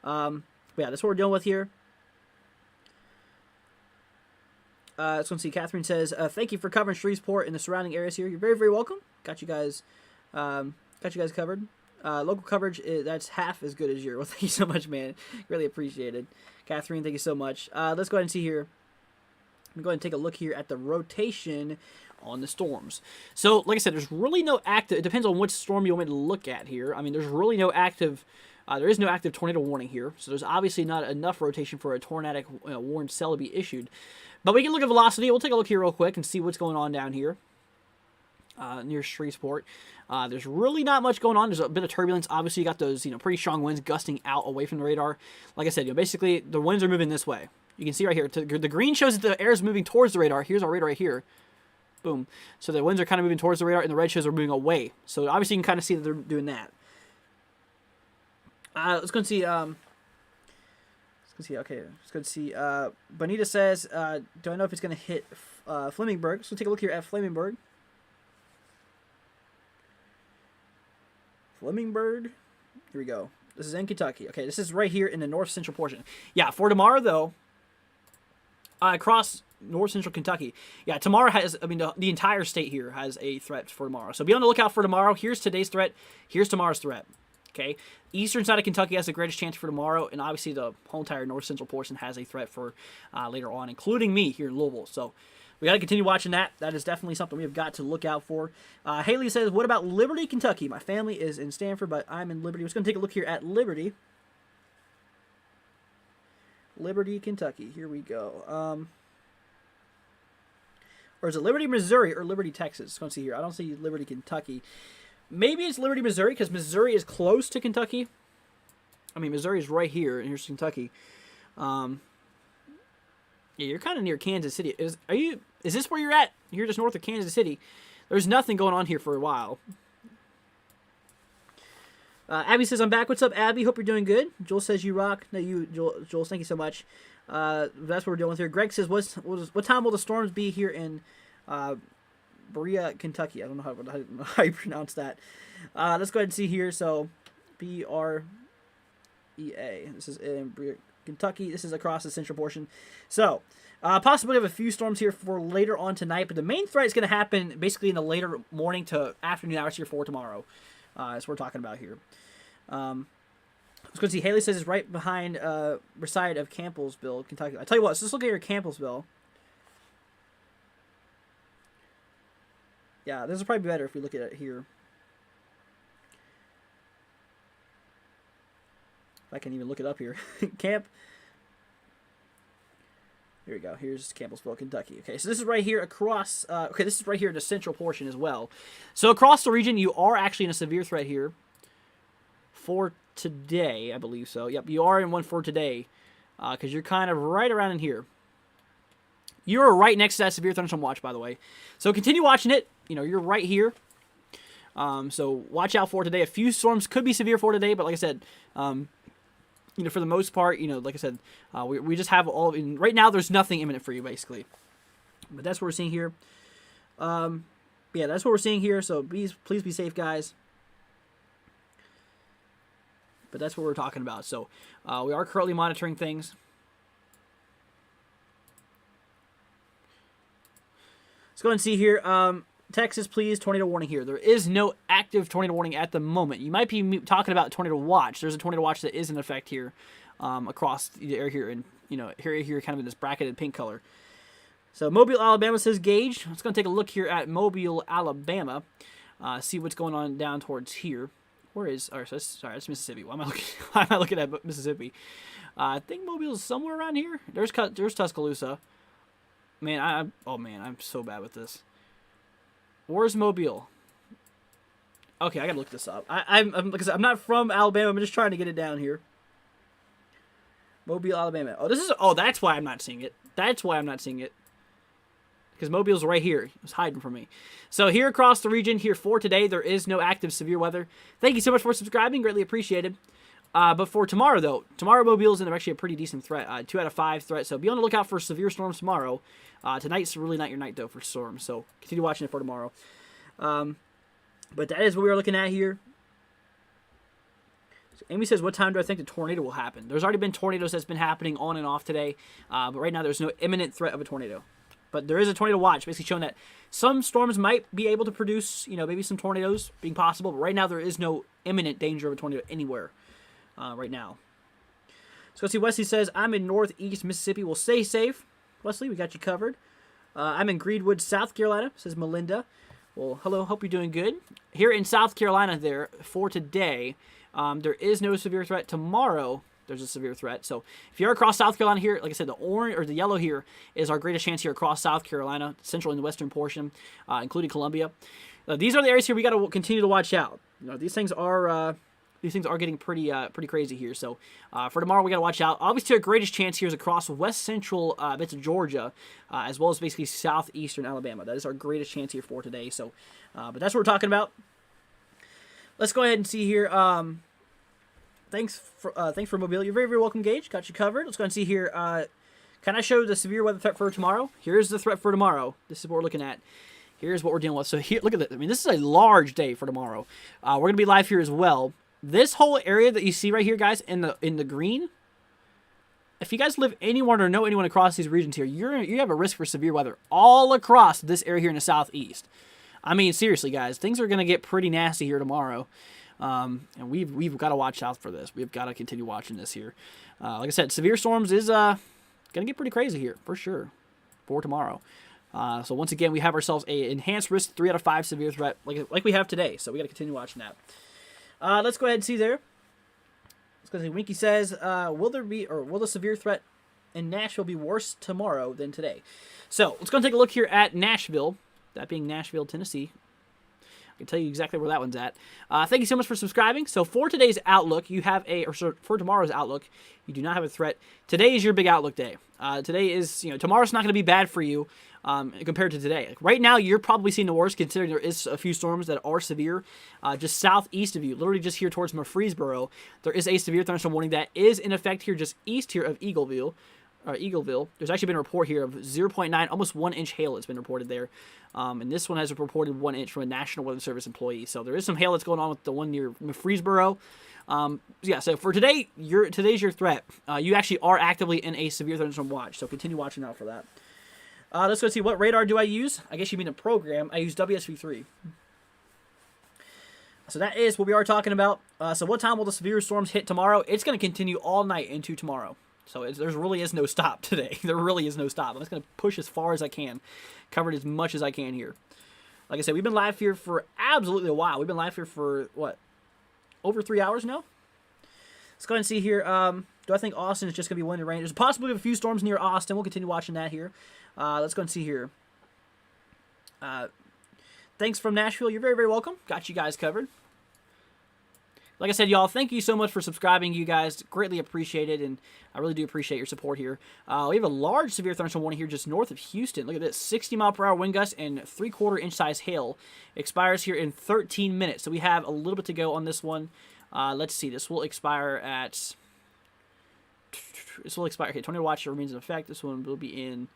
But yeah, that's what we're dealing with here. Let's go and see. Catherine says, "Thank you for covering Shreveport and the surrounding areas here. You're very, very welcome. Got you guys covered. Local coverage that's half as good as yours." Well, thank you so much, man. Really appreciate it, Catherine. Thank you so much. Let's go ahead and see here. I'm going to go ahead and take a look here at the rotation on the storms. So, like I said, there's really no active. It depends on which storm you want me to look at here. I mean, there's really no active. There is no active tornado warning here, so there's obviously not enough rotation for a tornadic warning cell to be issued. But we can look at velocity. We'll take a look here real quick and see what's going on down here near Shreveport. There's really not much going on. There's a bit of turbulence. Obviously, you got those pretty strong winds gusting out away from the radar. Like I said, basically the winds are moving this way. You can see right here. The green shows that the air is moving towards the radar. Here's our radar right here. Boom. So the winds are kind of moving towards the radar, and the red shows are moving away. So obviously you can kind of see that they're doing that. Let's go and see. Okay, let's go and see. Bonita says, "Do I know if it's going to hit Flemingburg?" So take a look here at Flemingburg. Flemingburg. Here we go. This is in Kentucky. Okay, this is right here in the north central portion. Yeah, for tomorrow though, across north central Kentucky. Yeah, tomorrow has. I mean, the entire state here has a threat for tomorrow. So be on the lookout for tomorrow. Here's today's threat. Here's tomorrow's threat. Okay, eastern side of Kentucky has the greatest chance for tomorrow, and obviously the whole entire north central portion has a threat for later on, including me here in Louisville. So we got to continue watching that. That is definitely something we have got to look out for. Haley says, "What about Liberty, Kentucky? My family is in Stanford, but I'm in Liberty." We're just going to take a look here at Liberty. Liberty, Kentucky. Here we go. Or is it Liberty, Missouri, or Liberty, Texas? Let's see here. I don't see Liberty, Kentucky. Maybe it's Liberty, Missouri, because Missouri is close to Kentucky. I mean, Missouri is right here, and here's Kentucky. Yeah, you're kind of near Kansas City. Is this where you're at? You're just north of Kansas City. There's nothing going on here for a while. Abby says, I'm back. What's up, Abby? Hope you're doing good. Joel says, you rock. No, Joel, thank you so much. That's what we're dealing with here. Greg says, what time will the storms be here in Berea, Kentucky? I don't know how you pronounce that. Let's go ahead and see here. So, B-R-E-A. This is in Berea, Kentucky. This is across the central portion. So, possibility of a few storms here for later on tonight, but the main threat is going to happen basically in the later morning to afternoon hours here for tomorrow. That's what we're talking about here. Let's go see. Haley says it's right behind side of Campbellsville, Kentucky. I tell you what, let's just look at your Campbellsville. Yeah, this will probably be better if we look at it here. If I can even look it up here. Here we go. Here's Campbellsville, Kentucky. Okay, so this is right here across... this is right here in the central portion as well. So across the region, you are actually in a severe threat here for today, I believe so. Yep, you are in one for today because you're kind of right around in here. You're right next to that severe thunderstorm watch, by the way. So continue watching it. You know, you're right here. So watch out for today. A few storms could be severe for today, but like I said... you know, for the most part, you know, like I said, we just have all... right now, there's nothing imminent for you, basically. But that's what we're seeing here. Yeah, that's what we're seeing here. So please be safe, guys. But that's what we're talking about. So we are currently monitoring things. Let's go and see here. Texas, please, tornado warning here. There is no active tornado warning at the moment. You might be talking about tornado watch. There's a tornado watch that is in effect here across the area here, and area here kind of in this bracketed pink color. So Mobile, Alabama says Gage. Let's go and take a look here at Mobile, Alabama. See what's going on down towards here. Where is? Sorry, that's Mississippi. Why am I looking at Mississippi? I think Mobile is somewhere around here. There's Tuscaloosa. Man, I'm so bad with this. Where's Mobile? Okay, I gotta look this up. I'm not from Alabama. I'm just trying to get it down here. Mobile, Alabama. That's why I'm not seeing it. That's why I'm not seeing it. Because Mobile's right here. It's hiding from me. So here across the region here for today, there is no active severe weather. Thank you so much for subscribing. Greatly appreciated. But for tomorrow, though, Mobile's in actually a pretty decent threat. 2 out of 5 threat. So be on the lookout for severe storms tomorrow. Tonight's really not your night, though, for storms. So continue watching it for tomorrow. But that is what we are looking at here. So Amy says, what time do I think the tornado will happen? There's already been tornadoes that's been happening on and off today. But right now, there's no imminent threat of a tornado. But there is a tornado watch, basically showing that some storms might be able to produce, maybe some tornadoes being possible. But right now, there is no imminent danger of a tornado anywhere right now. So let's see. Wesley says, I'm in northeast Mississippi. We'll stay safe. Wesley, we got you covered. I'm in Greenwood, South Carolina, says Melinda. Well, hello. Hope you're doing good. Here in South Carolina there, for today, there is no severe threat. Tomorrow, there's a severe threat. So if you're across South Carolina here, like I said, the orange or the yellow here is our greatest chance here across South Carolina, central and the western portion, including Columbia. These are the areas here we got to continue to watch out. These things are getting pretty crazy here. So for tomorrow, we got to watch out. Obviously, our greatest chance here is across west central bits of Georgia, as well as basically southeastern Alabama. That is our greatest chance here for today. So, but that's what we're talking about. Let's go ahead and see here. Thanks for Mobile. You're very, very welcome, Gage. Got you covered. Let's go and see here. Can I show the severe weather threat for tomorrow? Here's the threat for tomorrow. This is what we're looking at. Here's what we're dealing with. So here, look at this. I mean, this is a large day for tomorrow. We're gonna be live here as well. This whole area that you see right here, guys, in the green. If you guys live anywhere or know anyone across these regions here, you have a risk for severe weather all across this area here in the southeast. I mean, seriously, guys, things are gonna get pretty nasty here tomorrow. And we've got to watch out for this. We've got to continue watching this here. Like I said, severe storms is gonna get pretty crazy here for sure for tomorrow. So once again, we have ourselves a enhanced risk 3 out of 5 severe threat like we have today. So we got to continue watching that. Let's go ahead and see there. Let's go see. Winky says, will the severe threat and Nashville will be worse tomorrow than today. So let's go and take a look here at Nashville, that being Nashville, Tennessee. I can tell you exactly where that one's at. Thank you so much for subscribing. So for today's outlook, you have for tomorrow's outlook, you do not have a threat. Today is your big outlook day. Today is, tomorrow's not going to be bad for you compared to today. Like right now, you're probably seeing the worst, considering there is a few storms that are severe. Just southeast of you, literally just here towards Murfreesboro, there is a severe thunderstorm warning that is in effect here just east here of Eagleville. There's actually been a report here of 0.9, almost 1 inch hail that's been reported there. And this one has reported 1 inch from a National Weather Service employee. So there is some hail that's going on with the one near Murfreesboro. So for today, today's your threat. You actually are actively in a severe thunderstorm watch, so continue watching out for that. Let's go see, what radar do I use? I guess you mean a program. I use WSV3. So that is what we are talking about. So what time will the severe storms hit tomorrow? It's going to continue all night into tomorrow. So there really is no stop today. There really is no stop. I'm just going to push as far as I can, cover it as much as I can here. Like I said, we've been live here for absolutely a while. We've been live here for, what, over 3 hours now? Let's go ahead and see here. Do I think Austin is just going to be wind and rain? There's possibly a few storms near Austin. We'll continue watching that here. Let's go and see here. Thanks from Nashville. You're very, very welcome. Got you guys covered. Like I said, y'all, thank you so much for subscribing. You guys greatly appreciate it, and I really do appreciate your support here. We have a large severe thunderstorm warning here just north of Houston. Look at this, 60-mile-per-hour wind gusts and 3/4-inch size hail. Expires here in 13 minutes, so we have a little bit to go on this one. Let's see, this will expire at... Okay, tornado watch remains in effect. This one will be in...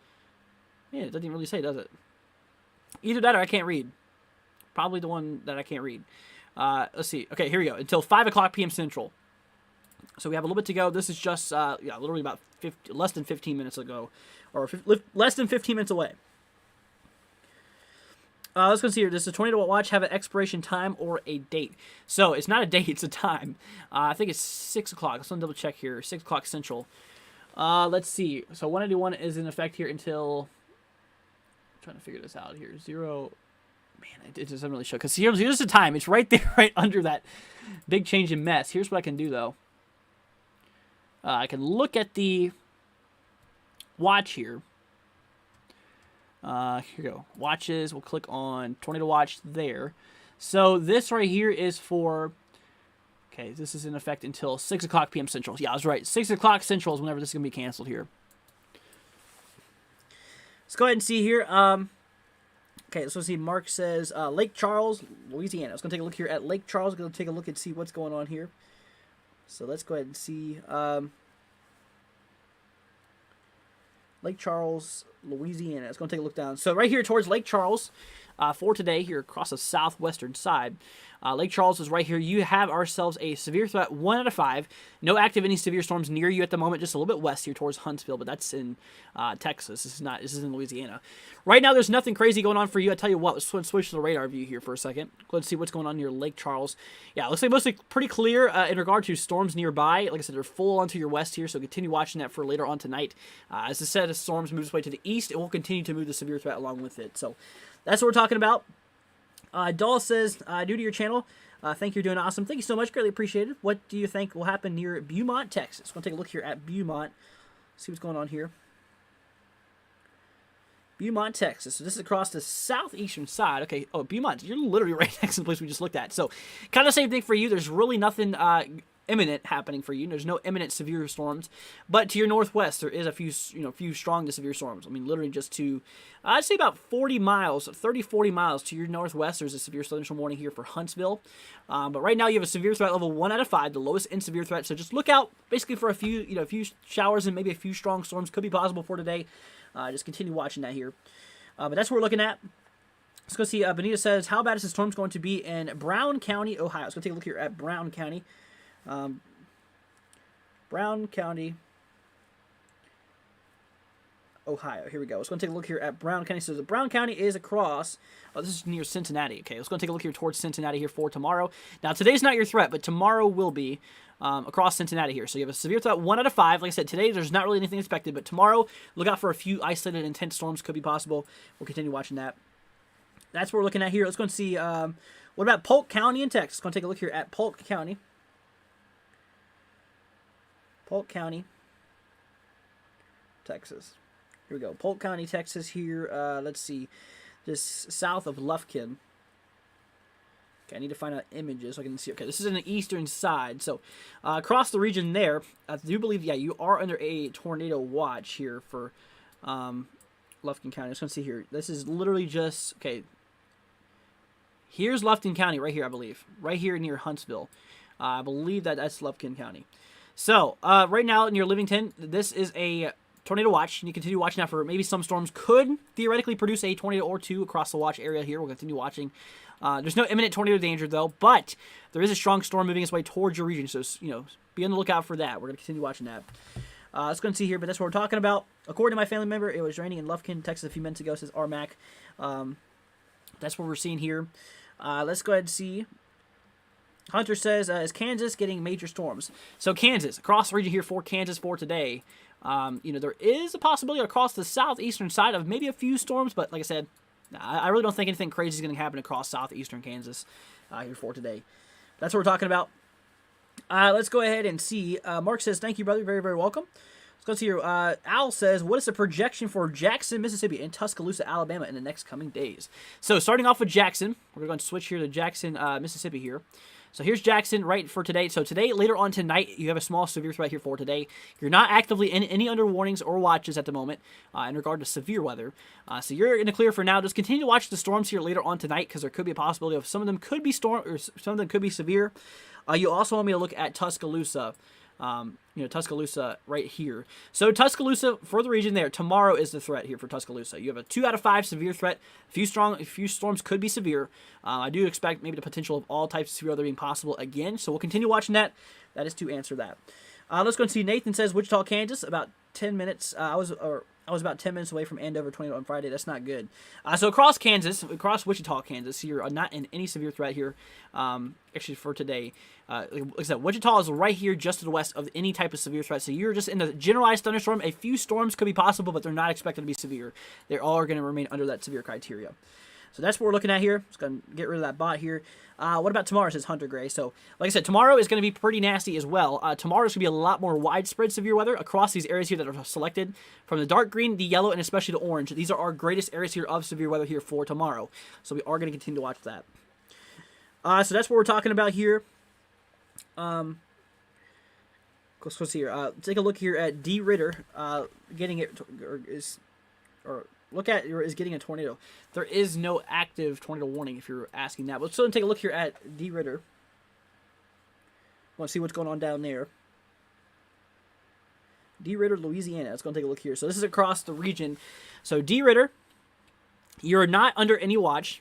Yeah, it doesn't even really say, does it? Either that or I can't read. Probably the one that I can't read. Let's see. Okay, here we go. Until 5 o'clock p.m. Central. So we have a little bit to go. This is just, literally about less than 15 minutes ago. Or less than 15 minutes away. Let's go see here. Does the tornado watch have an expiration time or a date? So it's not a date, it's a time. I think it's 6 o'clock. Let's double check here. 6 o'clock Central. Let's see. So 191 is in effect here until... I'm trying to figure this out here. 0... Man, it doesn't really show. Because here's the time. It's right there, right under that big change in mess. Here's what I can do, though. I can look at the watch here. Here we go. Watches. We'll click on Tornado Watch there. So this right here is for... Okay, this is in effect until 6 o'clock p.m. Central. Yeah, I was right. 6 o'clock Central is whenever this is going to be canceled here. Let's go ahead and see here. Okay, so let's see. Mark says Lake Charles, Louisiana. I was going to take a look here at Lake Charles. Going to take a look and see what's going on here. So let's go ahead and see Lake Charles, Louisiana. Let's go and take a look down. So right here towards Lake Charles for today, here across the southwestern side. Lake Charles is right here. You have ourselves a severe threat, 1 out of 5. No active any severe storms near you at the moment. Just a little bit west here towards Huntsville, but that's in Texas. This is in Louisiana. Right now, there's nothing crazy going on for you. I tell you what, let's switch to the radar view here for a second. Let's see what's going on near Lake Charles. Yeah, it looks like mostly pretty clear in regard to storms nearby. Like I said, they're full onto your west here, so continue watching that for later on tonight. As I said, as storms move its way to the east, it will continue to move the severe threat along with it. So that's what we're talking about. Dahl says, new to your channel, thank you, you're doing awesome. Thank you so much, greatly appreciated. What do you think will happen near Beaumont, Texas? We're going to take a look here at Beaumont, see what's going on here. Beaumont, Texas. So this is across the southeastern side. Okay, oh, Beaumont, you're literally right next to the place we just looked at. So kind of the same thing for you. There's really nothing imminent happening for you. There's no imminent severe storms, but to your northwest there is a few strong to severe storms. I mean, literally just to I'd say about 40 miles, 40 miles to your northwest, there's a severe thunderstorm warning here for Huntsville. But right now you have a severe threat level 1 out of 5, the lowest in severe threat. So just look out basically for a few showers and maybe a few strong storms could be possible for today. Just continue watching that here. But that's what we're looking at. Let's go see. Benita says, how bad is the storms going to be in Brown County, Ohio? Let's go take a look here at Brown County. Brown County, Ohio. Here we go. Let's go and take a look here at Brown County. So the Brown County is across. Oh, this is near Cincinnati. Okay, let's go and take a look here towards Cincinnati here for tomorrow. Now, today's not your threat, but tomorrow will be across Cincinnati here. So you have a severe threat 1 out of 5. Like I said, today there's not really anything expected, but tomorrow look out for a few isolated intense storms could be possible. We'll continue watching that. That's what we're looking at here. Let's go and see. What about Polk County in Texas? Let's go and take a look here at Polk County. Polk County. Texas. Here we go. Polk County, Texas here. Let's see. Just south of Lufkin. Okay, I need to find out images so I can see. Okay, this is in the eastern side. So, across the region there, I do believe, yeah, you are under a tornado watch here for Lufkin County. I'm just going to see here. This is literally just, okay, here's Lufkin County right here, I believe. Right here near Huntsville. I believe that's Lufkin County. So, right now near Livington, this is a tornado watch. You continue watching out for maybe some storms could theoretically produce a tornado or two across the watch area here. We'll continue watching. There's no imminent tornado danger, though, but there is a strong storm moving its way towards your region, so, you know, be on the lookout for that. We're going to continue watching that. Let's go and see here, but that's what we're talking about. According to my family member, it was raining in Lufkin, Texas a few minutes ago, says RMAC. That's what we're seeing here. Let's go ahead and see. Hunter says, is Kansas getting major storms? So Kansas, across the region here for Kansas for today, you know, there is a possibility across the southeastern side of maybe a few storms, but like I said, I really don't think anything crazy is going to happen across southeastern Kansas here for today. That's what we're talking about. Let's go ahead and see. Mark says, thank you, brother. Very, very welcome. Let's go see here. Al says, what is the projection for Jackson, Mississippi, and Tuscaloosa, Alabama in the next coming days? So starting off with Jackson, we're going to switch here to Jackson, Mississippi here. So here's Jackson right for today. So today, later on tonight, you have a small severe threat here for today. You're not actively in any under warnings or watches at the moment in regard to severe weather. So you're in the clear for now. Just continue to watch the storms here later on tonight because there could be a possibility of some of them could be storm or some of them could be severe. You also want me to look at Tuscaloosa. You know, Tuscaloosa right here. So Tuscaloosa for the region there. Tomorrow is the threat here for Tuscaloosa. You have a 2 out of 5 severe threat. A few storms could be severe. I do expect maybe the potential of all types of severe weather being possible again. So we'll continue watching that. That is to answer that. Let's go and see. Nathan says Wichita, Kansas, about 10 minutes. I was about 10 minutes away from Andover tornado on Friday. That's not good. So across Kansas, across Wichita, Kansas, you're not in any severe threat here. Actually, for today, like I said, Wichita is right here, just to the west of any type of severe threat. So you're just in a generalized thunderstorm. A few storms could be possible, but they're not expected to be severe. They all are going to remain under that severe criteria. So that's what we're looking at here. Just going to get rid of that bot here. What about tomorrow, says Hunter Gray. So, like I said, tomorrow is going to be pretty nasty as well. Tomorrow is going to be a lot more widespread severe weather across these areas here that are selected. From the dark green, the yellow, and especially the orange. These are our greatest areas here of severe weather here for tomorrow. So we are going to continue to watch that. So that's what we're talking about here. Let's see here. Take a look here at D. Ritter getting it, look at is getting a tornado. There is no active tornado warning if you're asking that. But let's take a look here at D. Ritter. Want to see what's going on down there. D. Ritter, Louisiana. Let's go take a look here. So this is across the region. So D. Ritter, you're not under any watch.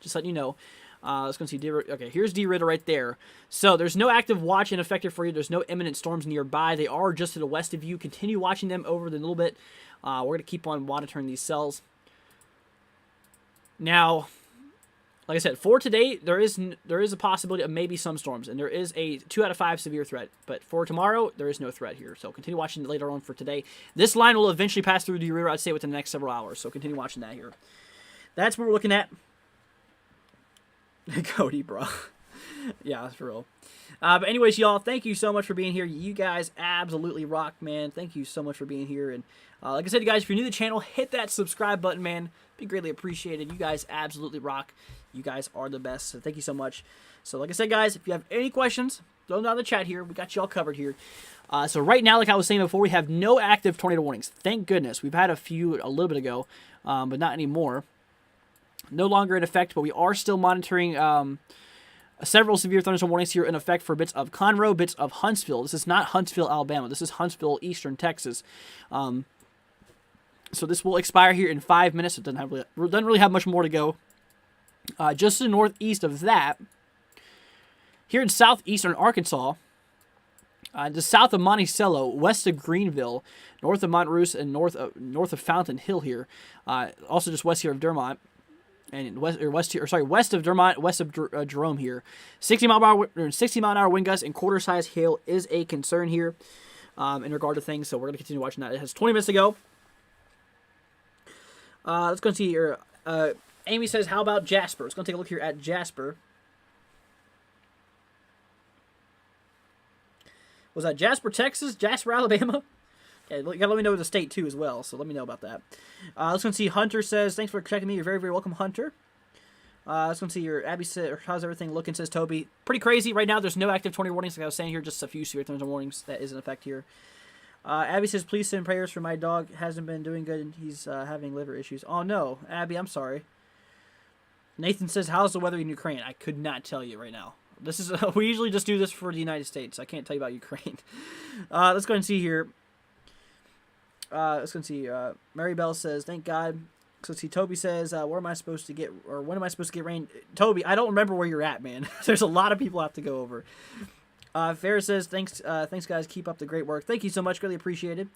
Just letting you know. Let's go see D. Ritter. Okay, here's D. Ritter right there. So there's no active watch in effect for you. There's no imminent storms nearby. They are just to the west of you. Continue watching them over the little bit. We're going to keep on monitoring these cells. Now, like I said, for today, there is a possibility of maybe some storms, and there is a 2 out of 5 severe threat. But for tomorrow, there is no threat here. So continue watching it later on for today. This line will eventually pass through the river, I'd say, within the next several hours. So continue watching that here. That's what we're looking at. Cody, bro. Yeah, that's for real. But anyways, y'all, thank you so much for being here. You guys absolutely rock, man. Thank you so much for being here. And like I said, guys, if you're new to the channel, hit that subscribe button, man. Be greatly appreciated. You guys absolutely rock. You guys are the best. So thank you so much. So like I said, guys, if you have any questions, throw them down in the chat here. We got you all covered here. So right now, like I was saying before, we have no active tornado warnings. Thank goodness. We've had a few a little bit ago, but not anymore. No longer in effect, but we are still monitoring several severe thunderstorm warnings here in effect for bits of Conroe, bits of Huntsville. This is not Huntsville, Alabama. This is Huntsville, eastern Texas. So this will expire here in 5 minutes. It doesn't really have much more to go. Just to the northeast of that, here in southeastern Arkansas, the south of Monticello, west of Greenville, north of Montrose, and north of Fountain Hill here, also just west here of Dermont. And west of Dermont, west of Jerome here. 60 mile an hour wind gusts and quarter size hail is a concern here in regard to things. So we're gonna continue watching that. It has 20 minutes to go. Let's go see here. Amy says, "How about Jasper?" Let's go take a look here at Jasper. Was that Jasper, Texas? Jasper, Alabama? Yeah, you gotta let me know the state too as well, so let me know about that. Let's go and see. Hunter says, thanks for checking me. You're very, very welcome, Hunter. Let's go and see your Abby said, how's everything looking, says Toby. Pretty crazy. Right now, there's no active tornado warnings. Like I was saying here, just a few severe thunderstorm warnings that is in effect here. Abby says, please send prayers for my dog. Hasn't been doing good, and he's having liver issues. Oh, no. Abby, I'm sorry. Nathan says, how's the weather in Ukraine? I could not tell you right now. This is we usually just do this for the United States. I can't tell you about Ukraine. Let's go and see here. Let's go and see. Mary Bell says, thank God. So see, Toby says, where am I supposed to get, or when am I supposed to get rain? Toby, I don't remember where you're at, man. There's a lot of people I have to go over. Farrah says, thanks guys, keep up the great work. Thank you so much, really appreciated.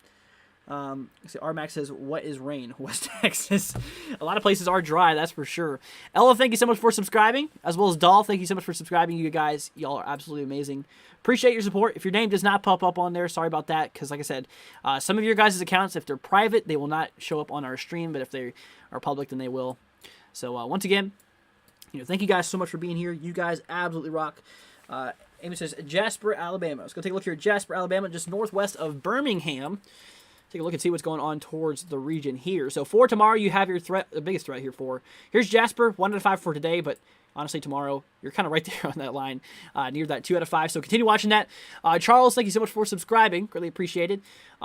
RMax says, what is rain? West Texas. A lot of places are dry, that's for sure. Ella, thank you so much for subscribing, as well as Doll, thank you so much for subscribing. You guys, y'all are absolutely amazing. Appreciate your support. If your name does not pop up on there, sorry about that, because like I said, some of your guys' accounts, if they're private, they will not show up on our stream, but if they are public, then they will. So once again, thank you guys so much for being here. You guys absolutely rock. Amy says, Jasper, Alabama. Let's go take a look here at Jasper, Alabama, just northwest of Birmingham. Take a look and see what's going on towards the region here. So for tomorrow, you have your threat, the biggest threat here for. Here's Jasper, 1 out of 5 for today, but honestly, tomorrow, you're kind of right there on that line, near that 2 out of 5. So continue watching that. Charles, thank you so much for subscribing. Greatly appreciated.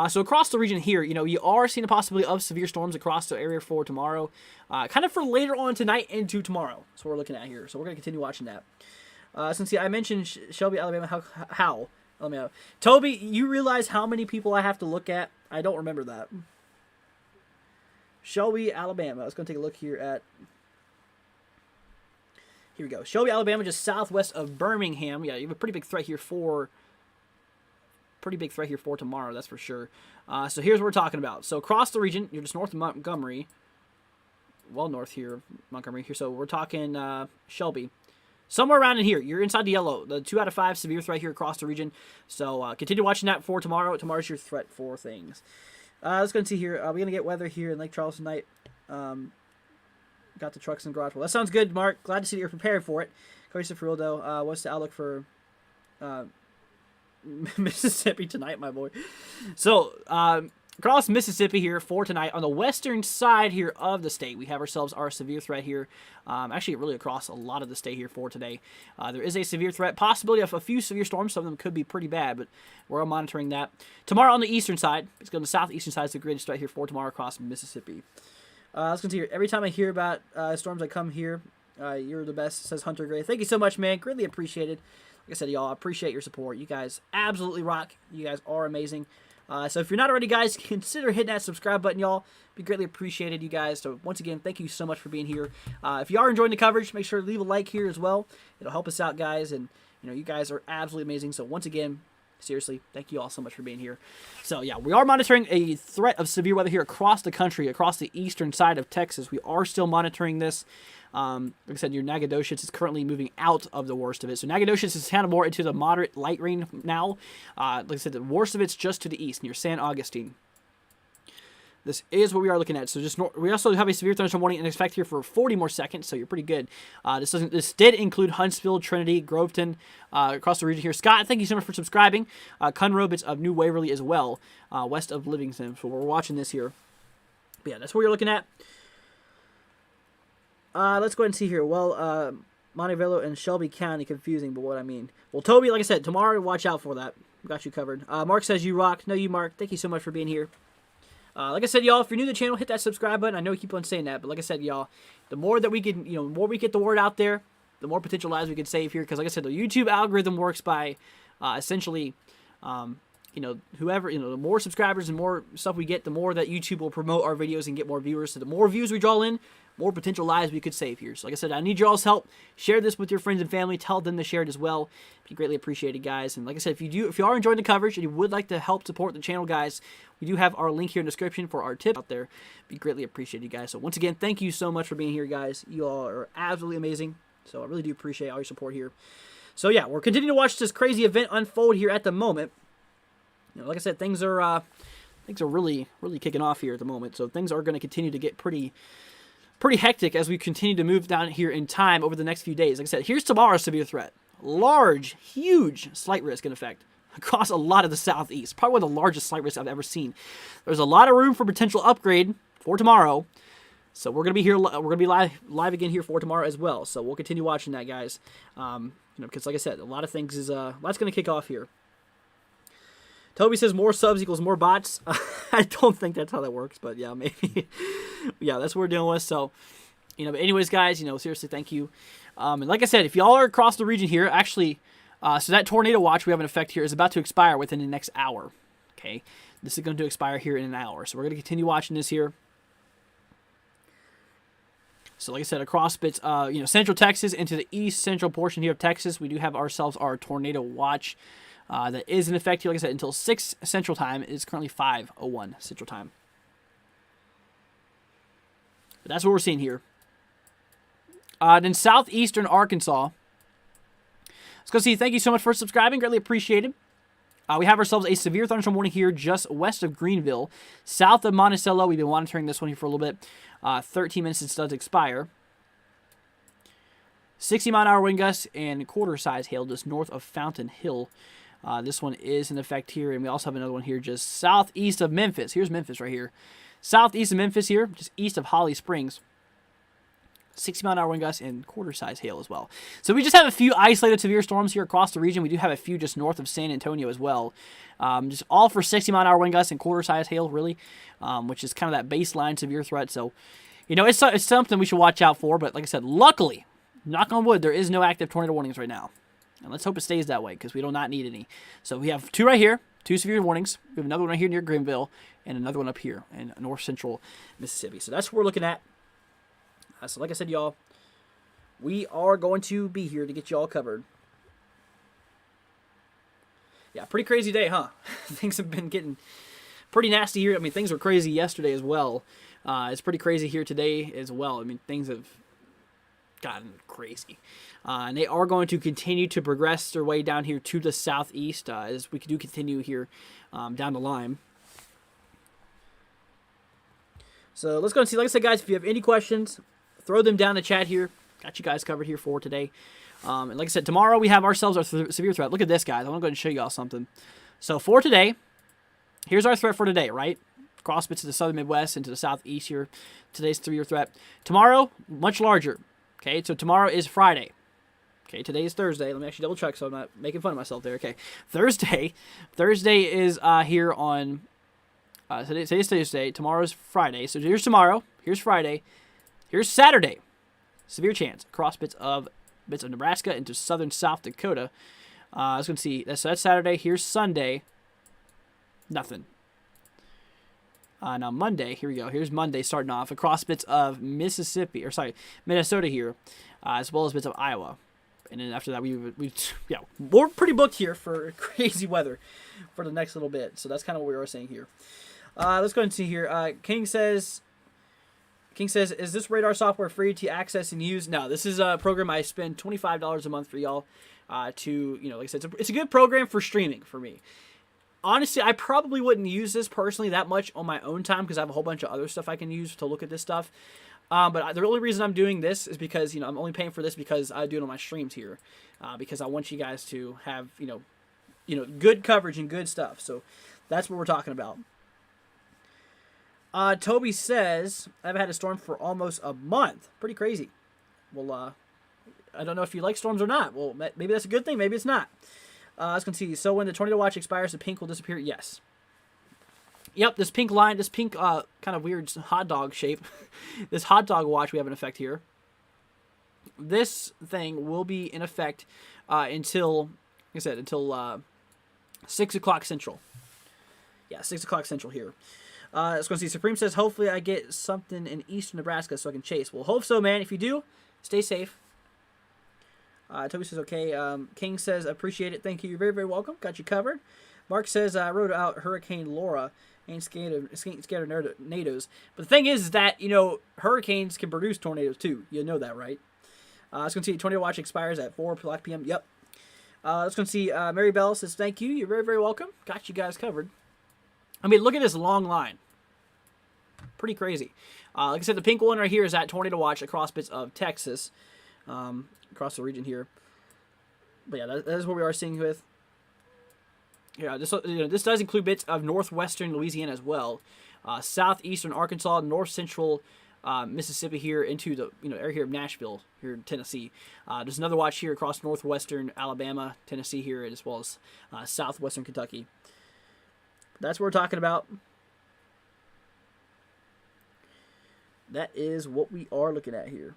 So across the region here, you are seeing a possibility of severe storms across the area for tomorrow. Kind of for later on tonight into tomorrow. That's what we're looking at here. So we're going to continue watching that. Since I mentioned Shelby, Alabama, how? Let me know. Toby, you realize how many people I have to look at? I don't remember that. Shelby, Alabama. Let's go take a look here at... Here we go. Shelby, Alabama, just southwest of Birmingham. Yeah, you have a pretty big threat here for... tomorrow, that's for sure. So here's what we're talking about. So across the region, you're just north of Montgomery. Well, north here, Montgomery here. So we're talking Shelby. Somewhere around in here. You're inside the yellow. The 2 out of 5 severe threat here across the region. So continue watching that for tomorrow. Tomorrow's your threat for things. Let's go and see here. We're going to get weather here in Lake Charles tonight. Got the trucks in the garage. Well, that sounds good, Mark. Glad to see that you're prepared for it. Coach for real, though. What's the outlook for Mississippi tonight, my boy? So, across Mississippi here for tonight, on the western side here of the state, we have ourselves our severe threat here. Actually, really across a lot of the state here for today. There is a severe threat, possibility of a few severe storms. Some of them could be pretty bad, but we're all monitoring that. Tomorrow on the eastern side, it's going to the southeastern side, is the greatest threat here for tomorrow across Mississippi. Let's continue. Every time I hear about storms, I come here. You're the best, says Hunter Gray. Thank you so much, man. Greatly appreciated. Like I said, y'all, I appreciate your support. You guys absolutely rock. You guys are amazing. So if you're not already, guys, consider hitting that subscribe button, y'all. Be greatly appreciated, you guys. So once again, thank you so much for being here. If you are enjoying the coverage, make sure to leave a like here as well. It'll help us out, guys. And, you guys are absolutely amazing. So once again, seriously, thank you all so much for being here. So, yeah, we are monitoring a threat of severe weather here across the country, across the eastern side of Texas. We are still monitoring this. Like I said, your Nacogdoches is currently moving out of the worst of it. So Nacogdoches is kind of more into the moderate light rain now. Like I said, the worst of it's just to the east, near San Augustine. This is what we are looking at. So we also have a severe thunderstorm warning in effect here for 40 more seconds, so you're pretty good. This did include Huntsville, Trinity, Groveton, across the region here. Scott, thank you so much for subscribing. Conrobits of New Waverly as well, west of Livingston. So we're watching this here. But yeah, that's what you're looking at. Let's go ahead and see here. Well, Montevideo and Shelby County, confusing, but what I mean. Well, Toby, like I said, tomorrow, watch out for that. Got you covered. Mark says you rock. No, you, Mark. Thank you so much for being here. Like I said, y'all, if you're new to the channel, hit that subscribe button. I know we keep on saying that, but like I said, y'all, the more that we can, the more we get the word out there, the more potential lives we can save here. Because like I said, the YouTube algorithm works by essentially, whoever, the more subscribers and more stuff we get, the more that YouTube will promote our videos and get more viewers. So the more views we draw in, more potential lives we could save here. So like I said, I need y'all's help. Share this with your friends and family. Tell them to share it as well. Be greatly appreciated, guys. And like I said, if you are enjoying the coverage and you would like to help support the channel, guys, we do have our link here in the description for our tip out there. Be greatly appreciated, guys. So once again, thank you so much for being here, guys. You all are absolutely amazing. So I really do appreciate all your support here. So yeah, we're continuing to watch this crazy event unfold here at the moment. Like I said, things are really, really kicking off here at the moment. So things are going to continue to get pretty hectic as we continue to move down here in time over the next few days. Like I said, here's tomorrow's severe threat. Large, huge, slight risk in effect. across a lot of the southeast. Probably one of the largest slight risks I've ever seen. There's a lot of room for potential upgrade for tomorrow. So we're gonna be here. We're gonna be live again here for tomorrow as well. So we'll continue watching that, guys. Because like I said, a lot of things is lots gonna kick off here. Toby says more subs equals more bots. I don't think that's how that works, but yeah, maybe. Yeah, that's what we're dealing with. So, but anyways, guys, seriously, thank you. And like I said, if y'all are across the region here, actually, so that tornado watch we have in effect here is about to expire within the next hour. Okay, this is going to expire here in an hour, so we're going to continue watching this here. So like I said, across bits, central Texas into the east central portion here of Texas, we do have ourselves our tornado watch that is in effect here, like I said, until 6 Central Time. It is currently 5:01 Central Time. But that's what we're seeing here. Then southeastern Arkansas. Let's go see. Thank you so much for subscribing. Greatly appreciated. We have ourselves a severe thunderstorm warning here just west of Greenville, south of Monticello. We've been monitoring this one here for a little bit. 13 minutes since it does expire. 60-mile-an-hour wind gusts and quarter-size hail just north of Fountain Hill. This one is in effect here, and we also have another one here just southeast of Memphis. Here's Memphis right here. Southeast of Memphis here, just east of Holly Springs. 60-mile-an-hour wind gusts and quarter-size hail as well. So we just have a few isolated severe storms here across the region. We do have a few just north of San Antonio as well. Just all for 60-mile-an-hour wind gusts and quarter-size hail, really, which is kind of that baseline severe threat. So, it's something we should watch out for. But like I said, luckily, knock on wood, there is no active tornado warnings right now. And let's hope it stays that way because we do not need any. So we have 2 right here, 2 severe warnings. We have another one right here near Greenville and another one up here in north central Mississippi. So that's what we're looking at. So like I said, y'all, we are going to be here to get y'all covered. Yeah, pretty crazy day, huh? Things have been getting pretty nasty here. I mean, things were crazy yesterday as well. It's pretty crazy here today as well. I mean, things have gotten crazy. And they are going to continue to progress their way down here to the southeast as we do continue here down the line. So let's go and see. Like I said, guys, if you have any questions, throw them down in the chat here. Got you guys covered here for today. And like I said, tomorrow we have ourselves our severe threat. Look at this, guys. I want to go ahead and show you all something. So for today, here's our threat for today, right? Cross bits to the southern Midwest into the southeast here. Today's severe threat. Tomorrow, much larger. Okay, so tomorrow is Friday. Okay, today is Thursday. Let me actually double check so I'm not making fun of myself there. Okay, Thursday. Thursday is here on... Today's Tuesday. Tomorrow's Friday. So here's tomorrow. Here's Friday. Here's Saturday. Severe chance across bits of Nebraska into southern South Dakota. I was going to see. That's Saturday. Here's Sunday. Nothing. Now Monday. Here we go. Here's Monday starting off across bits of Minnesota here, as well as bits of Iowa. And then after that, we're pretty booked here for crazy weather for the next little bit. So that's kind of what we were saying here. Let's go ahead and see here. King says, is this radar software free to access and use? No, this is a program I spend $25 a month for y'all to, like I said, it's a good program for streaming for me. Honestly, I probably wouldn't use this personally that much on my own time because I have a whole bunch of other stuff I can use to look at this stuff. But the only reason I'm doing this is because, I'm only paying for this because I do it on my streams here. Because I want you guys to have, good coverage and good stuff. So that's what we're talking about. Toby says, I've had a storm for almost a month. Pretty crazy. Well, I don't know if you like storms or not. Well, maybe that's a good thing. Maybe it's not. Let's see. So when the tornado watch expires, the pink will disappear? Yes. Yep, this pink line, this pink kind of weird hot dog shape, this hot dog watch we have in effect here. This thing will be in effect until, like I said, until 6 o'clock Central. Yeah, 6 o'clock Central here. Let's go see. Supreme says, hopefully I get something in eastern Nebraska so I can chase. Well, hope so, man. If you do, stay safe. Toby says, okay. King says, appreciate it. Thank you. You're very, very welcome. Got you covered. Mark says, I wrote out Hurricane Laura and scattered tornadoes. But the thing is that, hurricanes can produce tornadoes too. You know that, right? Let's go see. Tornado watch expires at 4 o'clock p.m. Yep. Let's go see. Mary Bell says, thank you. You're very, very welcome. Got you guys covered. I mean, look at this long line. Pretty crazy. Like I said, the pink one right here is that tornado watch across bits of Texas. Across the region here. But yeah, that is what we are seeing with. Yeah, this does include bits of northwestern Louisiana as well, southeastern Arkansas, north central Mississippi here into the area here of Nashville here in Tennessee. There's another watch here across northwestern Alabama, Tennessee here, as well as southwestern Kentucky. That's what we're talking about. That is what we are looking at here.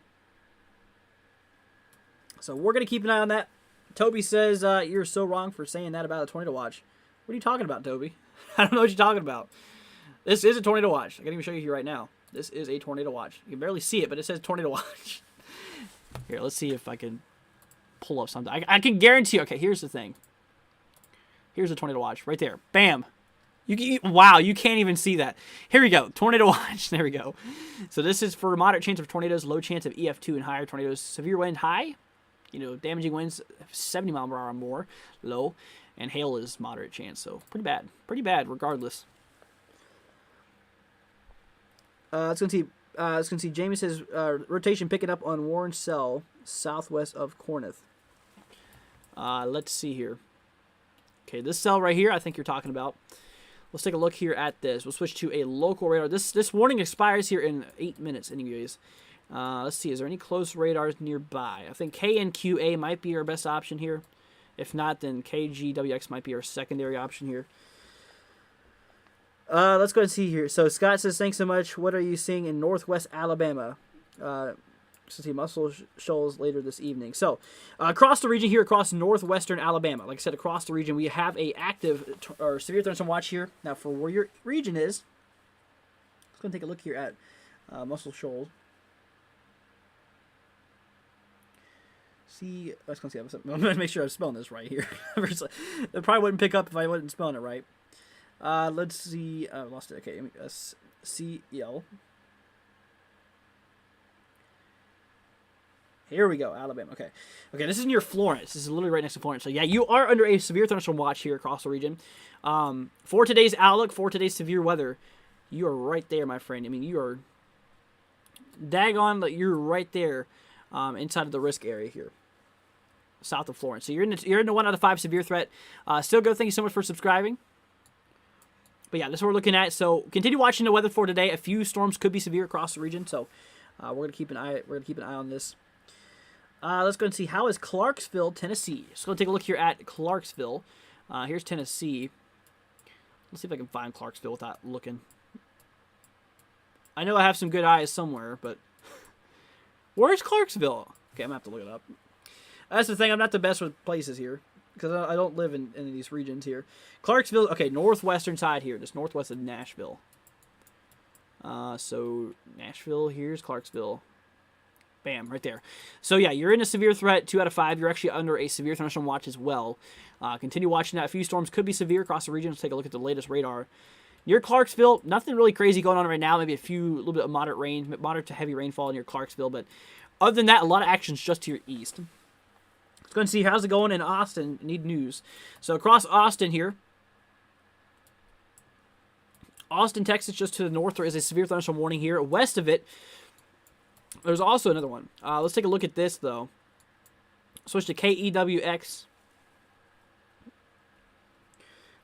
So we're going to keep an eye on that. Toby says, you're so wrong for saying that about a tornado watch. What are you talking about, Toby? I don't know what you're talking about. This is a tornado watch. I can even show you here right now. This is a tornado watch. You can barely see it, but it says tornado watch. Here, let's see if I can pull up something. I can guarantee. Okay, here's the thing. Here's a tornado watch right there. Bam. Wow, you can't even see that. Here we go. Tornado watch. There we go. So this is for moderate chance of tornadoes, low chance of EF2 and higher tornadoes. Severe wind high. Damaging winds 70 mile per hour or more, low, and hail is moderate chance. So pretty bad regardless. Let's go see. Jamie says rotation picking up on Warren Cell, southwest of Corinth. Let's see here. Okay, this cell right here, I think you're talking about. Let's take a look here at this. We'll switch to a local radar. This warning expires here in 8 minutes, anyways. Let's see. Is there any close radars nearby? I think KNQA might be our best option here. If not, then KGWX might be our secondary option here. Let's go and see here. So Scott says, thanks so much. What are you seeing in northwest Alabama? So see Muscle Shoals later this evening. So across the region here, across northwestern Alabama, like I said, across the region, we have a active or severe thunderstorm watch here. Now for where your region is, let's go and take a look here at Muscle Shoals. Let's go see. I'm going to make sure I'm spelling this right here. It probably wouldn't pick up if I wasn't spelling it right. Let's see. I lost it. Okay, CL. Here we go, Alabama. Okay, this is near Florence. This is literally right next to Florence. So yeah, you are under a severe thunderstorm watch here across the region. For today's outlook, for today's severe weather, you are right there, my friend. I mean, you are daggone, but you're right there inside of the risk area here, south of Florence. So you're in the 1 out of 5 severe threat. Still go. Thank you so much for subscribing. But yeah, this is what we're looking at. So continue watching the weather for today. A few storms could be severe across the region. So we're gonna keep an eye. We're gonna keep an eye on this. Let's go and see how is Clarksville, Tennessee. So let's take a look here at Clarksville. Here's Tennessee. Let's see if I can find Clarksville without looking. I know I have some good eyes somewhere, but where's Clarksville? Okay, I'm gonna have to look it up. That's the thing. I'm not the best with places here because I don't live in these regions here. Clarksville. Okay, northwestern side here, just northwest of Nashville. So Nashville. Here's Clarksville. Bam, right there. So yeah, you're in a severe threat, 2 out of 5. You're actually under a severe thunderstorm watch as well. Continue watching that. A few storms could be severe across the region. Let's take a look at the latest radar. Near Clarksville, nothing really crazy going on right now. Maybe a little bit of moderate to heavy rainfall near Clarksville. But other than that, a lot of actions just to your east. Let's go and see how's it going in Austin. Need news. So across Austin here, Austin, Texas, just to the north, there is a severe thunderstorm warning here. West of it, there's also another one. Let's take a look at this, though. Switch to KEWX.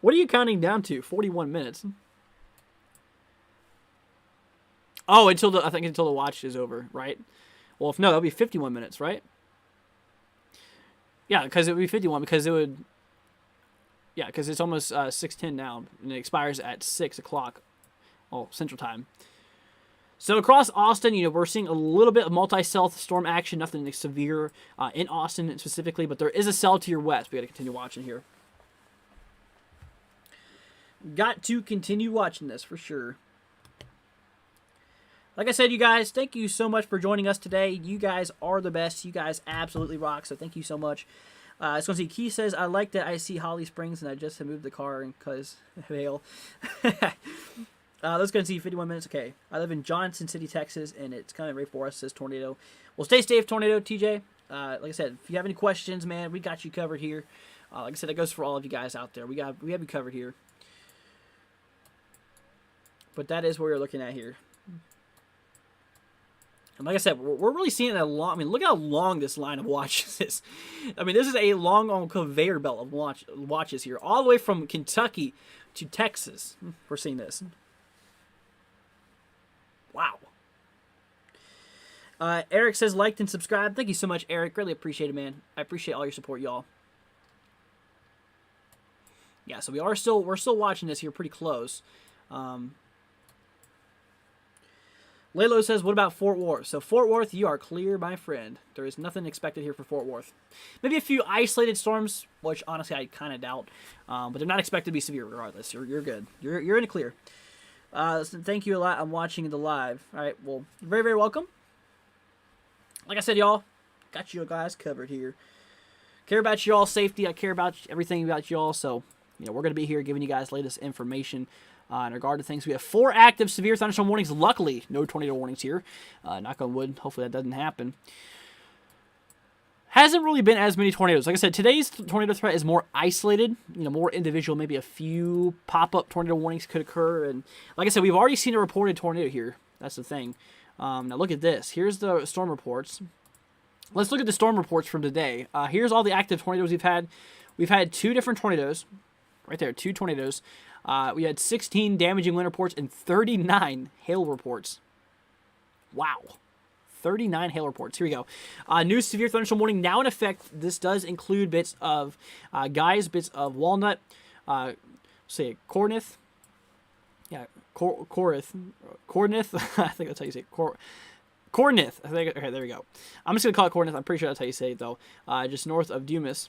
What are you counting down to? 41 minutes. Oh, until the watch is over, right? Well, if no, that'll be 51 minutes, right? Yeah, because it would be 51 because it would. Yeah, because it's almost 6:10 now, and it expires at 6 o'clock, Central Time. So across Austin, we're seeing a little bit of multi-cell storm action, nothing severe in Austin specifically, but there is a cell to your west. We got to continue watching here. Got to continue watching this for sure. Like I said, you guys, thank you so much for joining us today. You guys are the best. You guys absolutely rock, so thank you so much. Let's go see. Key says, I like that I see Holly Springs, and I just moved the car because of hail. Let's go and see 51 minutes. Okay. I live in Johnson City, Texas, and it's kind of right for us, says Tornado. Well, stay safe, Tornado, TJ. Like I said, if you have any questions, man, we got you covered here. Like I said, it goes for all of you guys out there. We have you covered here. But that is what we're looking at here. And like I said, we're really seeing a long. I mean, look how long this line of watches is. I mean, this is a long on conveyor belt of watches here, all the way from Kentucky to Texas. We're seeing this. Wow. Eric says liked and subscribed. Thank you so much, Eric. Really appreciate it, man. I appreciate all your support, y'all. Yeah, so we're still watching this here pretty close. Lalo says, what about Fort Worth? So Fort Worth, you are clear, my friend. There is nothing expected here for Fort Worth. Maybe a few isolated storms, which honestly I kind of doubt. But they're not expected to be severe regardless. You're good. You're in the clear. Thank you a lot. I'm watching the live. All right, well, you're very, very welcome. Like I said, y'all, got you guys covered here. Care about y'all's safety. I care about everything about y'all. So, we're going to be here giving you guys latest information in regard to things. We have 4 active severe thunderstorm warnings. Luckily, no tornado warnings here. Knock on wood. Hopefully that doesn't happen. Hasn't really been as many tornadoes. Like I said, today's tornado threat is more isolated. More individual. Maybe a few pop-up tornado warnings could occur. And like I said, we've already seen a reported tornado here. That's the thing. Now look at this. Here's the storm reports. Let's look at the storm reports from today. Here's all the active tornadoes we've had. We've had 2 different tornadoes. Right there, 2 tornadoes. We had 16 damaging wind reports and 39 hail reports. Wow. 39 hail reports. Here we go. New severe thunderstorm warning now in effect. This does include bits of bits of walnut, say Corinth. Yeah, Corinth. I think that's how you say it. Corinth. I think. Okay, there we go. I'm just gonna call it Corinth. I'm pretty sure that's how you say it though. Just north of Dumas.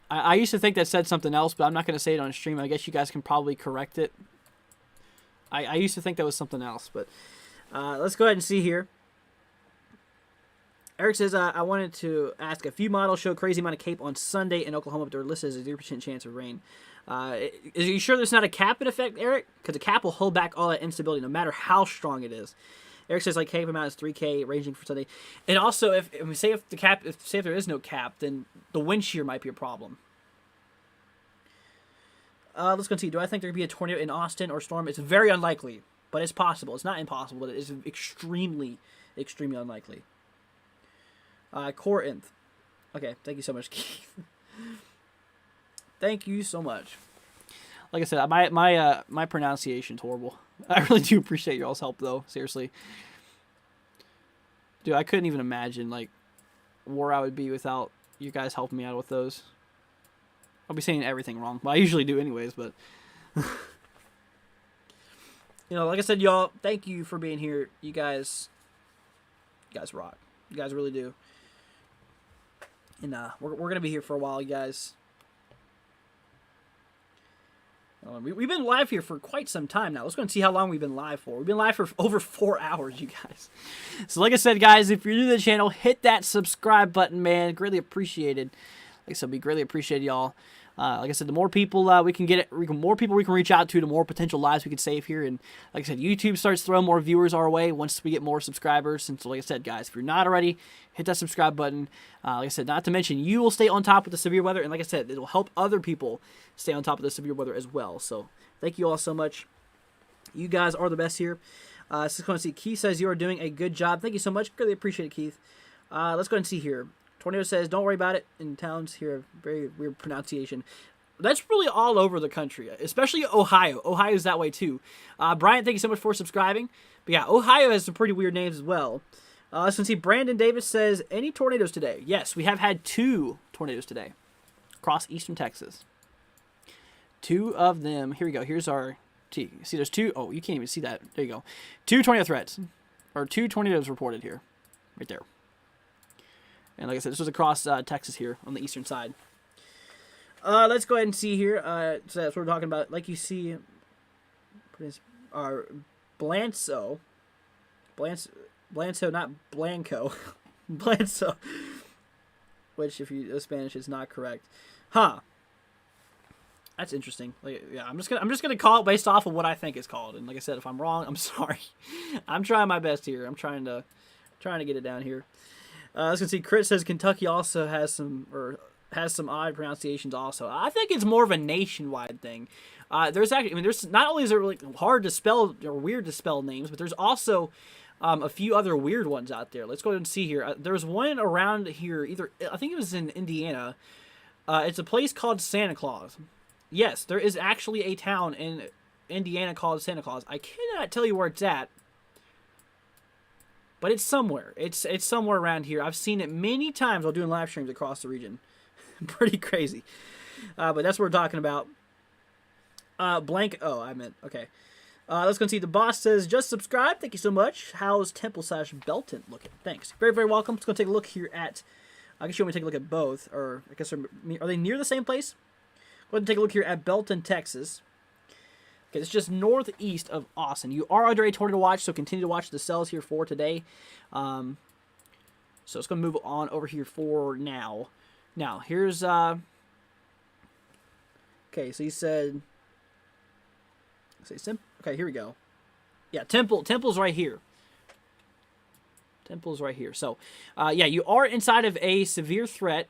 I used to think that said something else, but I'm not going to say it on stream. I guess you guys can probably correct it. I used to think that was something else, but let's go ahead and see here. Eric says, I wanted to ask, a few models show crazy amount of CAPE on Sunday in Oklahoma, but they're listed as a 0% chance of rain. Is you sure there's not a cap in effect, Eric? Because the cap will hold back all that instability, no matter how strong it is. Eric says like CAPE amount is 3K, ranging for Sunday. And also, if there is no cap, then the wind shear might be a problem. Let's go see. Do I think there could be a tornado in Austin or storm? It's very unlikely, but it's possible. It's not impossible, but it is extremely, extremely unlikely. Corinth. Okay, thank you so much, Keith. Thank you so much. Like I said, my pronunciation's horrible. I really do appreciate y'all's help, though. Seriously. Dude, I couldn't even imagine, where I would be without you guys helping me out with those. I'll be saying everything wrong. Well, I usually do anyways, but... like I said, y'all, thank you for being here. You guys rock. You guys really do. And we're going to be here for a while, you guys. We've been live here for quite some time now. Let's go and see how long we've been live for. We've been live for over 4 hours, you guys. So like I said, guys, if you're new to the channel, hit that subscribe button, man. Greatly appreciated. Like I said, we greatly appreciate y'all. Like I said, the more people we can get, more people we can reach out to, the more potential lives we can save here. And like I said, YouTube starts throwing more viewers our way once we get more subscribers. And so, like I said, guys, if you're not already, hit that subscribe button. Like I said, not to mention, you will stay on top of the severe weather. And like I said, it will help other people stay on top of the severe weather as well. So thank you all so much. You guys are the best here. Let's go and see. Keith says you are doing a good job. Thank you so much. Really appreciate it, Keith. Let's go and see here. Tornado says, don't worry about it. In towns here, very weird pronunciation. That's really all over the country, especially Ohio. Ohio's that way too. Brian, thank you so much for subscribing. But yeah, Ohio has some pretty weird names as well. Let's see. Brandon Davis says, any tornadoes today? Yes, we have had 2 tornadoes today across eastern Texas. 2 of them. Here we go. Here's our T. See, there's 2. Oh, you can't even see that. There you go. 2 tornado threats. Or 2 tornadoes reported here. Right there. And like I said, this was across Texas here on the eastern side. Let's go ahead and see here. So that's what we're talking about. Like you see, our Blanco, not Blanco, Blanco, which if you know Spanish is not correct. Huh. That's interesting. Yeah, I'm just gonna call it based off of what I think it's called. And like I said, if I'm wrong, I'm sorry. I'm trying my best here. I'm trying to get it down here. Let's see. Chris says Kentucky also has some, or has some odd pronunciations also. I think it's more of a nationwide thing. There's actually, I mean, there's not only is it like hard to spell or weird to spell names, but there's also a few other weird ones out there. Let's go ahead and see here. There's one around here, either I think it was in Indiana. It's a place called Santa Claus. Yes, there is actually a town in Indiana called Santa Claus. I cannot tell you where it's at, but it's somewhere. It's somewhere around here. I've seen it many times while doing live streams across the region. Pretty crazy. But that's what we're talking about. Blank. Oh, I meant. Okay. Let's go see. The boss says, just subscribe. Thank you so much. How's Temple/Belton looking? Thanks. Very, very welcome. Let's go take a look here at. I guess you want me to take a look at both. Or, I guess, are they near the same place? Go ahead and take a look here at Belton, Texas. Okay, it's just northeast of Austin. You are under a tornado watch, so continue to watch the cells here for today. So it's going to move on over here for now. Now, here's... Okay, so he said... Okay, here we go. Yeah, Temple's right here. Temple's right here. So, yeah, you are inside of a severe threat.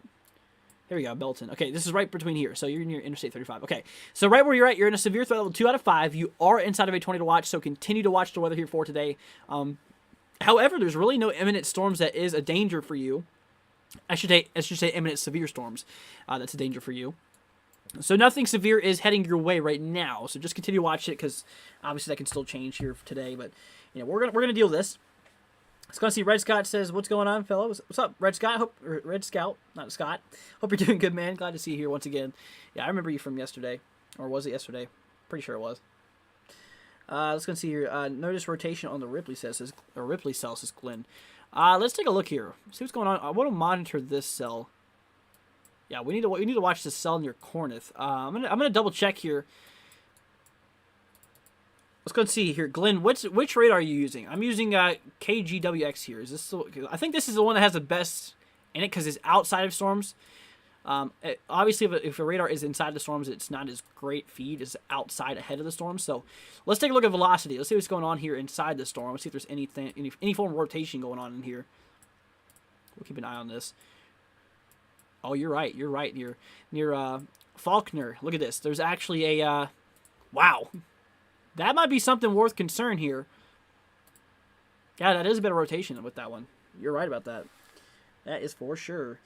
Here we go, Belton. Okay, this is right between here. So you're near Interstate 35. Okay, so right where you're at, you're in a severe threat level 2 out of 5. You are inside of a tornado watch, so continue to watch the weather here for today. However, there's really no imminent storms that is a danger for you. I should say imminent severe storms. That's a danger for you. So nothing severe is heading your way right now. So just continue to watch it because obviously that can still change here for today. But you know we're gonna deal with this. Let's go see. Red Scott says, "What's going on, fellas? What's up, Red Scott? Red Scout, not Scott. Hope you're doing good, man. Glad to see you here once again. Yeah, I remember you from yesterday, or was it yesterday? Pretty sure it was. Let's go see here. Notice rotation on the Ripley cell, says Glenn. Let's take a look here. See what's going on. I want to monitor this cell. Yeah, we need to watch this cell near Corneth. I'm gonna double check here. Let's go and see here, Glenn. Which radar are you using? I'm using KGWX here. Is this? I think this is the one that has the best in it because it's outside of storms. Obviously, if a radar is inside the storms, it's not as great feed as outside ahead of the storm. So let's take a look at velocity. Let's see what's going on here inside the storm. Let's see if there's any form of rotation going on in here. We'll keep an eye on this. Oh, you're right. You're right. Near Faulkner. Look at this. There's actually a wow. That might be something worth concern here. Yeah, that is a bit of rotation with that one. You're right about that. That is for sure.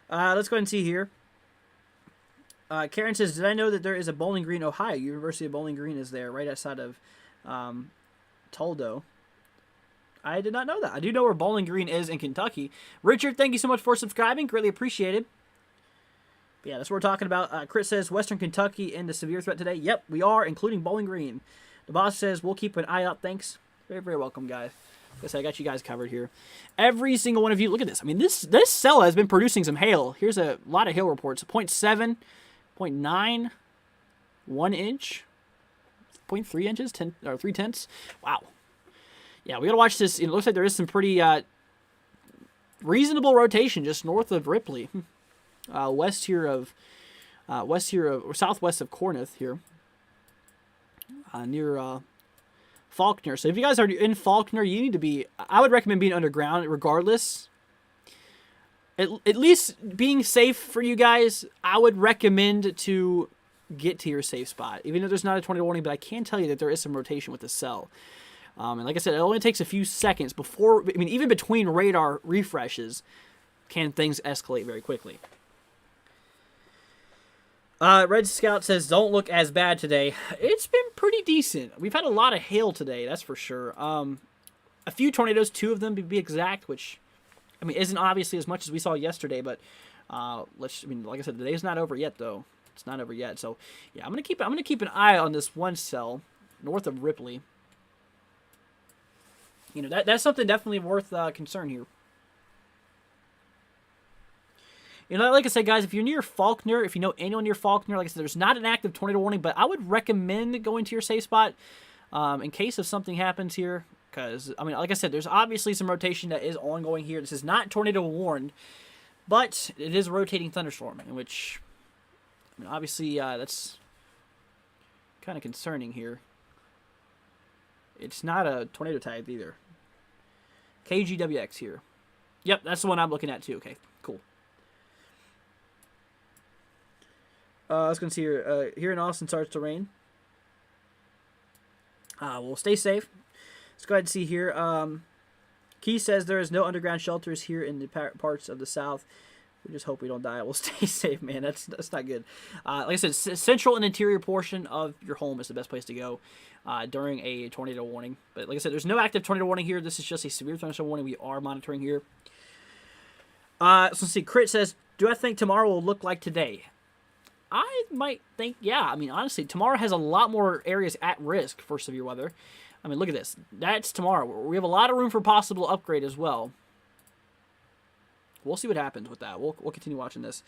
Let's go ahead and see here. Karen says, did I know that there is a Bowling Green, Ohio? University of Bowling Green is there, right outside of Toldo. I did not know that. I do know where Bowling Green is in Kentucky. Richard, thank you so much for subscribing. Greatly appreciated. But yeah, that's what we're talking about. Chris says, Western Kentucky in the severe threat today. Yep, we are, including Bowling Green. The boss says, we'll keep an eye out. Thanks. Very, very welcome, guys. Guess I got you guys covered here. Every single one of you, look at this. I mean, this cell has been producing some hail. Here's a lot of hail reports. 0.7, 0.9, 1 inch, 0.3 inches, 3/10. Wow. Yeah, we gotta watch this. It looks like there is some pretty reasonable rotation just north of Ripley, southwest of Corneth here, near Faulkner. So if you guys are in Faulkner, you need to be. I would recommend being underground, regardless. At least being safe for you guys. I would recommend to get to your safe spot, even though there's not a tornado warning. But I can tell you that there is some rotation with the cell. And like I said, it only takes a few seconds before, I mean, even between radar refreshes, can things escalate very quickly. Red Scout says, don't look as bad today. It's been pretty decent. We've had a lot of hail today, that's for sure. A few tornadoes, 2 of them to be exact, which, I mean, isn't obviously as much as we saw yesterday, but like I said, the day's not over yet, though. It's not over yet. So, yeah, I'm gonna keep an eye on this one cell north of Ripley. You know, that's something definitely worth concern here. You know, like I said, guys, if you're near Faulkner, if you know anyone near Faulkner, like I said, there's not an active tornado warning, but I would recommend going to your safe spot in case if something happens here. Because, I mean, like I said, there's obviously some rotation that is ongoing here. This is not tornado warned, but it is a rotating thunderstorm, in which, I mean, obviously, that's kind of concerning here. It's not a tornado type either. KGWX here. Yep, that's the one I'm looking at too. Okay, cool. Let's go see here. Here in Austin starts to rain. We'll stay safe. Let's go ahead and see here. Key says there is no underground shelters here in the parts of the South. We just hope we don't die. We'll stay safe, man. That's not good. Like I said, central and interior portion of your home is the best place to go during a tornado warning. But like I said, there's no active tornado warning here. This is just a severe thunderstorm warning we are monitoring here. So let's see. Crit says, do I think tomorrow will look like today? I might think, yeah. I mean, honestly, tomorrow has a lot more areas at risk for severe weather. I mean, look at this. That's tomorrow. We have a lot of room for possible upgrade as well. We'll see what happens with that. We'll continue watching this.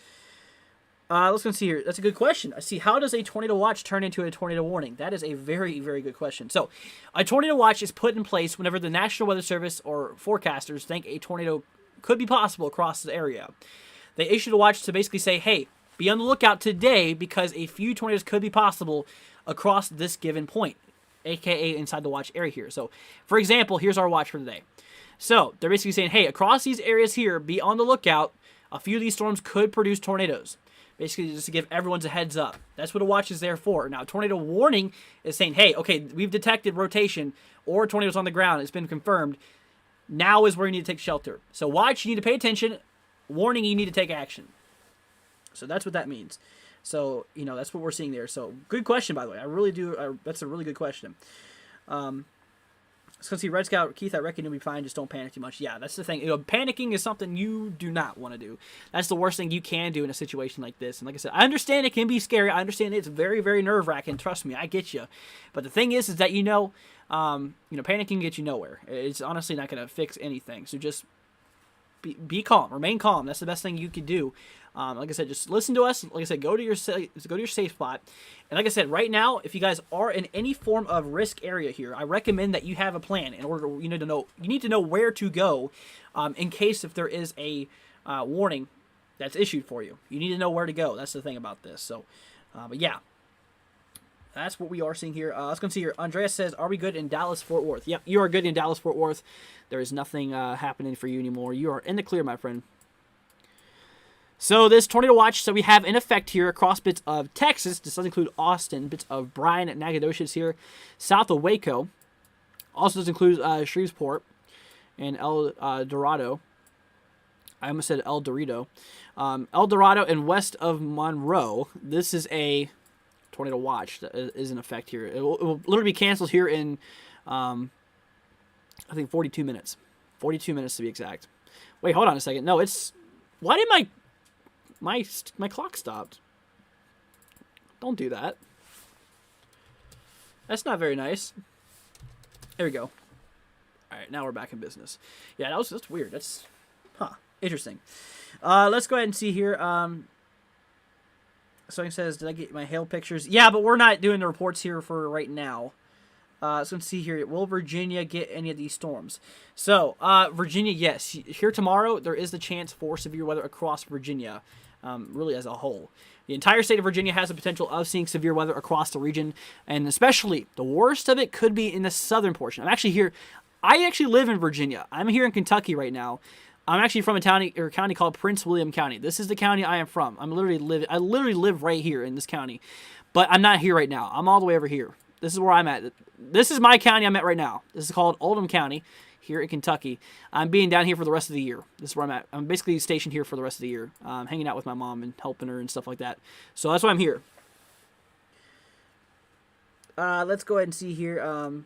Let's go see here. That's a good question. I see. How does a tornado watch turn into a tornado warning? That is a very, very good question. So, a tornado watch is put in place whenever the National Weather Service or forecasters think a tornado could be possible across the area. They issued a watch to basically say, hey, be on the lookout today because a few tornadoes could be possible across this given point, aka inside the watch area here. So, for example, here's our watch for today. So, they're basically saying, hey, across these areas here, be on the lookout. A few of these storms could produce tornadoes. Basically, just to give everyone a heads up. That's what a watch is there for. Now, tornado warning is saying, hey, okay, we've detected rotation or tornadoes on the ground. It's been confirmed. Now is where you need to take shelter. So, watch, you need to pay attention. Warning, you need to take action. So, that's what that means. So, you know, that's what we're seeing there. So, good question, by the way. I really do. That's a really good question. So, see, Red Scout, Keith, I reckon you'll be fine. Just don't panic too much. Yeah, that's the thing. You know, panicking is something you do not want to do. That's the worst thing you can do in a situation like this. And like I said, I understand it can be scary. I understand it's very, very nerve-wracking. Trust me, I get you. But the thing is that panicking gets you nowhere. It's honestly not going to fix anything. So just be calm. Remain calm. That's the best thing you can do. Like I said, just listen to us. Like I said, go to your safe spot. And like I said, right now, if you guys are in any form of risk area here, I recommend that you have a plan. In order, you need to know where to go, in case if there is a warning that's issued for you. You need to know where to go. That's the thing about this. So, but yeah, that's what we are seeing here. Let's go see here. Andreas says, "Are we good in Dallas-Fort Worth?" Yep, you are good in Dallas-Fort Worth. There is nothing happening for you anymore. You are in the clear, my friend. So this tornado watch that we have in effect here across bits of Texas, this does include Austin, bits of Bryan, Nacogdoches here, south of Waco. Also does include Shreveport and El Dorado. I almost said El Dorado. El Dorado and west of Monroe. This is a tornado watch that is in effect here. It will literally be canceled here in, I think, 42 minutes. 42 minutes to be exact. Wait, hold on a second. No, it's... Why did my clock stopped? Don't do that. That's not very nice. There we go. All right, now we're back in business. Yeah, that's weird. That's interesting. Let's go ahead and see here. Someone says, "Did I get my hail pictures?" Yeah, but we're not doing the reports here for right now. So let's see here. Will Virginia get any of these storms? So, Virginia, yes. Here tomorrow, there is the chance for severe weather across Virginia, really as a whole. The entire state of Virginia has the potential of seeing severe weather across the region, and especially the worst of it could be in the southern portion. I'm actually here. I actually live in Virginia. I'm here in Kentucky right now. I'm actually from a county called Prince William County. This is the county I am from. I literally live right here in this county, but I'm not here right now. I'm all the way over here. This is where I'm at. This is my county I'm at right now. This is called Oldham County here in Kentucky. I'm being down here for the rest of the year. This is where I'm at. I'm basically stationed here for the rest of the year, hanging out with my mom and helping her and stuff like that. So that's why I'm here. Let's go ahead and see here.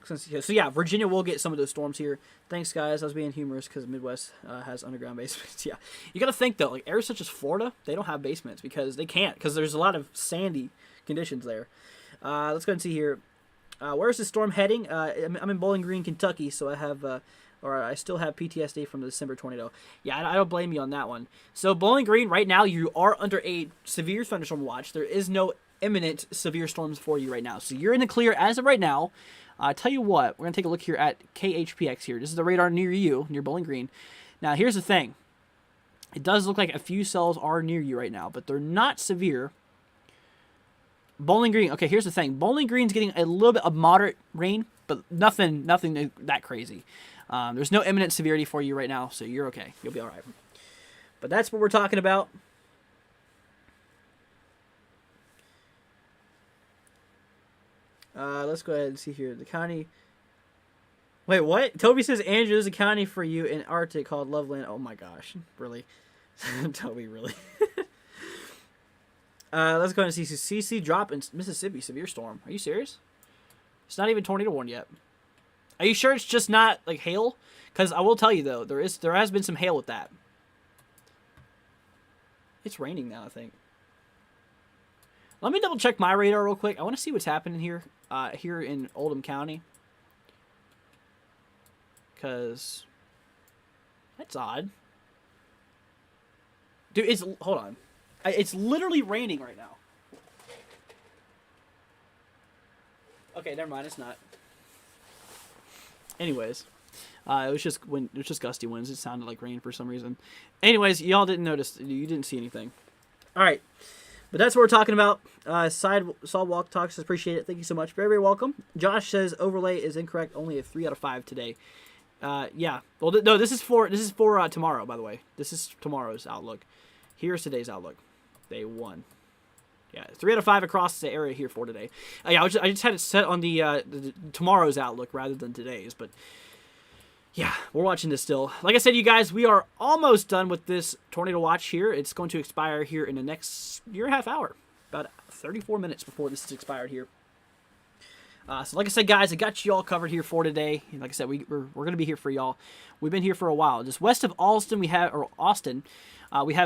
So yeah, Virginia will get some of those storms here. Thanks, guys. I was being humorous because Midwest has underground basements. Yeah, you got to think though, like areas such as Florida, they don't have basements because they can't, because there's a lot of sandy conditions there. Let's go and see here. Where's the storm heading? I'm in Bowling Green, Kentucky, so I still have PTSD from the December tornado. Yeah, I don't blame you on that one. So Bowling Green, right now you are under a severe thunderstorm watch. There is no imminent severe storms for you right now, so you're in the clear as of right now. Tell you what, we're going to take a look here at KHPX here. This is the radar near you, near Bowling Green. Now, here's the thing. It does look like a few cells are near you right now, but they're not severe. Bowling Green, okay, here's the thing. Bowling Green's getting a little bit of moderate rain, but nothing that crazy. There's no imminent severity for you right now, so you're okay. You'll be all right. But that's what we're talking about. Let's go ahead and see here. The county. Wait, what? Toby says, Andrew, there's a county for you in Arctic called Loveland. Oh my gosh, really? Toby, really? Let's go ahead and see CC drop in Mississippi. Severe storm. Are you serious? It's not even tornado warned yet. Are you sure it's just not like hail? Because I will tell you though, there has been some hail with that. It's raining now, I think. Let me double check my radar real quick. I want to see what's happening here, here in Oldham County. Because that's odd. Dude, hold on. It's literally raining right now. Okay, never mind. It's not. Anyways, it was just gusty winds. It sounded like rain for some reason. Anyways, y'all didn't notice. You didn't see anything. All right, but that's what we're talking about. Sidewalk Talks. Appreciate it. Thank you so much. Very, very welcome. Josh says overlay is incorrect. Only a 3 out of 5 today. Yeah. Well, no. This is for tomorrow. By the way, this is tomorrow's outlook. Here's today's outlook. Day 1. Yeah, 3 out of 5 across the area here for today. Yeah, I just had it set on the tomorrow's outlook rather than today's. But yeah, we're watching this still. Like I said, you guys, we are almost done with this tornado watch here. It's going to expire here in the next year and a half hour, about 34 minutes before this is expired here. So like I said, guys, I got you all covered here for today. Like I said, we're going to be here for y'all. We've been here for a while. Just west of Austin, we have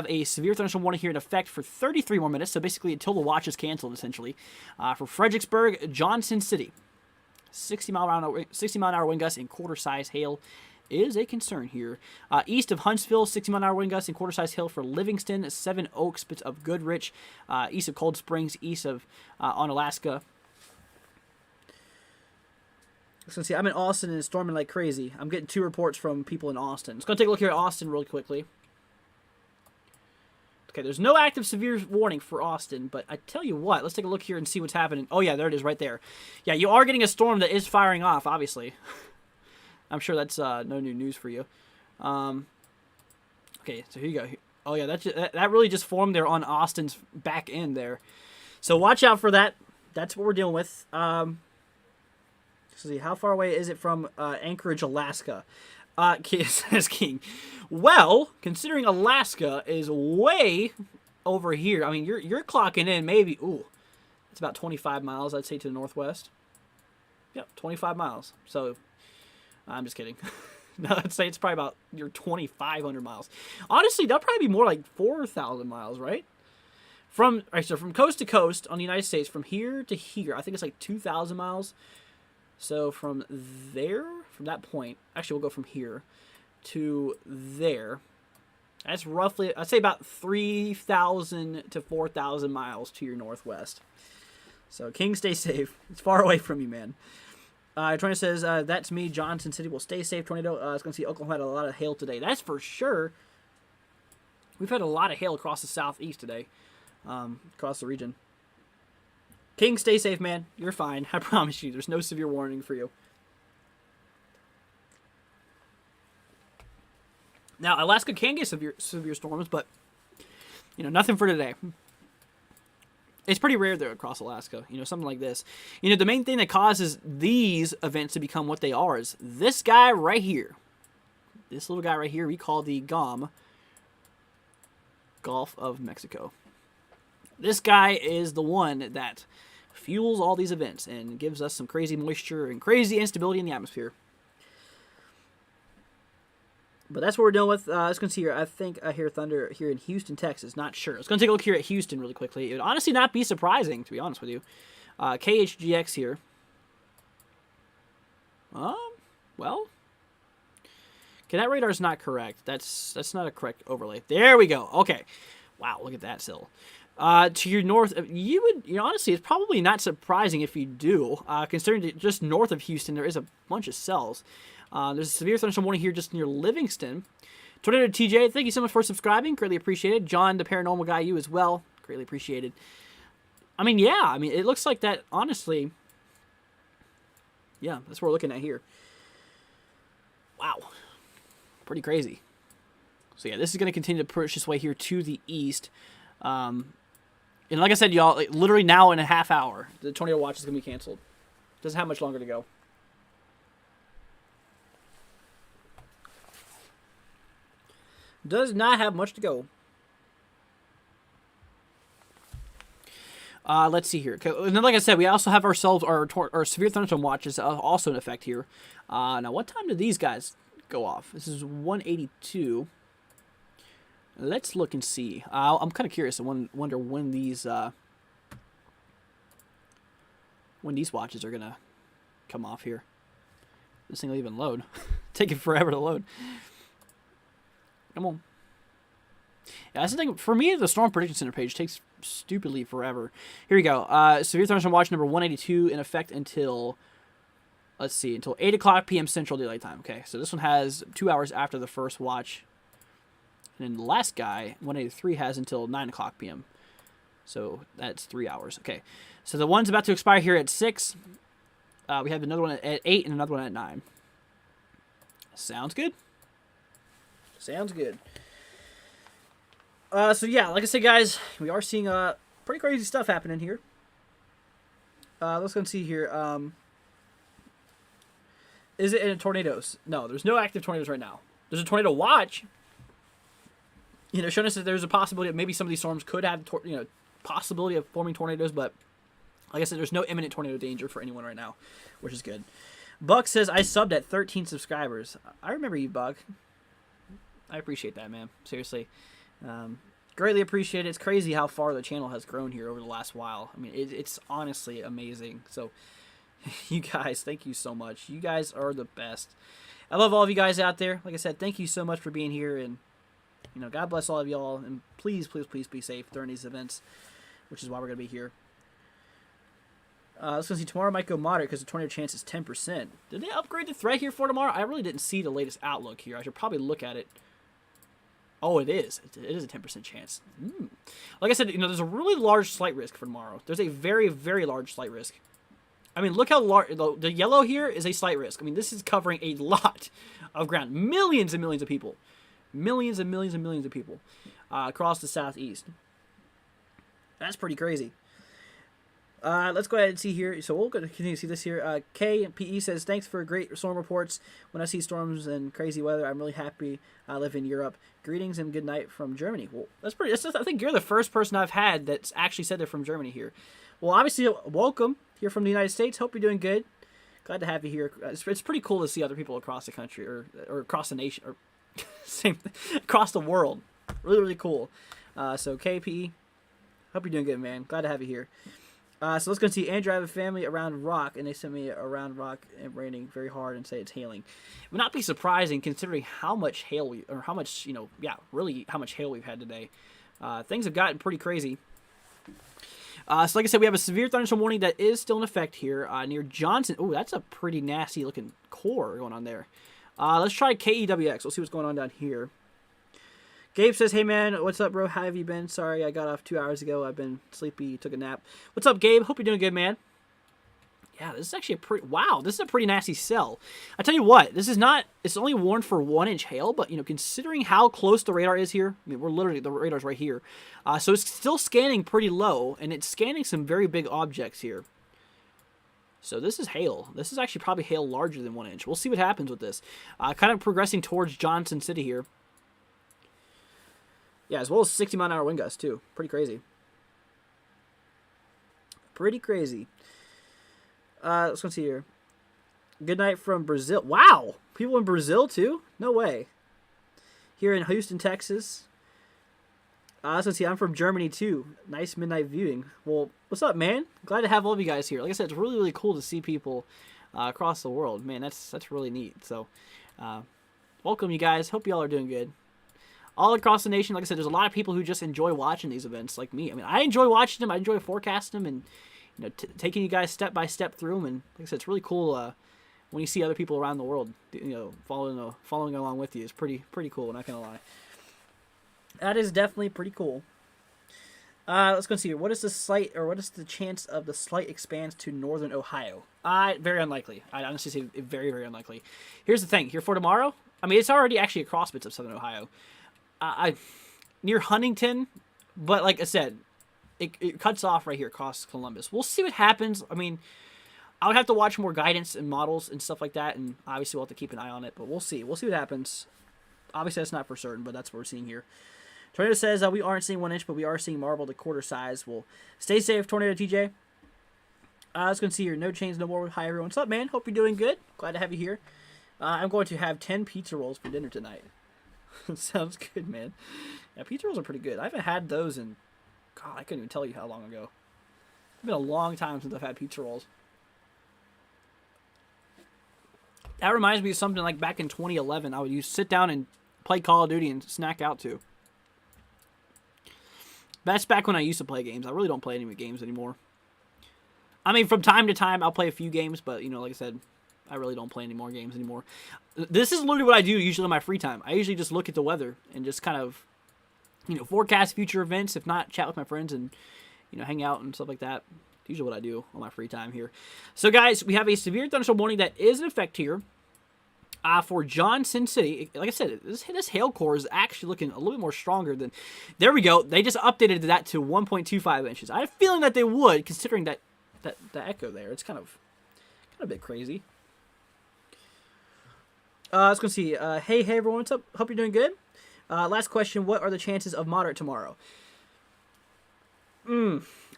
a severe thunderstorm warning here in effect for 33 more minutes. So basically until the watch is canceled, essentially. For Fredericksburg, Johnson City, 60 mile an hour wind gusts and quarter size hail is a concern here. East of Huntsville, 60 mile an hour wind gusts and quarter size hail for Livingston, 7 Oaks, bits of Goodrich, east of Cold Springs, east of Onalaska. Let's see. I'm in Austin and it's storming like crazy. I'm getting 2 reports from people in Austin. Let's go take a look here at Austin really quickly. Okay, there's no active severe warning for Austin, but I tell you what, let's take a look here and see what's happening. Oh yeah, there it is right there. Yeah, you are getting a storm that is firing off, obviously. I'm sure that's no new news for you. Okay, so here you go. Oh yeah, that really just formed there on Austin's back end there. So watch out for that. That's what we're dealing with. Let's see, how far away is it from Anchorage, Alaska? Says King. Well, considering Alaska is way over here, I mean, you're clocking in maybe, it's about 25 miles, I'd say, to the northwest. Yep, 25 miles. So, I'm just kidding. No, I'd say it's probably about your 2,500 miles. Honestly, that'll probably be more like 4,000 miles, right? From coast to coast on the United States, from here to here, I think it's like 2,000 miles. So from that point, actually we'll go from here to there. That's roughly, I'd say about 3,000 to 4,000 miles to your northwest. So King, stay safe. It's far away from you, man. Tornado says, that's me, Johnson City will stay safe, tornado. It's going to see Oklahoma had a lot of hail today. That's for sure. We've had a lot of hail across the southeast today, across the region. King, stay safe, man. You're fine. I promise you. There's no severe warning for you. Now, Alaska can get severe storms, but, nothing for today. It's pretty rare, though, across Alaska. Something like this. The main thing that causes these events to become what they are is this guy right here. This little guy right here we call the GOM, Gulf of Mexico. This guy is the one that fuels all these events and gives us some crazy moisture and crazy instability in the atmosphere. But that's what we're dealing with. Let's go see here. I think I hear thunder here in Houston, Texas. Not sure. Let's go take a look here at Houston really quickly. It would honestly not be surprising, to be honest with you. KHGX here. Well. Okay, that radar is not correct. That's not a correct overlay. There we go. Okay. Wow, look at that still. To your north, honestly, it's probably not surprising if you do, considering that just north of Houston, there is a bunch of cells. There's a severe thunderstorm warning here just near Livingston. Tornado TJ, thank you so much for subscribing. Greatly appreciated. John, the paranormal guy, you as well. Greatly appreciated. It looks like that, honestly. Yeah, that's what we're looking at here. Wow. Pretty crazy. So yeah, this is going to continue to push its way here to the east. And like I said, y'all, literally now in a half hour, the tornado watch is going to be canceled. Doesn't have much longer to go. Does not have much to go. Let's see here. And then, like I said, we also have ourselves our severe thunderstorm watch is also in effect here. Now, what time did these guys go off? This is 182. Let's look and see. I'm kind of curious. I wonder when these watches are gonna come off here. This thing will even load. Taking forever to load. Come on. Yeah, that's the thing. For me, the Storm Prediction Center page takes stupidly forever. Here we go. Severe Thunderstorm Watch number 182 in effect until, let's see, until 8 o'clock p.m. Central Daylight Time. Okay, so this one has 2 hours after the first watch. And then the last guy, 183, has until 9 o'clock p.m. So that's 3 hours. Okay, so the one's about to expire here at 6. We have another one at 8 and another one at 9. Sounds good. Sounds good. So yeah, like I said, guys, we are seeing pretty crazy stuff happening here. Let's go and see here. Is it in tornadoes? No, there's no active tornadoes right now. There's a tornado watch. You know, showing us that there's a possibility that maybe some of these storms could have, possibility of forming tornadoes, but like I said, there's no imminent tornado danger for anyone right now, which is good. Buck says, I subbed at 13 subscribers. I remember you, Buck. I appreciate that, man. Seriously. Greatly appreciate it. It's crazy how far the channel has grown here over the last while. I mean, it's honestly amazing. So, you guys, thank you so much. You guys are the best. I love all of you guys out there. Like I said, thank you so much for being here. And, God bless all of y'all. And please, please, please be safe during these events, which is why we're going to be here. Let's go see. Tomorrow might go moderate because the tornado chance is 10%. Did they upgrade the threat here for tomorrow? I really didn't see the latest outlook here. I should probably look at it. Oh, it is. It is a 10% chance. Like I said, there's a really large slight risk for tomorrow. There's a very, very large slight risk. I mean, look how large. The yellow here is a slight risk. I mean, this is covering a lot of ground. Millions and millions of people. Millions and millions and millions of people across the southeast. That's pretty crazy. Let's go ahead and see here. So we'll continue to see this here. KPE says, thanks for great storm reports. When I see storms and crazy weather, I'm really happy I live in Europe. Greetings and good night from Germany. Well, I think you're the first person I've had that's actually said they're from Germany here. Well, obviously, welcome here from the United States. Hope you're doing good. Glad to have you here. It's pretty cool to see other people across the country or across the nation or same thing, across the world. Really, really cool. So KPE, hope you're doing good, man. Glad to have you here. So let's go see. Andrew, I have a family around Rock, and they sent me around Rock and raining very hard and say it's hailing. It would not be surprising considering how much hail, or how much, really how much hail we've had today. Things have gotten pretty crazy. So like I said, we have a severe thunderstorm warning that is still in effect here near Johnson. Oh, that's a pretty nasty looking core going on there. Let's try KEWX. Let's see what's going on down here. Gabe says, hey man, what's up, bro? How have you been? Sorry, I got off 2 hours ago. I've been sleepy, took a nap. What's up, Gabe? Hope you're doing good, man. Yeah, this is actually this is a pretty nasty cell. I tell you what, this is not, it's only warned for 1-inch hail, but, considering how close the radar is here, I mean, we're literally, the radar's right here. So it's still scanning pretty low, and it's scanning some very big objects here. So this is hail. This is actually probably hail larger than 1 inch. We'll see what happens with this. Kind of progressing towards Johnson City here. Yeah, as well as 60-mile-an-hour wind gusts, too. Pretty crazy. Pretty crazy. Let's go see here. Good night from Brazil. Wow! People in Brazil, too? No way. Here in Houston, Texas. Let's see. I'm from Germany, too. Nice midnight viewing. Well, what's up, man? Glad to have all of you guys here. Like I said, it's really, really cool to see people across the world. Man, that's really neat. So, welcome, you guys. Hope you all are doing good. All across the nation, like I said, there's a lot of people who just enjoy watching these events, like me. I mean, I enjoy watching them. I enjoy forecasting them, and taking you guys step by step through them. And like I said, it's really cool when you see other people around the world, following along with you. It's pretty cool. Not gonna lie. That is definitely pretty cool. Let's go see here. What is the chance of the slight expanse to northern Ohio? Very unlikely. I'd honestly say very, very unlikely. Here's the thing. Here for tomorrow, I mean, it's already actually across bits of southern Ohio. Near Huntington, but like I said, it cuts off right here across Columbus. We'll see what happens. I mean, I would have to watch more guidance and models and stuff like that, and obviously we'll have to keep an eye on it, but we'll see. We'll see what happens. Obviously, that's not for certain, but that's what we're seeing here. Tornado says we aren't seeing 1 inch, but we are seeing marble to quarter size. Well, stay safe, Tornado TJ. I was going to see here. No chains, no more. Hi, everyone. What's up, man? Hope you're doing good. Glad to have you here. I'm going to have 10 pizza rolls for dinner tonight. Sounds good, man. Yeah, pizza rolls are pretty good. I haven't had those in, God, I couldn't even tell you how long ago. It's been a long time since I've had pizza rolls. That reminds me of something like back in 2011. I would sit down and play Call of Duty and snack out to. That's back when I used to play games. I really don't play any games anymore. I mean, from time to time, I'll play a few games, but, you know, like I said, I really don't play any more games anymore. This is literally what I do usually in my free time. I usually just look at the weather and just kind of, you know, forecast future events. If not, chat with my friends and, you know, hang out and stuff like that. Usually what I do on my free time here. So, guys, we have a severe thunderstorm warning that is in effect here for Johnson City. Like I said, this hail core is actually looking a little bit more stronger than... There we go. They just updated that to 1.25 inches. I have a feeling that they would, considering that the echo there. It's kind of a bit crazy. Let's go see. Hey, everyone. What's up? Hope you're doing good. Last question. What are the chances of moderate tomorrow?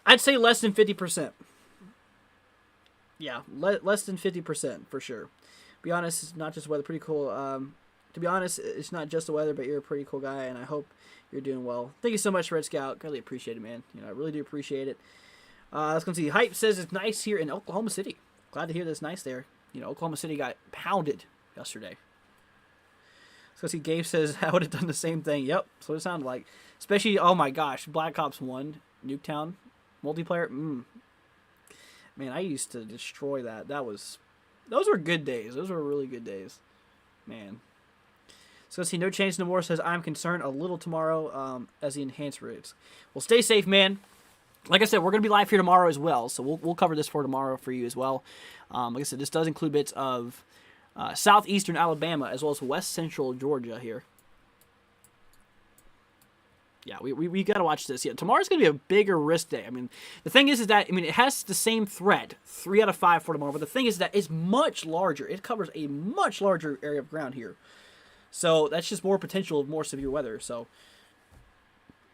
I'd say less than 50%. Yeah, less than 50% for sure. Be honest, it's not just weather. Pretty cool. To be honest, it's not just the weather, but you're a pretty cool guy, and I hope you're doing well. Thank you so much, Red Scout. Really appreciate it, man. You know, I really do appreciate it. Let's go see. Hype says it's nice here in Oklahoma City. Glad to hear that it's nice there. You know, Oklahoma City got pounded yesterday. Let's go see. Gabe says I would have done the same thing. Yep, that's what it sounded like. Especially, oh my gosh, Black Ops 1, Nuketown, multiplayer. Man, I used to destroy that. Those were good days. Those were really good days. Man. So let's see. No Change No More says, I'm concerned a little tomorrow as the enhanced rates. Well, stay safe, man. Like I said, we're going to be live here tomorrow as well, so we'll cover this for tomorrow for you as well. Like I said, this does include bits of southeastern Alabama as well as west central Georgia here. Yeah, we got to watch this. Yeah, tomorrow's going to be a bigger risk day. I mean, the thing is that, I mean, it has the same threat, 3 out of 5 for tomorrow, but the thing is that it's much larger. It covers a much larger area of ground here. So that's just more potential of more severe weather. So,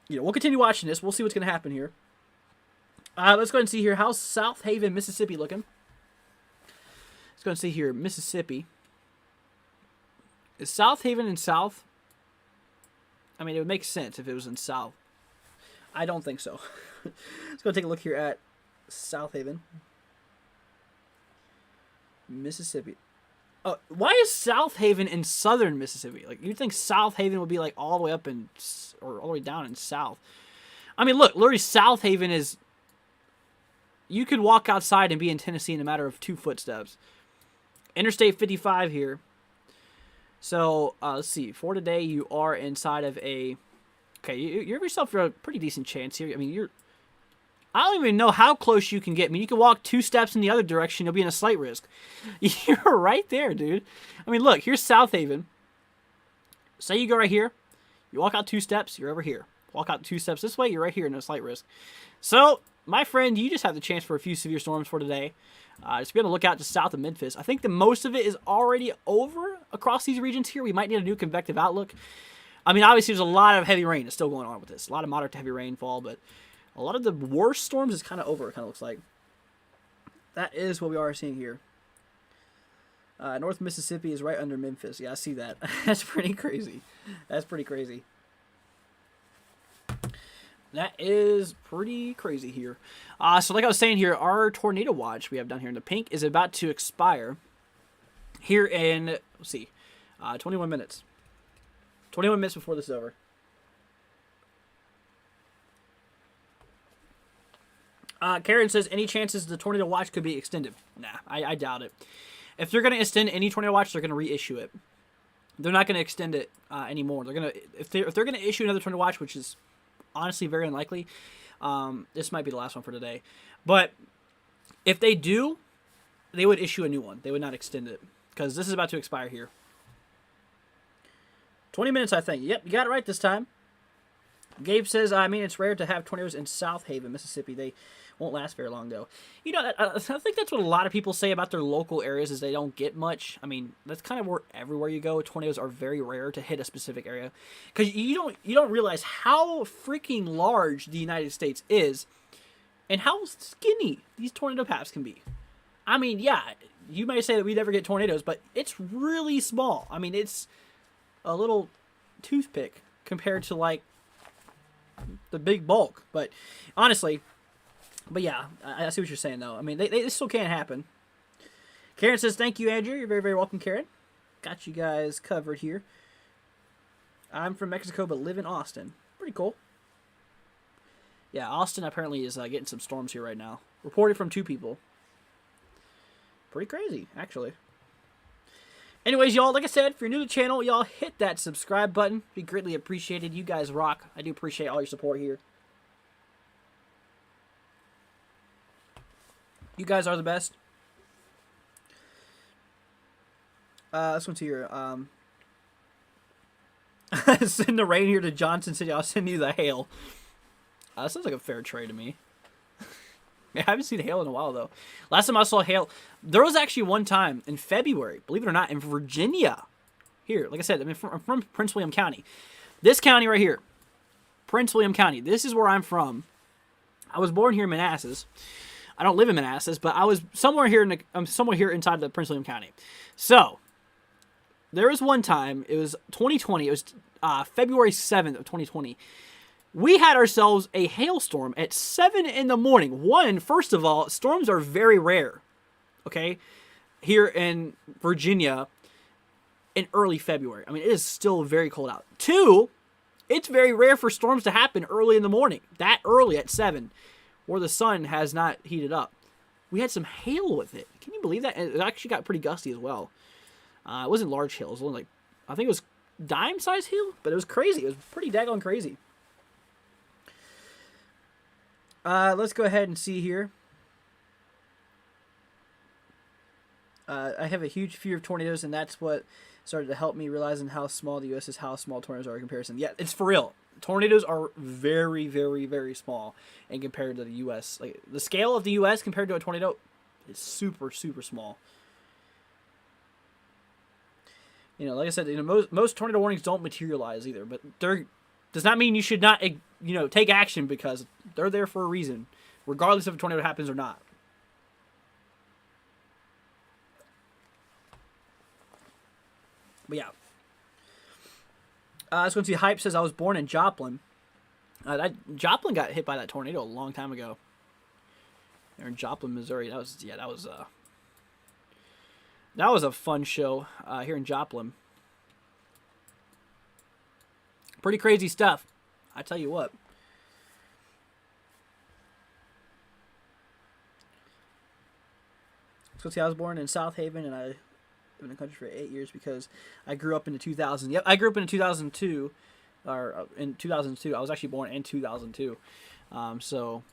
you know, we'll continue watching this. We'll see what's going to happen here. Let's go ahead and see here. How's South Haven, Mississippi looking? Let's go and see here. Mississippi. Is South Haven in South? I mean, it would make sense if it was in South. I don't think so. Let's go take a look here at South Haven, Mississippi. Why is South Haven in southern Mississippi? Like, you'd think South Haven would be like all the way up in, or all the way down in South. I mean, look, literally South Haven is, you could walk outside and be in Tennessee in a matter of 2 footsteps. Interstate 55 here. So, let's see. For today, you are inside of a... Okay, you have yourself a pretty decent chance here. I mean, I don't even know how close you can get. I mean, you can walk 2 steps in the other direction. You'll be in a slight risk. You're right there, dude. I mean, look. Here's South Haven. Say you go right here. You walk out 2 steps. You're over here. Walk out 2 steps this way. You're right here in a slight risk. So, my friend, you just have the chance for a few severe storms for today. Just be on the lookout just south of Memphis. I think the most of it is already over across these regions here. We might need a new convective outlook. I mean, obviously, there's a lot of heavy rain that's still going on with this. A lot of moderate to heavy rainfall, but a lot of the worst storms is kind of over, it kind of looks like. That is what we are seeing here. North Mississippi is right under Memphis. Yeah, I see that. That's pretty crazy. That's pretty crazy. That is pretty crazy here. So like I was saying here, our tornado watch we have down here in the pink is about to expire here in, let's see, 21 minutes. 21 minutes before this is over. Karen says, any chances the tornado watch could be extended? Nah, I doubt it. If they're going to extend any tornado watch, they're going to reissue it. They're not going to extend it anymore. They're going to, if they're going to issue another tornado watch, which is honestly very unlikely, this might be the last one for today. But if they do, they would issue a new one. They would not extend it because this is about to expire here. 20 minutes, I think. Yep, you got it right this time. Gabe says, I mean, it's rare to have tornadoes in South Haven, Mississippi. They won't last very long, though. You know, I think that's what a lot of people say about their local areas is they don't get much. I mean, that's kind of where everywhere you go, tornadoes are very rare to hit a specific area. Because you don't realize how freaking large the United States is and how skinny these tornado paths can be. I mean, yeah, you may say that we never get tornadoes, but it's really small. I mean, it's a little toothpick compared to, like, the big bulk. But honestly, yeah, I see what you're saying, though. I mean, they still can happen. Karen says, thank you, Andrew. You're very, very welcome, Karen. Got you guys covered here. I'm from Mexico, but live in Austin. Pretty cool. Yeah, Austin apparently is getting some storms here right now. Reported from 2 people. Pretty crazy, actually. Anyways, y'all, like I said, if you're new to the channel, y'all hit that subscribe button. Be greatly appreciated. You guys rock. I do appreciate all your support here. You guys are the best. This one's here. Send the rain here to Johnson City. I'll send you the hail. Sounds like a fair trade to me. I haven't seen hail in a while, though. Last time I saw hail, there was actually one time in February, believe it or not, in Virginia. Here, like I said, I'm from Prince William County. This county right here, Prince William County. This is where I'm from. I was born here in Manassas. I don't live in Manassas, but I was somewhere here somewhere here inside the Prince William County. So there was one time. It was 2020. It was February 7th of 2020. We had ourselves a hailstorm at 7 in the morning. First of all, storms are very rare, okay, here in Virginia in early February. I mean, it is still very cold out. 2, it's very rare for storms to happen early in the morning, that early at 7, where the sun has not heated up. We had some hail with it. Can you believe that? And it actually got pretty gusty as well. It wasn't large hail. It was only like, I think it was dime-sized hail, but it was crazy. It was pretty daggone crazy. Let's go ahead and see here. I have a huge fear of tornadoes, and that's what started to help me realizing how small the U.S. is, how small tornadoes are in comparison. Yeah, it's for real. Tornadoes are very, very, very small in compared to the U.S. Like, the scale of the U.S. compared to a tornado is super, super small. You know, like I said, you know, most tornado warnings don't materialize either, but does not mean you should not, you know, take action, because they're there for a reason, regardless if a tornado happens or not. But yeah. I was going to see Hype says I was born in Joplin. Joplin got hit by that tornado a long time ago. They're in Joplin, Missouri. That was a fun show here in Joplin. Pretty crazy stuff, I tell you what. So see, I was born in South Haven, and I lived in the country for 8 years because I grew up in the 2000s. Yep, I grew up in 2002, or in 2002. I was actually born in 2002. So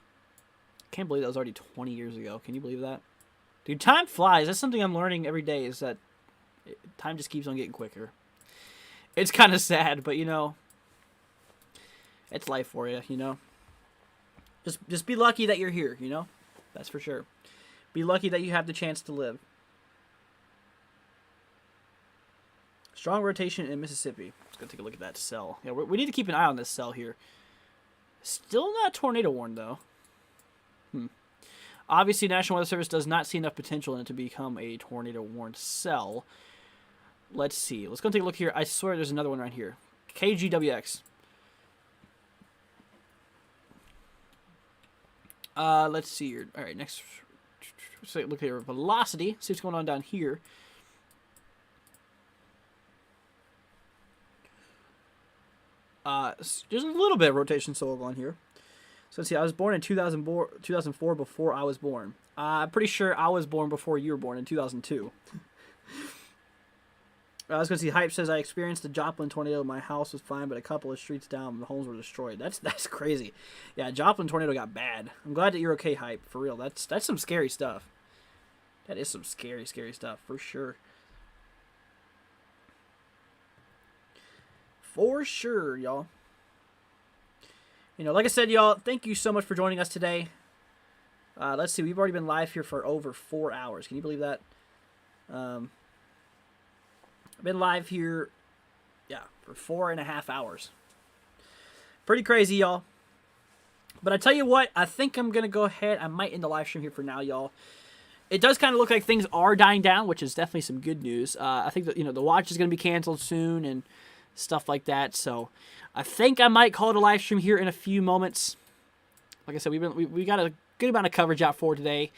can't believe that was already 20 years ago. Can you believe that? Dude, time flies. That's something I'm learning every day, is that time just keeps on getting quicker. It's kind of sad, but, you know, it's life for you, you know. Just be lucky that you're here, you know. That's for sure. Be lucky that you have the chance to live. Strong rotation in Mississippi. Let's go take a look at that cell. Yeah, we need to keep an eye on this cell here. Still not tornado warned, though. Obviously, National Weather Service does not see enough potential in it to become a tornado-warned cell. Let's see. Let's go take a look here. I swear there's another one right here. KGWX. Let's see here. All right, next. Let's take a look here. Velocity. See what's going on down here. There's a little bit of rotation still going on here. So let's see, I was born in 2004 before I was born. I'm pretty sure I was born before you were born in 2002. I was going to see, Hype says, I experienced the Joplin tornado. My house was fine, but a couple of streets down, the homes were destroyed. That's crazy. Yeah, Joplin tornado got bad. I'm glad that you're okay, Hype, for real. That's some scary stuff. That is some scary, scary stuff, for sure. For sure, y'all. like I said, y'all, thank you so much for joining us today. Let's see, we've already been live here for over 4 hours. Can you believe that? I've been live here, for 4.5 hours. Pretty crazy, y'all. But I tell you what, I think I'm going to go ahead. I might end the live stream here for now, y'all. It does kind of look like things are dying down, which is definitely some good news. I think that, the watch is going to be canceled soon and stuff like that. So I think I might call it a live stream here in a few moments. Like I said, we got a good amount of coverage out for today.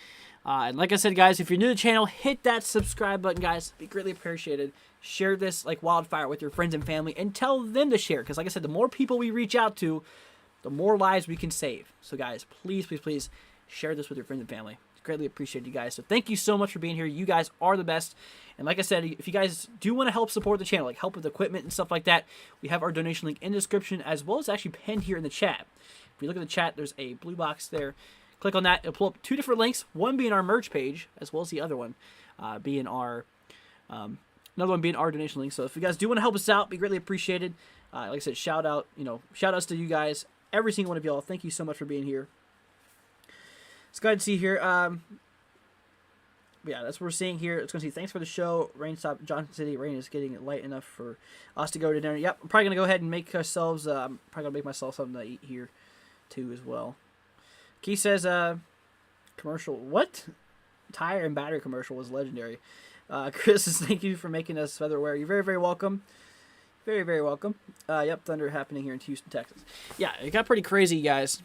And like I said, guys, if you're new to the channel, hit that subscribe button, guys. It'd be greatly appreciated. Share this like wildfire with your friends and family and tell them to share. Because like I said, the more people we reach out to, the more lives we can save. So guys, please, please, please share this with your friends and family. Greatly appreciate you guys. So thank you so much for being here. You guys are the best. And like I said, if you guys do want to help support the channel, like help with equipment and stuff like that, we have our donation link in the description as well as actually pinned here in the chat. If you look at the chat, there's a blue box there. Click on that. It'll pull up 2 different links. One being our merch page, as well as the other one being our another one being our donation link. So if you guys do want to help us out, be greatly appreciated. Like I said, shout outs to you guys, every single one of y'all. Thank you so much for being here. Let's go ahead and see here. Yeah, that's what we're seeing here. It's going to see, thanks for the show. Rain stopped Johnson City. Rain is getting light enough for us to go to dinner. Yep, I'm probably going to go ahead and make ourselves, I'm probably going to make myself something to eat here, too, as well. Key says, commercial, what? Tire and battery commercial was legendary. Chris says, thank you for making us featherware. You're very, very welcome. Very, very welcome. Yep, thunder happening here in Houston, Texas. Yeah, it got pretty crazy, guys.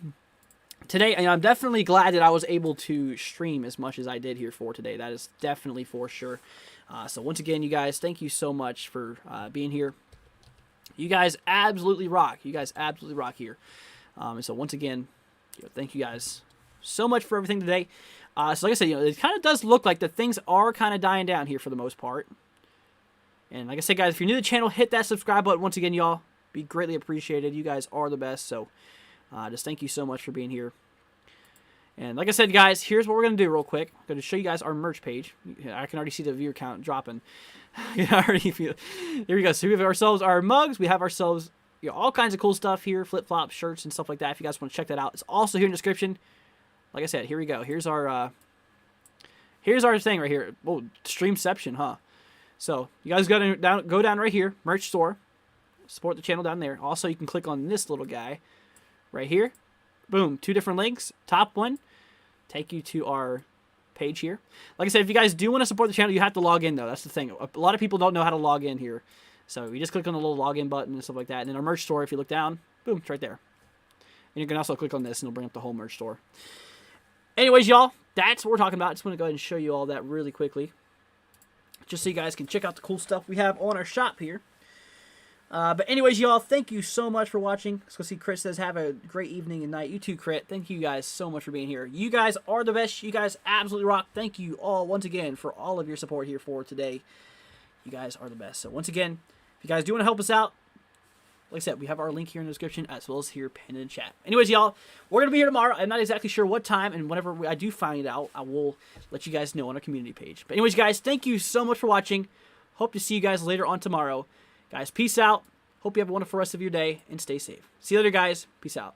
Today, I'm definitely glad that I was able to stream as much as I did here for today. That is definitely for sure. So once again, you guys, thank you so much for being here. You guys absolutely rock. You guys absolutely rock here. And so once again, thank you guys so much for everything today. So like I said, it kind of does look like that things are kind of dying down here for the most part. And like I said, guys, if you're new to the channel, hit that subscribe button. Once again, y'all, be greatly appreciated. You guys are the best. So just thank you so much for being here. And like I said, guys, here's what we're going to do real quick. I'm going to show you guys our merch page. I can already see the viewer count dropping. I already feel. There we go. So we have ourselves our mugs. We have ourselves all kinds of cool stuff here, flip-flops, shirts, and stuff like that. If you guys want to check that out, it's also here in the description. Like I said, here we go. Here's our thing right here. Oh, Streamception, huh? So you guys go down right here, merch store. Support the channel down there. Also, you can click on this little guy right here. Boom, 2 different links. Top one, take you to our page here. Like I said, if you guys do want to support the channel, you have to log in, though. That's the thing. A lot of people don't know how to log in here. So you just click on the little login button and stuff like that. And then our merch store, if you look down, boom, it's right there. And you can also click on this, and it'll bring up the whole merch store. Anyways, y'all, that's what we're talking about. I just want to go ahead and show you all that really quickly, just so you guys can check out the cool stuff we have on our shop here. But anyways, y'all, thank you so much for watching. Let's go see Chris says, have a great evening and night. You too, Crit. Thank you guys so much for being here. You guys are the best. You guys absolutely rock. Thank you all once again for all of your support here for today. You guys are the best. So once again, if you guys do want to help us out, like I said, we have our link here in the description as well as here pinned in the chat. Anyways, y'all, we're going to be here tomorrow. I'm not exactly sure what time, and whenever I do find it out, I will let you guys know on our community page. But anyways, guys, thank you so much for watching. Hope to see you guys later on tomorrow. Guys, peace out. Hope you have a wonderful rest of your day, and stay safe. See you later, guys. Peace out.